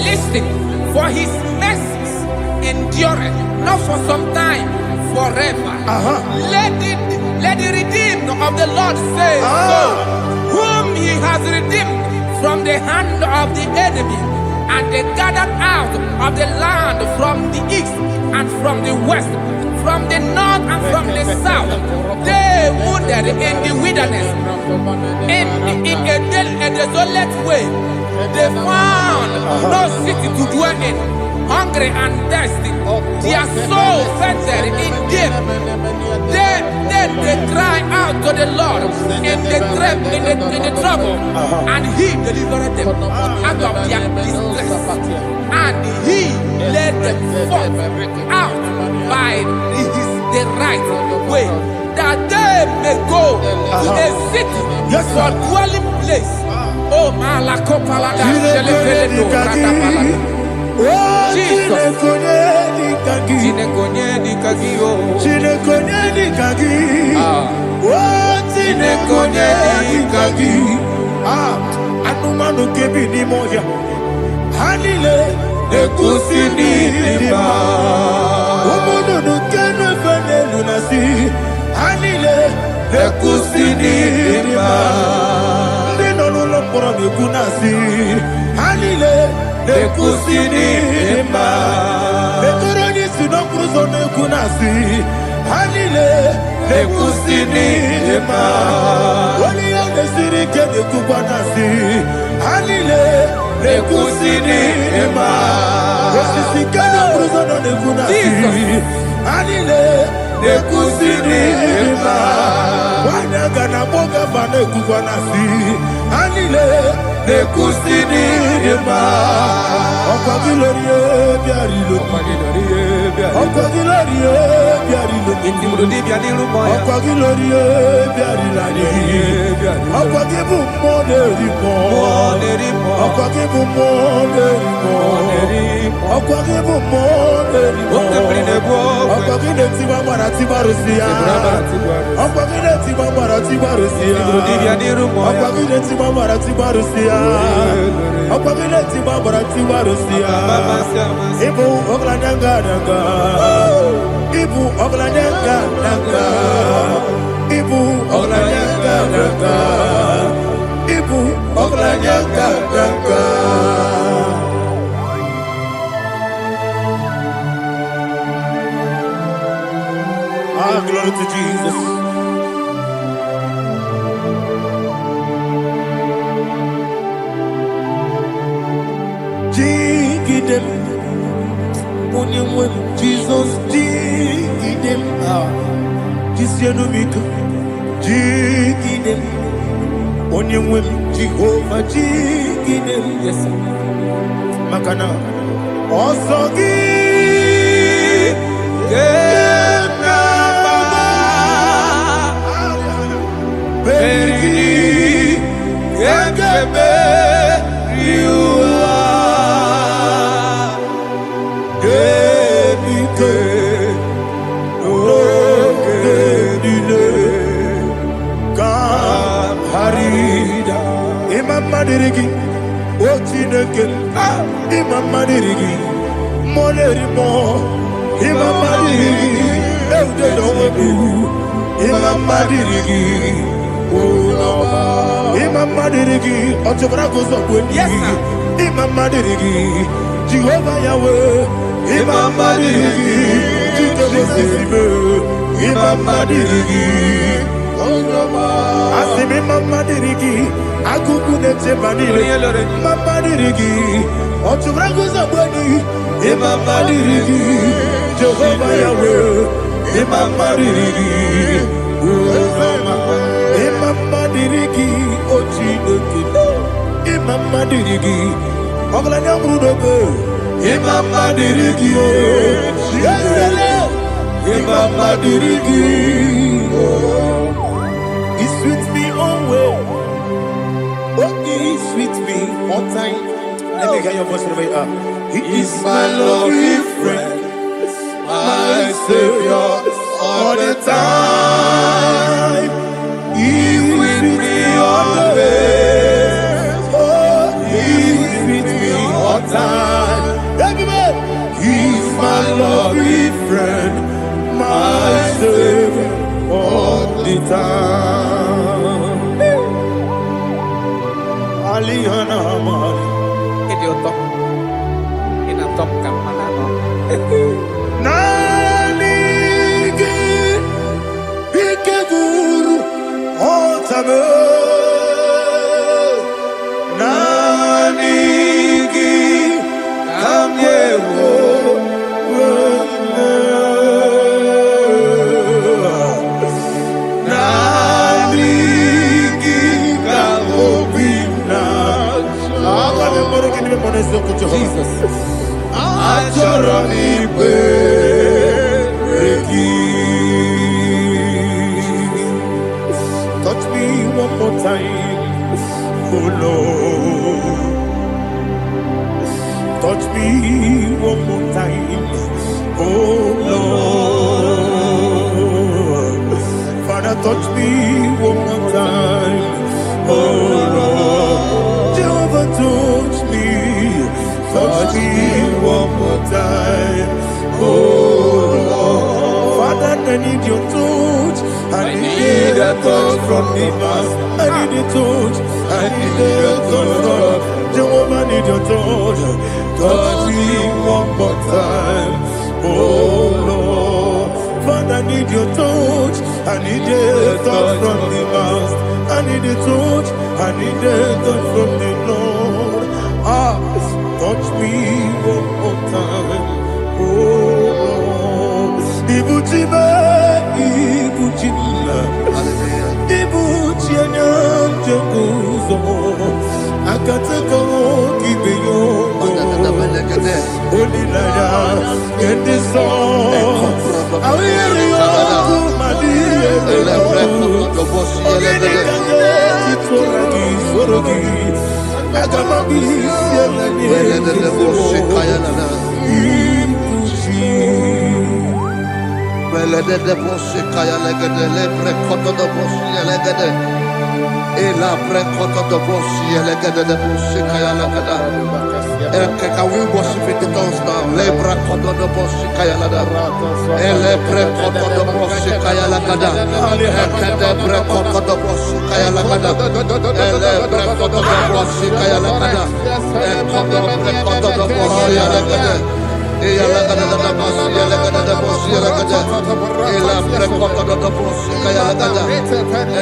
Listen, for his mercies endureth, not for some time, forever. Let the redeemed of the Lord say so, whom he has redeemed from the hand of the enemy, and they gathered out of the land from the east and from the west, from the north and from the south. They wandered in the wilderness, in a desolate way. They found no city to dwell in, hungry and thirsty. Their soul fainted in deep. Then they cry out to the Lord in the trouble, and he delivered them out of their distress. And he led them forth out by the right way, that they may go to a city for dwelling place. Oh, Malakopalada, kagi. Chineke onye dị ka gị. Anụmanụ nke bi n'ime ọhịa ha niile na-ekwusi n'ịdịmma. Ụmụ nnụnụ nke na-efe n'elu na si ha niile na-ekwusi n'ịdịmma. Ndị nọ n'ụlọ mkpọrọ na-ekwu na-asị ha niile na-ekwusi n'ịdịmma. Metụrụ onye isi n'okporo ụzọ na-ekwu na-asị ha niile na-ekwusi n'ịdịmma. Onye ya na-esiri ike na-ekwukwa na-asị ha niile na-ekwusi n'ịdịmma. Osisi nke n'okporo ụzọ nọ na-ekwu na-asị ha niile na-ekwusi n'ịdịmma. Nwanyị aga na agbọ gaba na-ekwukwa na-asị ha niile na-ekwusi n'ịdịmma. Ọkwa gị lorie bịarilo, ọkwa gị lorie bịarilo, ọkwa gị lorie bịarilo, ọkwa gị bụ mmụọ na-eri mmụọ, ọkwa gị bụ mmụọ na-eri mmụọ, ọkwa gị bụ mmụọ na-eri mmụọ, ọkwa gị na-etiba gbara tibarụsi ya, ọkwa gị na-etiba gbara tibarụsi ya, ọkwa gị na-etiba gbara tibarụsi ya, ọkwa gị na-etiba gbara tibarụsi ya. Ibu ọgaranya ngadaga, ibu ọgaranya ngadaga, ibu ọgaranya ngadaga, ibu ọgaranya ngadaga. Glory to Jesus. Jigidem, onye Jesus, jigidem, jisienumiko, jigidem, onye Jehovah, jigidem, yes, makana, osogi, Madirigi, o Chineke, Imam Madirigi, Molerimo, Imam Madirigi, Eudedobu, Imam Madirigi, Imam Madirigi, Otobrago Zobuni, Imam Madirigi, Jehovah Yahweh, Imam Madirigi, Imam Madirigi, Asimi Mama Dirigi, Akuku Nete Manile, Mama Dirigi, Otubrago Zaboni, Mama Dirigi, Jehovah Yahweh, Mama Dirigi, Mama Dirigi, Ochinoki, Mama Dirigi, Oglanya Brudogo, Mama Dirigi, Mama Dirigi. He's with me always. Oh, he's with me all time. Let me hear your voice from the He is my lovely friend, my Savior all the time. He's with me always. Oh, he's with me all time. Everybody, he's my lovely friend, my Savior all the time. Alihana Mari. Idiota. Inatom kamanano. Nanigi Ikeguru Otame. Nanigi Kamyewo. Jesus. Touch me one more time, oh Lord. Touch me one more time, oh Lord. touch me one more time. Oh Lord, Jehovah, touch me one more time. Oh Lord, Father, I need your touch. I need a touch from the past. I need a touch. I need a touch from Jehovah. I need your touch. Touch me one more time. Oh Lord, Father, I need your touch. I need a touch from the past. I need a touch. I need a touch from the Lord. Touch me one more time. Oh Lord, Ibuchima, Ibuchima, Ibuchina, Jeguzo, Akateko, Kibeyo, Olilaya, get this song. I will you, Can we worship in the tongues now? Lebra koto do boshi kaya lada. Ele pre koto do boshi kaya lada. Ekede pre koto do boshi kaya lada. Ele pre koto do boshi kaya lada. Ekodo pre koto do boshi lada. Eya lada da boshi lada da boshi lada. Ele pre koto do boshi kaya lada.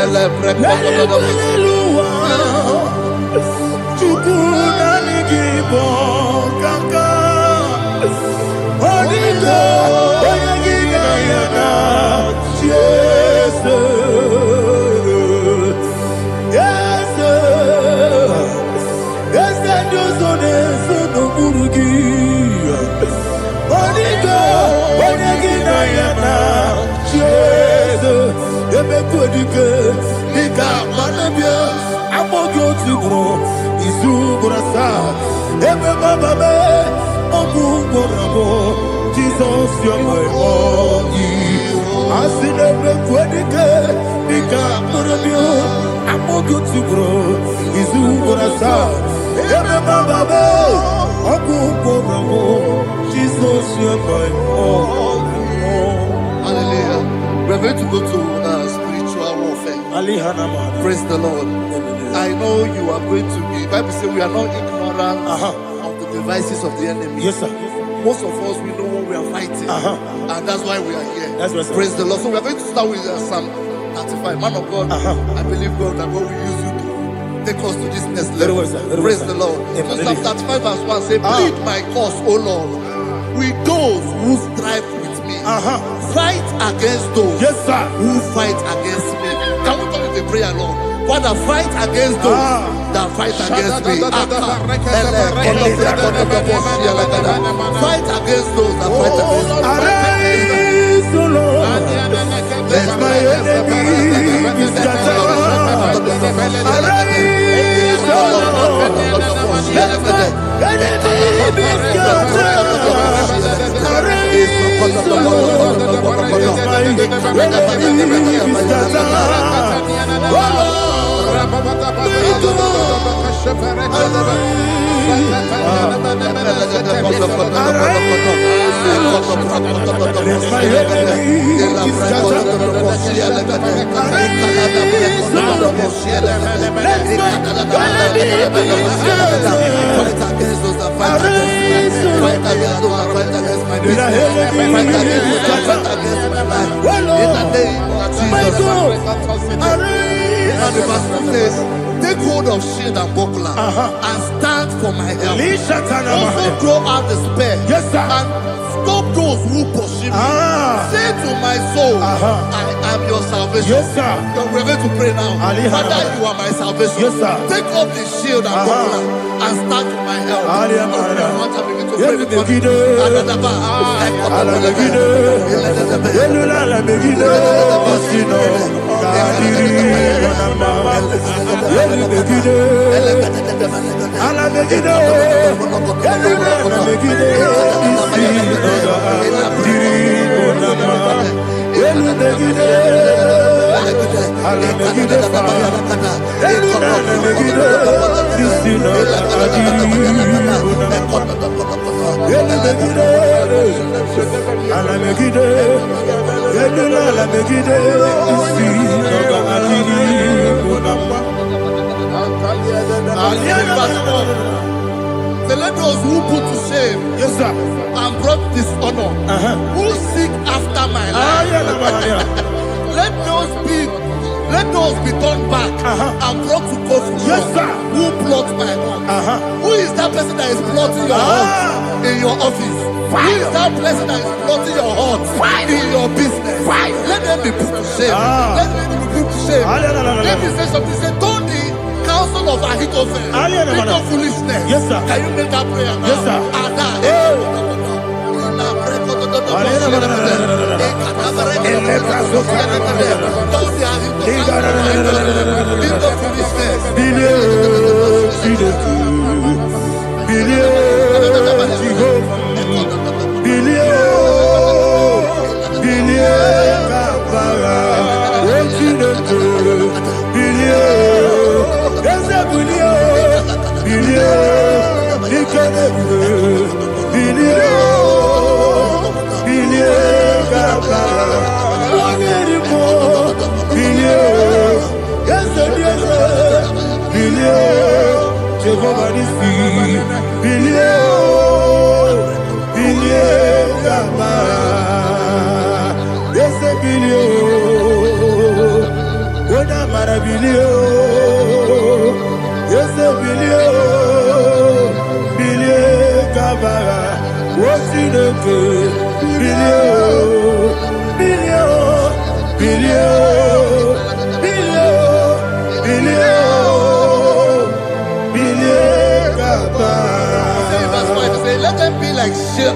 Ele pre koto do boshi. IGBO kaka Onigo Oyagina yana Yes Yes Yes Dozone Sono Burugi Onigo Oyagina yana Yes Ebekodike Nika Manabia Amogo Tugro Izugrasa, Ebe Baba, Obugorabo, Jesus, you're my only. I see the Quedica, Nika Murabio, Amogo to grow, Izugrasa, Ebe Baba, Obugorabo, Jesus, you're my only. Hallelujah. We're going to go to spiritual warfare. Praise the Lord. I know you are going to be. Bible says we are not ignorant of the devices of the enemy. Yes, sir. Most of us, we know what we are fighting, and that's why we are here. That's right, sir. Praise the Lord. So we are going to start with Psalm 35. Man of God, I believe God that God will use you to take us to this next level. Very well, sir. Very Praise well, the sir. Lord. Amen. So Psalm 35 verse 1 say, plead my cause, O Lord, with those who strive with me. Fight against those who fight against me. Can we come with a prayer, Lord? Father, fight against those that fight against me. Fight against those that fight against me. Arise, O Lord, let my enemy be scattered. Arise, O Lord, let my enemy be scattered. Arise, O Lord, let my enemy be scattered. And the Bible says, take hold of shield and buckler and stand for my help. Also throw out the spear and stop those who pursue me. Say to my soul, I am your salvation. We're going to pray now. Father, you are my salvation. Take off the shield and buckler and stand for my help. So let those who put to shame, Yes, sir. and brought dishonor, who seek after my life, let those be turned back and brought to confusion. Yes, sir. Who plot my own? Who is that person that is plotting your heart in your office? Who is that person that is plotting your heart in your business? Let them be put to shame. Let them be put to shame. Let me say something. Say, don't the counsel of Ahithophel think of foolishness. Yes, sir. Can you make that prayer now? Yes, sir. Let them be like chaff.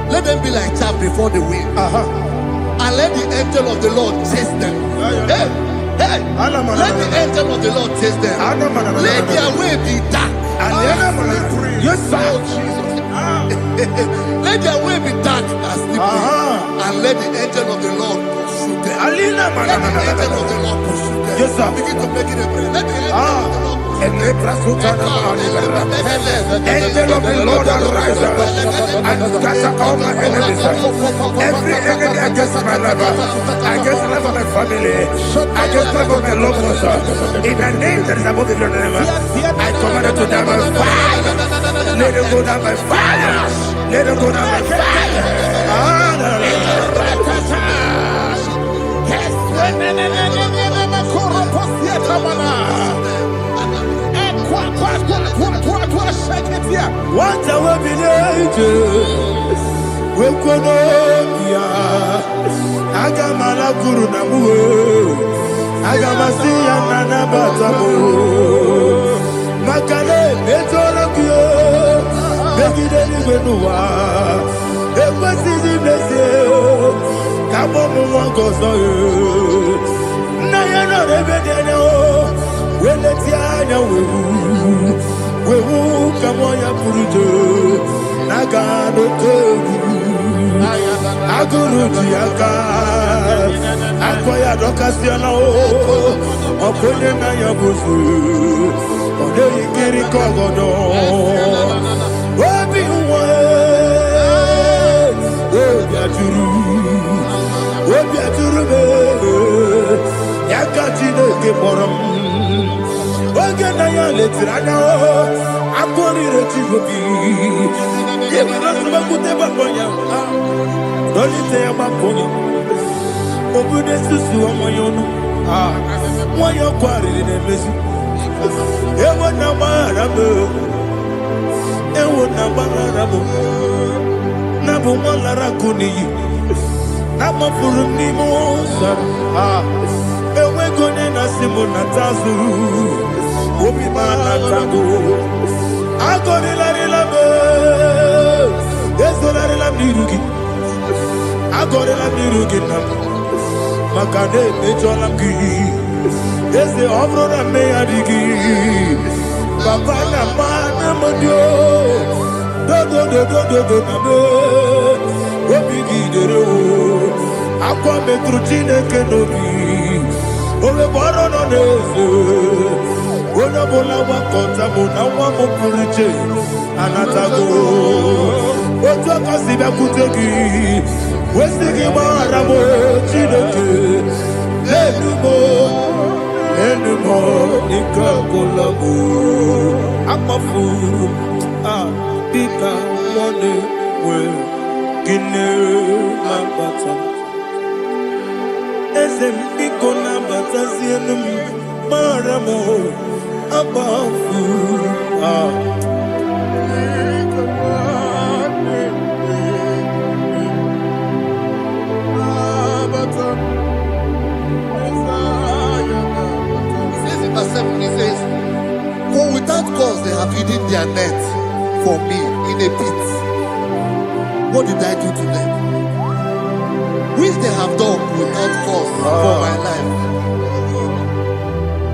Let them be like chaff before the wind. And let the angel of the Lord chase them. Hey, let the angel of the Lord chase them. Let their way be dark. Yes, sir. Let their way be dark and slippery. And let the angel of the Lord pursue them. Let the angel of the Lord pursue them. Yes, sir. Begin to make it a prayer. Let the angel of the Lord Angel of the Lord arise and scatter all my enemies. Every enemy against my life, against the life of my family, against the life of my loved ones. In the name that is above your name, I command it to die by fire. Let it go down by fire. Let it go down by fire. What I will be we could Agamala Guru Namu Agamasia Nana Batamu Makale Betolakio Begideni Benua Ekwasizi Blessio Kabomu Wankoso Nayano Rebedeno Weletiana Wewu Kamoya Purujo Nagano Togu Aguru Tiaka Akoya Dokasiana Opone Naya Busu Ode Ikiri Kogodo Obi Uwe Obi Aturu Yakatine Keporam Oge Naya Letirana Akoni Retivobi Yemanasubakute Bakoya Dolite Yabakoya Obude Susu Omoyono Moyo Kwari Nemesi Ewo Namarabu Ewo Namarabu Nabu Malara Kuni Nama Furuni Mosa Ewe Kone Nasimu Natazu Obi Mana Tago Agoni Larilabe Yeso Larilabiruki Agoni Larilabiruki Makane Mecholamki Yese Obrona Meyadiki Papa Namana Madio Do Nabe Obi Gidero Aqua Metrutine Kenobi Owe boro no neze. Ona bola wa kota mona wa mo puriche. Anatago. Ojo kasiba kutegi. Wesigi mara mo chineke. Enumo nikakolabu. Amafu. Bika one we. Gine mabata. Ezem biko na bata zienum. Maramo. Abafu. He says, for without cause they have hidden their net for me in a pit. What did I do to them? Which they have done without cause for my life.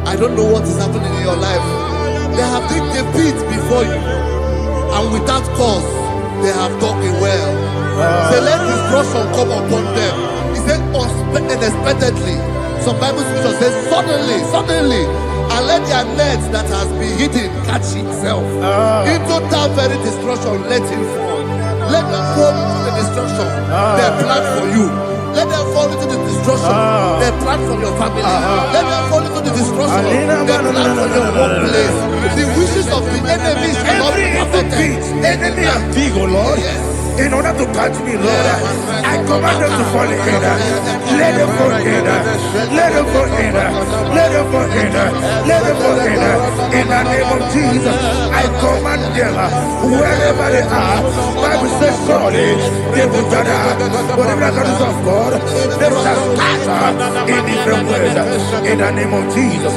I don't know what is happening in your life. They have digged a pit before you, and without cause they have dug a well. Say, let destruction come upon them. He said, unexpectedly. Some Bible scripture says, suddenly, and let their net that has been hidden catch itself. Into that very destruction, let it fall. Let them fall into the destruction they plan for you. Let them fall into the destruction they plan for your family. Let them fall into the destruction they plan for your workplace. The wishes of the enemies will not be perfected. Enemy and big, oh Lord. Yes. In order to catch me, Lord, I command them to fall in. Let them fall in. Let them fall in. Let them fall in. Let them fall in. In the name of Jesus, I command them wherever they are. Bible says surely they will gather. Whatever the God of God, they shall scatter in different ways. In the name of Jesus.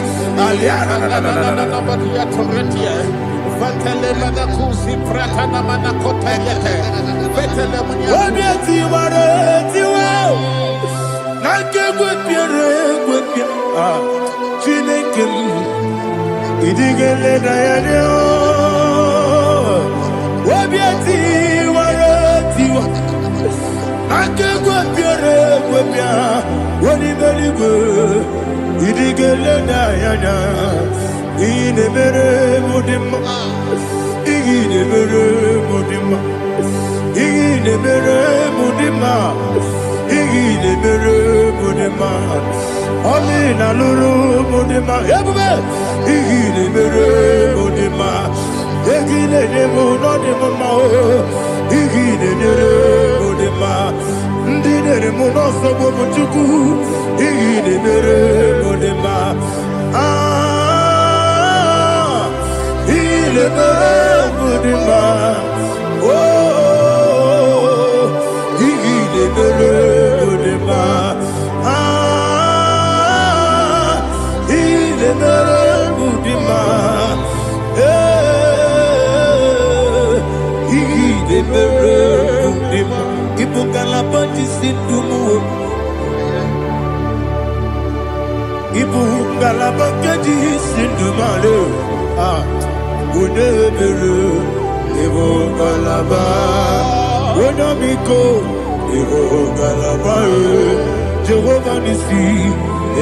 Jehovah Nissi,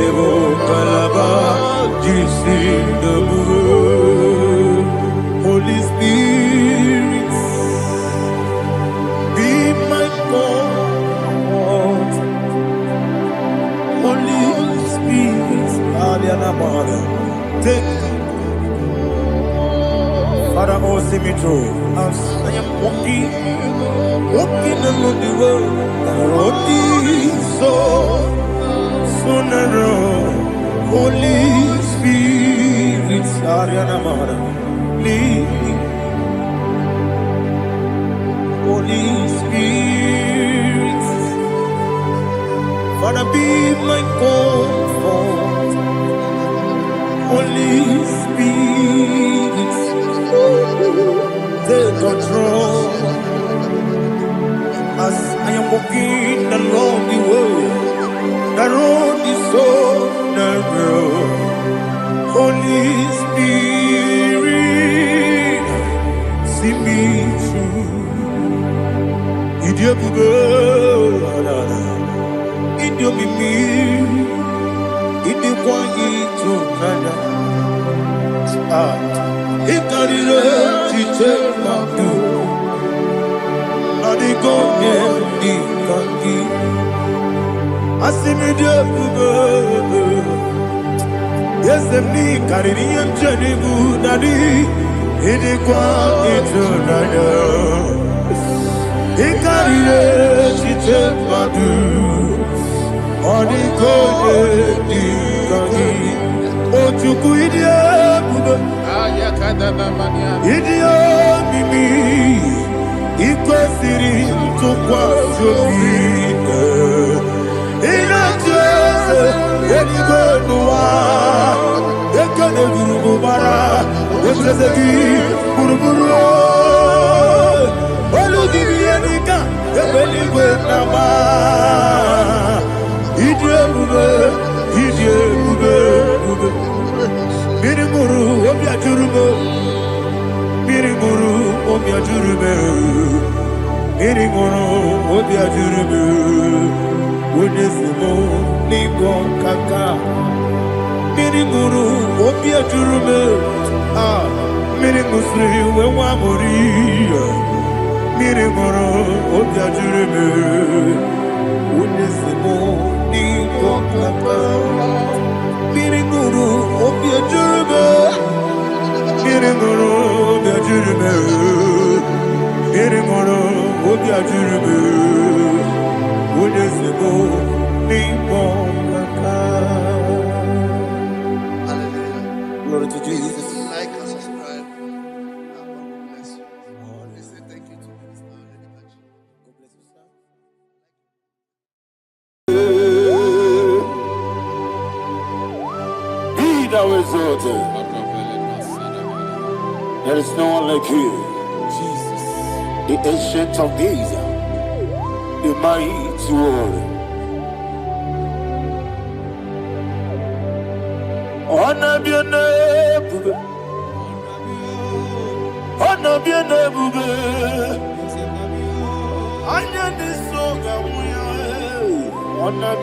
Evo Kalaba, Holy Spirit, be my God. Holy Spirit, take Father, oh, see me through. As I am walking along the road, the road is so narrow. Holy Spirit, lead. Holy Spirit, Father, be my comfort. Holy Spirit, take control. As I am walking along the road is so narrow. Holy Spirit, see me through. Idio Mimi, idikwa itunanya ikarire chiche madu adigonye ikangi asimide bube yesemi kariri yemjeni budadi idikwa itunanya ikarire chiche madu adigonye ikangi ojuku idie bube idio mimi ikwesiri ntụkwasị obi ịna-ejeze eluigwe n'ụwa ekele gburugbara echeze gị gburugburu olu gị ihe dịka ebe eluigwe na-agba ịdị ebube mmiri mụrụ obi ajụrụ m mmiri mụrụ obi ajụrụ m mmiri mụrụ obi ajụrụ m onye si m n'ịgọ nkaka mmiri mụrụ obi ajụrụ m mmiri mụsịrị uwe nwa mụrụ mmiri mụrụ obi ajụrụ m onye si m n'ịgọ nkaka mmiri mụrụ obi ajụrụ m mmiri mụrụ obi ajụrụ m mmiri mụrụ obi ajụrụ m onye si m n'ịkpọ nkaka. Glory to Jesus. Like and subscribe. And God bless you. Let's say thank you to Minister Lady Bachi. God bless you, sir. Be thou exalted. There is no one like you. Jesus. The ancient of days, the mighty warrior. Honor be your name, honor be your name, honor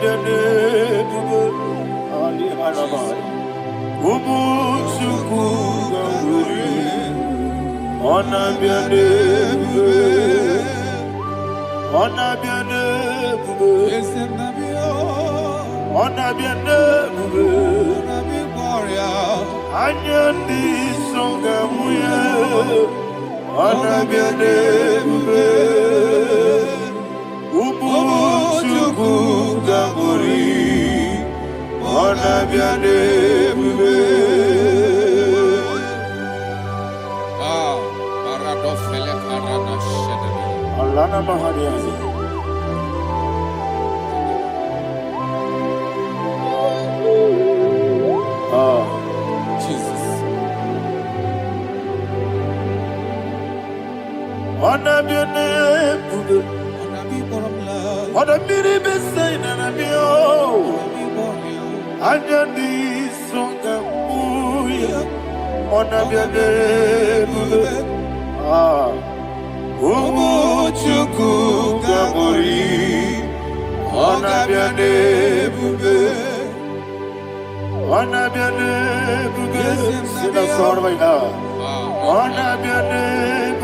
be your name, Ali Alabari, Ubu Chuku Gamburi. Honor be your name, honor be your name, honor be your name, Anyandi songa muya, honor be your name, Ubu chuku gamburi, honor be your name. Alana Mahariazi. Jesus. Honor be your name, honor be the same, and I be Anyandi songa muya, honor be your name. Umu chuku gamburi, honor be your name. Honor be your name. Sing a song right now. Honor be your name.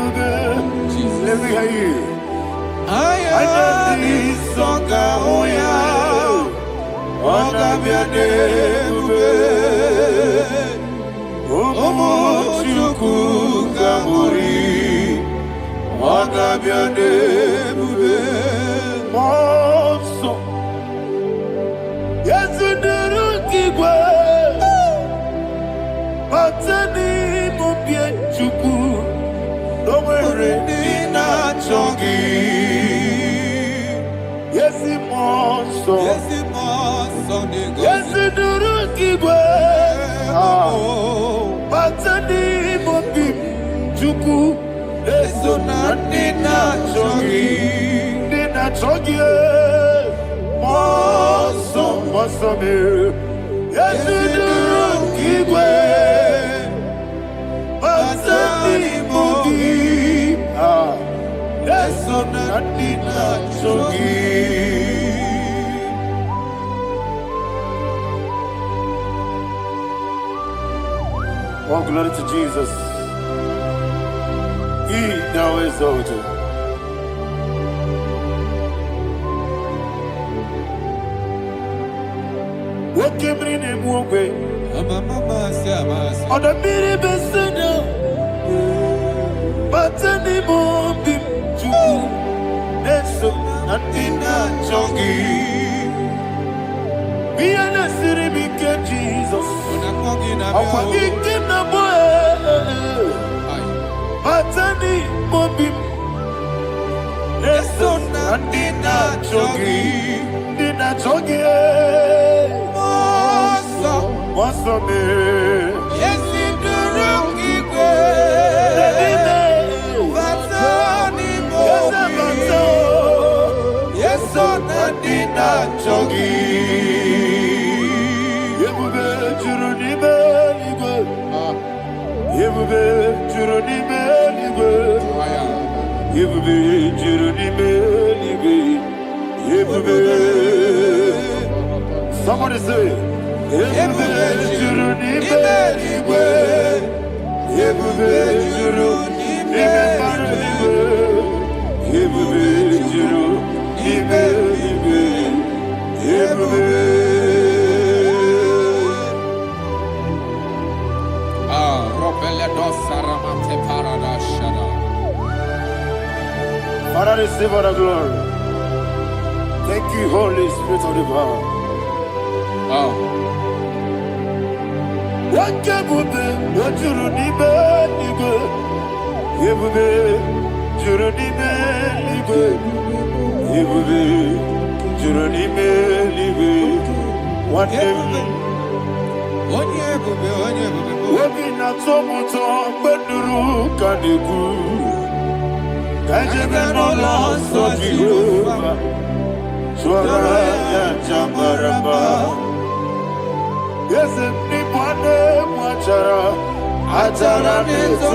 Let me hear you. Anyandi songa muya, honor be your name. Umu chuku gamburi, honor be your name. Monso, yes, you do kigwe. Matani mubye chuku, no mere nina chongi. Yes, monso, yes, you do kigwe. Matani mubye chuku, eso na nina chongi, nina chongi. Monso, monso me, yes, you do kigwe. Matani mubye, eso na nina chongi. glory to Jesus. He now exalted. What came in him one way? On the mini beside, but anymore be true. That's so nothing not jogging. Be an city, be Jesus. I'm forgetting the boy. But anymore be. That's so nothing not jogging. Did not jogging. What's up, man? Yes, in the wrong equal. Yes, so that did not jogging. Somebody say, Father, receive all the glory. Thank you, Holy Spirit of the power. What can we do? What you need, yes, anybody Atara nezo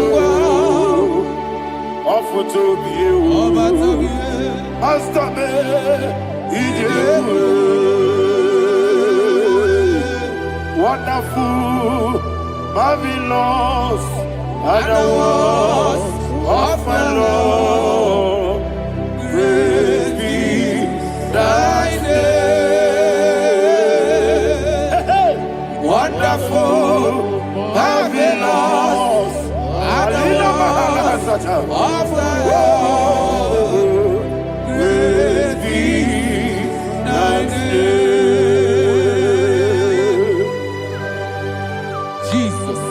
Ofu to be you Master me Wonderful Marvelous And the was of my Lord Praise be thy name Wonderful Marvelous And the was of my Lord Praise be thy name Jesus.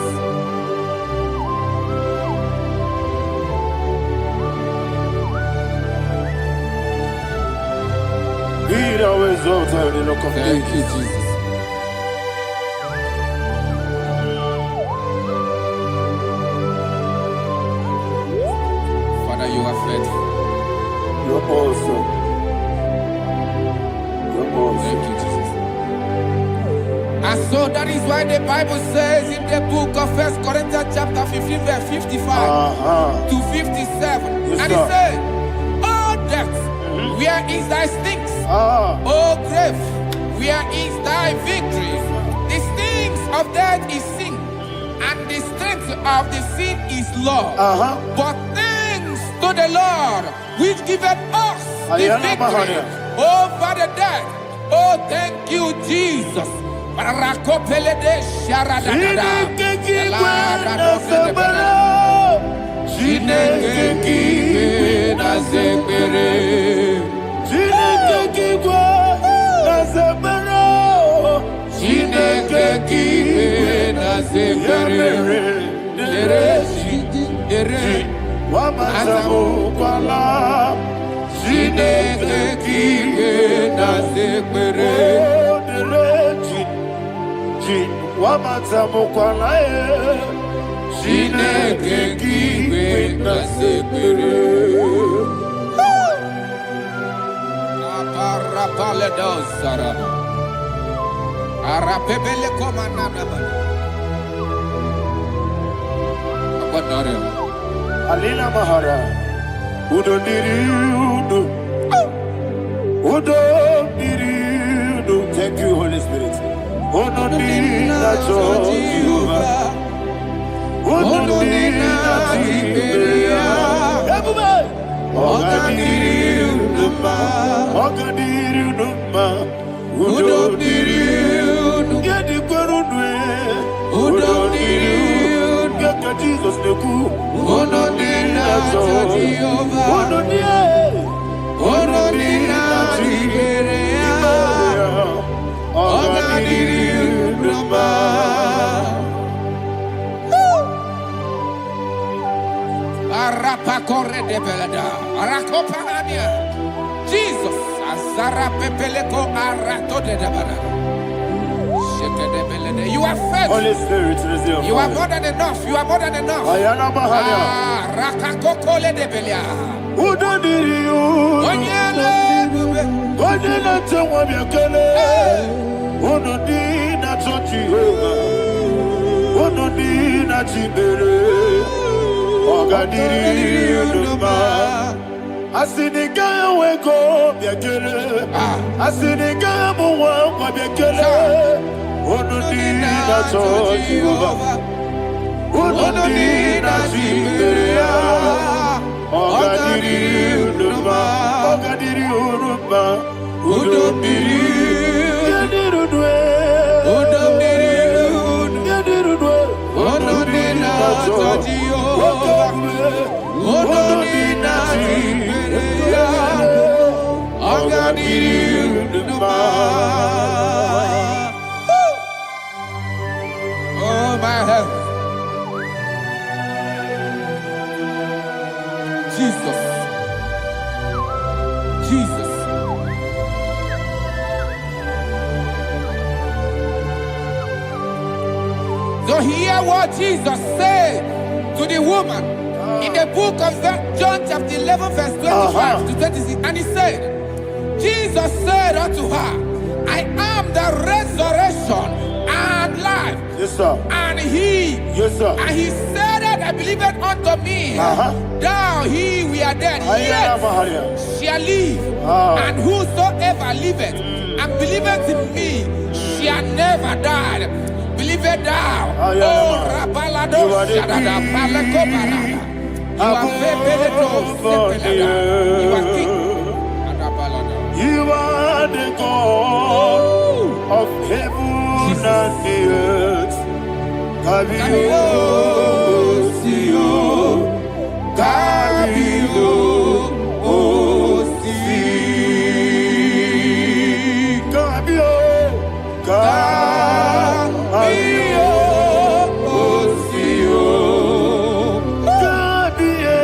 Be thou exalted in the Rock of Thank you, Ages. Jesus. Father, you are faithful. You're awesome. You're awesome. Thank you, Jesus. And so that is why the Bible says in the book of 1 Corinthians chapter 15, verse 55 to 57. Yes, And it sir. says, "Oh death, where is thy stings? Oh grave, where is thy victory? The stings of death is sin, and the strength of the sin is law. But thanks to the Lord, which giveth us the victory over the death. Oh, thank you, Jesus." Rakopele de sharadada. Chineke kiwe na zekere. Chineke kiwe na zekere. Dere Wamazamu kwala Chineke kiwe na zekere. Wamazamu kwala Chineke kiwe na zekere. Aparapale dosarama. Arapebele komanana mana. Apanare. Alina Mahara Udo Diriudo Udo Diriudo. Thank you, Holy Spirit. Udo Diriudo Ononina Tiberia. Ogadiriu Numa. Ogadiriu Numa. Udodiriu Numa. Yedikwerunwe. Udodiriu Numa. Yaka Jesus neku. Ononina Jehovah. Ononina Tiberia. Ogadiriu Numa. Arapa corre de belada, arakopania. Jesus, azara pepeleko arato de dabara. Sheke de belede. You are faithful. Holy Spirit, resume. You are more than enough. You are more than enough. Ayana Mahania. Rakakokole de belia. Udodiriu. Onyele bube. Onina tewa biakele. Onodina Jehovah. Onodina Tibere. Ogadiriu Numa. Asinigaya weko biakele. Asinigaya muwa kwa biakele. Onodina Jehovah. Onodina Tibere. Ogadiriu Numa. Ogadiriu Numa. Udodiriu. Yadirudwe. Udodiriu. Yadirudwe. Ononina Jehovah. Ononina Tiberia. Ogadiriu Numa. Oh my heaven. Jesus. Jesus. So hear what Jesus said to the woman in the book of John chapter 11 verse 25 to 26. And he said, Jesus said unto her, I am the resurrection and life. Yes, sir. And he, Yes, sir. and he said that believeth unto me, thou he we are dead, Ayana yet Mahania. shall live. And whosoever liveth and believeth in me shall never die. Believe it thou. Oh, Rabalado, Shadada, Palako Barada. You are Febeleto, Sepelada. You are king. You are the God of heaven and the earth. Kabio, Sio, Kabio, Osi, Kabio, Kabio, Osio, Kabio,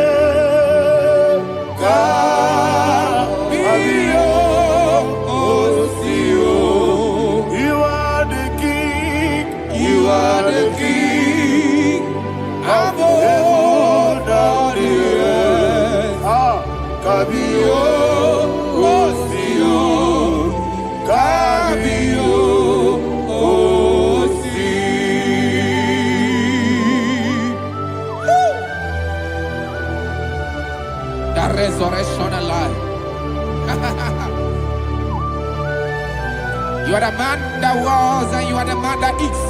Kabio, Osio. You are the king. You are the king of all the earth. Kabio, Osio, Kabio, Osi. The resurrection alive. You are the man that was and you are the man that is.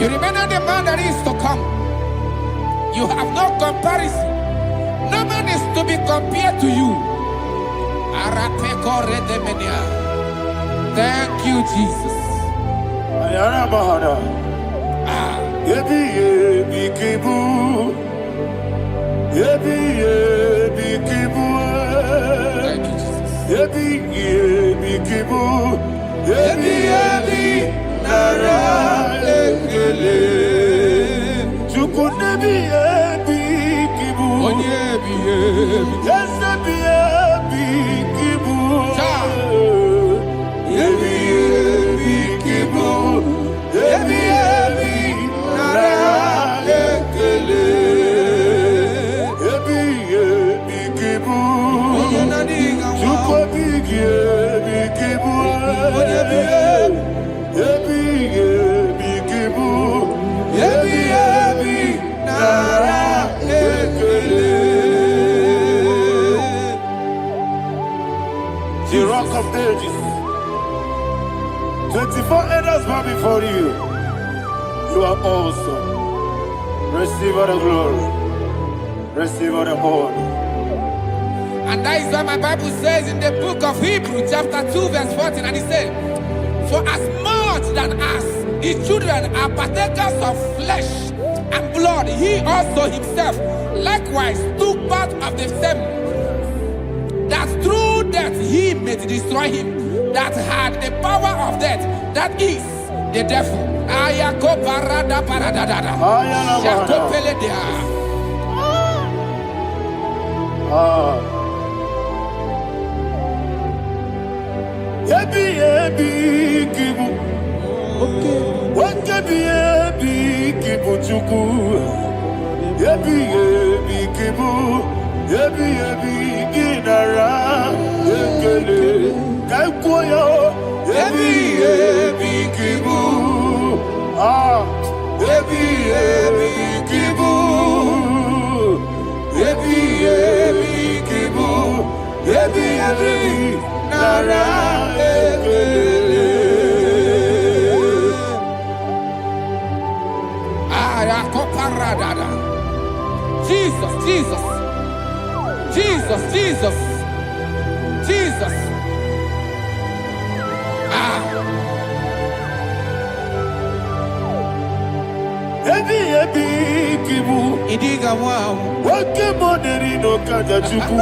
You remember the man that is to come. You have no comparison. No man is to be compared to you. Thank you, Jesus. Ayana Mahana. Yebi yebi kibu. Yebi yebi kibu. Thank you, Jesus. Yebi yebi kibu. Yebi yebi nara ekele. Chuku nebi yebi kibu. Onyebi, yebi. Yes nebi yebi kibu. Cha. Yebi yebi kibu. Yebi yebi nara ekele. Yebi yebi kibu. Chuku bigi yebi kibu. Yebi yebi kibu. Yebi yebi nara ekele. The rock of ages. 24 elders bow before you. You are awesome. Receive all the glory. Receive all the honor. And that is why my Bible says in the book of Hebrews, chapter 2, verse 14, and it said, for as much than us, his children are partakers of flesh and blood, he also himself likewise took part of the same, that through death he may destroy him that had the power of death, that is the devil. Jesus, Jesus, Jesus, Jesus, Jesus. Idiga wow. Wake money no kaja chuku.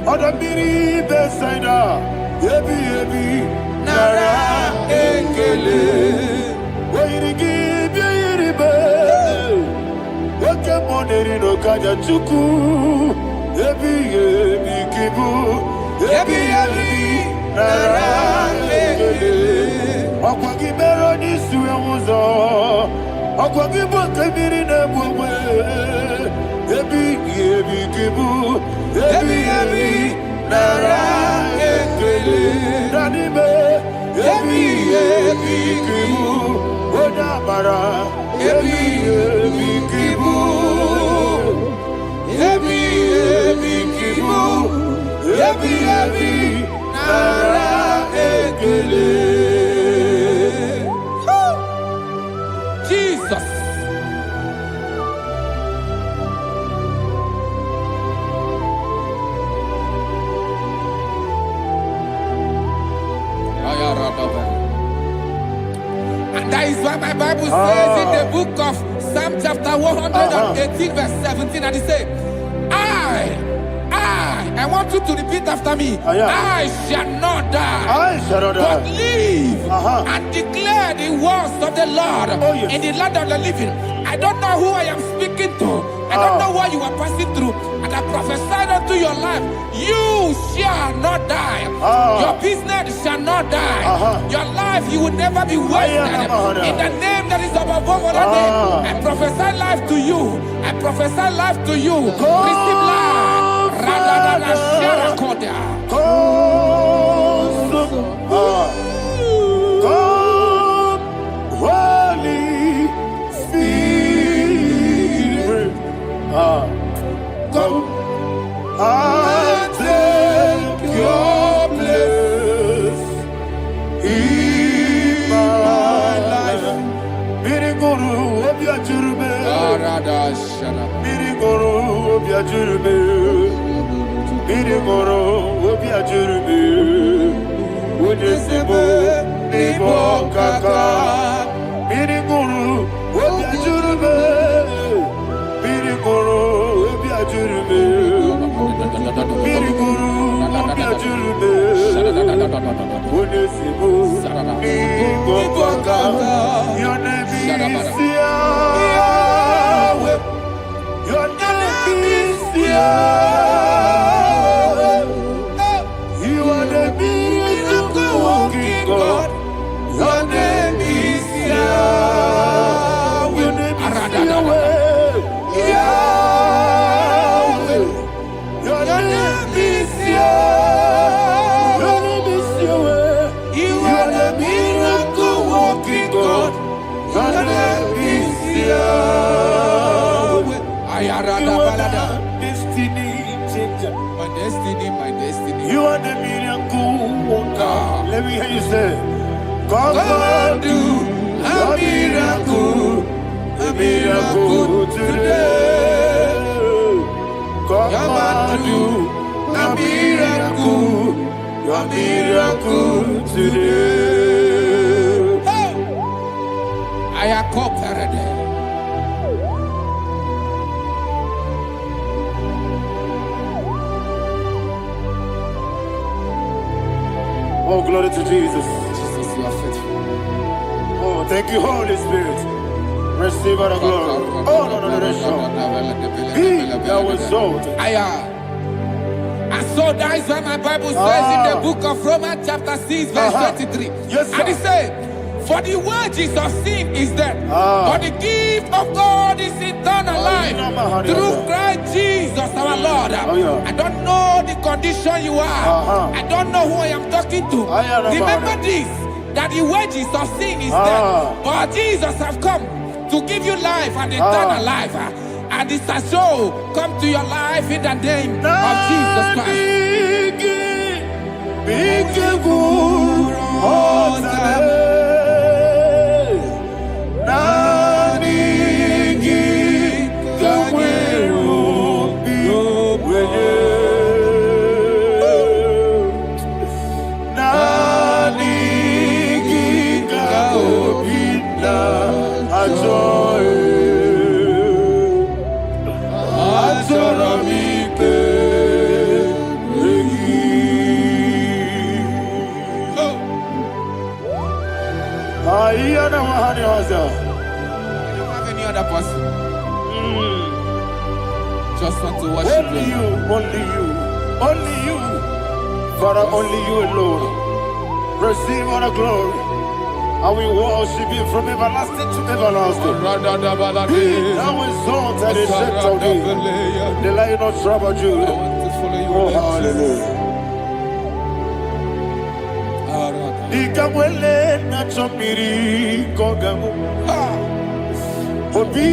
Oda miri besaida. Ebi nara ekele. Wairigi biiribe. Wake money no kaja chuku. Ebi kibu. Ebi nara ekele. Akwagi mero ni suwe muzo. Akwagi boke miri ne bwe. Ebi kibu. Ebi nara ekele. Nanime. Ebi kibu. Oda mara. Ebi kibu. Ebi kibu. Ebi nara ekele. Jesus. And that is why my Bible says in the book of Psalm chapter 118 verse 17, and it says, I want you to repeat after me. I shall not die, but live and declare the words of the Lord in the land of the living. I don't know who I am speaking to. I don't know what you are passing through. And I prophesy unto your life, you shall not die. Your business shall not die. Your life, you will never be wasted. In the name that is above all other name, I prophesy life to you. I prophesy life to you. Receive life. Radadada Sharakoda. Come, Holy Spirit. Come and take your place in my life. Miriguru obiajurube. Miriguru obiajurube. Miriguru obiajurube. Udesibo nibo kaka. Miriguru obiajurube. Miriguru obiajurube. Miriguru obiajurube. Udesibo nibo kaka. Your name is Yahweh. Your name is Yahweh. You are the miracle working God. Your name is Yahweh. Your name is Yahweh. Yahweh. Your name is Yahweh. Your name is Yahweh. You are the miracle working God. Your name is Yahweh. You are the destiny changer. My destiny, my destiny. You are the miracle worker. Let me hear you say, come and do a miracle, a miracle today. Come and do a miracle. Your miracle today. I am cooperative. Oh, glory to Jesus. Jesus, you are faithful. Oh, thank you, Holy Spirit. Receive our glory. Oh, no, Be thou exalted. And so that is why my Bible says in the book of Romans chapter 6 verse 23. Yes, sir. And it says, for the wages of sin is death, but the gift of God is eternal life through Christ Jesus our Lord. I don't know the condition you are. I don't know who I am talking to. Remember this, that the wages of sin is death, but Jesus have come to give you life and eternal life. And this has so come to your life in the name of Jesus Christ. I don't have any other person. Just want to worship only you, only you, only you. Father, only you alone. Receive all the glory. I will worship you from everlasting to everlasting. Be thou exalted and set of thee, the Lion of tribe of Judah. Oh, hallelujah. Ikamwele na chomiri kogamu. Obi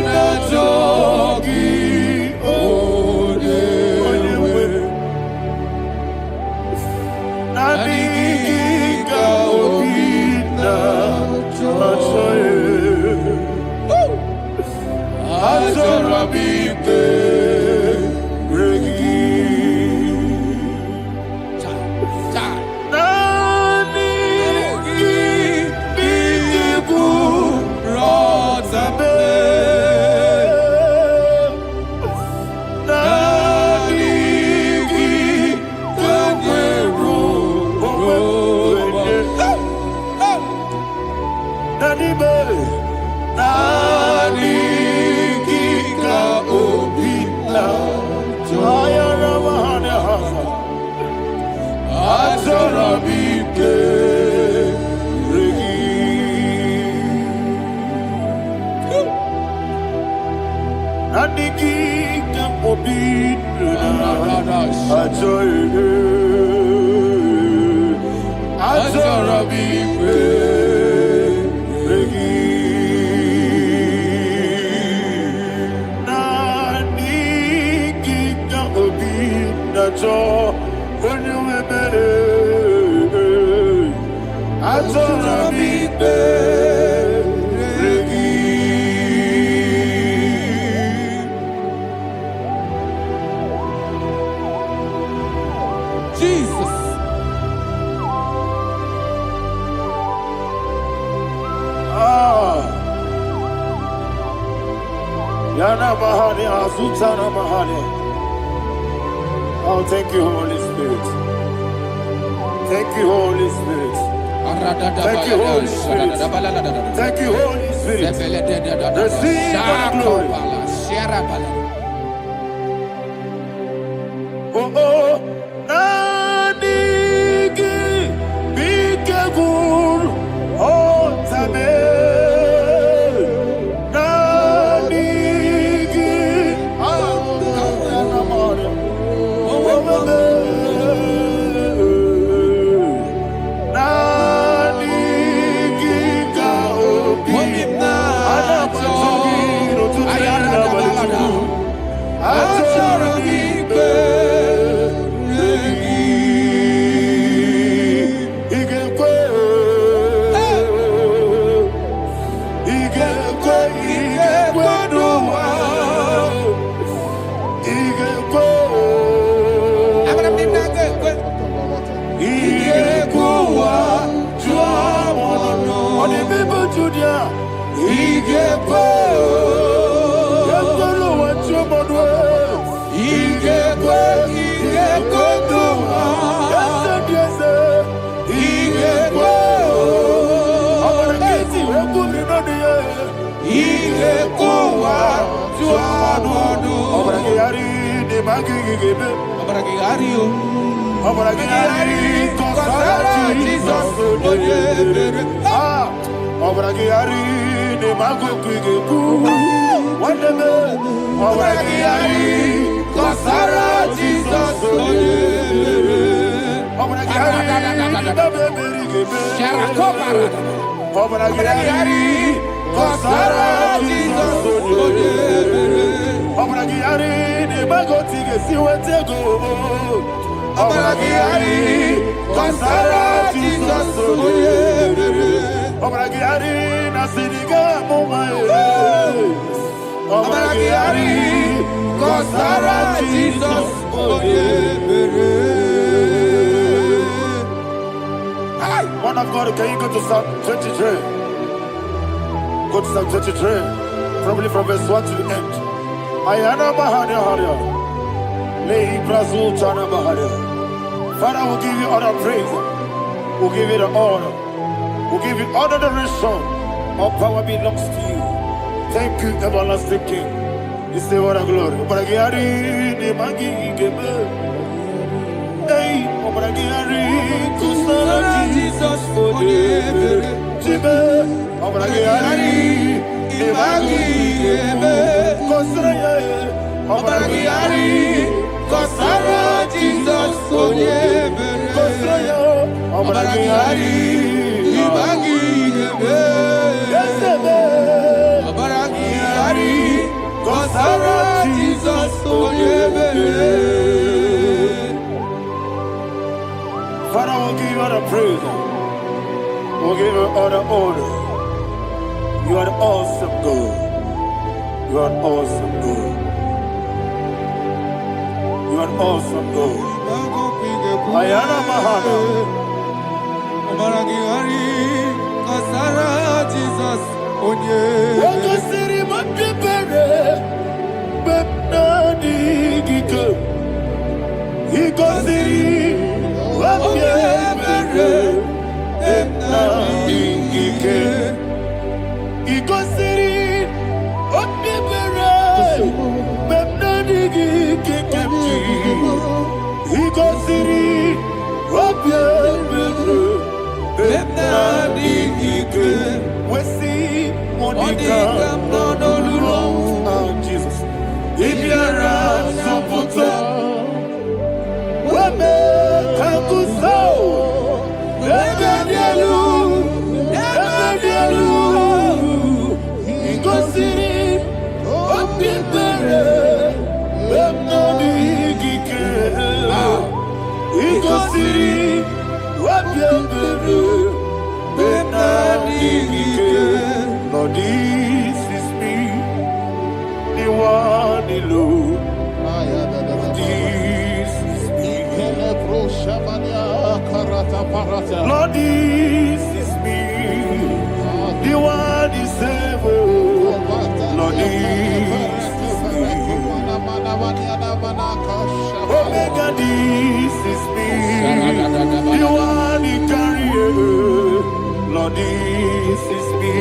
na jogi onewe. Nabika obi na choye. Azorabike regi. Oh, thank you, Holy Spirit. Thank you, Holy Spirit. Thank you, Holy Spirit. Thank you, Holy Spirit. Receive the glory. Oh, oh, Nanigi, Bikagur, oh, Tame. magigebe. Obragiario. Obragiari, Kosara Jesus. Onyebere. Ah, Obragiari, ne magogigebu. Wandeme. Obragiari, Kosara Jesus. Onyebere. Obragiari, babeberigebe. Sharakobarada. Obragiari, Kosara Jesus. Onyebere. Obragiari, ne magotige siwetego. Obragiari, Kosara Jesus. Onyebere. Obragiari, nasiriga mumae. Obragiari, Kosara Jesus. Onyebere. Man of God, can you go to Psalm 23? Go to Psalm 23, probably from verse 1 to the end. Ayana Mahania Haria. Lehi Brazil Chana Maharia. Father, we'll give you all the praise. We'll give you the honor. We'll give you all the adoration. All power belongs to you. Thank you, everlasting King. You say what a glory. Obragiari, Nemagi, Gebe. Hey, Obragiari, Kusara, Jesus. Onyebere. Jibe, Obragiari, Nemagi, Gebe. Kusara, Obragiari, Kosara Jesus. Onyebere. Kusara, Obragiari, Ibagigebe. Obragiari, Kosara Jesus. Onyebere. Father, we'll give you all the praise. We'll give you all the honor. You are an awesome God. You are an awesome God. You are an awesome God. Ayana Mahana. Obragiari, Kosara Jesus. Onyebere. Wakasiri Makipere. Bepnani Giko. Hikosiri. Wakipere. Bepnani Gike. Hikosiri. Wakipere. Bepnani Gike. Hikosiri. Wakipere. Bepnani Gike. Wesi Monica. Oh, Jesus. Ibiara Soputo. Wame Kakuso. Ebedielu. Ebedielu. Igosiri. Opipere. Bemnami Gike. Igosiri. Opipere. Bemnami Gike. Lord, this is me. The one alone. This is me. Lord, this is me. The one is ever. Lord, this is me. Omega, this is me. The one in carrier. Lord, this is me.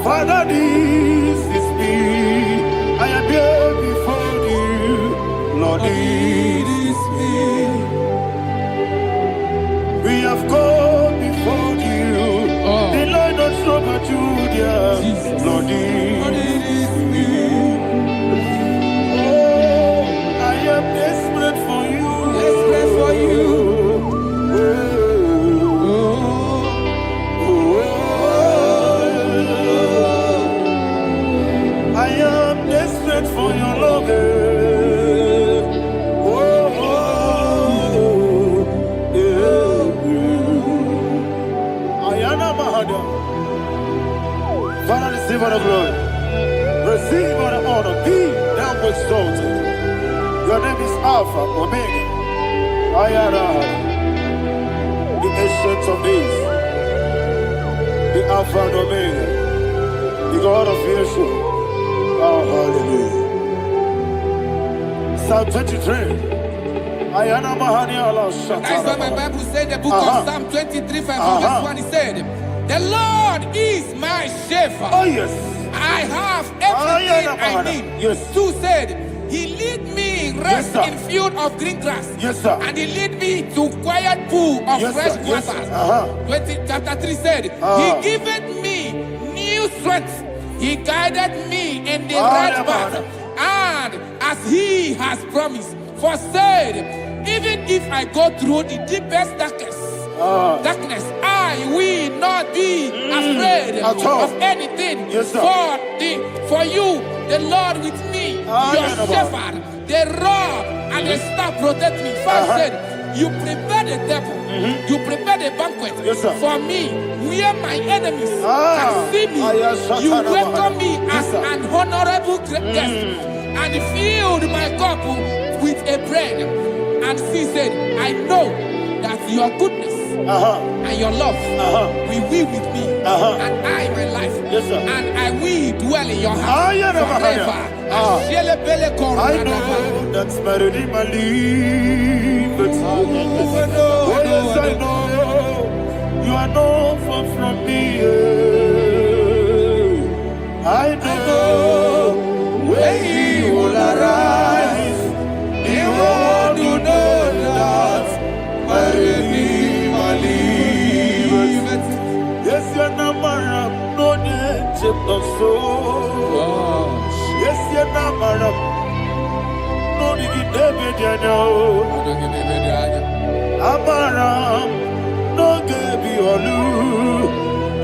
Father, this is me. I am here before you. Lord, this is me. We have gone before you. The Lord not show but you, dear. Lord, this is me. Oh, I am desperate for you. Desperate for you. I am desperate for your love. Ayana Mahada. Father, receive all the glory. Receive all the honor. Be thou exalted. Your name is Alpha, Omega. Ayana. The ancient of days. The Alpha and Omega. The God of Yeshua. Oh, hallelujah. Psalm 23. Ayana Mahani Allah That's why my Bible said, the book of Psalm 23, 5 verse 1, it said, the Lord is my shepherd. Oh, yes. I I have everything I need. Yes. 2 said, He lead me rest Yes, sir. in field of green grass. Yes, sir. And He lead me to quiet pool of Yes, fresh sir. Yes, waters. sir. 20, chapter 3 said, He giveth me new strength. He guided me in the right path. And as He has promised, for said, even if I go through the deepest darkness, I will not be afraid At all. of anything. Yes, sir. For you, the Lord with me, your shepherd, the rod and the staff protect me. First said, you prepare the table, you prepare the banquet Yes, sir. for me, where my enemies can see me. You welcome me as an honorable guest, and filled my cup with a bread. And she said, I know that your goodness and your love will be with me, and I, my life, and I will dwell in your house forever. I know that's my Redeemer lives. Oh yes, I know you are not far from me. I know when He will arise, He will do that my Redeemer lives. Yes, you're not married, no need to so. Yes, you're not married. No need to be Amaram, no gebi olu.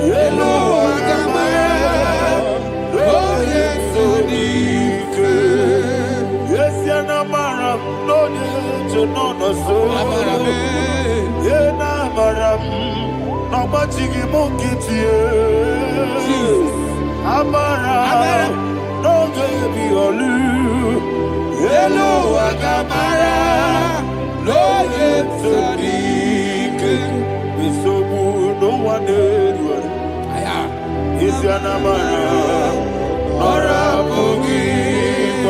Yellow Agamara, oh yes, Odike. Yes, you're not married, no need to know no so. Yena Amaram, no machigi mukiti. Amaram, no gebi olu. Hello, Agamara, no Yetsodike. It's so good, no one did. Is your Namara, or a boogie?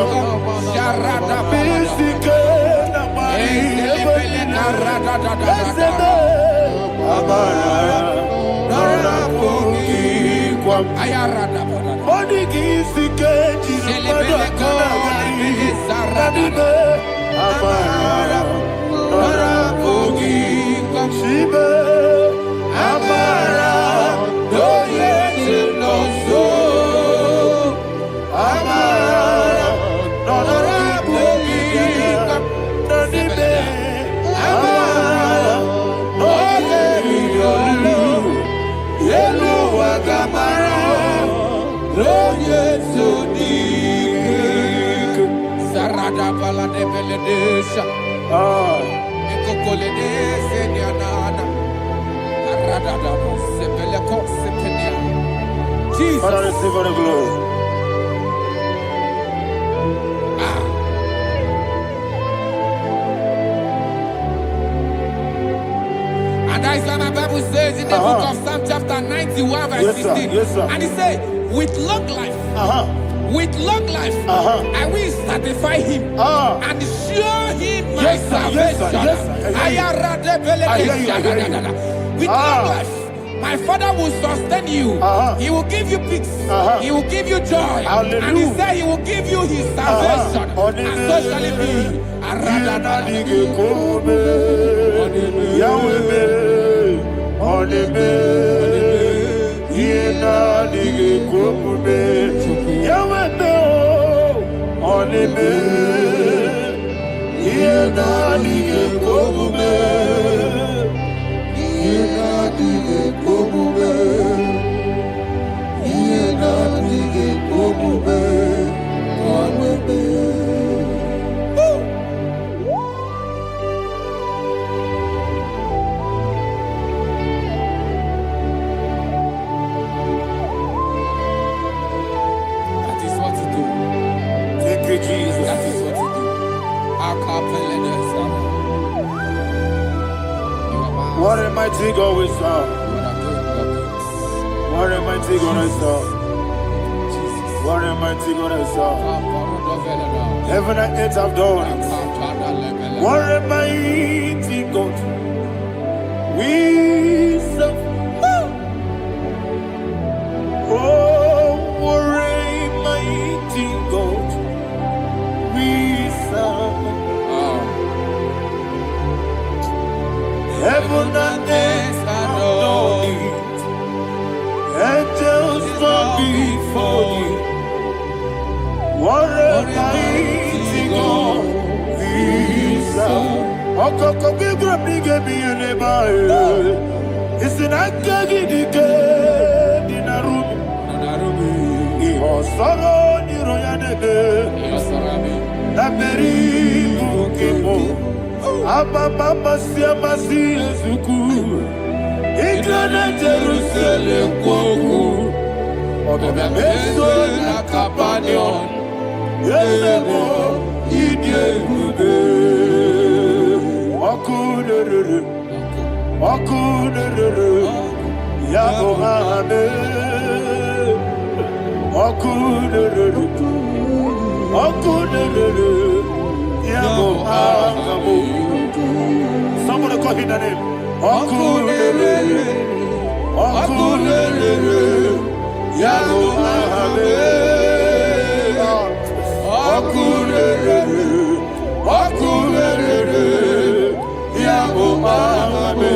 Bisike, Namari, Amara, or a boogie. Body is the cage, Amara, Nora Bogi, Shibe, Amara, no yet no so, Amara, Nora Bogi, Nanibe, Amara, no yet no Yellow Agamara, no yet so deep. Sarada bala de beledesha. Ekokoledese nianana. Arada da sepele kosepenia. Jesus. Father, receive all the glory. And that is what my Bible says in the book of Psalm chapter 91 verse 16. Yes, sir. And it says, with long life, with long life, I will satisfy him and show him my salvation. With long life, my Father will sustain you. He will give you peace. He will give you joy. Hallelujah. And He said He will give you His salvation. And so shall it be. That is what to do. Thank you, Jesus. That is what to do. What a mighty God we serve. What a mighty God I serve. What a mighty God I serve. Heaven and earth have done it. What a mighty God we serve. Oh, what a Heaven and earth adore you. Angels bow before you. What a mighty God is our. Okoko bibra bige biene bae. Isin akagi dike dinarubi. Iho soro ni royanebe. Naberi bukebo. Ababa siamasi ezuku. Igrana Jerusalem kwoku. Obebe meso na Capernaum. Yesebo idie gube. Okunere. Yabo hame. Okunere. Yabo hame. Somebody call him the name. Okunere. Yabo hame. Okunere. Yabo hame.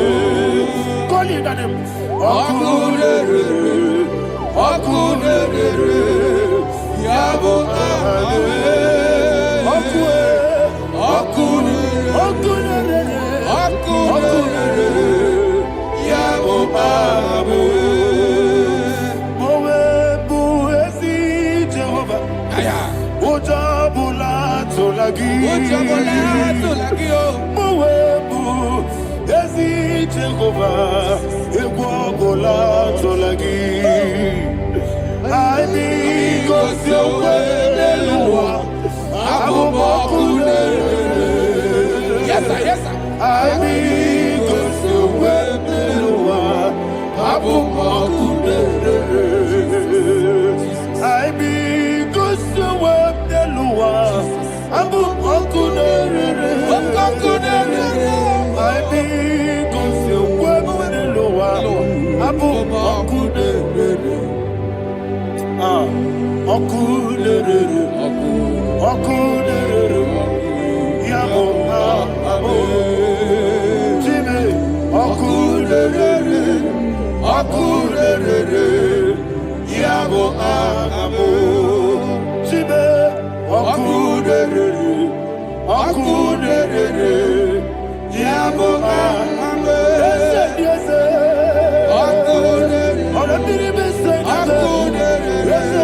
Call him the name. Okunere. Yabo hame. Yes, sir. Yes, sir. Yes, sir. Yes, sir.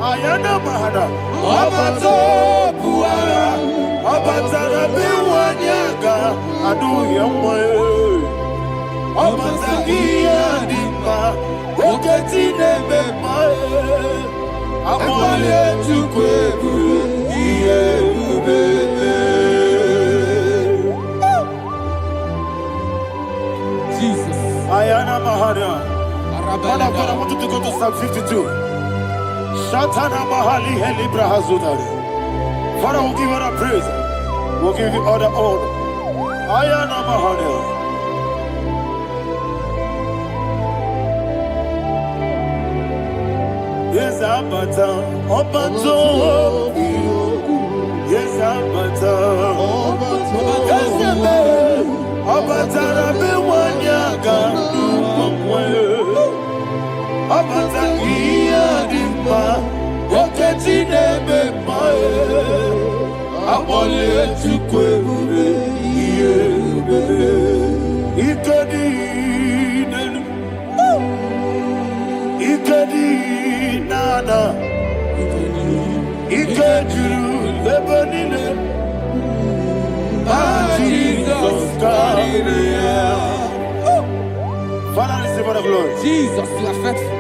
Ayana mahana, abato buara, abatara biwanyaga, adu yamwe, abatagia dimba, oketi nebe mae, amale tukwebu, iye ubebe. Jesus. Ayana mahana. God, I want you to go to Psalm 52. Shatana Mahali Heli Brahazudari. Father, we'll give you the praise. We'll give you all the honor. Ayana Mahali. Yes, Abata. Obato. Yes, Abata. Yes, Abata. Rabi Wanyaga. Abata iya dimba, oketi nebe mae, abole tukwewe iye ubebe, ikadi nenu, ikadi nana, ikadiru lebanine, Jesus God. Father, receive all the glory. Jesus, you are faithful.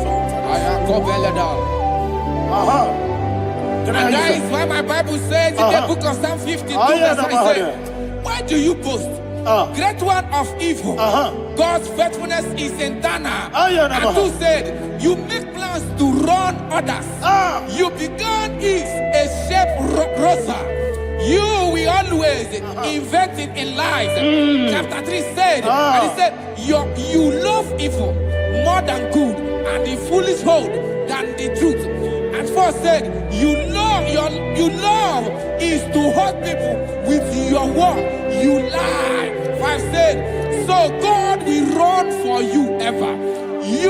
Somebody Can I And that hear is why my Bible says in the book of Psalm 52, verse I say, why do you boast? Great one of evil. God's faithfulness is eternal. And who said, you make plans to run others. You began is a shape rosa. You will always invent it in lies. Chapter 3 said, and he said, you love evil more than good, and the foolish hold than the truth. And 4 said, you love is to hurt people with your word. You lie. 5 said, so God will run for you ever. He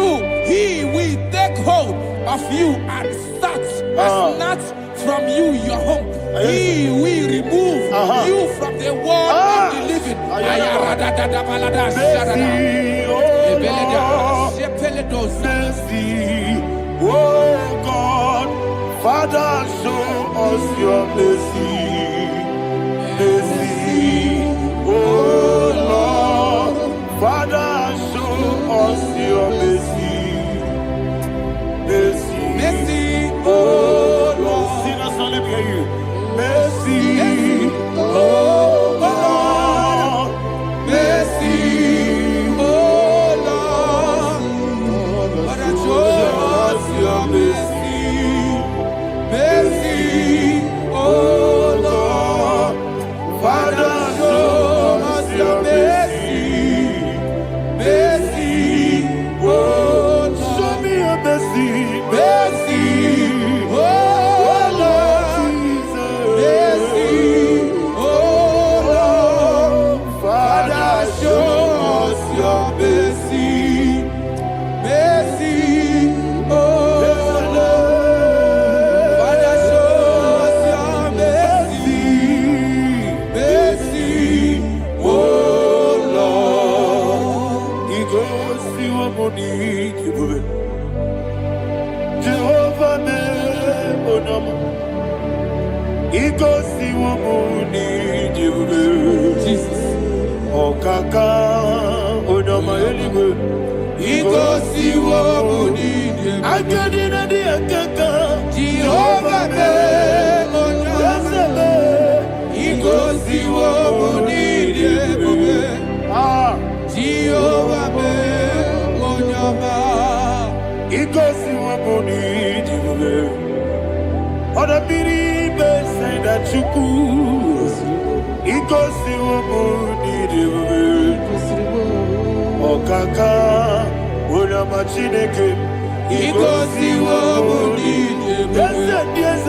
will take hold of you and snatch from you your home. He will remove you from the world of the living. Mercy, oh God, Father, show us your mercy. Mercy, oh Lord, Father, show us your mercy. Mercy, oh Lord. Sing us all, let me hear you. Mercy, oh Lord, mercy, oh Lord, Father, show us your mercy. Mercy, oh Lord, Father, show us your mercy. Mercy, oh Lord, show me your mercy. Mercy, oh Lord, mercy, oh Lord, Father, show us your mercy. Mercy, oh Lord, Father, show us your mercy. Mercy, oh Lord. He goes to your money, Jehovah, me, oh Ikosi wumuni jiwe Jesus. Okaka onama eligwe Ikosi wumuni jiwe Akadina di akaka Jehovah me onyama Ikosi wumuni jiwe Jehovah me onyama Ikosi wumuni jiwe Oda biri say that you could. Ikosi wumuni Okaka Una machineke Ikosi wumuni Yes,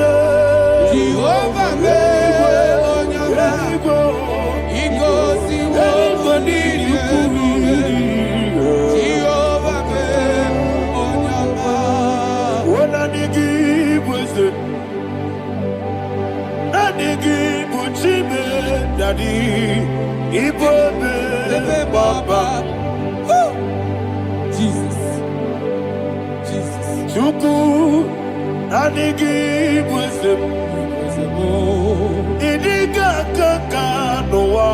Jehovah me onyama Ikosi wumuni Jehovah me onyama Ona nigi bwese Nigi buchime Daddy Ibobe Baba Jesus. Chuku Nigi bwese Idiga kaka noa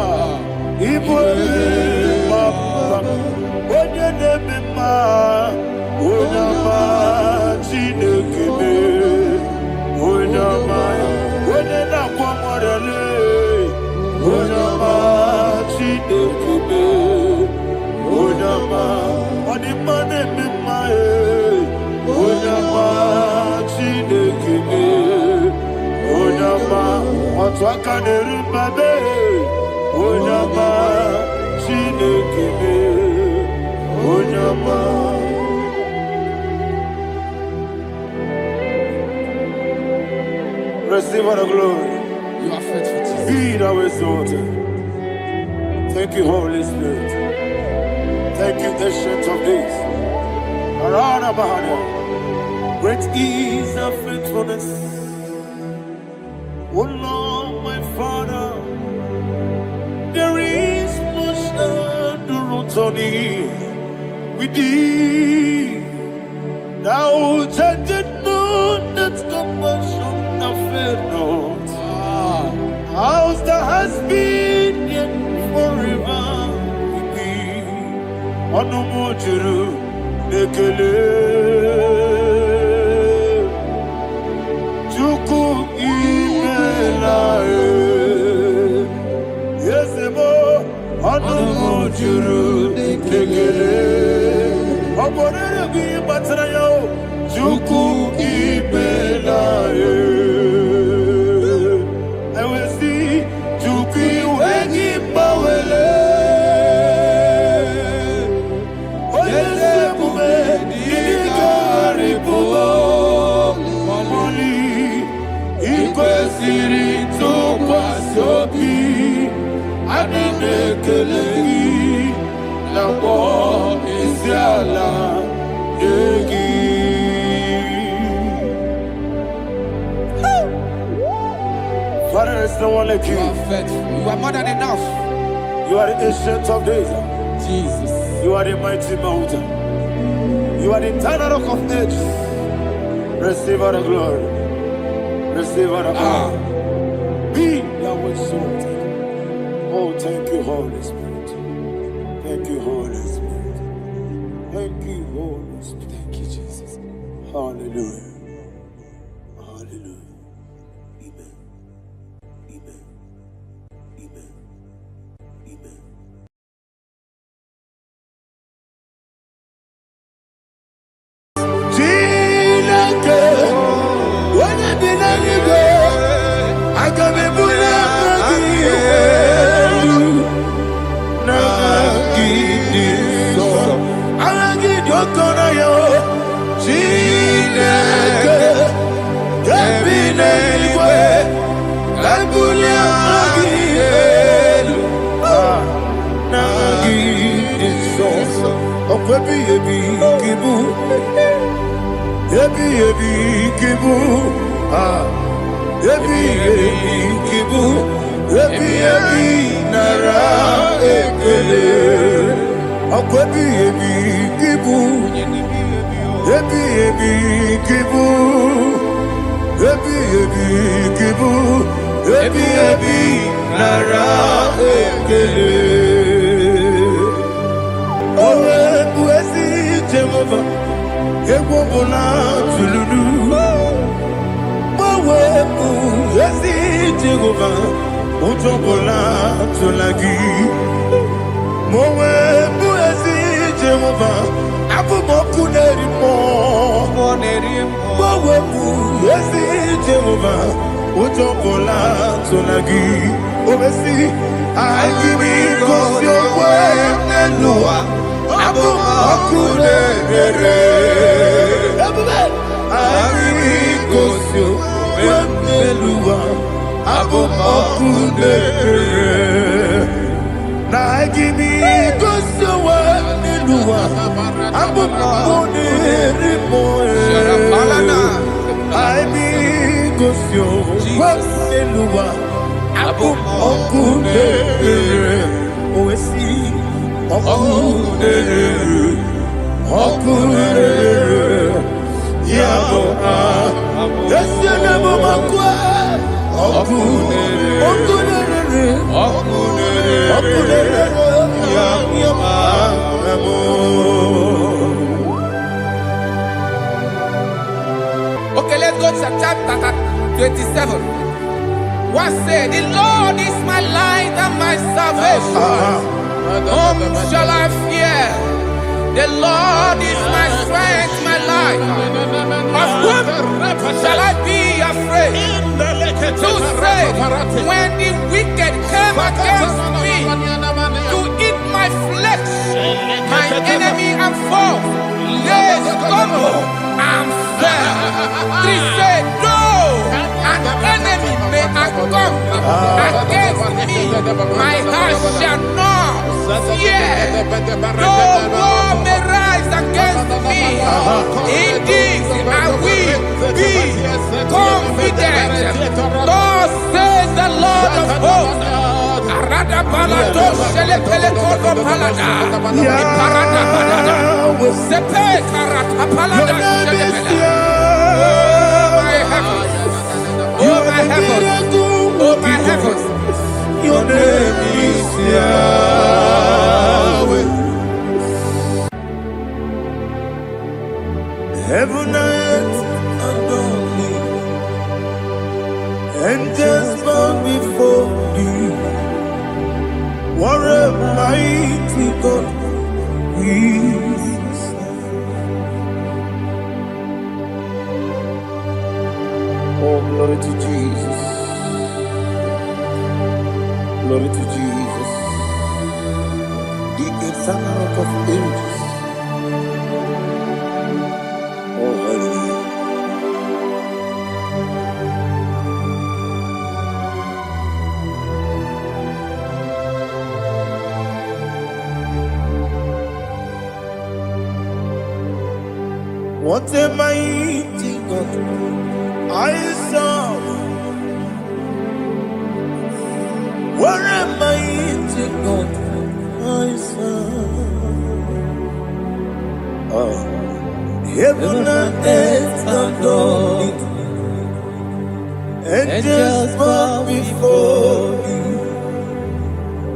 Ibobe Baba Onye nebema Onyama Chinekebe Onyama Onye nakwa morele Onyama Chinekebe Onyama Onimane mimae Onyama Chinekebe Onyama Otwaka nerubabe Onyama Chinekebe Onyama Receive all the glory. You are faithful, Jesus. Be thou exalted. Thank you, Holy Spirit. Thank you, Ancient of Days. Arana Bahana. Great is thy faithfulness. O Lord, my Father, there is much endurance on thee. With thee, thou changest not that compassion. Not. House that has been yet forever with thee. Onomojuru nekele. Father, there's no one like you. You are faithful. You are more than enough. You are the ancient of days. Jesus. You are the mighty mountain. You are the eternal rock of ages. Receive all the glory. Receive all the honor. Be thou exalted. Oh, thank you, Holy Spirit. Thank you, Holy Spirit. Thank you, Holy Spirit. Thank you, Jesus. Hallelujah. Hallelujah. Amen. Amen. Amen. Amen. Okay, let's go to chapter 27. What said, the Lord is my light and my salvation. Whom shall I fear? The Lord is my strength, my life. Of whom shall I be afraid? To say, when the wicked came against me to eat my flesh, my enemy and foe, they stumble and fell. Three said, no, an enemy may come against me, my heart shall not fear. No war may rise against me. In this I will be confident. Thus says the Lord of hosts. Oh my heavens, oh my heavens, your name is Yahweh. Heaven and earth adore me, angels bow before thee. What a mighty God we serve. Glory to Jesus. Glory to Jesus. The eternal rock of ages. Oh, hallelujah. What a mighty God I serve. What a mighty God I serve. Oh. Heaven and earth adore it, angels bow before you.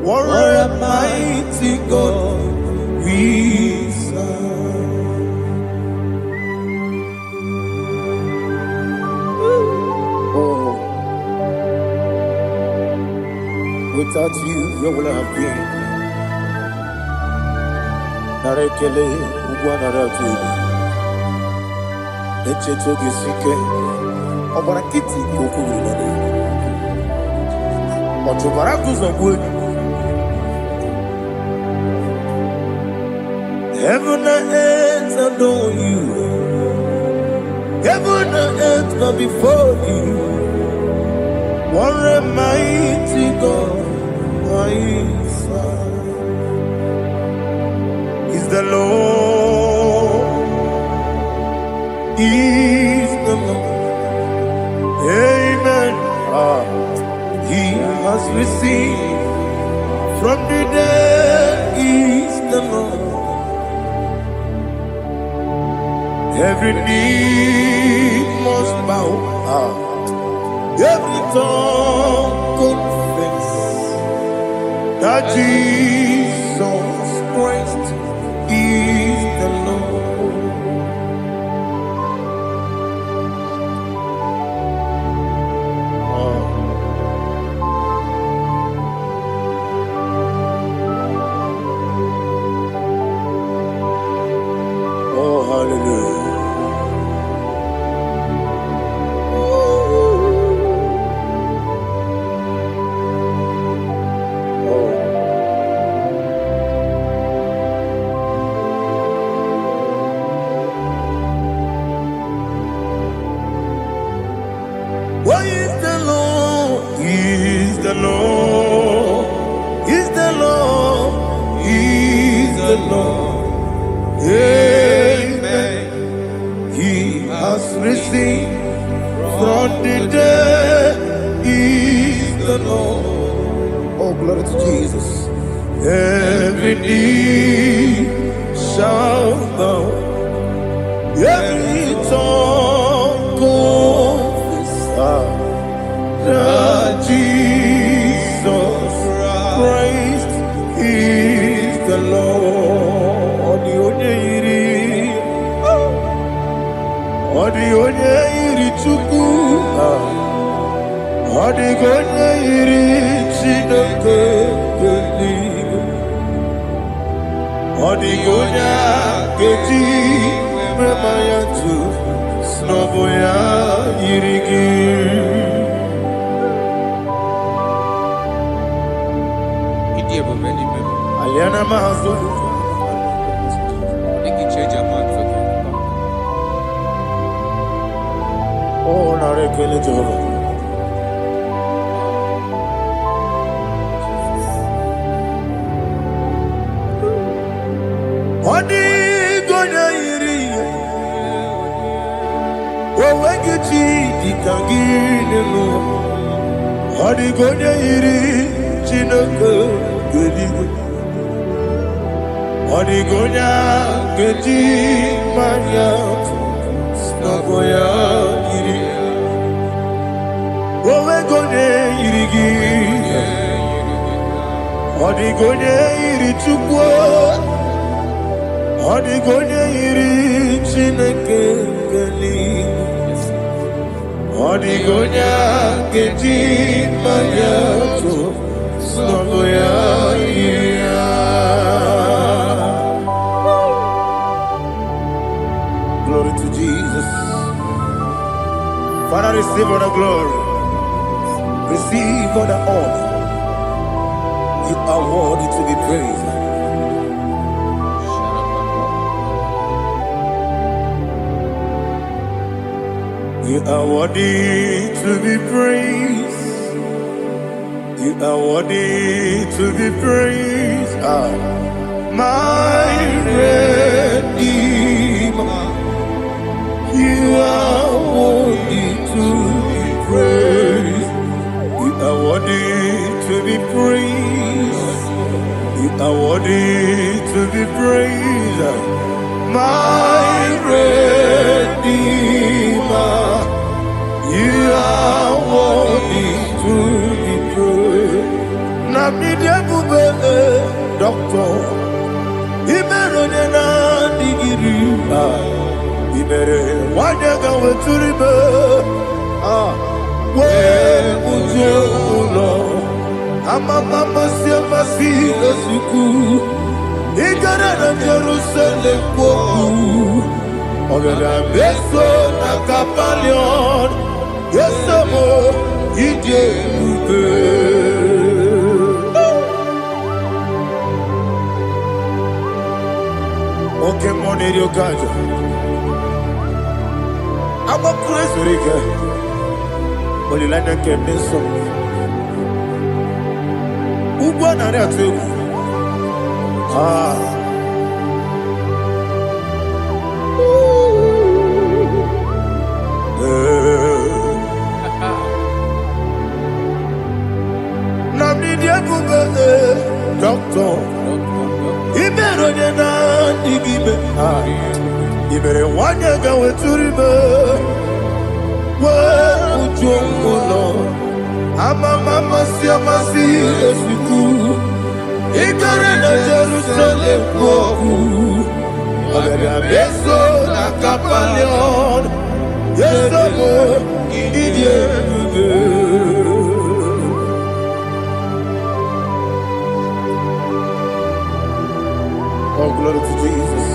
What a mighty God we serve. Oh, without you, where would I have been? Narekele, Ugwanaratu. Echetogizike, Obarakiti Kokuribade, Otobarakuzo. Heaven and earth adore you. Heaven and earth bow before you. What a mighty God I serve. Is the Lord. Is the Lord. Amen. He has received from the dead. Is the Lord. Every knee must bow. Every tongue confess that Jesus Christ is the Lord. Oh, hallelujah. What is the Lord? Is the Lord? Is the Lord? Is the Lord? Amen. He has risen from the dead. Is the Lord? Oh, glory to Jesus. Every knee shall bow. Every tongue confess that Jesus Christ is the Lord. Odi iri chuku, odi iri chineke keli, odi keji memaya tu snoboya irigi. Aliana mahazo. Oh, narekele Jehovah. Odi gonya iri, owegichi dikangine mo. Odi gonya iri, chineke geligo. Odi gonya keji manya, snagoya iri. Owegonya irigi, odi gonya iri chukwu. Odigonya iri chineke geli, odigonya keji manya to snogoya iri. Glory to Jesus. Father, receive all the glory. Receive all the honor. You are worthy to be praised. You are worthy to be praised. You are worthy to be praised. My Redeemer. You are worthy to be praised. You are worthy to be praised. You are worthy to be praised. My Redeemer. You are worthy to be praised. Namidia Bube, Doctor. Imeronena Digiri. Ibere Wanyaga Weturibe. Where would you know? Amama Siamasi Suku. Igara Jerusalem Woku. Ogada Beso Nakapalion. Yes, amo ije ube. Okay, money dio kajo. I'm a crazy rika. Only like that can be so. Uba na ria tu. Doctor, Iberonena Igibe, Ibere Wanyaga Weturibe, where would you go? Amama Siamasi Suku, Igarena Jerusalem Woku, Ogada Beso Nakapalion, yes, amo ije ube. Oh, glory to Jesus.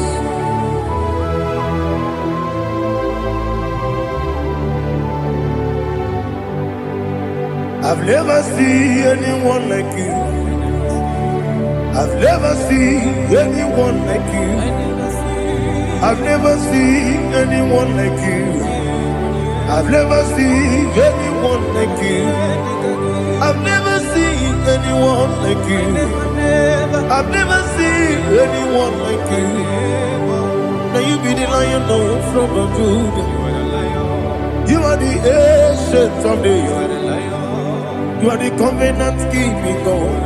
I've never seen anyone like you. I've never seen anyone like you. I've never seen anyone like you. I've never seen anyone like you. I've never seen anyone like you. I've never seen anyone like you. Now you be the lion from the Judah. You are the ancient of days. You are the covenant keeping God.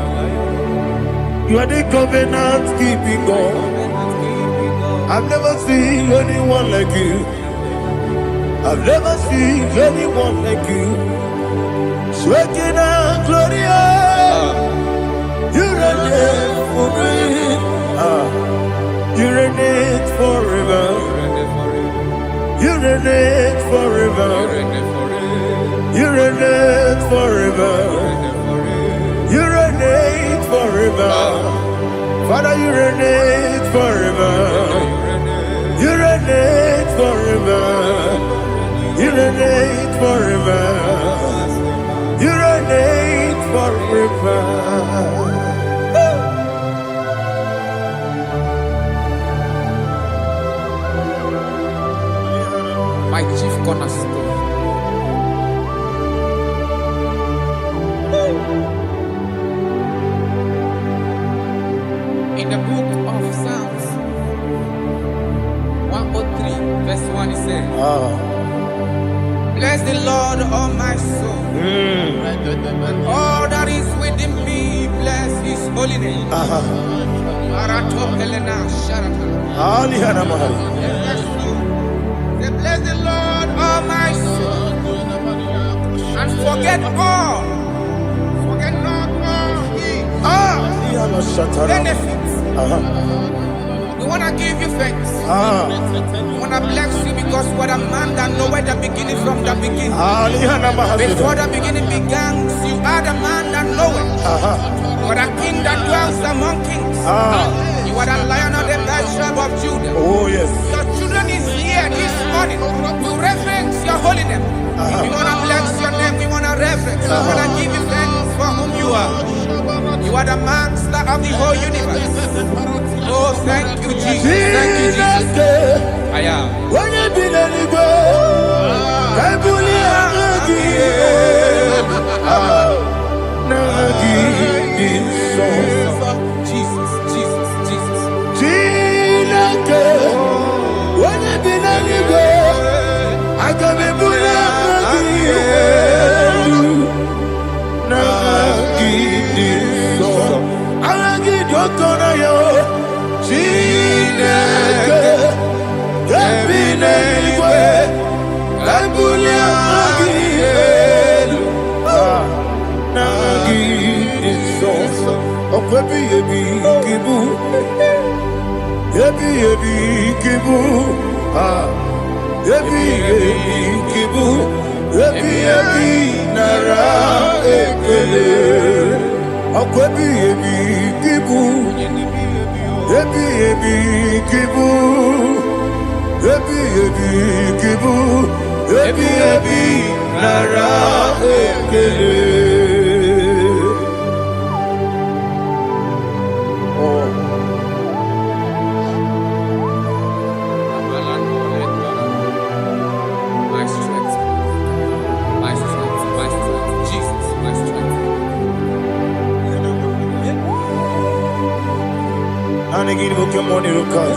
You are the covenant keeping God. I've never seen anyone like you. I've never seen anyone like you. Shekinah Gloria. You reign forever. You reign forever. You reign forever. You reign forever. You reign forever. Father, you reign forever. You reign forever. You reign forever. You reign forever. My chief cornerstone. In the book of Psalms 103 verse 1 it says, bless the Lord, all my soul, and all that is within me, bless his holy name. Bless the Lord, all my soul, and forget not all his benefits. We want to give you thanks. We want to bless you because what a man that knoweth the beginning from the beginning. Before the beginning began, you are the man that knoweth. You are the king that dwells among kings. You are the lion of the tribe of Judah. Oh yes. Your children is here this morning to reverence your holiness. are the master of the whole universe. Oh, thank you, Jesus. Thank you, Jesus. Aya. When you be the libo, I Jesus, Jesus, Jesus. When you be the libo, I can be My strength, my strength, my strength, Jesus, my strength. And again, we come on your car.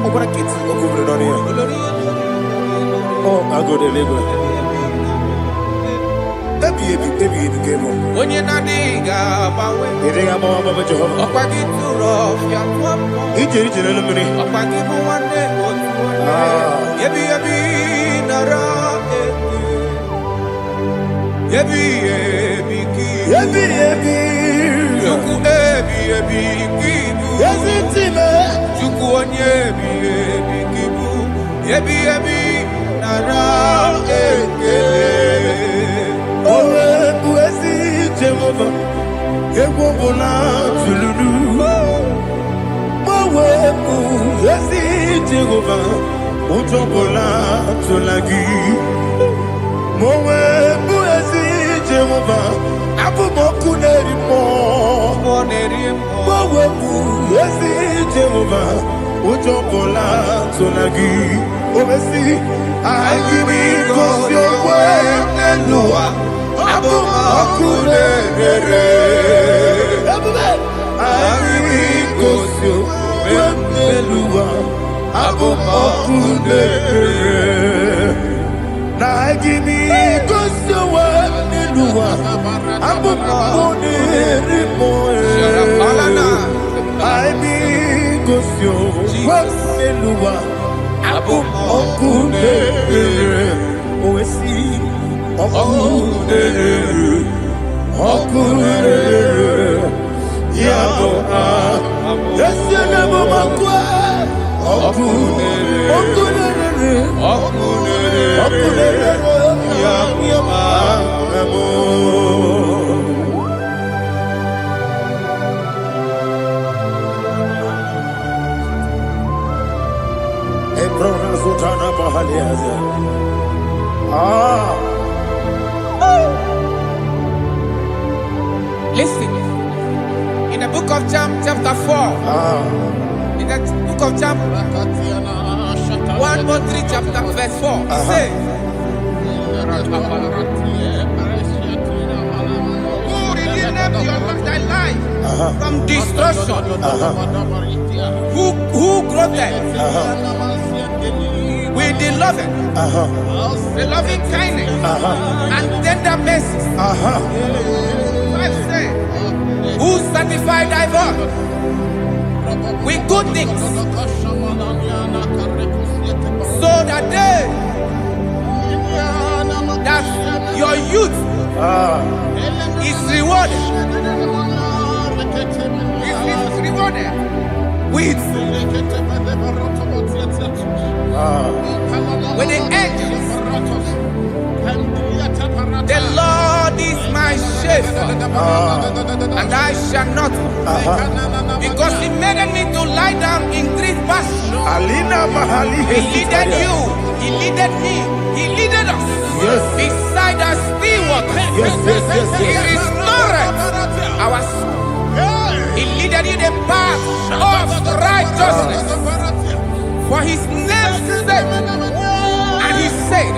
Oh, what a kid, over on here. Oh, I go to labor. Baby, came on. When you're not digging, You think I'm on Baba Jehovah? up I get too rough, young one. He did it in a minute. Up I give you one day, Yebi, Nara, Yebi, Juku, Kibu, Yes, it's him. Juku, Kibu, Yebi, Nara, Oh, Buesi Jehovah. Ekwobona tululu. Mawe Buesi Jehovah. Utobola tulagi. Mawe Buesi Jehovah. Abu moku nerimo. Mawe Buesi Jehovah. Utobola tulagi. Obesi. Agimi kosyo kwenelua. Abu moku nerere. Agimi kosyo kwenelua. Abu moku nerere. Na agimi kosyo kwenelua. Abu moku nerimo. Agimi kosyo kwenelua. Abu moku nerere. Oesi. Listen, in the book of John, chapter 4, in the book of John, 1:3, chapter verse 4, it says, who redeemed thy life from destruction, who groweth with the loving kindness and tender mercies. Who sanctify thy body with good things, so that your youth is rewarded. Is rewarded with the angels. The Lord is my shepherd, and I shall not, because He made me to lie down in green pastures. He leaded you, He leaded me, He leaded us beside the still waters. He restored our soul. He leadeth in the path of righteousness for his name's sake. And he said,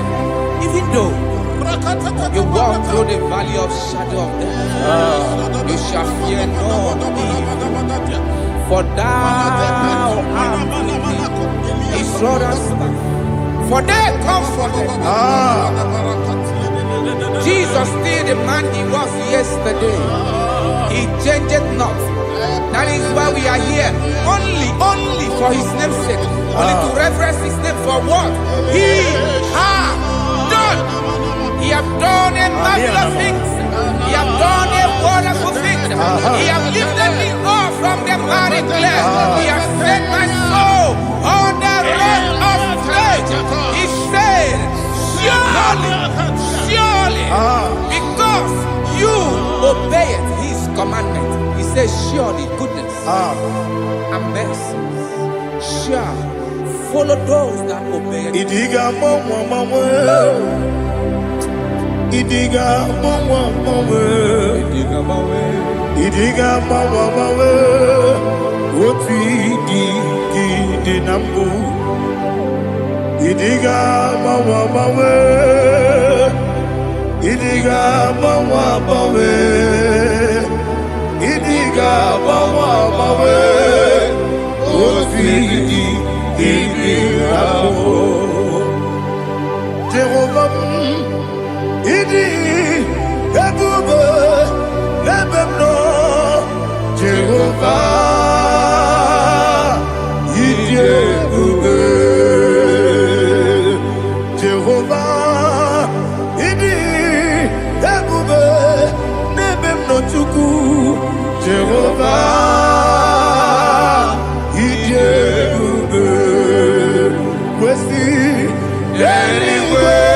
even though you walk through the valley of shadow of death, you shall fear no evil, for thou art with me. His rod and staff, for they comforted. Jesus still the man he was yesterday. He changed not. That is why we are here. Only for his name's sake. Only to reverence his name for what he has done. He has done a marvelous things. He has done a wonderful thing. He has lifted me up from the miry clay. He has set my soul on the rock of faith. He said, surely, because you obeyed his commandment. He says, surely goodness and mercy shall follow those that obey it. Idiga mama, Idiga mama, what we did nambu. Idiga mama, Idiga mama, Idiga mama, what we did nambu. Jehovah, Idi, Ebube, Lebemno, Jehovah, Idi, Ebube, Jehovah, Idi, Ebube, Lebemno Chuku, Jehovah, Idi, Ebube, Kwesi, anyway.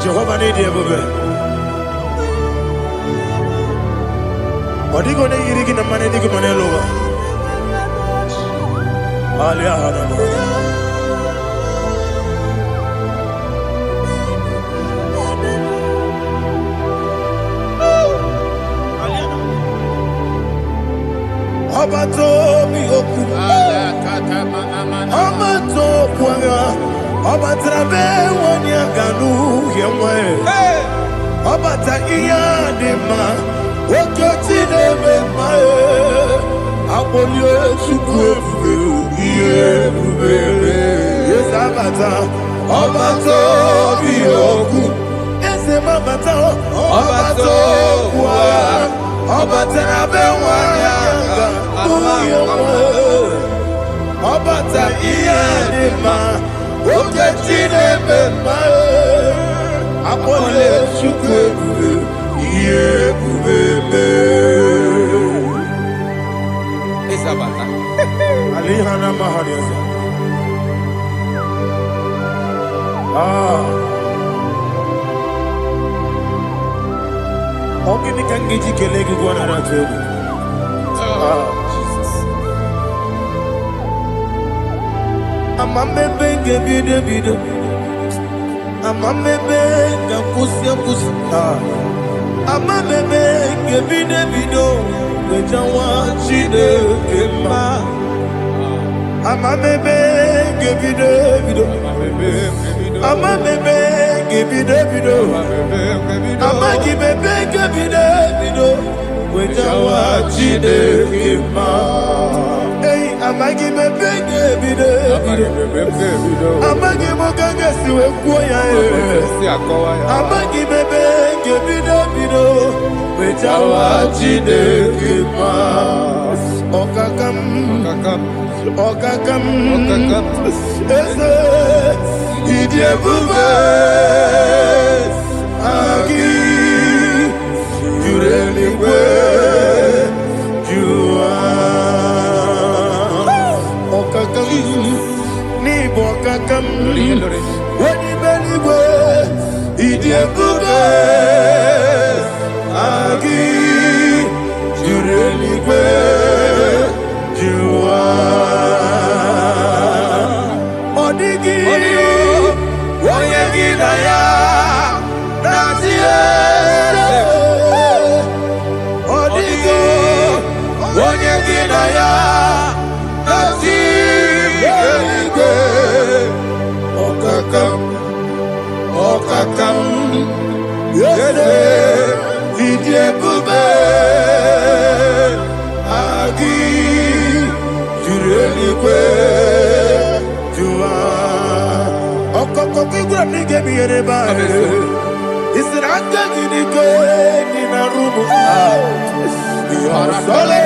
Jehovah need you, baby. What are you going to get in the money? You can over. Abato mi oku, Abato kwanga, Abatrabe wanya ganu yemwe, Abata iya dema, Okoti deme mae, Abolye chukwefu, iye bubele, Yes Abata, Abato mi oku, Ese mabata, Abato kwa, Abatrabe wanya Obata iyadima, oketine bema, apole chukwebu, iyebubebe. Isabata. Alihana mahadiasa. Ogini kangiji kelegi gwana ratubu. Amamebe ngebido, amamebe ngakusia. Amamebe ngebido, wejawa chide kema. Amamebe ngebido, amamebe ngebido, amagibebe ngebido, wejawa chide kema. Amagi mebenge bido, amagi moganga siwe kuya amagi mebenge bido, wejawa chide kima, okakam Eze Idiebube Agi Jureligwe Jua Okakam Nibo Okakam Weni Beligwe Idiebube Agi Jureligwe Jua Odigi Oyegi Naya Nazie Odigi Oyegi Naya Nazie Okakam Okakam Yede Idiebube Agi Jureligwe Jua Okokokigura nige biyereba Isiranga ginike Nina rumu Yasole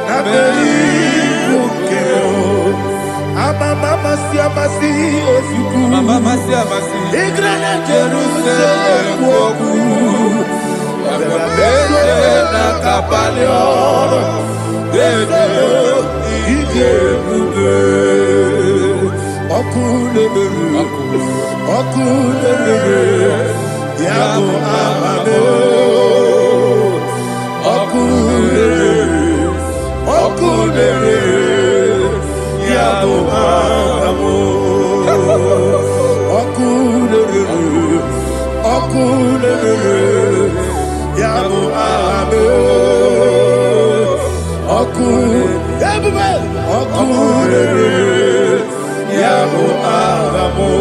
Nabeli Ukeo Mama siamasi Osuku Mama siamasi Igrana Jerusalem Woku Bebe Nakapaleon Bebe Idiebube Okulere Yabo Amamo Okulere Yabo Amamo Okulere Yabo Amamo Okulere Yabo Amamo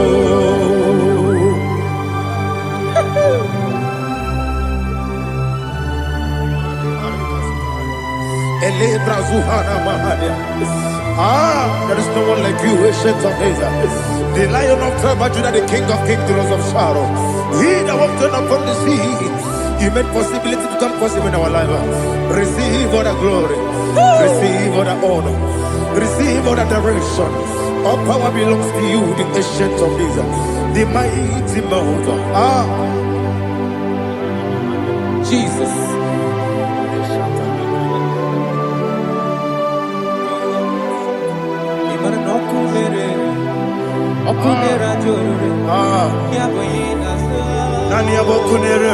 There is no one like you, ancient of days. The Lion of tribe of Judah, the King of kings, the Rose of Sharon. He that walked upon the sea, He made possibility to come possible in our life. Receive all the glory, receive all the honor, receive all the direction. All power belongs to you, the ancient of days, the mighty mountain. Jesus. Nani abokunere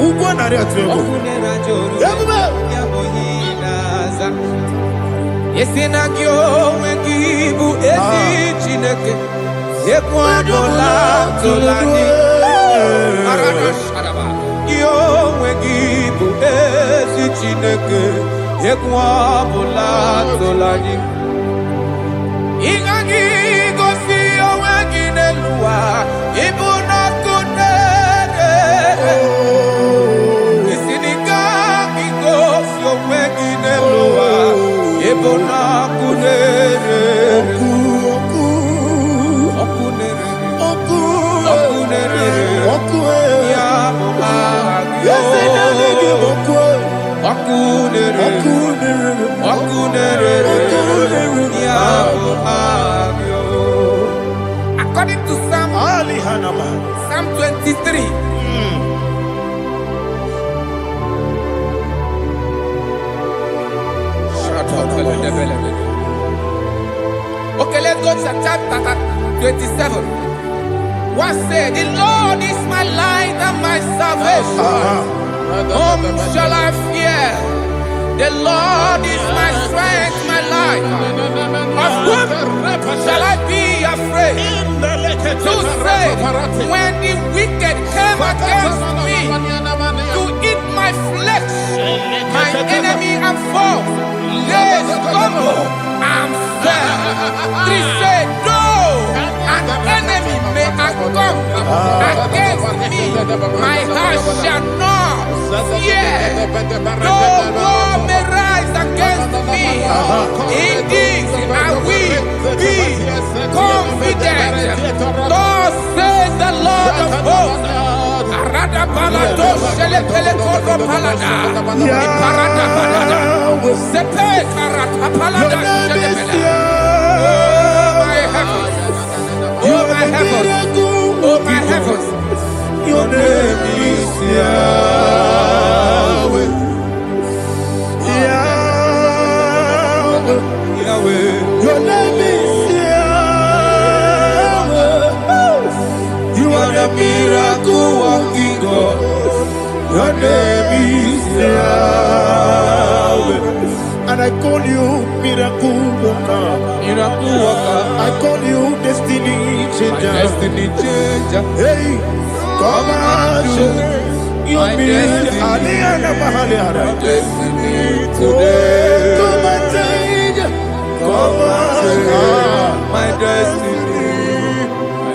Ugwa nari atuego Yesinagyo wekibu esi chineke Ekwadola tolani Arana sharaba Yo wekibu esi chineke Ekwadola tolani Igagi gosi oweginelua Ibuna kunere Isinika gosi oweginelua Ibuna kunere Okunere Yabo agyo Okunere Yabo agyo. According to Psalm 23 Okay, let's go to chapter 27. What said? The Lord is my light and my salvation. Whom shall I fear? The Lord is my strength, my life. Of whom shall I be afraid? To say, when the wicked came against me to eat my flesh, my enemy and foe, they stumble and fell. Three say, though an enemy may come against me, my heart shall not fear. Though war may rise against me, in this I will be confident. Thus says the Lord of hosts. Rada balado shele pele kodo palada. Iparada balada. Sepe karata palada shele pele. Oh my heavens. Oh my heavens. Your name is Yahweh. Yahweh. Yahweh. Your name is Yahweh. You are the miracle working God. Your name is Yahweh. And I call you miracle worker. Miracle worker. I call you destiny My changer. destiny changer. Hey, come on, you My destiny. Destiny today. Come and change. Come on, My destiny.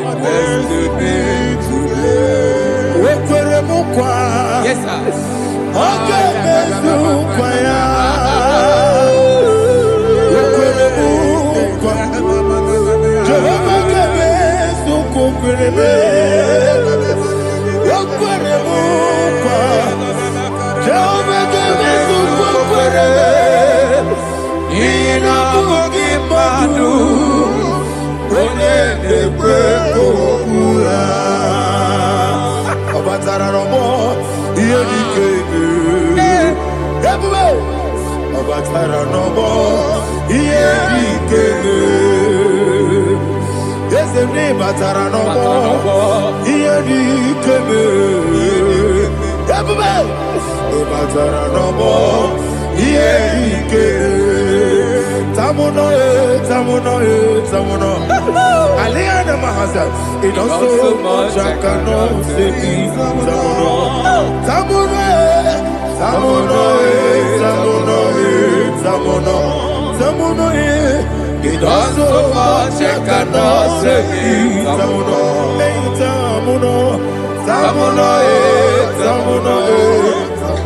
My destiny today. Yes, sir. It also much I cannot say. It also much I cannot say.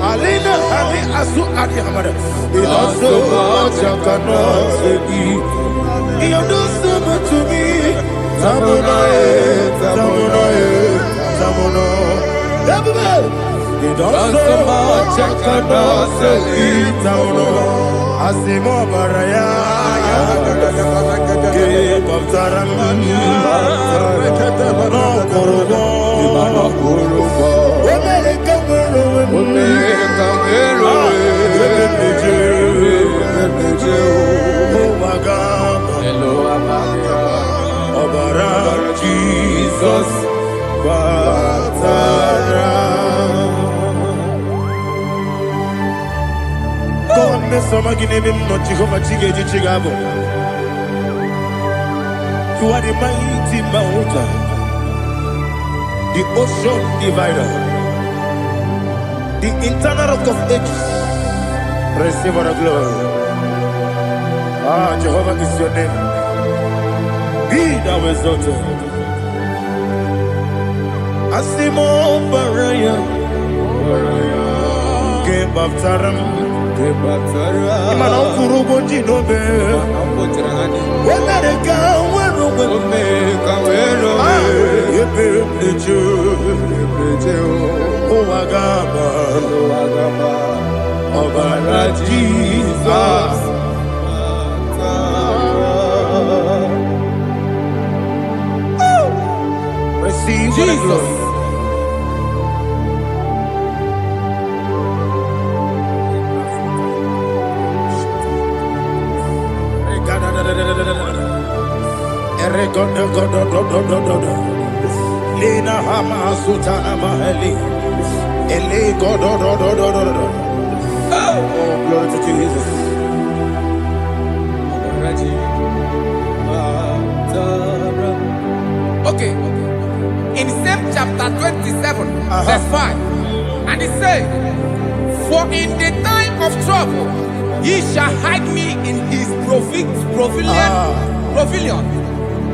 Alina Ali Asu Adi Hamada. It also much I cannot say. You do so much to me. Tamuno. It also much I cannot say. Tamuno. Asimo Baraya. Give up Taram. No Kurubo. Jesus, God, me some give him not Jehovah Chigabo. You are the mighty mountain, the ocean divider, the internal rock of ages. Receive our glory. Ah, Jehovah is your name. Be thou exalted. Asimo Baraya, Game of Taram, Imano Kurubo Jinobe, when I go, Jesus. Receive Jesus. Lina Hama Sutana Maheli. Ele Godo. Oh, glory to Jesus. Okay. In same chapter 27, verse 5, and it says, "For in the time of trouble, he shall hide me in his pavilion.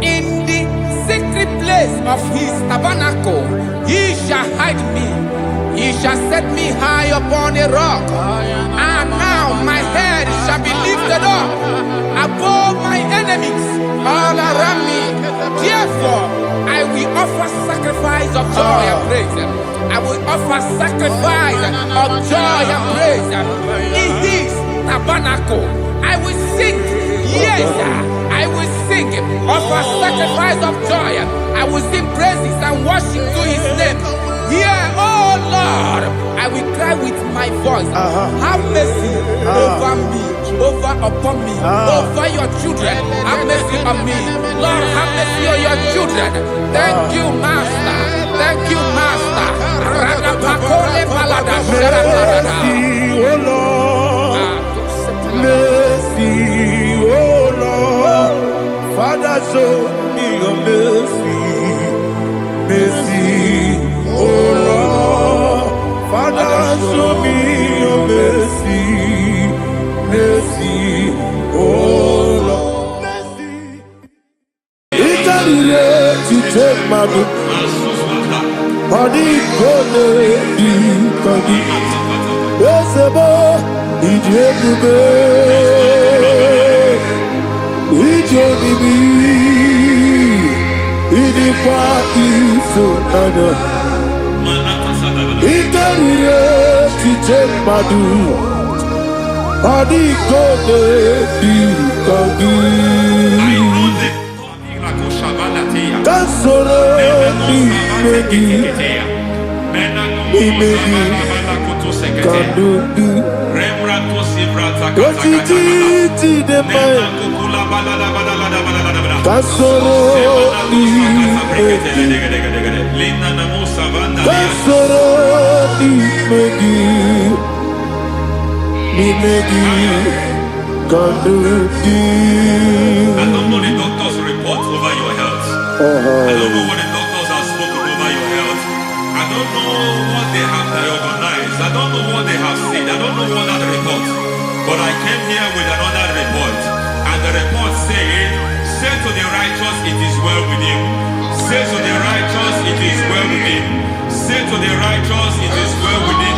In the secret place of his tabernacle, he shall hide me. He shall set me high upon a rock, and now my head shall be lifted up above my enemies all around me. Therefore, I will will offer sacrifice of joy and praise. I will offer sacrifice of joy and praise in this tabernacle. I will sing, yes, I will sing, offer sacrifice of joy. I will sing praises and worship to his name. Here, oh Lord, I will cry with my voice. Have mercy over me, upon me, over your children. Have mercy on me. Lord, have mercy on your children. Thank you, Master. Thank you, Master. Radapakole balada sharaparada. Oh Lord, mercy, oh Lord, Father, show me your mercy, mercy, oh Lord, Father, show me your mercy, mercy, oh Lord, mercy. It's a delay to take my book, body go the Yes, I don't know the doctor's report over your health. I don't know what the doctors have spoken over your health. I don't know what they have diagnosed. I don't know what they have said. I don't know what that report. But I came here with another report. And the report said, say to the righteous, it is well with him. Say to the righteous, it is well with him. Say to the righteous, it is well with him.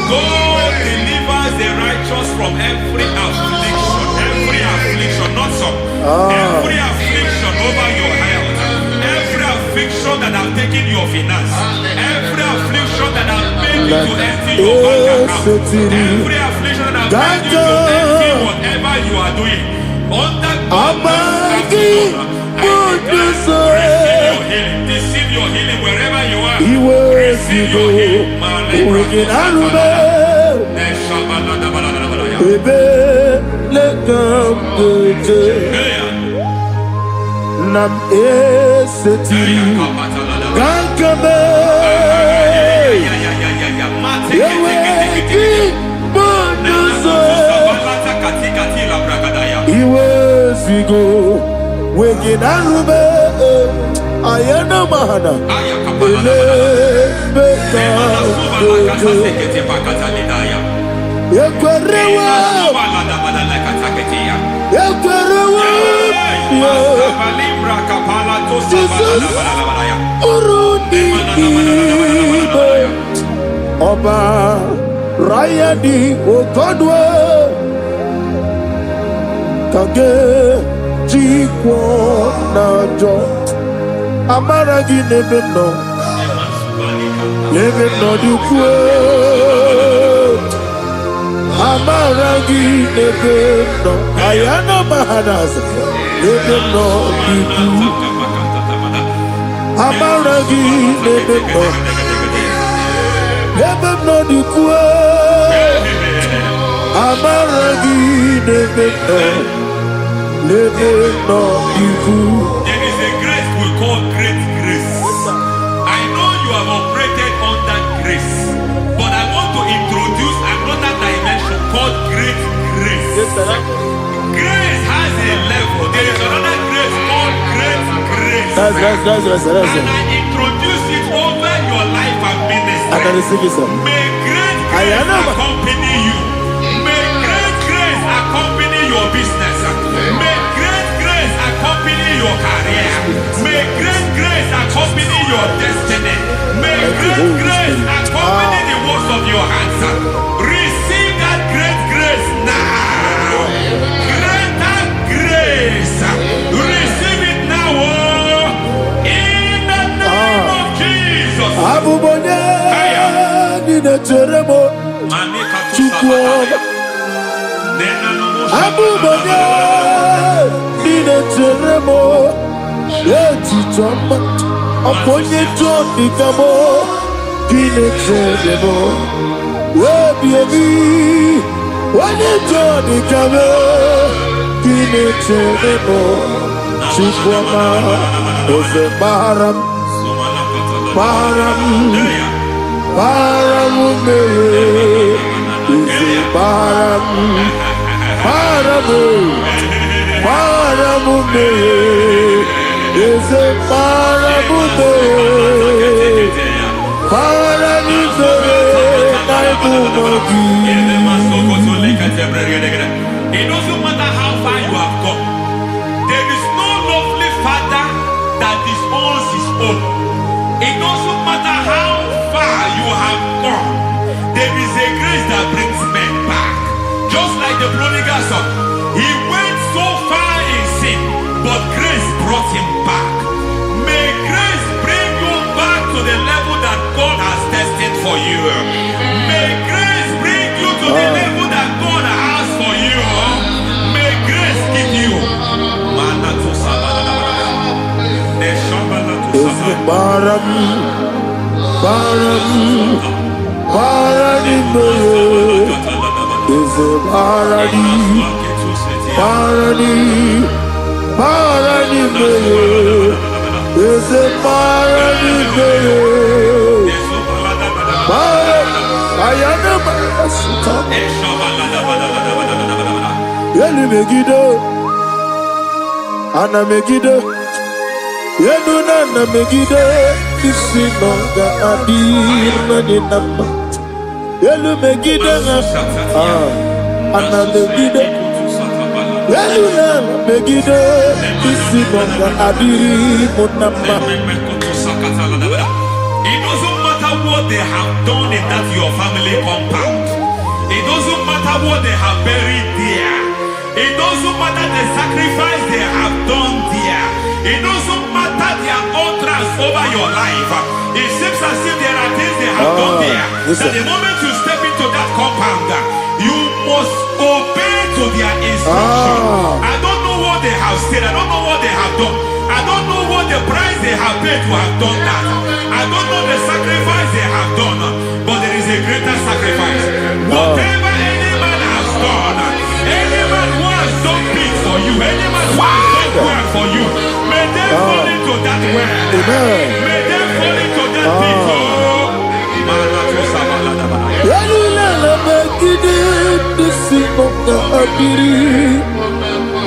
God delivers the righteous from every affliction. Every affliction, not some. Every affliction over your health. Every affliction that have taken your finance. Every affliction that have made you to empty your bank account. Every affliction that have made you to empty whatever you are doing. Under God's receive your healing. Receive your healing wherever you are. Receive your healing. Nam eseti gankame yeweki bonuso iwe sigo weginarube ayana mahana ele beka yekwerewa yekwerewa Jesus urudi ibe ọba rayadi ogodwe kage jikwo najo amara gị n'ebe nọ dịkwuo amara gị n'ebe nọ ayana mahanas n'ebe nọ dịkwuo amara gị n'ebe nọ dịkwuo amara gị n'ebe nọ dịkwuo. There is a grace we call great grace. I know you have operated under grace, but I want to introduce another dimension called great grace. Grace has a level. There is another grace called great grace. And I introduce it over your life and ministry. May great grace accompany you. May great grace accompany your business. May great grace accompany your career. May great grace accompany your destiny. May great grace accompany the works of your hands. Receive that great grace now. Greater grace. Receive it now. In the Abubonye Nina Teremo Chukwoma Abubonye Nina Teremo Eti Choma Aponye Choni Kamo Nina Teremo Webi Wane Choni Kamo Nina Teremo Chukwoma Ose Baram Param me, param me, is a paramume, It doesn't matter how far you have come. There is no lovely father that disowns his own. It doesn't matter how far you have gone. There is a grace that brings men back. Just like the prodigal son. He went so far in sin, but grace brought him back. May grace bring you back to the level that God has destined for you. May grace bring you to the level that God has for you. May grace give you. Ana Megiddo, Yenuna Megiddo, Isinonga Adir Nadinama, Yelu Megiddo, Ana Megiddo, Yenuna Megiddo, Isinonga Adir Munama. It doesn't matter what they have done in that your family compound. It doesn't matter what they have buried there. It doesn't matter the sacrifice they have done there. It doesn't matter their utterance over your life. It seems as if there are things they have done there. That the moment you step into that compound, you must obey to their instruction. I don't know what they have said. I don't know what they have done. I don't know what the price they have paid to have done that. I don't know the sacrifice they have done. But there is a greater sacrifice. Whatever any man has done, any man who has done big for you, any man who has done well for you, may they fall into that well. May they fall into that pit.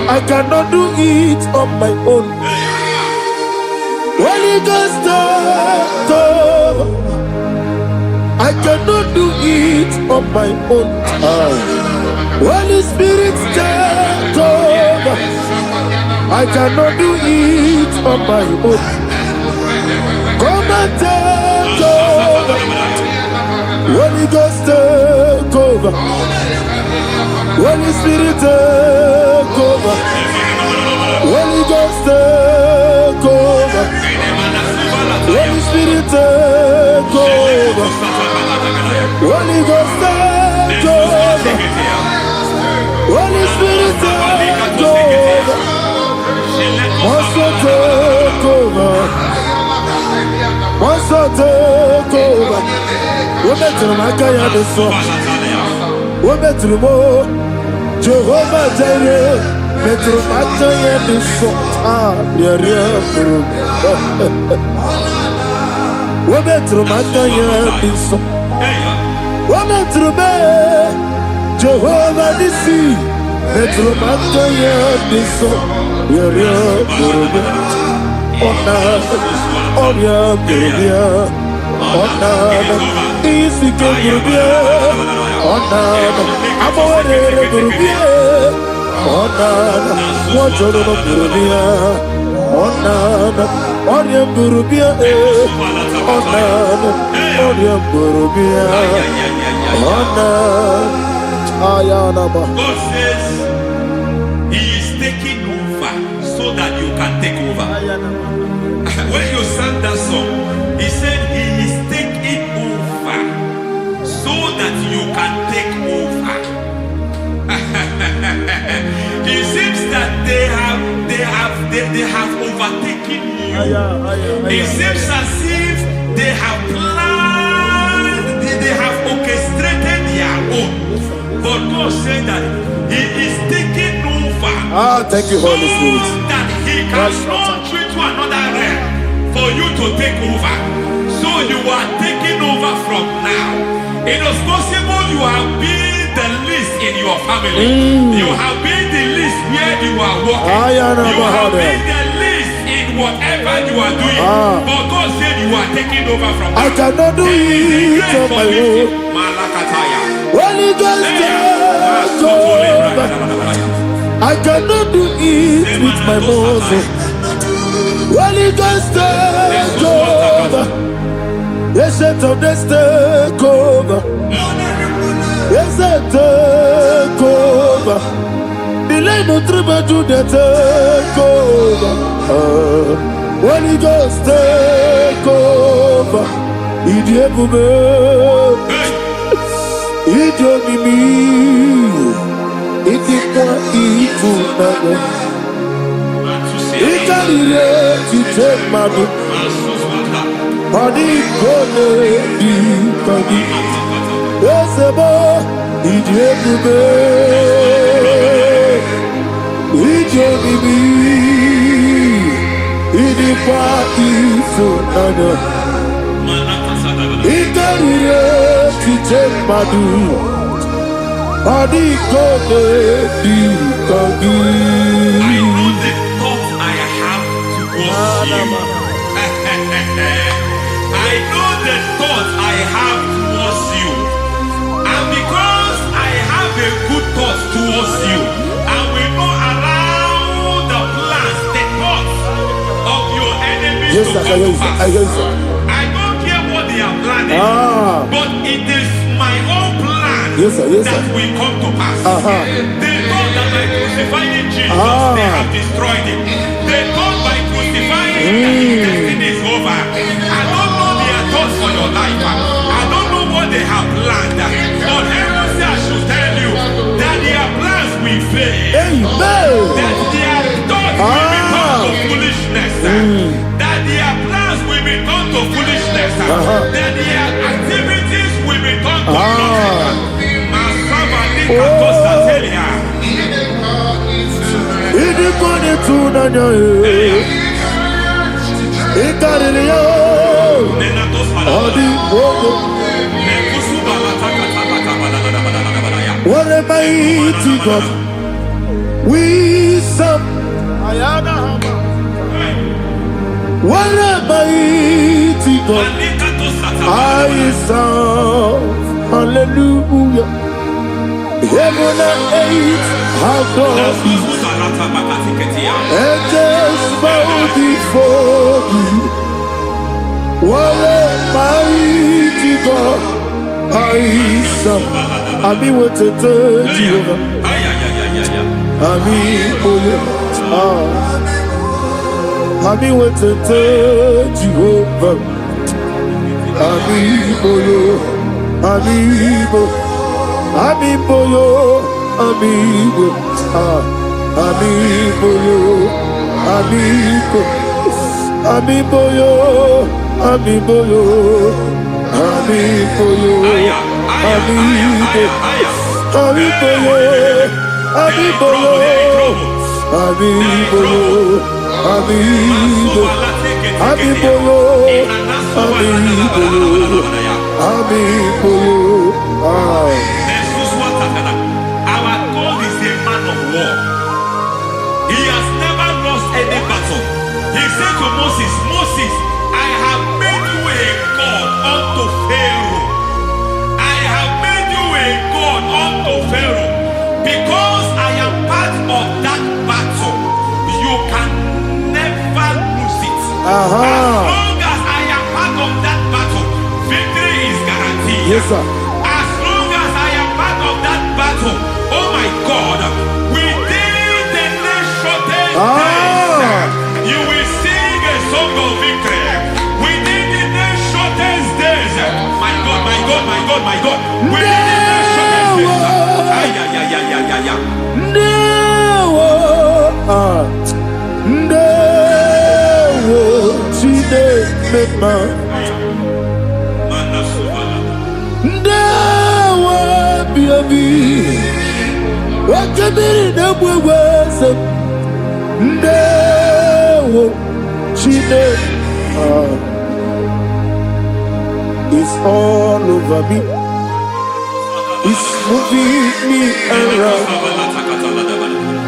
I cannot do it on my own. Holy Ghost, I cannot do it on my own. Holy Spirit, take over. I cannot do it on my own. Come and take over. Holy Ghost, take over. Holy Spirit, take over. Holy Ghost, take over. Holy Spirit, take over. Holy Ghost, take over. Holy Spirit, take over. Also take over. Also take over. We're better than I can do so. We're better than more. Jehovah Jireh. Better than I can do so. Yeah. We're better than I can do so. We're better than Jehovah Nissi. Better than I can do so. God says He is taking over so that you can take over. When you sang that song, He said He is taking you. It seems as if they have planned, they have orchestrated their own. But God said that He is taking over. Thank you, Holy Spirit. So that He can launch you to another realm for you to take over. So you are taking over from now. It is possible you have been the least in your family. You have been the least where you are working. You have been the least in whatever you are doing. But God said you are taking over from now. I cannot do it on my own. Holy Ghost, take over. I cannot do it with my muscle. Holy Ghost, take over. Yes, it's on this take over. Yes, it take over. Delay no trouble to the take over. Holy Ghost, take over. Idiebube, Idiomimi, Idikwa Ifunana, Ikarire Titemadu. Body gone di body. Yes, boy. Idiebube, Idiomimi, Idikwa Ifunana, Ikarire Titemadu. Body gone di body. I know the thoughts I have towards you. I know the thoughts I have towards you. And because I have a good thought towards you, I will not allow the plans, the thoughts of your enemies to come to pass. I don't care what they are planning, but it is my own plan that will come to pass. They thought that by crucifying Jesus, they have destroyed him. They thought by crucifying him that his destiny is over. I don't know their thoughts for your life. I don't know what they have planned. But heaven says I should tell you that their plans will fail. That their thoughts will become to foolishness. That their plans will become to foolishness. That their activities will become to nothing. What a mighty God we serve. What a mighty God I serve. Hallelujah. Heaven and earth have done it. Angels bow before you. What a mighty God I serve. I mean what to tell you. I mean what to tell you. Amigo, amigo, amigo, amigo, amigo, amigo, Our God is a man of war. He has never lost any battle. He said to Moses, Moses, I have made you a God unto Pharaoh. I have made you a God unto Pharaoh. Because I am part of that battle, you can never lose it. As long as I am part of that battle, victory is guaranteed. Yes, sir. As long as I am part of that battle, oh my God, within the next shortest days, you will sing a song of victory. Within the next shortest days, my God, my God, my God, my God, within the next shortest days, no. mema. Ndawa biabi. Wakabiri na mweweza. Ndawa chine. It's all over me. It's moving me around.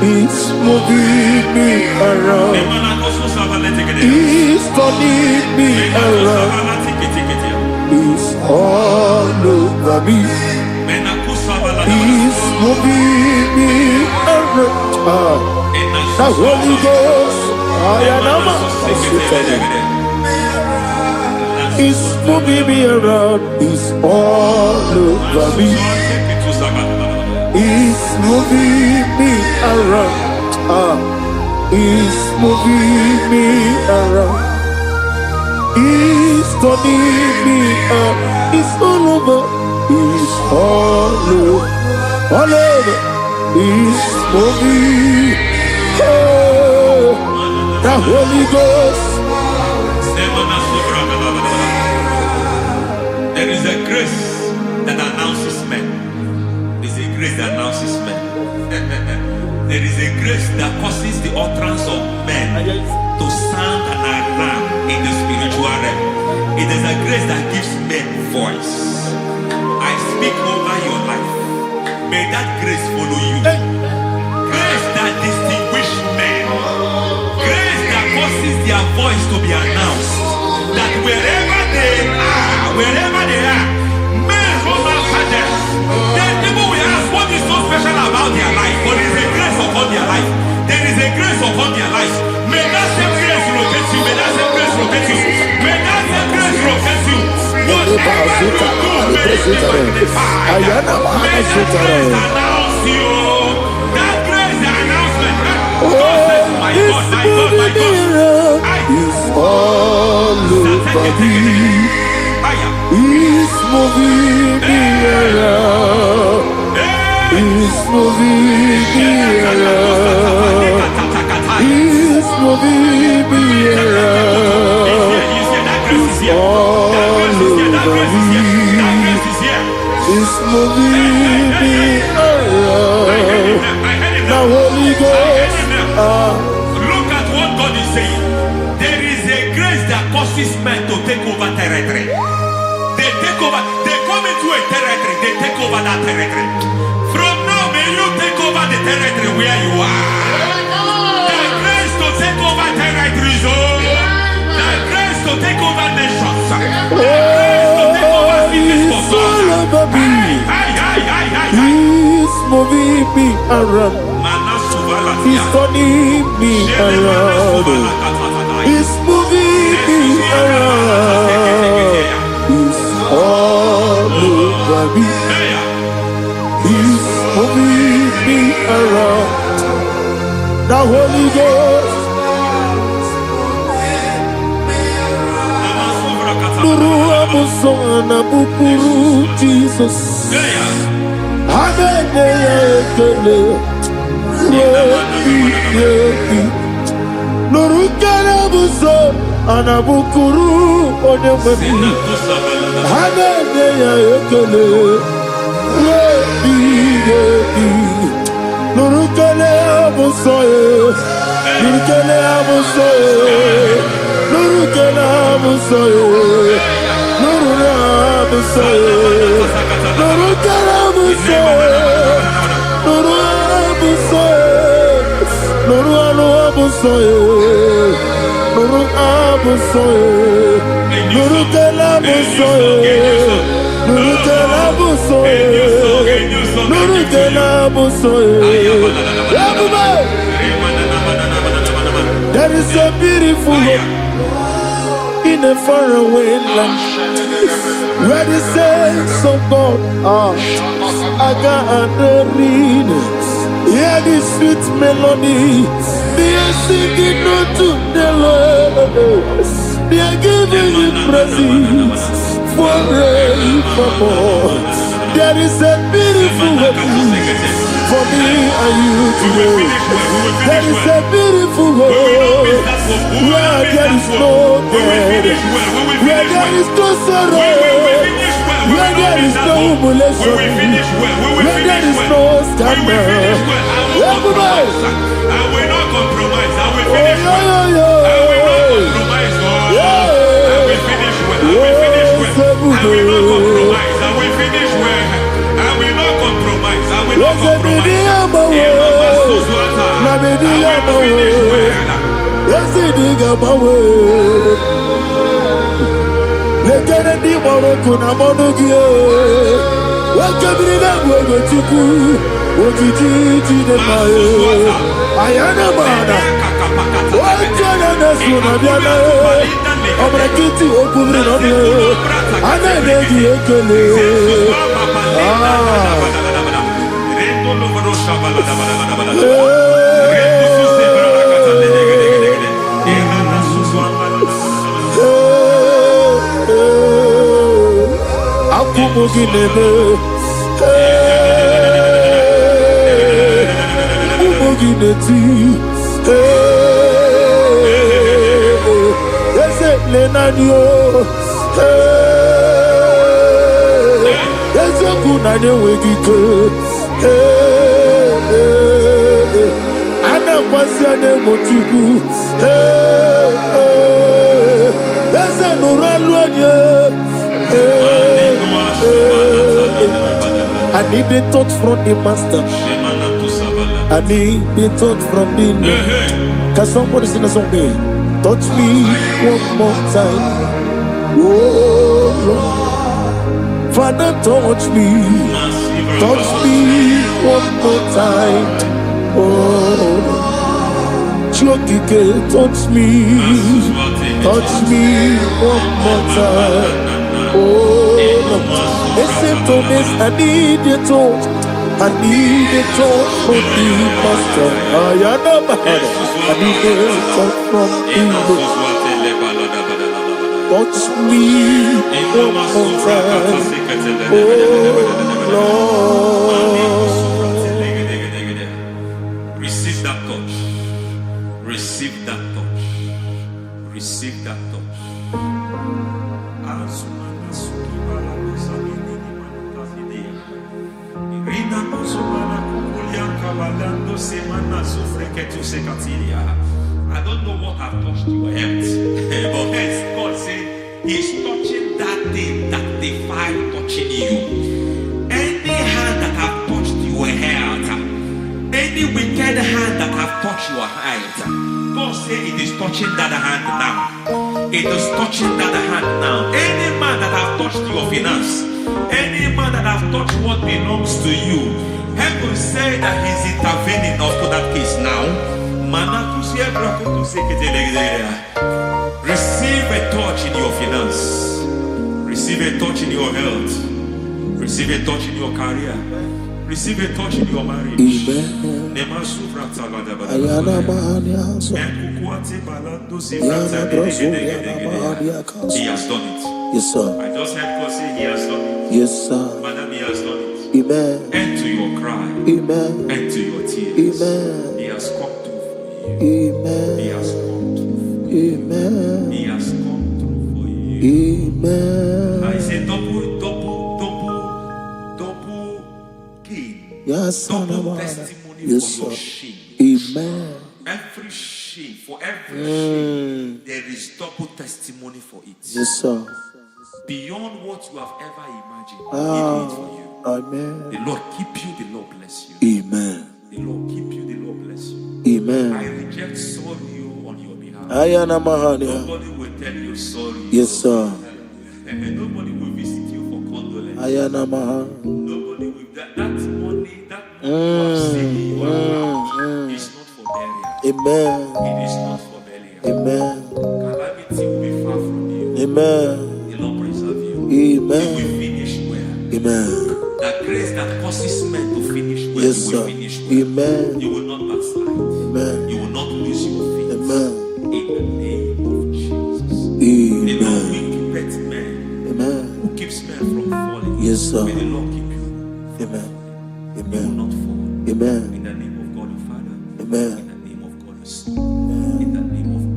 It's moving me around. It's turning me around. It's all over me. It's moving me around. The Holy Ghost, it's moving me around. It's all over me. It's moving me around. It's moving me around. It's turning me up. It's all over. It's all over. All over. It's moving. Oh, the Holy Ghost. There is a grace that announces men. There's a grace that announces men. There is a grace that causes the utterance of men to sound an alarm in the spiritual realm. It is a grace that gives men voice. I speak over your life. May that grace follow you. Grace that distinguishes men. Grace that causes their voice to be announced. That wherever they are, men from after them. Then people will ask what is so special about their life. But there is a grace upon their life. There is a grace upon their life. May that same grace rotate you. May that same grace rotate you. May that same grace rotate you. Whatever you do, may it be magnified. May that grace announce you. That grace, the announcement. My God, my God, my God. It's all over me. It's moving me around. It's moving me around. It's moving me around. It's all over me. It's moving me around. The Holy Ghost. Look at what God is saying. There is a grace that causes men to take over territory. They take over. They come into a territory. They take over that territory. From now, may you take over the territory where you are. The grace to take over territories. The grace to take over nations. The grace to take over cities for God. He's moving me around. He's turning me around. He's moving me around. He's all over me. He's moving me around. The Holy Ghost. Nuru amusona bukuru Jesus. Hallelujah. Nurukana buso anabukuru onemami hanene ya ekele rebi nurukana buso nurukana buso nurukana buso nurukana buso nurukana buso Nuru abusoye, nuru abusoye, nuru kela abusoye, nuru kela abusoye, nuru kela abusoye. There is a beautiful hope in a faraway land where the saints of God are. I got the reading. Hear the sweet melody. They are singing unto the Lord. They are giving you praise forevermore. There is a beautiful hope for me and you today. There is a beautiful hope that was where there is no death, where there is no sorrow, where there is no humiliation, where there is no scandal. Everybody, I will not compromise. I will finish well. I will not compromise. I will finish well. I will finish well. I will not compromise. I will finish well. I will not compromise. I will not compromise. I need the touch from the master. I need the touch from the Lord. Can somebody sing a song here? Touch me one more time. Oh Lord, Father, touch me. Touch me one more time. Oh, Chokike, touch me. Touch me one more time. Oh Lord. Listen to this, I need your touch. I need a touch from the master. I need a touch from the touch me one more time. Oh Lord. Receive that touch. Receive that touch. Receive that touch. I don't know what I've touched your health, but hence God said He's touching that thing that defied touching you. Any hand that have touched your health, any wicked hand that have touched your health, God said it is touching that hand now. It is touching that hand now. Any man that have touched your finance, any man that have touched what belongs to you, heaven say that He's intervening up to that case now. Receive a touch in your finance. Receive a touch in your health. Receive a touch in your career. Receive a touch in your marriage. He has done it. Yes, sir. I just heard God say He has done it. Yes, sir. Madam, He has done it. Amen. End to your cry. Amen. End to your tears. Amen. He has come through for you. Amen. He has come through for you. Amen. He has come through for you. Amen. I say double gain. Yes, Double testimony yes, for your sir. shame. Amen. Every shame, for every shame, there is double testimony for it. Yes, sir. Beyond what you have ever imagined, He did it for you. Amen. The Lord keep you, the Lord bless you. Amen. The Lord keep you, the Lord bless you. Amen. I reject sorry on your behalf. Ayana Mahania. Nobody will tell you sorry. Yes, sir. And nobody will visit you for condolence. Ayana Mahania. Nobody will. That money you have saved in your account is not for burial. Amen. It is not for burial. Amen. Calamity will be far from you. Amen. The Lord preserve you. Amen. You will finish well. Amen. That grace that causes men to finish well, Yes, you will sir. finish well. Amen. You will not backslide. Amen. You will not lose your faith. Amen. In the name of Jesus. The Lord Amen. will keep men. Amen. Who keeps men from falling. Yes, sir. May the Lord keep you. Amen. You will Amen. not fall. Amen. In the name of God the Father. Amen. In the name of God the Son. In the name of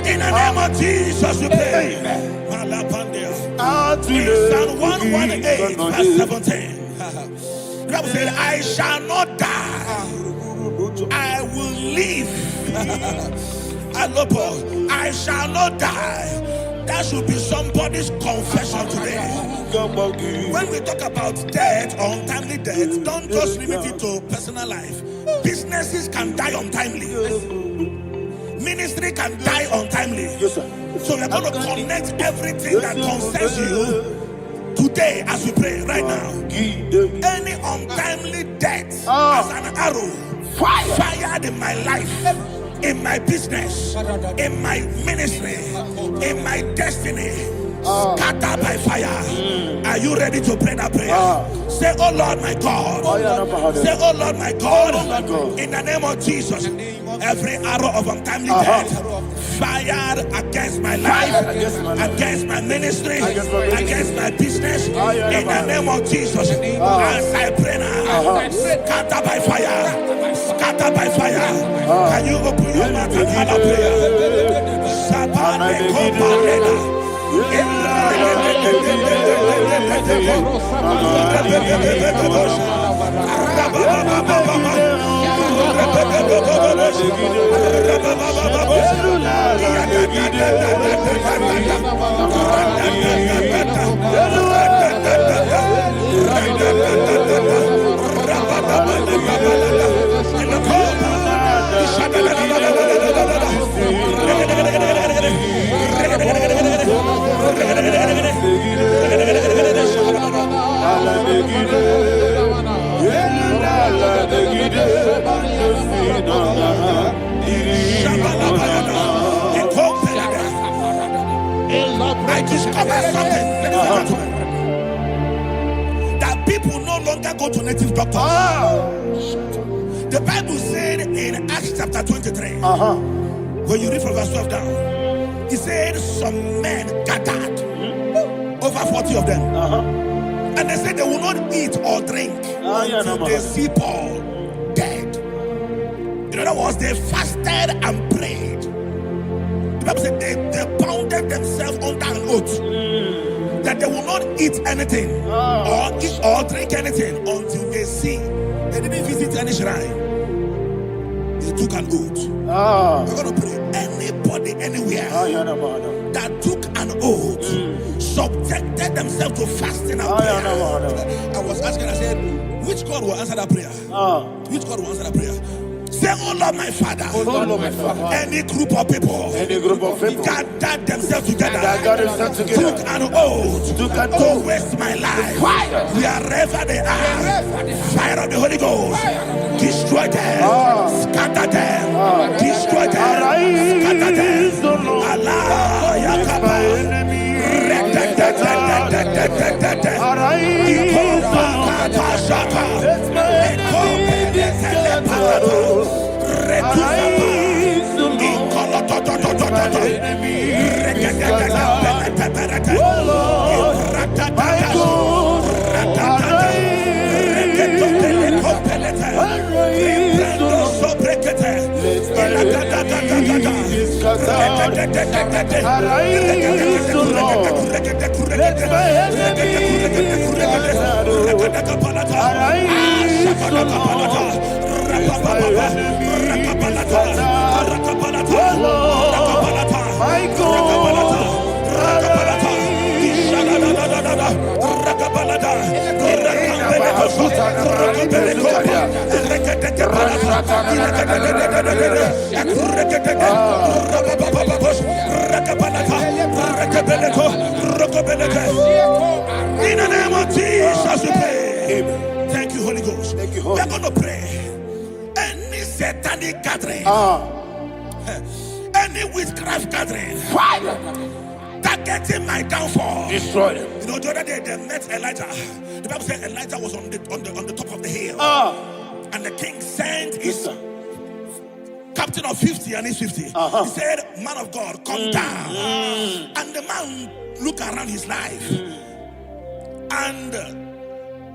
In the name of Jesus, we pray. In Psalm 118, verse 17, the Bible said, I shall not die, I will live. I shall not die. That should be somebody's confession today. When we talk about death, untimely death, don't just limit it to personal life. Businesses can die untimely. Ministry can die untimely. Yes, sir. So we're going to connect everything that concerns you today as we pray right now. Any untimely death as an arrow fired in my life, in my business, in my ministry, in my destiny, scattered by fire. Are you ready to pray that prayer? Say, oh Lord my God. Say, oh Lord my God. In the name of Jesus, every arrow of untimely death fired against my life, against my ministry, against my business, in the name of Jesus, as I pray now, scattered by fire, scattered by fire. Can you open your mouth and have a prayer? I discovered something, ladies and gentlemen, that people no longer go to native doctors. The Bible said in Acts chapter 23, when you read from verse 12 down, it said some men gathered, over 40 of them, and they said they will not eat or drink until they see Paul dead. In other words, they fasted and prayed. The Bible said they bounded themselves under an oath that they will not eat anything or eat or drink anything until they see. They didn't visit any shrine. They took an oath. We're going to pray. Anybody, anywhere that took an oath, subjected themselves to fasting and prayer. I was asking, I said, which God will answer that prayer? Which God will answer that prayer? Say, oh Lord my Father, any group of people, gathered themselves together, took an oath to waste my life, wherever they are, fire of the Holy Ghost, destroy them, scatter them, destroy them, scatter them. Allah Yakaba, In the name of Jesus, we pray. Thank you, Holy Ghost. Thank you, We Holy are going to pray. Any satanic gathering, any witchcraft gathering, targeting my downfall, Destroy them. You know, the other day they met Elijah. The Bible said Elijah was on the top of the hill, and the king sent his captain of 50 and his 50. He said, "Man of God, come down." And the man looked around his life and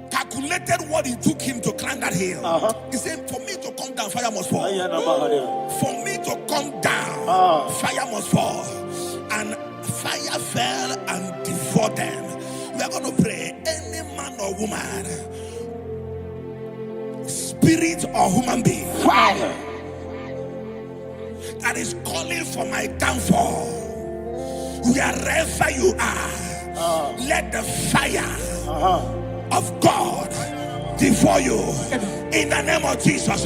calculated what it took him to climb that hill. He said, "For me to come down, fire must fall. For me to come down, fire must fall." And fire fell and devoured them. We are going to pray. Any man or woman, spirit or human being, that is calling for my downfall, wherever you are, let the fire of God devour you in the name of Jesus.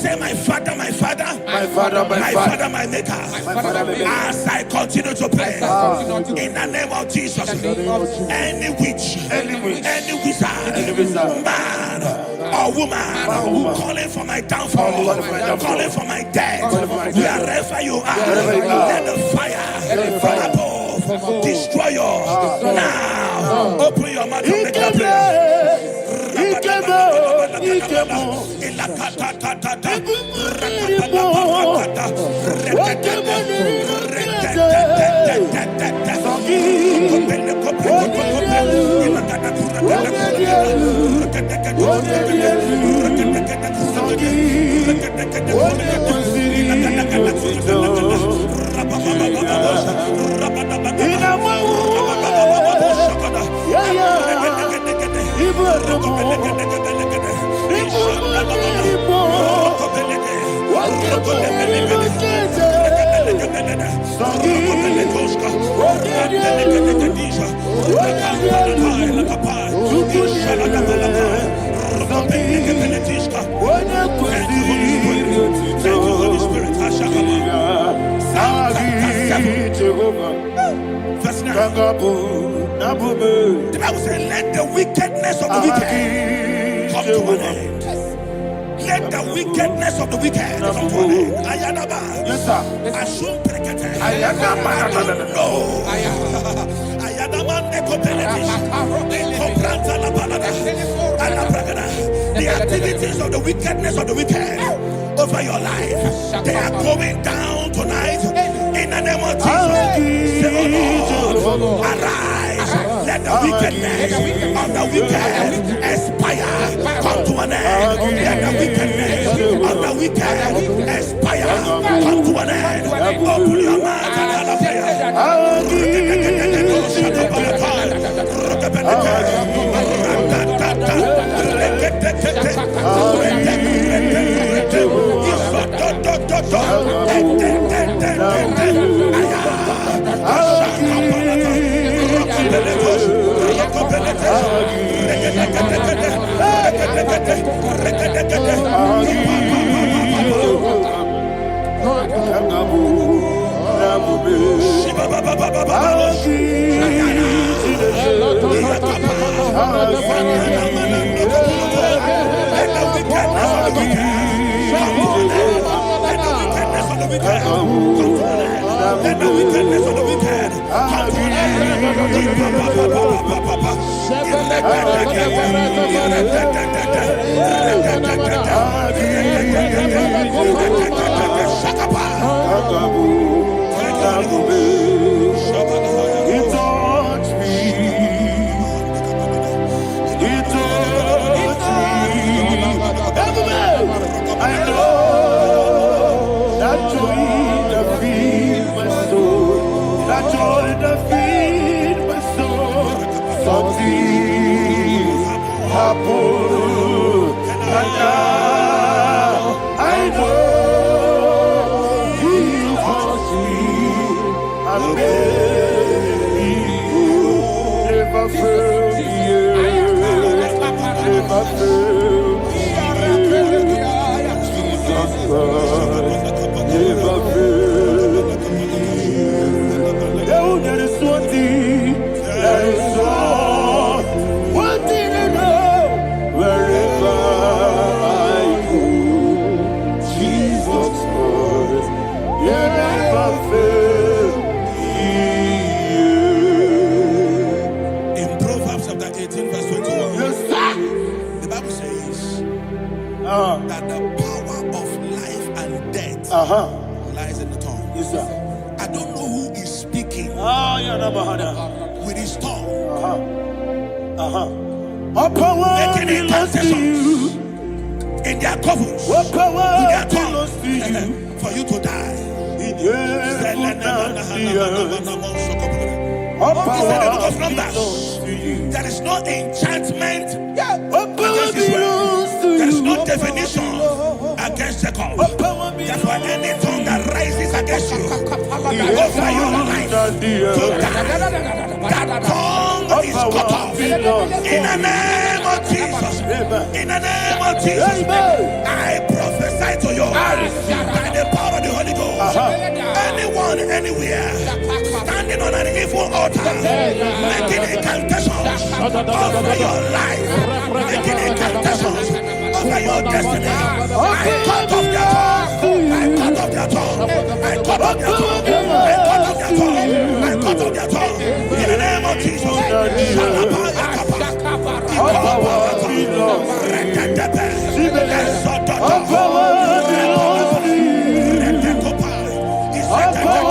Say, my Father, my Father, My Father, my Father, my Maker. As I continue to pray in the name of Jesus, any witch, any wizard, man or woman calling for my downfall, calling for my death, wherever you are, let the fire from above destroy you now. Open your mouth and make a prayer. Verse 9. The Bible says, let the wickedness of the wicked come to an end. Let the wickedness of the wicked come to an end. Ayadaba. Yes, sir. Assume prekete. Ayadaba. I don't know. Ayadaba nekopeletis. Ekopranta la balada. Ala bragada. The activities of the wickedness of the wicked over your life, they are going down tonight in the name of Jesus. Say, oh Lord, arise. Let the wickedness of the wicked expire. Come to an end. Let the wickedness of the wicked expire. Come to an end. Open your mouth and have a prayer. I know never fail. Oh, there is one thing, there is one thing I know. Wherever I go, Jesus Christ, you never fail. In Proverbs chapter 18, verse 21, Yes, sir. the Bible says that the power of life and death lies in the tongue. Yes, sir. I don't know who is speaking with his tongue, All power making belongs to incantations you. in their covers All with power their belongs to you. tongue for you to die. In heaven and the earth. All He said in the book power of Numbers, belongs to you. there is no enchantment All power against Israel. belongs to There is you. no divination against Jacob. All power Therefore, belongs any tongue that rises against you in over your heaven life and the to earth. die, that tongue All is cut power off. belongs In the name of Jesus. In the name of Jesus. Amen. I prophesy to you by the power of the Holy Ghost. Anyone, anywhere, standing on an evil altar, making incantations over your life, making incantations over your destiny. I cut off their tongue. I cut off their tongue. I cut off their tongue. I cut off their tongue. I cut off their tongue. In the name of Jesus. All power belongs to you. All power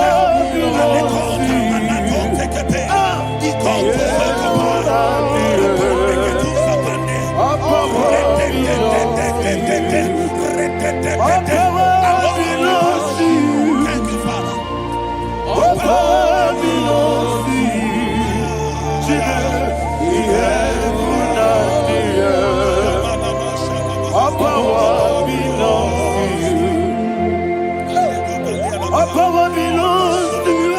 belongs to you. All power belongs to you. All power belongs to you. Thank you, Father. All power belongs to you. The heaven and the earth. All power belongs to you. All power belongs to you.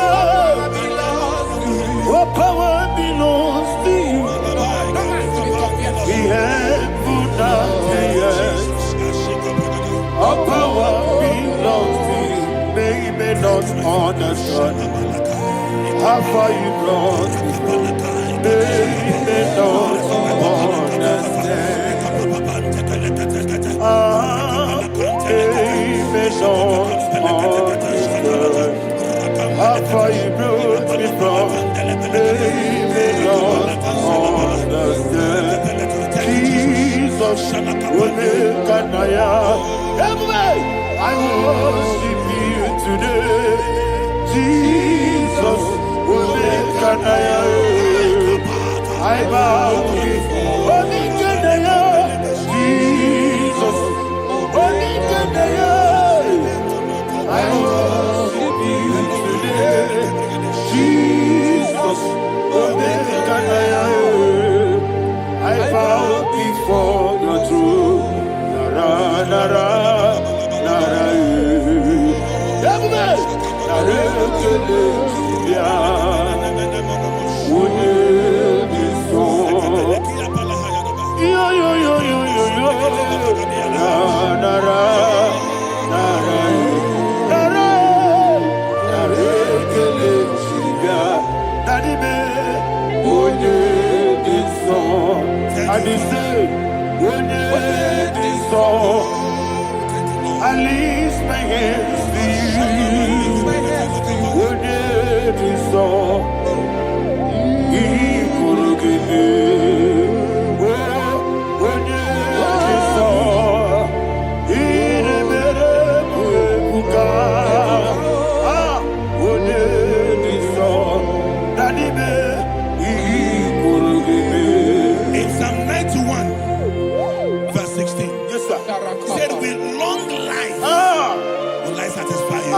All power belongs to you. The heaven and the earth. All power belongs to you. They may not understand how far you brought me. They may not understand. They may not understand how far you brought me from. They may not understand. Jesus will make an I worship you today. Jesus will make an I bow before Jesus will make an I worship you today. Jesus will make an I bow before your throne. Nara, nara, nara, yo, yo, yo, yo, yo, yo. Nara, nara, nara, I lift my hands to you. When it is all, he could give me. When it is all, he never could. When it is all, that he could give me. In Psalm 91, verse 16. Yes, sir. Said with long life will I satisfy you.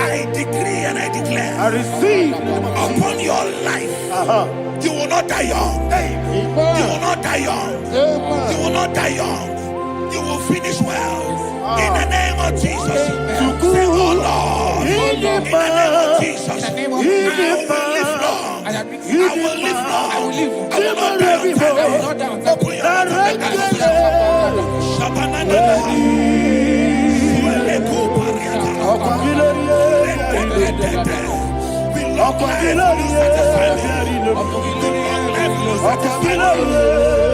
I decree and I declare I receive upon your life. You will not die young. You will not die young. You will not die young. You will finish well. In the name of Jesus. Say, oh Lord. In the name of Jesus. I will live long. I will live long. I will not die on time. Open your mouth. We long life will not satisfy me. We long life will not satisfy me.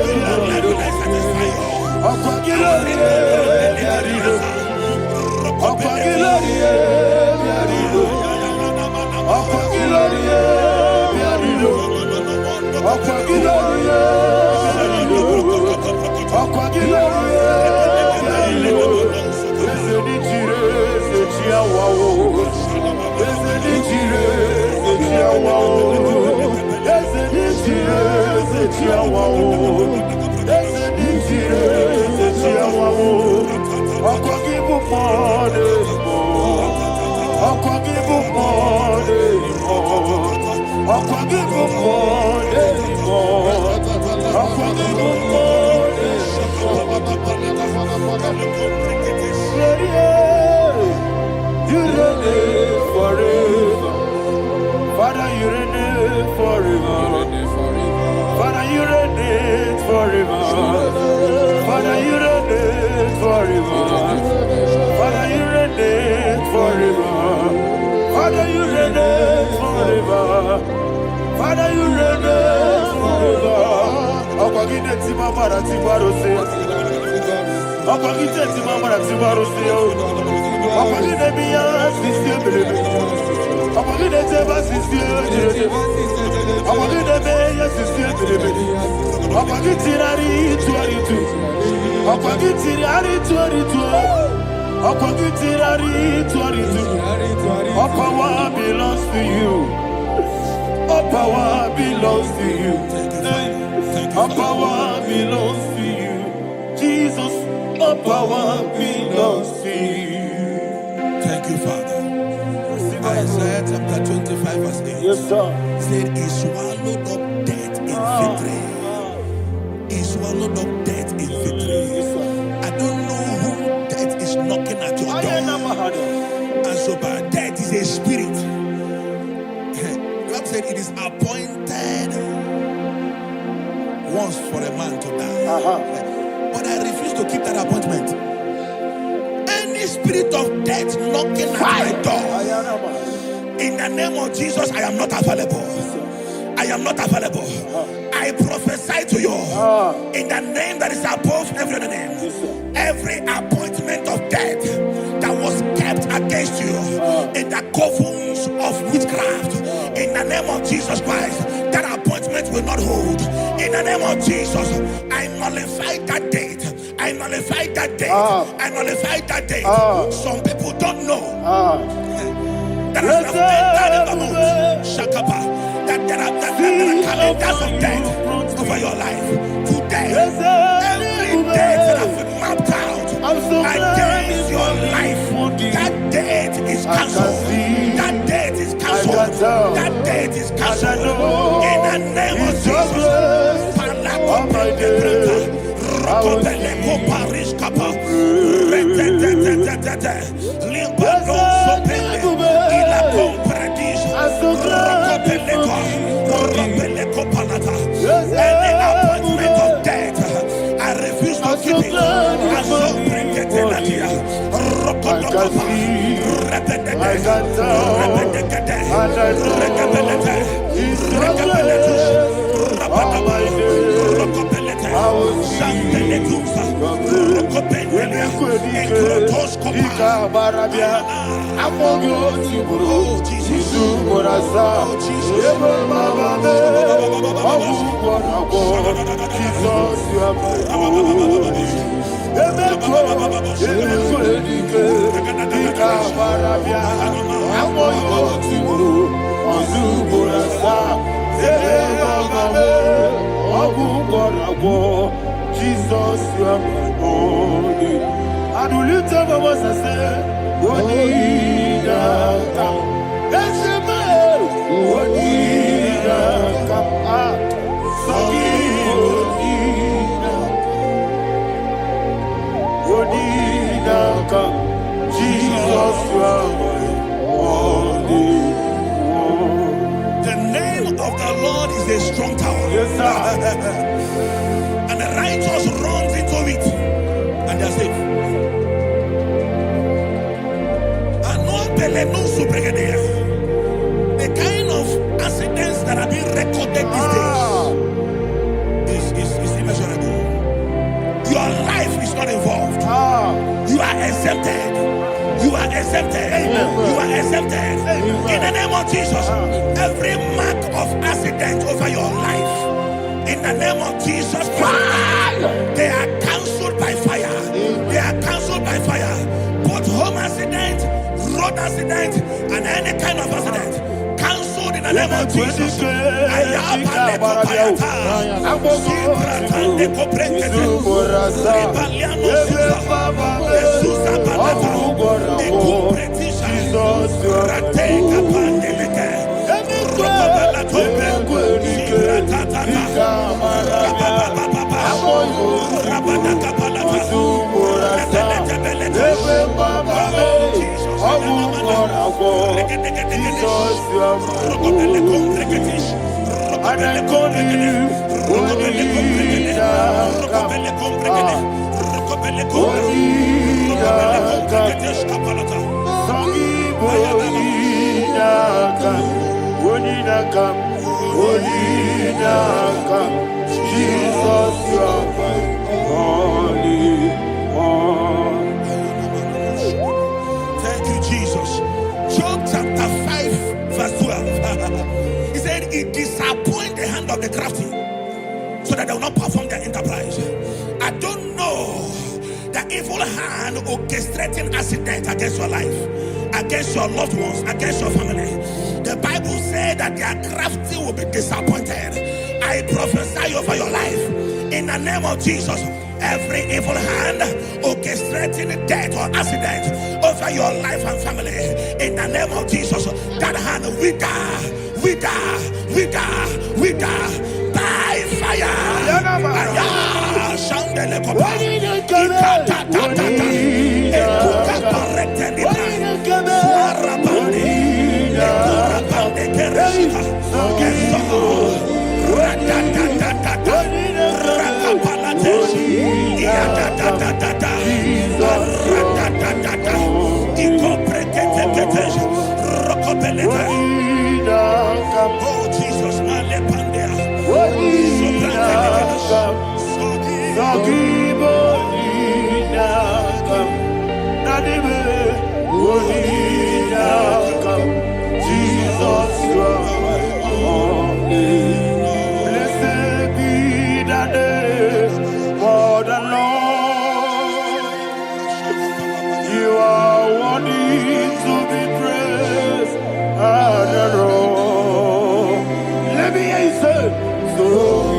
We long life will not satisfy you. You reign forever. Father, you reign forever. Father, you reign forever. Father, you reign forever. Father, you reign forever. Father, you reign forever. Father, you reign forever. Akwagide timamara tibarose. Akwagide timamara tibarose. Akwagide biya sisiye. Akwagide teba sisiye. Akwagide beya sisiye. Akwagide tirari tuaritu. Akwagide tirari tuaritu. Akwagide tirari tuaritu. All power belongs to you. All power belongs to you. All power belongs to you. Jesus, all power belongs to you. Thank you, Father. Isaiah chapter 25 verse 8. Yes, sir. Said he swallowed up death in victory. He swallowed up death in victory. I don't know who death is knocking at your door. And so, but death is a spirit. God said it is appointed once for a man to die. But I refuse to keep that appointment. Any spirit of death knocking at my door, in the name of Jesus, I am not available. I am not available. I prophesy to you in the name that is above every other name. Every appointment of death that was kept against you in the covens of witchcraft, in the name of Jesus Christ, that appointment will not hold. In the name of Jesus, I nullify that date. I nullify that date. I nullify that date. Some people don't know that as I've entered in the month, Shakapa, that there are calendars of death over your life. Today, every date that I've mapped out against your life, that date is cancelled. That date is cancelled. That date is cancelled. In the name of Jesus. Any appointment of death, I refuse to keep it. I shall bring it in the year. Jesus, you are my holy. And will you tell me what I say? What did I come? That's a man. What did I come? What did I come? Jesus, you are my holy. The name of the Lord is a strong tower. Yes, sir. And the righteous runs into it and they're safe. And no belenu supregedia. exempted. You are exempted. You are exempted. In the name of Jesus, every mark of accident over your life, in the name of Jesus Christ, they are cancelled by fire. They are cancelled by fire. Both home accident, road accident, and any kind of accident, cancelled in the name of Jesus. Thank you, Jesus. Job chapter 5, verse 12. He said, it disappoints the hand of the crafty, so that they will not perform their enterprise. I don't know the evil hand orchestrating accident against your life, against your loved ones, against your family. The Bible said that their crafty will be disappointed. I prophesy over your life in the name of Jesus. Every evil hand orchestrating death or accident over your life and family, in the name of Jesus, that hand wither by fire. Oh Jesus, blessed be the name of the Lord. You are worthy to be praised and adored. Let me hear you say, so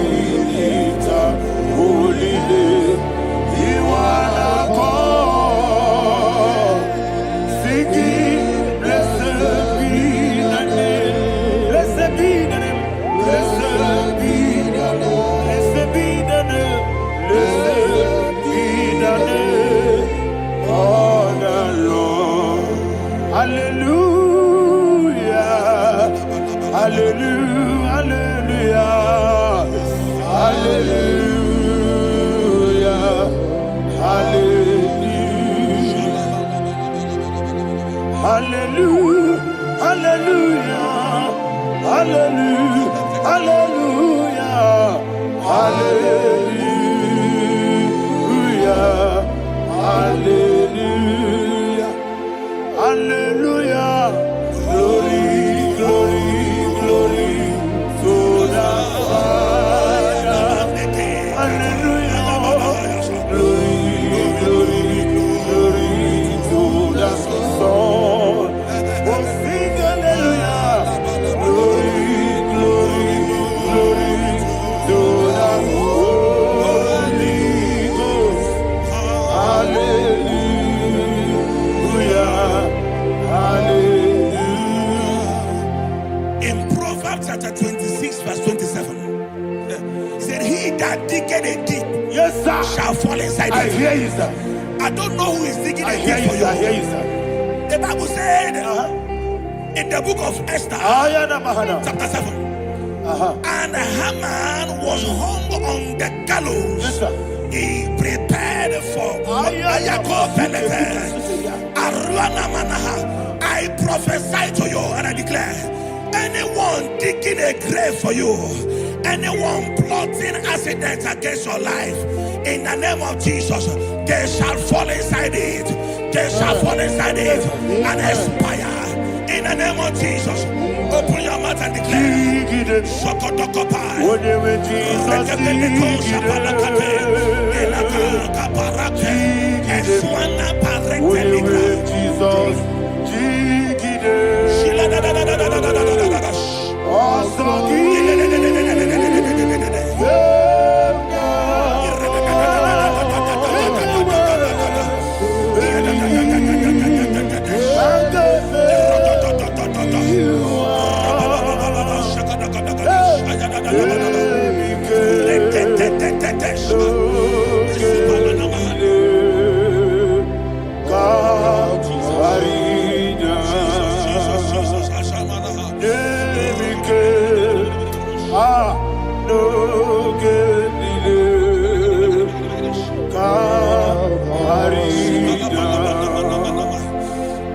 we lift up holy name. You are the God. Singing, blessed be the name. Blessed be the name. Blessed be the name. Blessed be the name. Blessed be the name of the Lord. Hallelujah. Hallelujah. Hallelujah. Hallelujah. Hallelujah. Hallelujah. Hallelujah. Hallelujah. Hallelujah. Hallelujah. Glory, glory, glory to the Father. Hallelujah. Glory, glory, glory to the Son. Oh, sing hallelujah. Glory, glory, glory to the Holy Ghost. Hallelujah. Hallelujah. In Proverbs chapter 26, verse 27, he said, he that diggeth a deep, yes, sir, shall fall inside it. I hear you, sir. I don't know who is digging a deep for you. I hear you, sir. The Bible said in the book of Esther, chapter 7, and Haman was hung on the gallows. Yes, sir. He prepared for I prophesy to you and I declare, anyone digging a grave for you, anyone plotting accidents against your life, in the name of Jesus, they shall fall inside it. They shall fall inside it and expire. In the name of Jesus, open your mouth and declare. Sokotokopai. Rekebeleko shapalakate. Elaka kaparate. Eswana paretelika. Shila da da da da da da da da da da.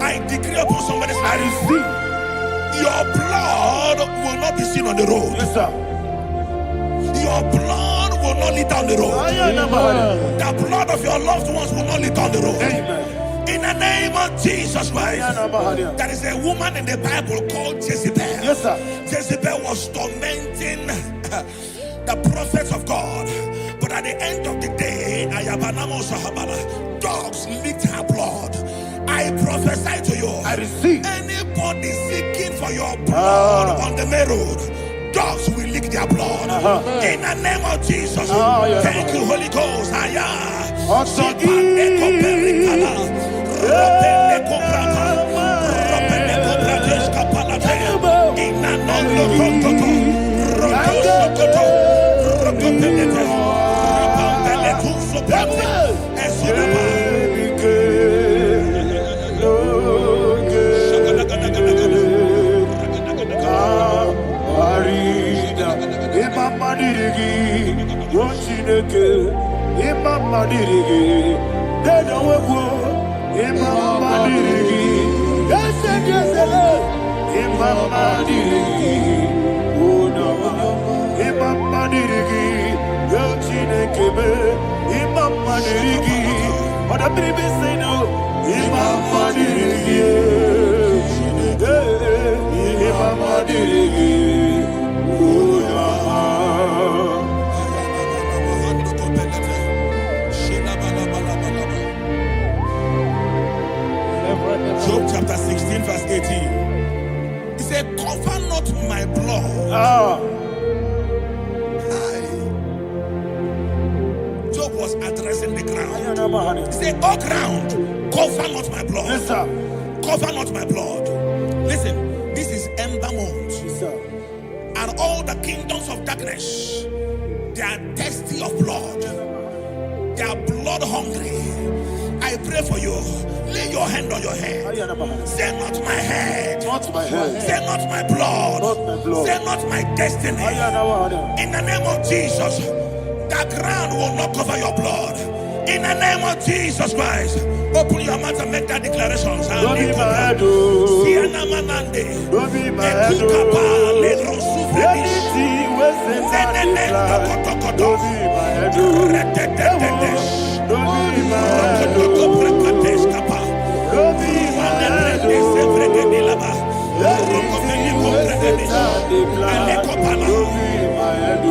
I decree upon somebody's life, your blood will not be seen on the road. Yes, sir. Your blood will not lead down the road. The blood of your loved ones will not lead down the road. Amen. In the name of Jesus Christ. There is a woman in the Bible called Jezebel. Yes, sir. Jezebel was tormenting the prophets of God. But at the end of the day, dogs licked her blood. I prophesy to you. I receive. Anybody seeking for your blood on the main road, dogs will lick their blood. In the name of Jesus. Thank you, Holy Ghost. Job chapter 16 verse 18. He said, cover not my blood. Job was addressing the ground. He said, oh ground, cover not my blood. Yes, sir. Cover not my blood. Listen, this is ember month. Yes, sir. And all the kingdoms of darkness, they are thirsty of blood. They are blood hungry. I pray for you. Lay your hand on your head. Say not my head. Not my head. Say not my blood. Not my blood. Say not my destiny. In the name of Jesus, the ground will not cover your blood. In the name of Jesus Christ, open your mouth and make that declaration. Don't be my head. Don't be my head. Anything was in my life. Don't be my head. Don't be my head. Don't be my head.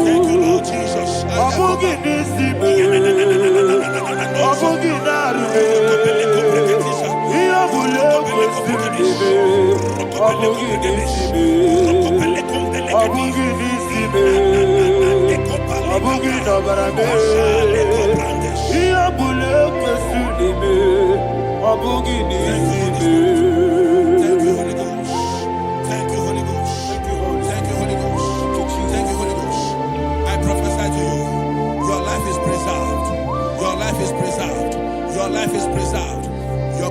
Thank you, Lord Jesus.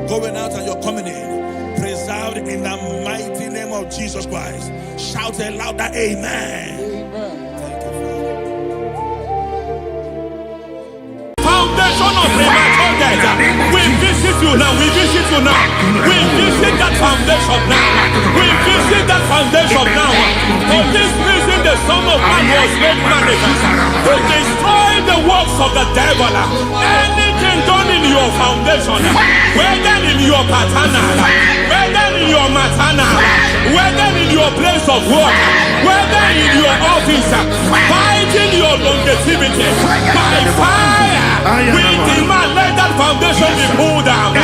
Going out and you're coming in, preserved in the mighty name of Jesus Christ. Shout a louder amen. Thank you, Foundation of premature death. We visit you now. We visit you now. We visit that foundation now. We visit that foundation now. For this reason, the Son of Man was made manifest to destroy the works of the devil. Anything done in your foundation, whether in your paternal, whether in your maternal, whether in your place of work, whether in your office, fighting your longevity by fire, we demand let that foundation be pulled down.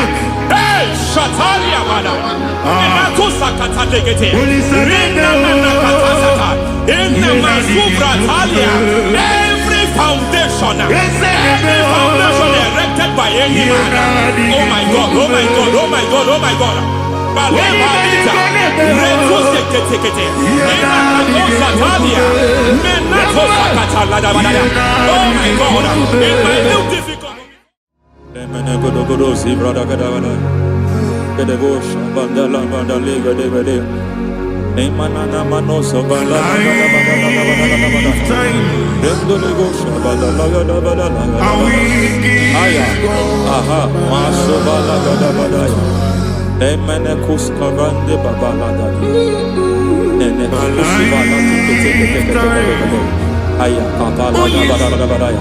Hey, Shatalia Bada, Enatusa Katalegete, Rina Manakatasata, Inna Masubra Talia, every foundation erected by any man. Oh my God, oh my God, oh my God, oh my God. Balebalita, Retusa Ketekete, Enatusa Talia, Menatosa Katalada. Oh my God, in my new difficult. Aya kapala badaya.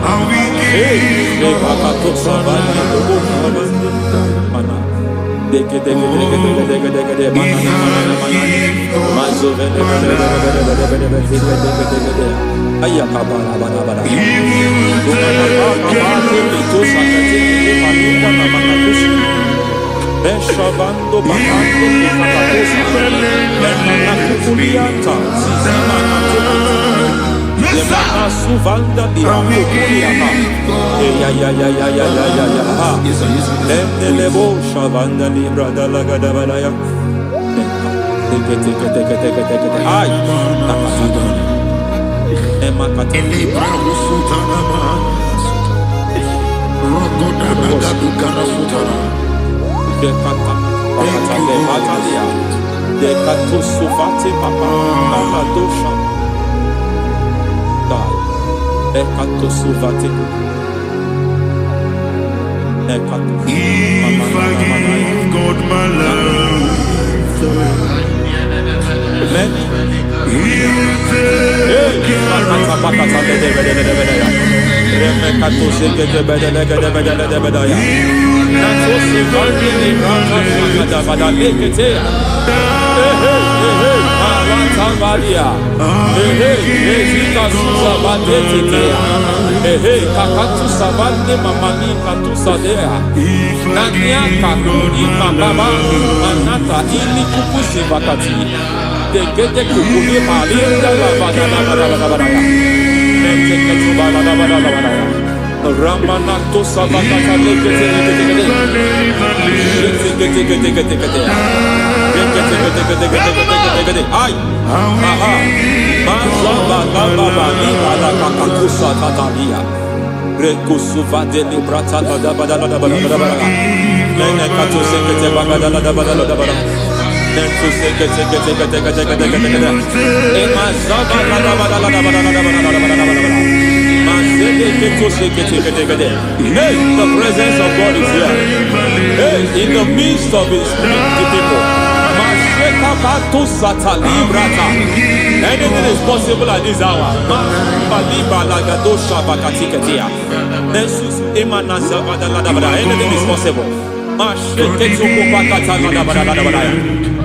Hey, bakato sabana mana. Deke mana. Mazo vene. Aya kapala badaya. Beshabando bakando kakatosa. Lemana suvanda bihakuliaka. Ya. Lendelebo shavanda libra dalagada balaya. Teke. Ay. Nakasada. Emakata. Libra usutana ma. Rogoda nagadu karasutana. Dekata. Bakata lematalia. Dekato suvate papa. Amadosha. Ekato suvate. Ekato. If I give God my love, He'll take care Ramanato Sabakata Ay, aha, Mazaba Baba, Nibala Kakakusa Tatalia, Rekusuva de Librata, Nenekato Sekete Bagada, Nentu Sekete, Emazaba, Hey, the presence of God is here. Hey, in the midst of His people. Anything is possible at this hour. Anything is possible.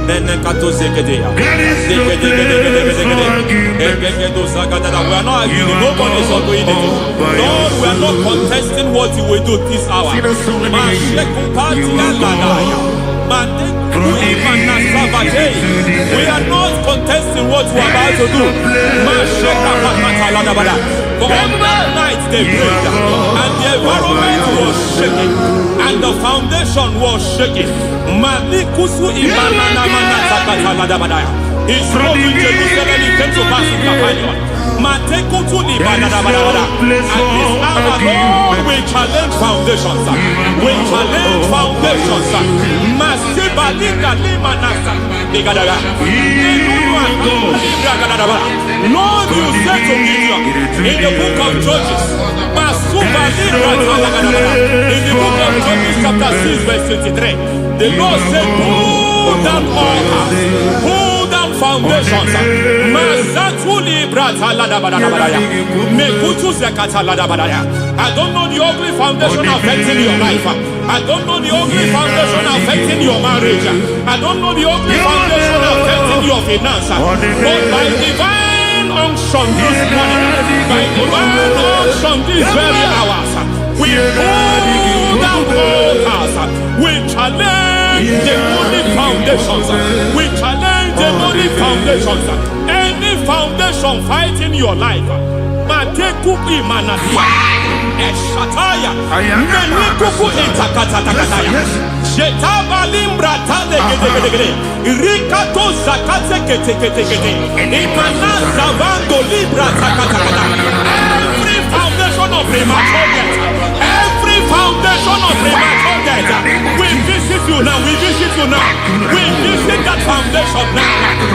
We are not arguing, nobody is arguing it. Lord, we are not contesting what you will do this hour. We are not contesting what you are about to do. For on that night they prayed, and the environment was shaking, and the foundation was shaking. He spoke in Jerusalem, he came to pass in Capernaum. And this hour, Lord, we challenge foundations. We challenge foundations. Lord, you said to Gideon in the book of Judges, in the book of Judges chapter 6 verse 23, the Lord said, pull down altars, pull down foundations. Masatuli brata ladabadabadaya. Mekutu zekata ladabadaya. I don't know the ugly foundation affecting your life. I don't know the ugly foundation affecting your marriage. I don't know the ugly foundation affecting your finance. But by divine unction this morning, by divine unction this very hours, we pull down altars. We challenge demonic foundations. We challenge demonic foundations. Any foundation fighting your life, Mateku imanadia. Eshataya, Menikuku itakatatakataya, Shetabalimra tadegedegede, Rikato zakate ketekete, Imana zavando libra takatakata. Every foundation of premature death, every foundation of premature death, we visit you now, we visit you now, we visit that foundation now,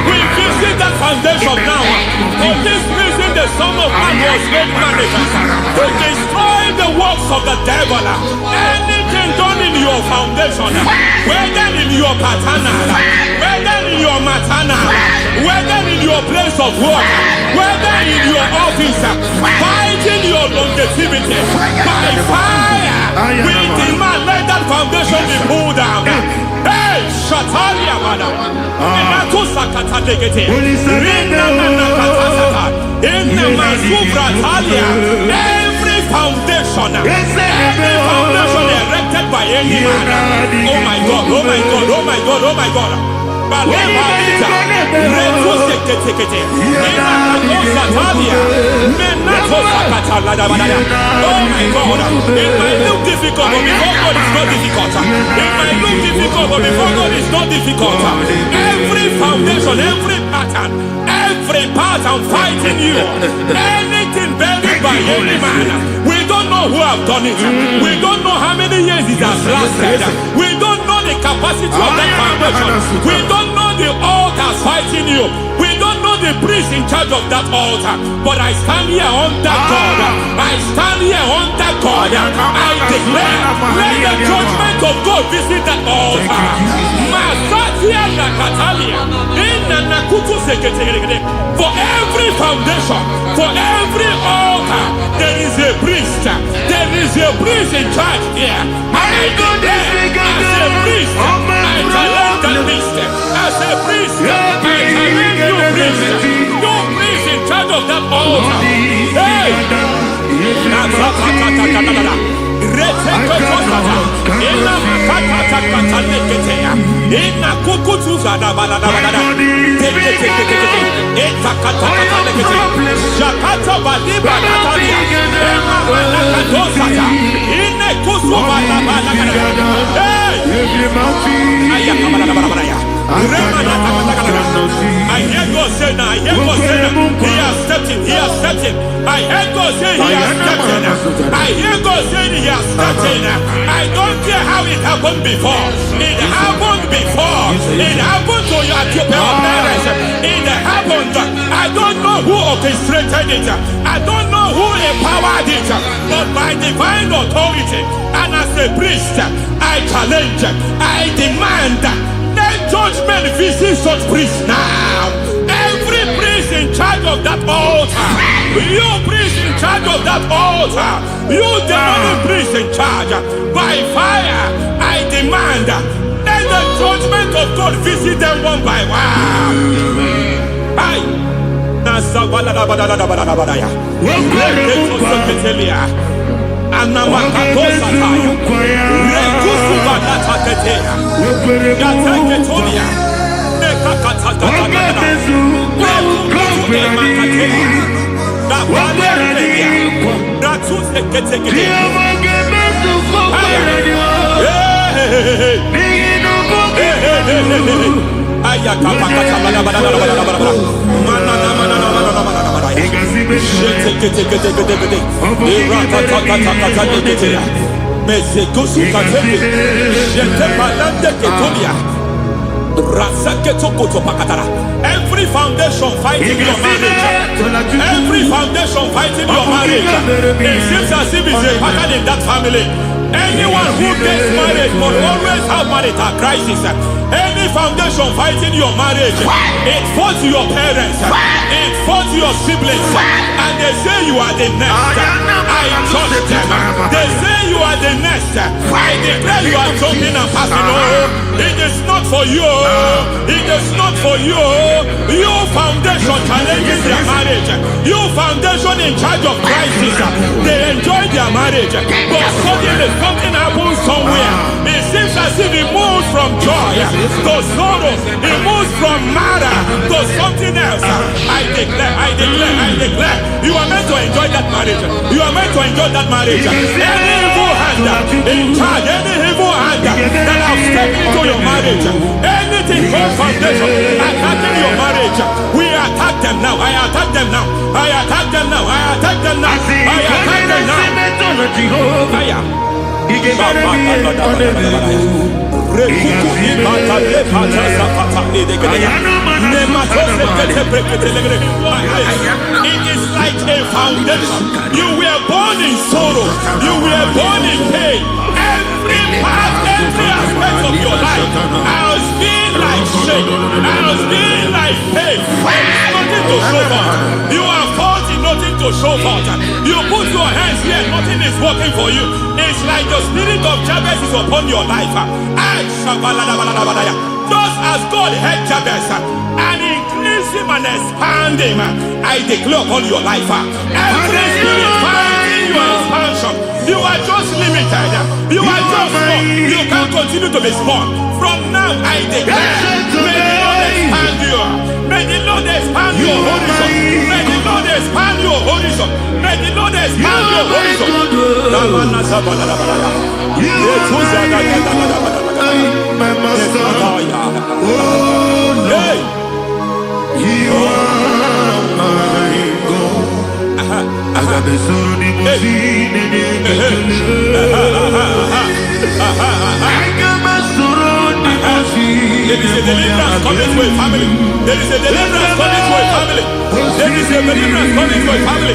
we visit that foundation now. For this reason, the Son of Man was made manifest to destroy the works of the devil. Anything done in your foundation, whether in your paternal, whether in your maternal, whether in your place of work, whether in your office, fighting your longevity by fire, we demand let that foundation be pulled down. Hey, Shatalia, madam. Every foundation erected by any man. Oh my God, oh my God, oh my God, oh my God. Oh my God, it might look difficult, but before God it's not difficult. It might look difficult, but before God it's not difficult. Every foundation, every pattern fighting you, anything buried by any man, we don't know who have done it. We don't know how many years it has lasted. We don't know the capacity of that foundation. We don't know the altars fighting you. We don't know the priest in charge of that altar. But I stand here on that God. I stand here on that God. I declare, let the judgment of God visit that altar. Masatia Nakatalia. For every foundation, for every altar, there is a priest. There is a priest in charge here. I declare, as a priest, I challenge that priest. As a priest, I challenge you priest. You priest in charge of that altar. Hey! I hear God say now, I hear God say now, he has stepped in, he has stepped in. I hear God say he has stepped in. I hear God say he has stepped in. I don't care how it happened before. It happened before. It happened to your parents. It happened. I don't know who orchestrated it. I don't know who empowered it. But by divine authority and as a priest, I challenge, I demand, let judgment visit such priests now. Every priest in charge of that altar, you priest in charge of that altar, you demonic priest in charge, by fire, I demand, let the judgment of God visit them one by one. Every foundation fighting your marriage, every foundation fighting your marriage, it seems as if it's a pattern in that family. Anyone who gets married will always have marital crisis. Any foundation fighting your marriage, it fought your parents, it fought your siblings, and they say you are the next. I judge them. They say you are the next. I declare you are jumping and passing. Oh, it is not for you. It is not for you. You foundation challenging their marriage. You foundation in charge of crisis. They enjoy their marriage, but suddenly something happens somewhere. It seems as if it moves from joy to sorrow. It moves from matter to something else. I declare, you are meant to enjoy that marriage. You are meant to enjoy that marriage. Any evil hand in charge, any evil hand that have stepped into your marriage, anything called foundation attacking your marriage, we attack them now. I attack them now. I attack them now. I attack them now. I attack them now. It is like a foundation. You were born in sorrow. You were born in pain. Every part, every aspect of your life has been like shame. Has been like pain. Nothing to show for. You are faulty, nothing to show for. You put your hands here, nothing is working for you. It's like the spirit of Jabez is upon your life. Just as God had Jabez and increased him and expand him, I declare upon your life. Every spirit finding your expansion, you are just limited. You are just small. You can't continue to be small. From now, I declare, may the Lord expand you. May the Lord expand your horizon. May the Lord expand your horizon. May the Lord expand your horizon. My master, oh Lord, you are my God. I got the soul in my feet, I got my soul in my feet. There is a deliverance coming to a family. There is a deliverance coming to a family. There is a deliverance coming to a family.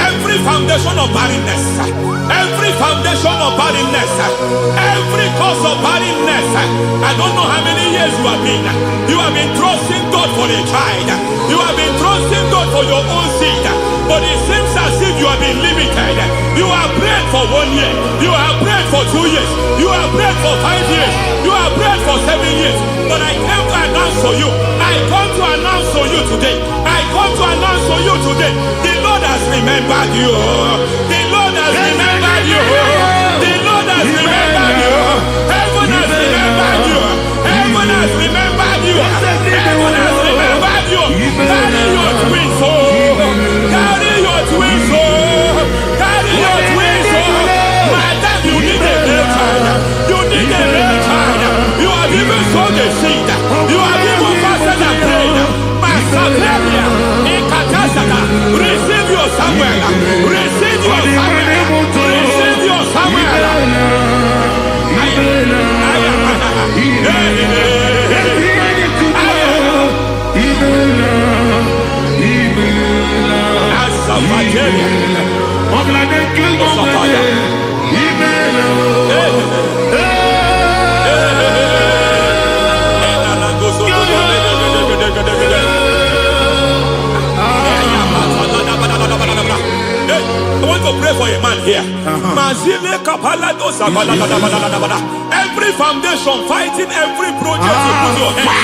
Every foundation of barrenness, every foundation of barrenness, every foundation of barrenness, every foundation of barrenness, every cause of barrenness. I don't know how many years you have been trusting God for a child. You have been trusting God for your own seed, but it seems as if you have been limited. You have prayed for 1 year, you have prayed for 2 years, you have prayed for 5 years, you have prayed for 7 years. But I came to announce for you, I come to announce for you today, I come to announce for you today, the Lord has remembered you. The Lord has remembered you. The Lord has remembered you. Heaven has remembered you. Heaven has remembered you. Heaven has remembered you. Carry your twins, oh. Carry your twins, oh. Carry your twins, oh. Madam, you need a male child. You need a male child. You have even sown the seed. You have even fasted and prayed. Masaperia, Ekatasaka, receive your Samuel. Receive your Samuel. Receive your Samuel. I want to pray for a man here. Every foundation fighting every project you put your hands.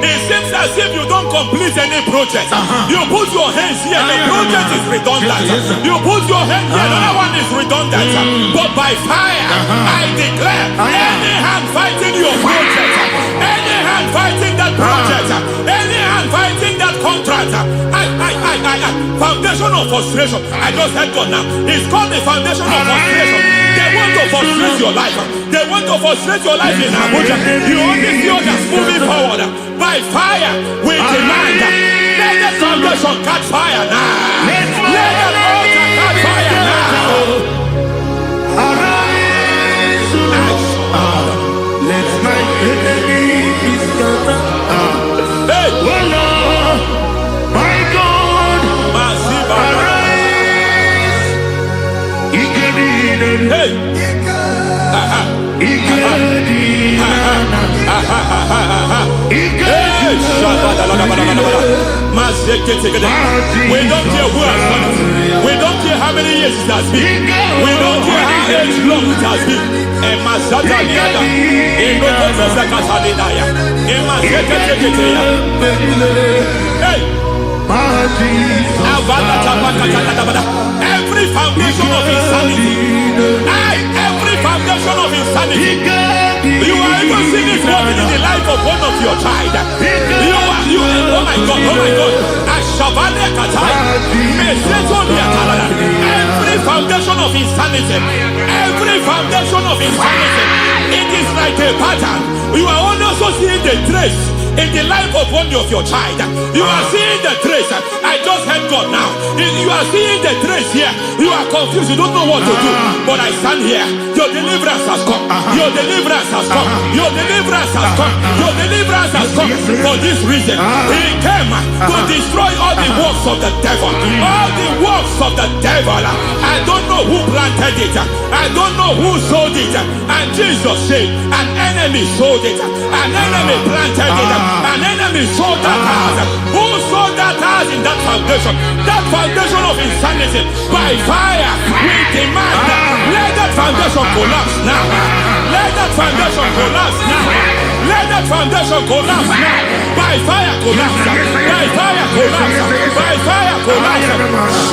It seems as if you don't complete any project. You put your hands here, the project is redundant. You put your hand here, another one is redundant. But by fire, I declare, any hand fighting your project, any hand fighting that project, any hand fighting that contract, foundation of frustration. I just heard God now. It's called the foundation of frustration. They want to frustrate your life. They want to frustrate your life in Abuja. You only see others moving forward. By fire, we demand. Let the foundation catch fire now. Let the altar catch fire now. Arise, let my enemy be scattered. Hey, Oh Lord, my God, arise. hey, we don't care who has done it. We don't care how many years it has been. We don't care how age long it has been. And Masata Liada, in hey, every foundation of insanity, every foundation of insanity, you are even seeing it working in the life of one of your child. Oh my God, every foundation of insanity, it is like a pattern. You are also seeing the trace in the life of one of your child. You are seeing the trace. I just heard God now. You are seeing the trace here. You are confused. You don't know what to do. But I stand here. Your deliverance has come. Your deliverance has come. Your deliverance has come. Your deliverance has come. For this reason, He came to destroy all the works of the devil. All the works of the devil. I don't know who planted it. I don't know who sold it. And Jesus said, an enemy sold it. An enemy planted it. An enemy sold that house. Who sold that house in that foundation? That foundation of insanity. By fire, we demand, let that foundation collapse now. Let that foundation collapse now. Let that foundation collapse now. By fire collapse. By fire collapse. By fire collapse.